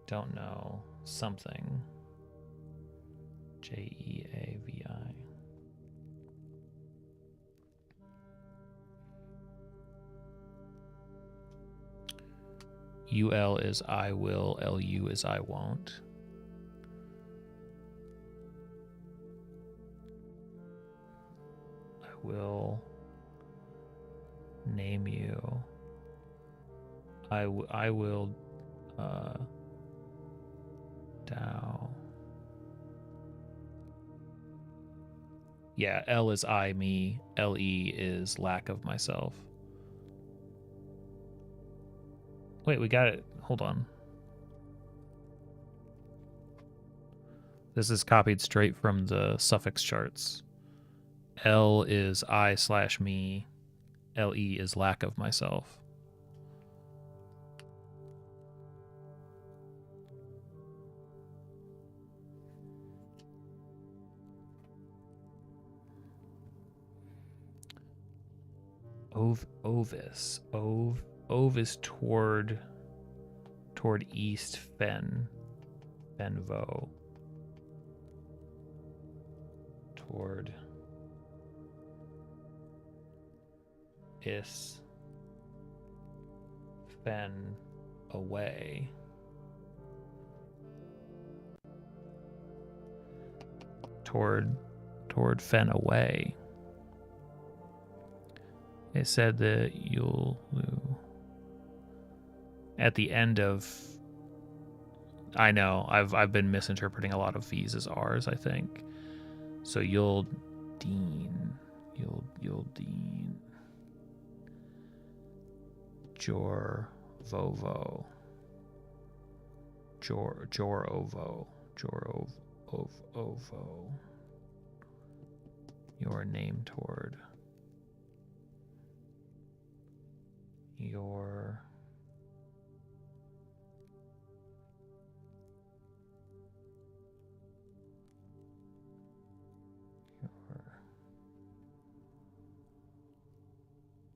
Don't know something. JEAVI. UL is I will, LU is I won't. I will name you. I will Dow. Yeah, L is I, me. LE is lack of myself. Wait, we got it. Hold on. This is copied straight from the suffix charts. L is I/me. LE is lack of myself. Ovis. Ove is toward East Fenvo. Toward Fen away. Toward Fen away. It said that you'll at the end of. I know I've been misinterpreting a lot of V's as R's, I think. So you'll dean Jor Vovo. Jor Ovo. Ovo. Your name toward your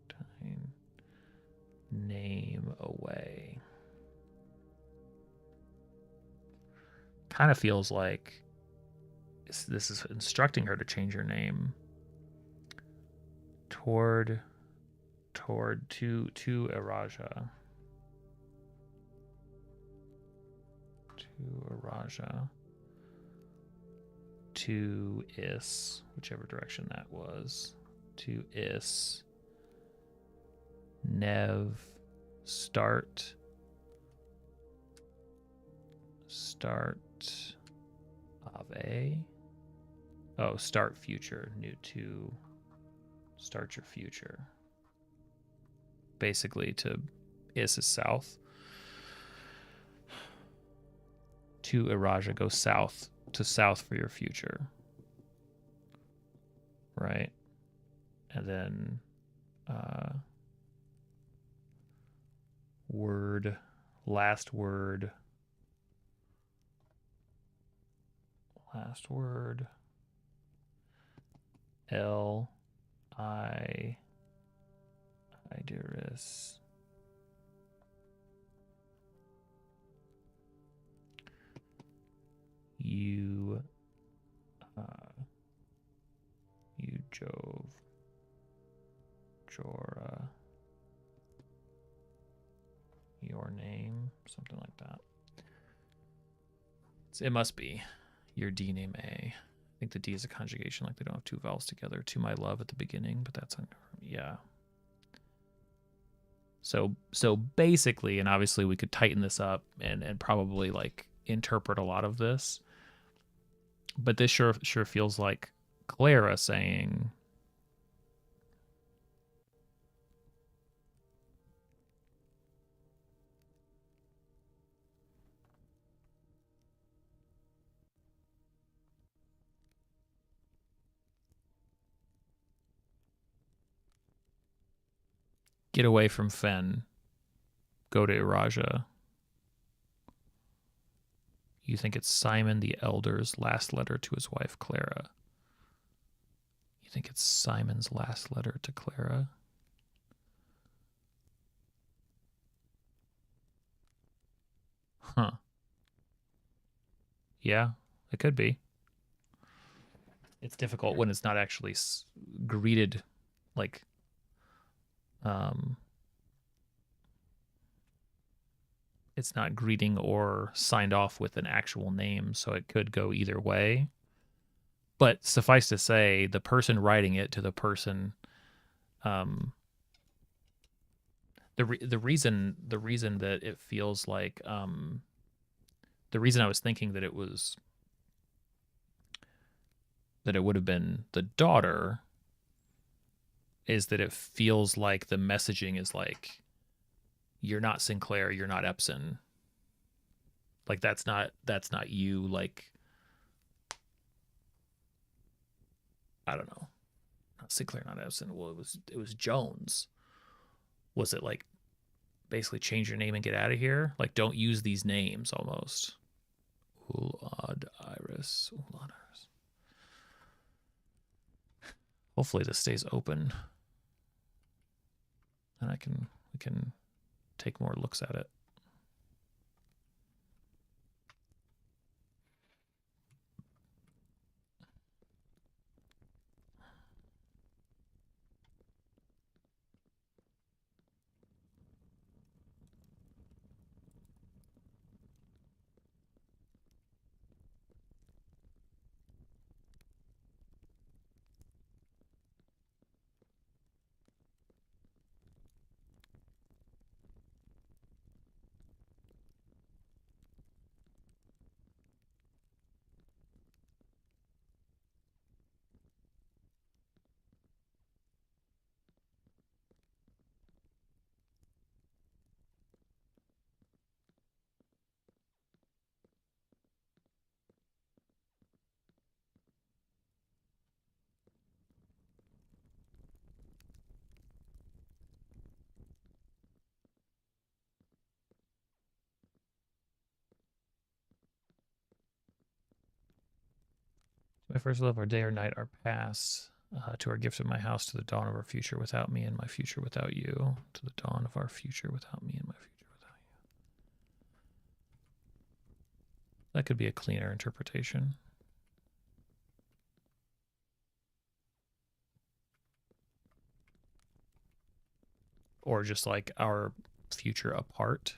time name away. Kind of feels like this is instructing her to change her name toward to Araja. To Araja. To Is, whichever direction that was. To Is. Nev. Start Ave. Oh, start future. New to start your future. Basically, to Is south. To Iraja, go south. To south for your future. Right? And then last word. L I Idiris. You Jove. Jora. Your name. Something like that. It must be your D name A. I think the D is a conjugation, like they don't have two vowels together. To my love at the beginning, but that's yeah. So basically, and obviously we could tighten this up and probably like interpret a lot of this, but this sure feels like Clara saying, get away from Fen, go to Iraja. You think it's Simon the Elder's last letter to his wife, Clara. You think it's Simon's last letter to Clara? Huh. Yeah, it could be. It's difficult when it's not actually greeted like it's not greeting or signed off with an actual name, so it could go either way. But suffice to say, the person writing it to the person, the reason that it feels like, the reason I was thinking that it would have been the daughter is that it feels like the messaging is like, you're not Sinclair, you're not Epson. Like that's not you. Like, I don't know, not Sinclair, not Epson. Well, it was Jones. Was it like basically change your name and get out of here? Like, don't use these names almost. Ulad Iris. Hopefully this stays open and we can take more looks at it. My first love, our day or night, our past, to our gift of my house, to the dawn of our future without me and my future without you, to the dawn of our future without me and my future without you. That could be a cleaner interpretation. Or just like our future apart.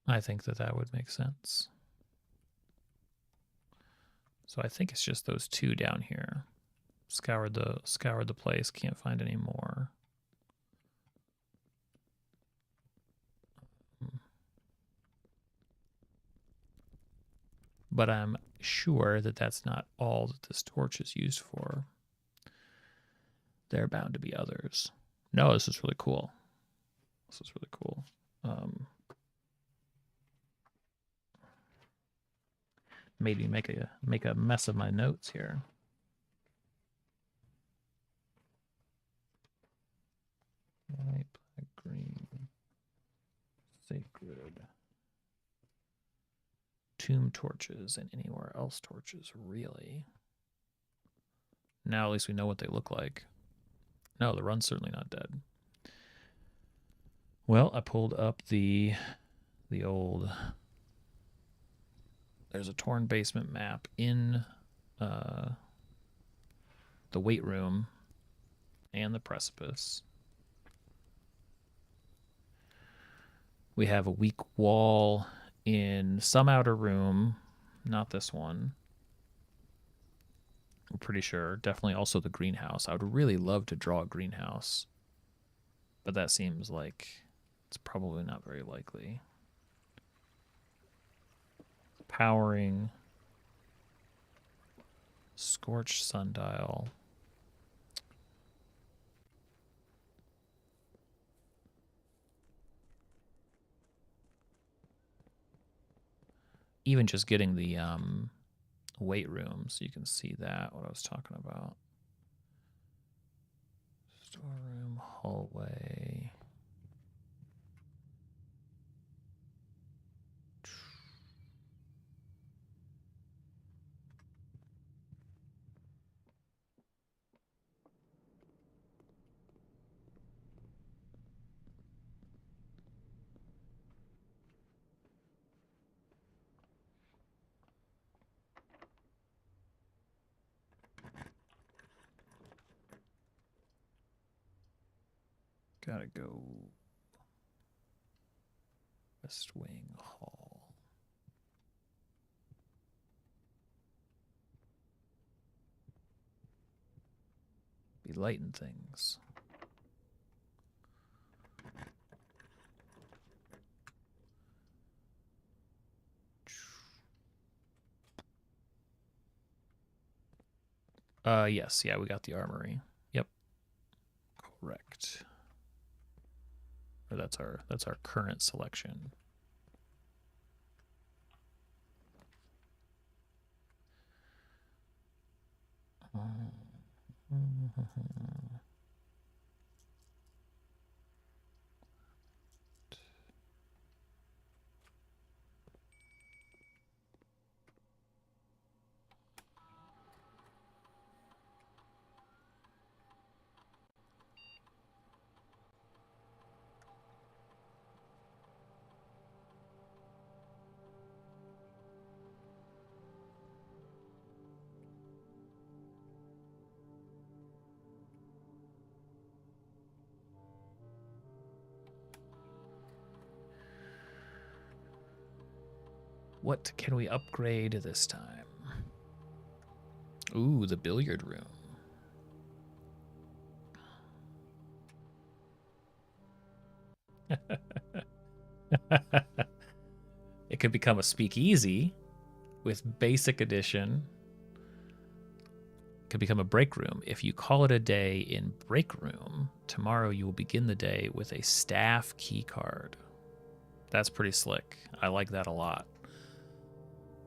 I think that that would make sense. So I think it's just those two down here. Scoured the place, can't find any more. But I'm sure that that's not all that this torch is used for. There are bound to be others. No, this is really cool. This is really cool. Made me make a mess of my notes here. White, black, green, sacred, tomb torches, and anywhere else torches. Really? Now at least we know what they look like. No, the run's certainly not dead. Well, I pulled up the old. There's a torn basement map in the weight room and the precipice. We have a weak wall in some outer room, not this one. I'm pretty sure. Definitely also the greenhouse. I would really love to draw a greenhouse, but that seems like it's probably not very likely. Powering, scorched sundial. Even just getting the weight room so you can see that, what I was talking about. Storeroom, hallway. Gotta go. West Wing Hall. Be lighting things. Yes, yeah, we got the armory. Yep. Correct. Or that's our current selection. What can we upgrade this time? Ooh, the billiard room. It could become a speakeasy with basic edition. can become a break room. If you call it a day in break room, tomorrow you will begin the day with a staff key card. That's pretty slick. I like that a lot.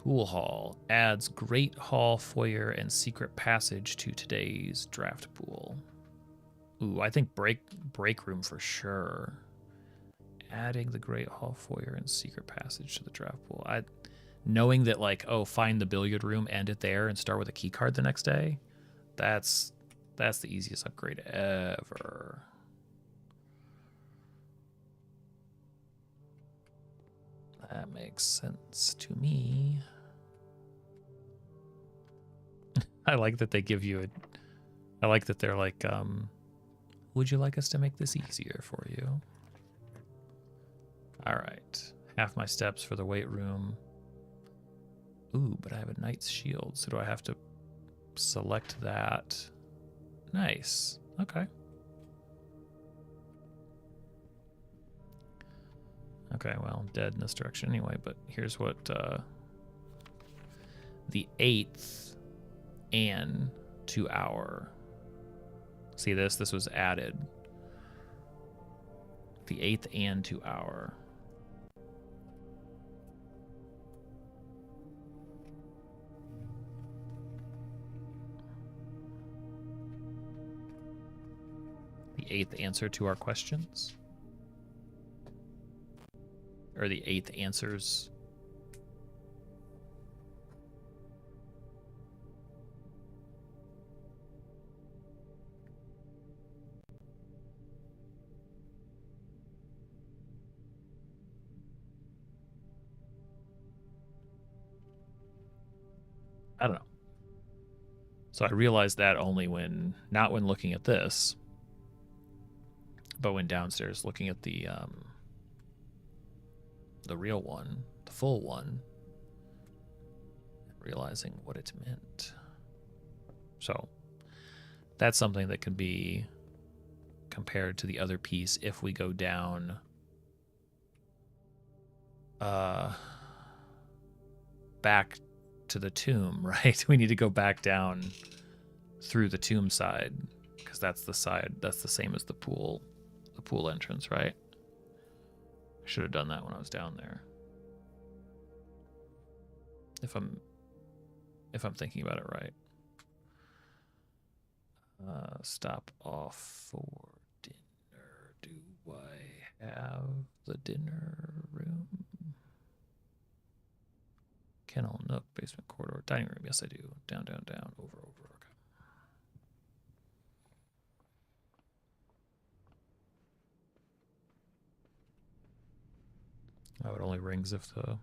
Pool hall adds great hall, foyer, and secret passage to today's draft pool. Ooh, I think break room for sure. Adding the great hall, foyer, and secret passage to the draft pool. Knowing that, like, oh, find the billiard room, end it there, and start with a key card the next day. That's the easiest upgrade ever. That makes sense to me. I like that they give you a... I like that they're like, would you like us to make this easier for you? All right. Half my steps for the weight room. Ooh, but I have a knight's shield, so do I have to select that? Nice. Okay. Okay, well, dead in this direction anyway, but here's what the 8th and to hour. See this? This was added. The 8th and to hour. The 8th answer to our questions? Or the 8th answers? I don't know. So I realized that only not when looking at this, but when downstairs looking at the real one, the full one, realizing what it meant. So that's something that can be compared to the other piece if we go down back to the tomb, right? We need to go back down through the tomb side because that's the same as the pool entrance, right? I should have done that when I was down there. If I'm thinking about it right. Stop off for dinner. Do I have the dinner room? Kennel, nook, basement, corridor, dining room. Yes, I do. Down, down, down, over, over. Okay. Oh, it only rings if the...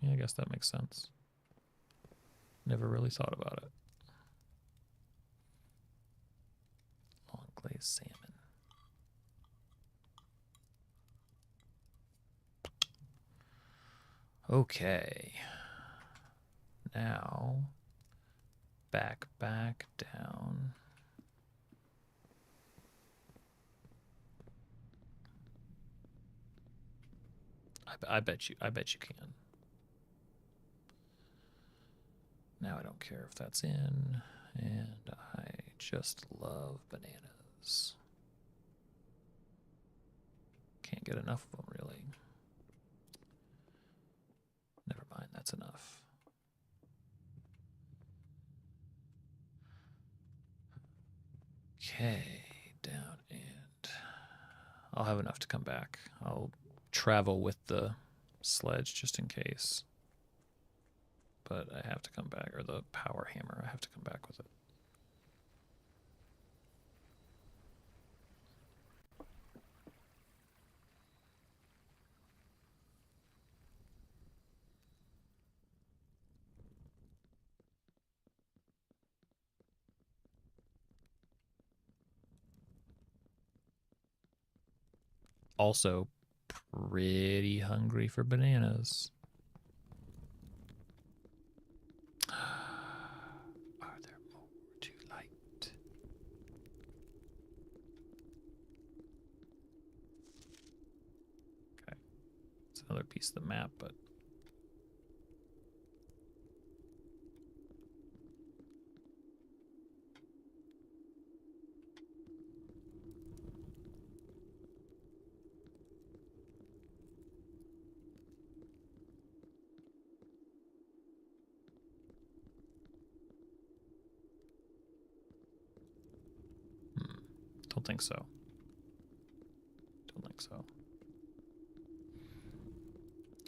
Yeah, I guess that makes sense. Never really thought about it. Long glazed salmon. Okay. Now, back down. I bet you can. Now I don't care if that's in, and I just love bananas. Can't get enough of them, really. Never mind, that's enough. Okay, down, and I'll have enough to come back. I'll travel with the sledge just in case. But I have to come back, or the power hammer, I have to come back with it. Also, pretty hungry for bananas. Are there more to light? Okay. It's another piece of the map, but... think so. Don't think so.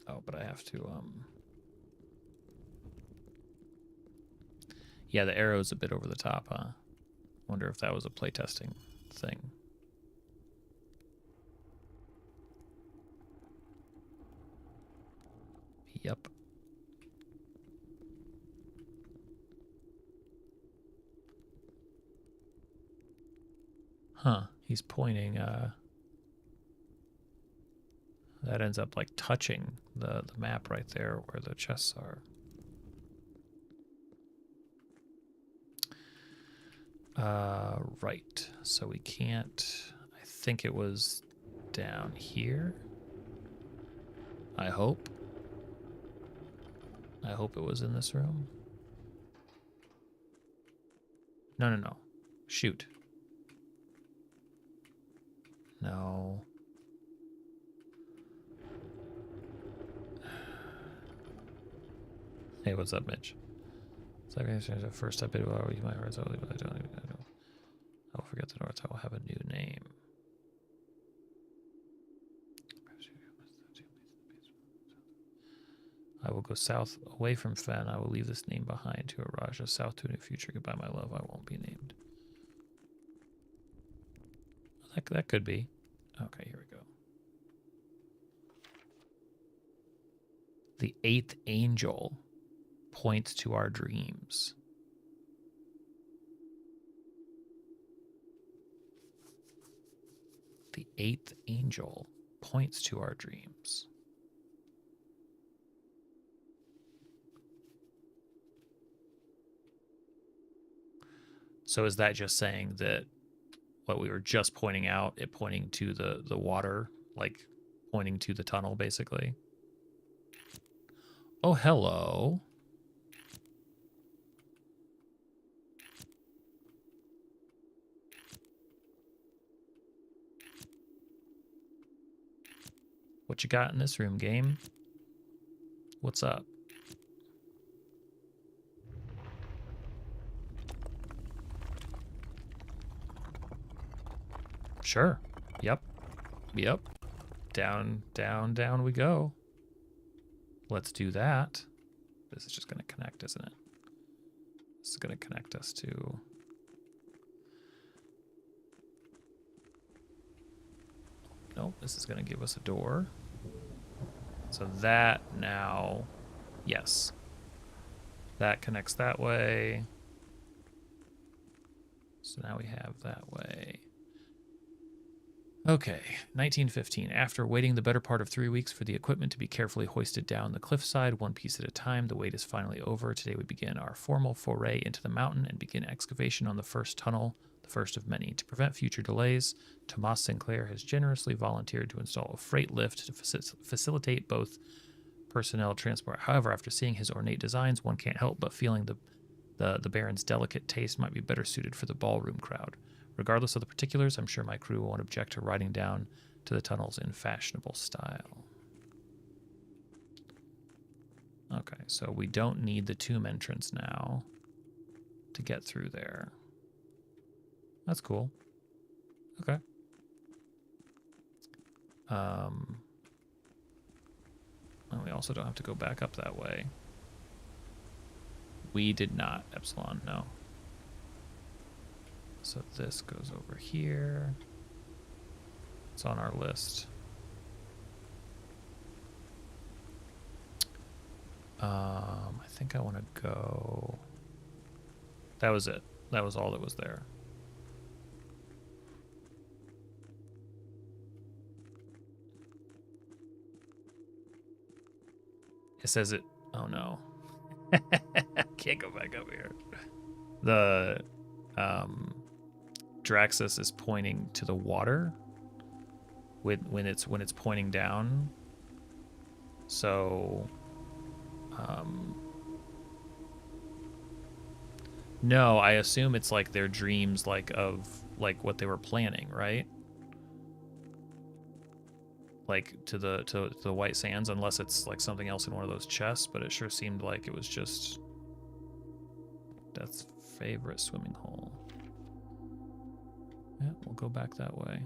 Oh, but I have to, yeah, the arrow's a bit over the top, huh? Wonder if that was a playtesting thing. Yep. Huh, he's pointing, that ends up like touching the map right there where the chests are. Right. So we can't, I think it was down here. I hope. I hope it was in this room. No, no, no. Shoot. No. Hey, what's up, Mitch? Second, the first step in you might but I don't even know. I will forget the North. I will have a new name. I will go south away from Fen. I will leave this name behind to a Raja. South to a new future. Goodbye, my love. I won't be named. That could be. Okay, here we go. The eighth angel points to our dreams. The eighth angel points to our dreams. So is that just saying that what we were just pointing out, it pointing to the water, like pointing to the tunnel, basically? Oh, hello. What you got in this room, game? What's up? Sure. Yep. Yep. Down, down, down we go. Let's do that. This is just going to connect, isn't it? This is going to connect us to... Nope, this is going to give us a door. So that now... Yes. That connects that way. So now we have that way. Okay, 1915. After waiting the better part of 3 weeks for the equipment to be carefully hoisted down the cliffside, one piece at a time, the wait is finally over. Today we begin our formal foray into the mountain and begin excavation on the first tunnel, the first of many. To prevent future delays, Tomas Sinclair has generously volunteered to install a freight lift to facilitate both personnel transport. However, after seeing his ornate designs, one can't help but feeling the Baron's delicate taste might be better suited for the ballroom crowd. Regardless of the particulars, I'm sure my crew won't object to riding down to the tunnels in fashionable style. Okay, so we don't need the tomb entrance now to get through there. That's cool. Okay. And we also don't have to go back up that way. We did not, Epsilon, no. So this goes over here. It's on our list. I think I want to go... That was it. That was all that was there. It says it... Oh no. Can't go back up here. The... Draxus is pointing to the water when it's pointing down. So no, I assume it's like their dreams, like of like what they were planning, right? Like to the White Sands, unless it's like something else in one of those chests, but it sure seemed like it was just Death's favorite swimming hole. Yeah, we'll go back that way.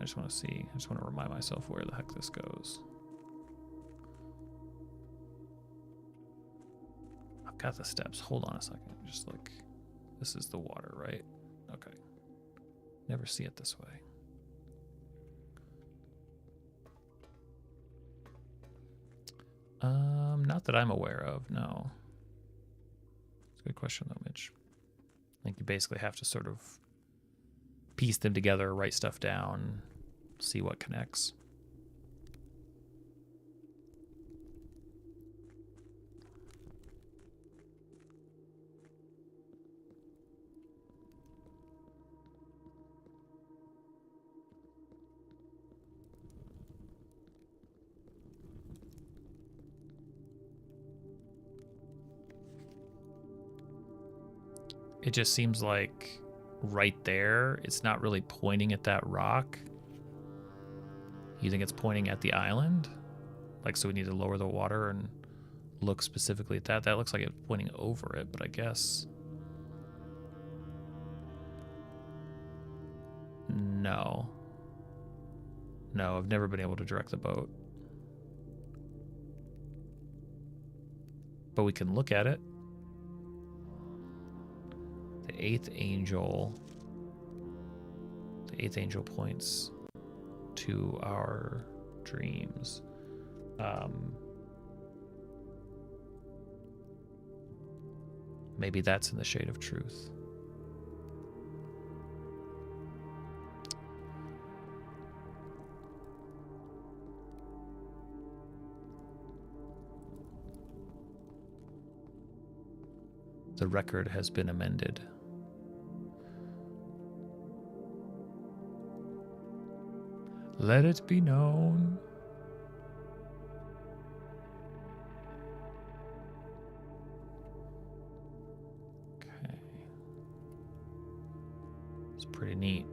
I just want to see. I just want to remind myself where the heck this goes. I've got the steps. Hold on a second. Just like, this is the water, right? Okay. Never see it this way. Not that I'm aware of, no. It's a good question though, Mitch. I think you basically have to sort of piece them together, write stuff down, see what connects. It just seems like right there, it's not really pointing at that rock. You think it's pointing at the island? Like, so we need to lower the water and look specifically at that? That looks like it's pointing over it, but I guess... No. No, I've never been able to direct the boat. But we can look at it. The eighth angel points to our dreams. Maybe that's in the shade of truth. The record has been amended. Let it be known. Okay. It's pretty neat.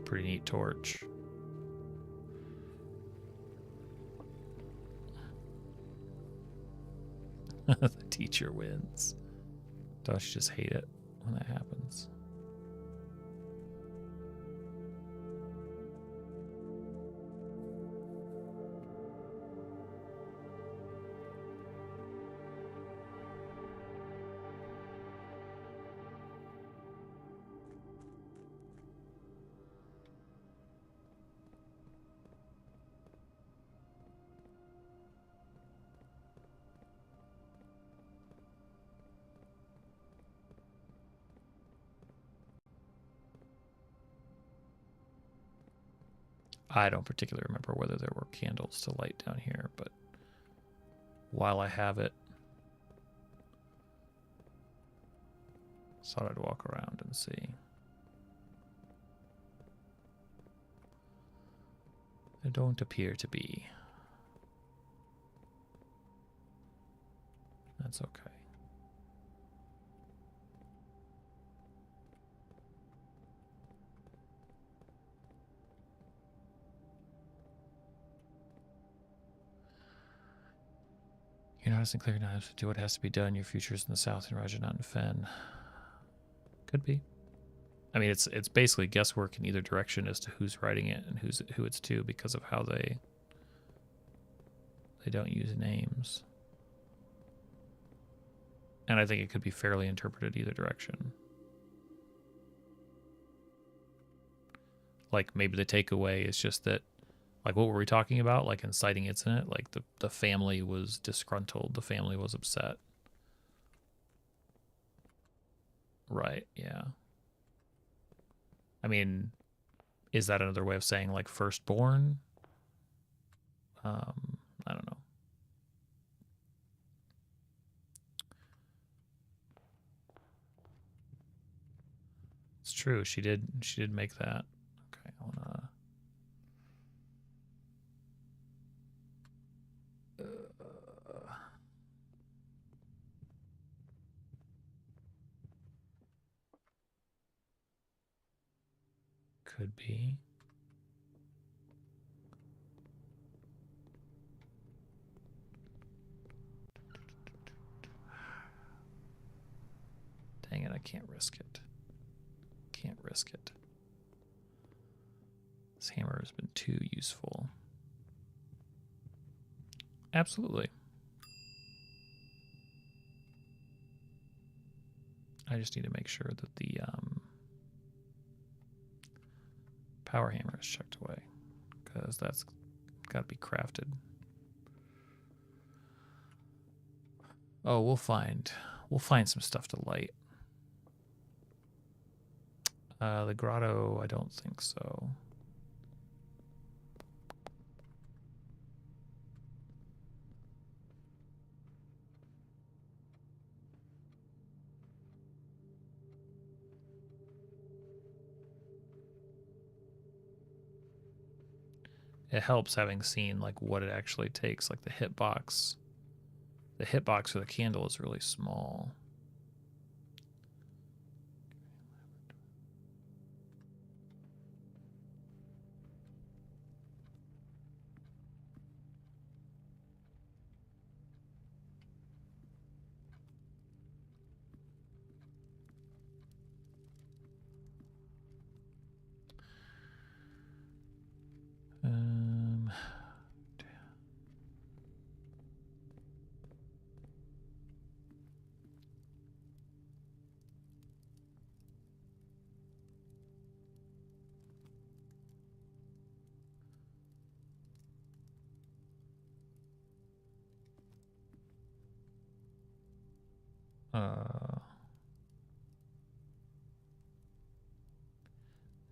Pretty neat torch. The teacher wins. Don't you just hate it when that happens? I don't particularly remember whether there were candles to light down here, but while I have it, thought I'd walk around and see. There don't appear to be. That's okay. You're not as clear now to do what has to be done. Your future's in the south and Raja not in Fen. Could be. I mean, it's basically guesswork in either direction as to who's writing it and who it's to because of how they don't use names. And I think it could be fairly interpreted either direction. Like maybe the takeaway is just that, like what were we talking about? Like inciting incident, like the family was disgruntled, the family was upset. Right, yeah. I mean, is that another way of saying like firstborn? I don't know. It's true. She did make that. Okay, I wanna. Could be. Dang it, I can't risk it. Can't risk it. This hammer has been too useful. Absolutely. I just need to make sure that the power hammer is checked away, because that's got to be crafted. Oh, we'll find some stuff to light. The grotto, I don't think so. It helps having seen like what it actually takes, like the hitbox. The hitbox for the candle is really small.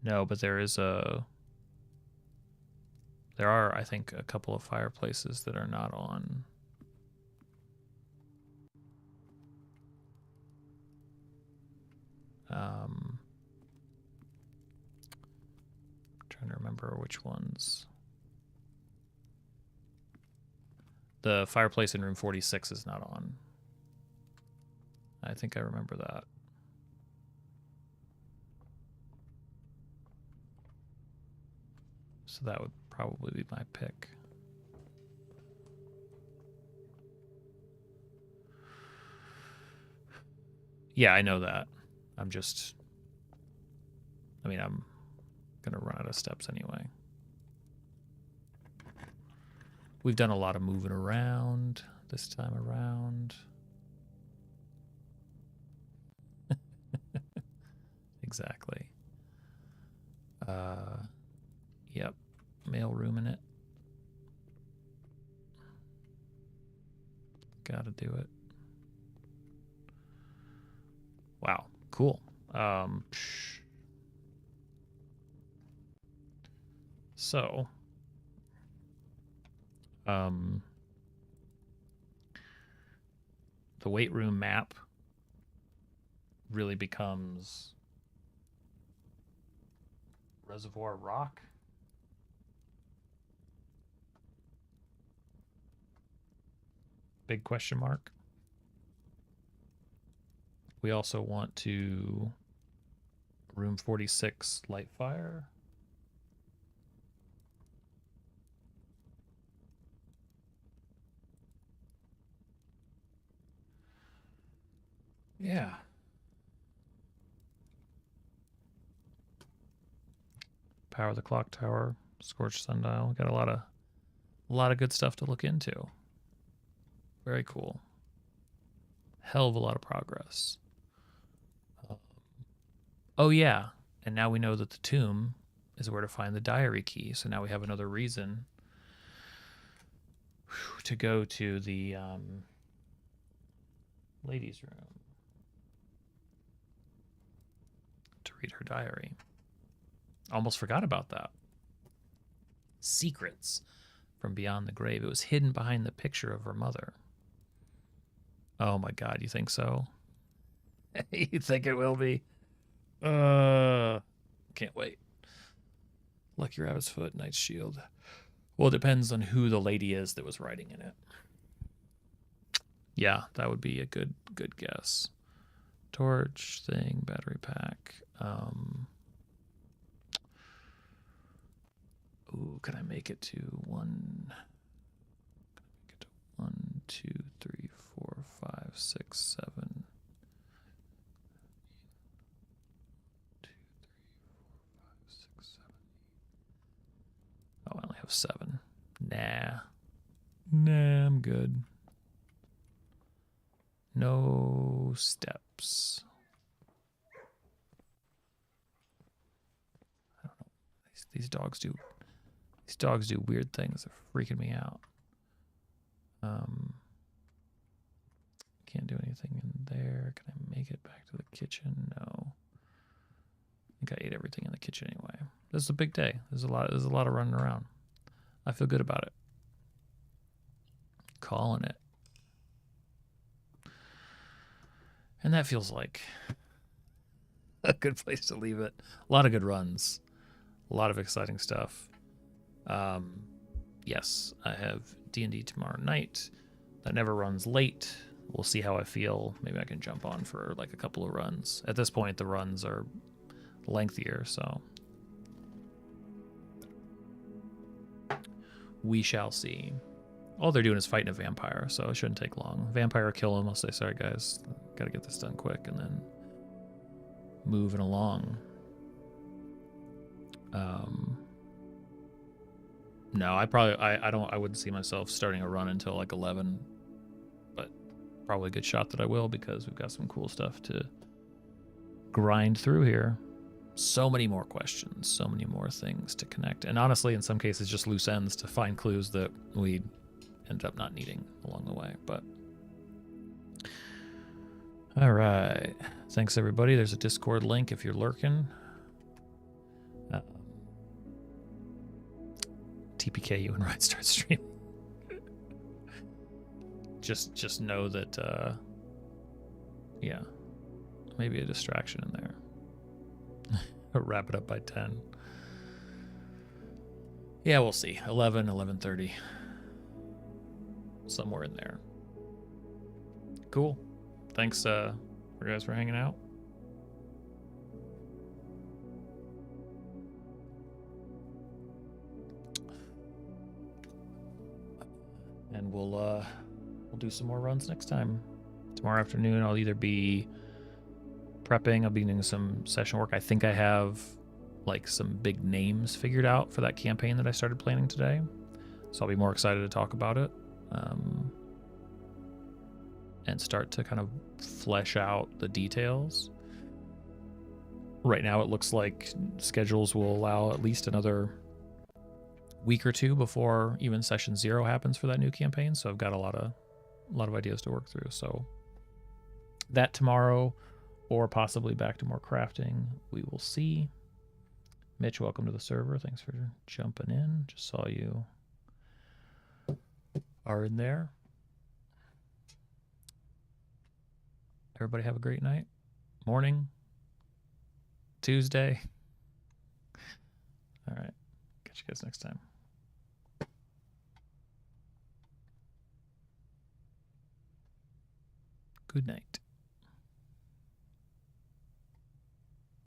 No, but there are, I think, a couple of fireplaces that are not on. Trying to remember which ones. The fireplace in room 46 is not on. I think I remember that. So that would probably be my pick. Yeah, I know that. I'm going to run out of steps anyway. We've done a lot of moving around this time around. Exactly. Yep. Mail room in it. Gotta do it. Wow. Cool. So, the weight room map really becomes Reservoir Rock. Big question mark. We also want to room 46 light fire. Yeah. Power the clock tower, scorched sundial. Got a lot of good stuff to look into. Very cool. Hell of a lot of progress. Oh yeah, and now we know that the tomb is where to find the diary key. So now we have another reason to go to the ladies' room to read her diary. Almost forgot about that. Secrets from beyond the grave. It was hidden behind the picture of her mother. Oh my God, you think so? You think it will be? Can't wait. Lucky Rabbit's Foot, Knight's Shield. Well, it depends on who the lady is that was writing in it. Yeah, that would be a good guess. Torch thing, battery pack. Ooh, can I make it to 1? 1, 2, 3, 4, 5, 6, 7, have 7. Nah, I'm good. No steps. I don't know. These dogs do weird things. They're freaking me out. Can't do anything in there. Can I make it back to the kitchen? No. I think I ate everything in the kitchen anyway. This is a big day. There's a lot of running around. I feel good about it. Calling it. And that feels like a good place to leave it. A lot of good runs. A lot of exciting stuff. Yes, I have D&D tomorrow night. That never runs late. We'll see how I feel. Maybe I can jump on for like a couple of runs. At this point, the runs are lengthier, so we shall see. All they're doing is fighting a vampire, so it shouldn't take long. Vampire kill him. I'll say, sorry guys, gotta get this done quick, and then moving along. No, I wouldn't see myself starting a run until like 11, but probably a good shot that I will, because we've got some cool stuff to grind through here. So many more questions, so many more things to connect, and honestly, in some cases, just loose ends to find clues that we ended up not needing along the way. But all right, thanks everybody. There's a Discord link if you're lurking. TPK you and Ryan start streaming. just know that yeah, maybe a distraction in there. Wrap it up by 10. Yeah, we'll see. 11:30, somewhere in there. Cool. Thanks for guys for hanging out. And we'll do some more runs next time. Tomorrow afternoon I'll either be prepping, I'll be doing some session work. I think I have like some big names figured out for that campaign that I started planning today, so I'll be more excited to talk about it and start to kind of flesh out the details. Right now it looks like schedules will allow at least another week or two before even session 0 happens for that new campaign, so I've got a lot of ideas to work through. So that tomorrow, or possibly back to more crafting, we will see. Mitch, welcome to the server. Thanks for jumping in. Just saw you are in there. Everybody have a great night, morning, Tuesday. All right, catch you guys next time. Good night.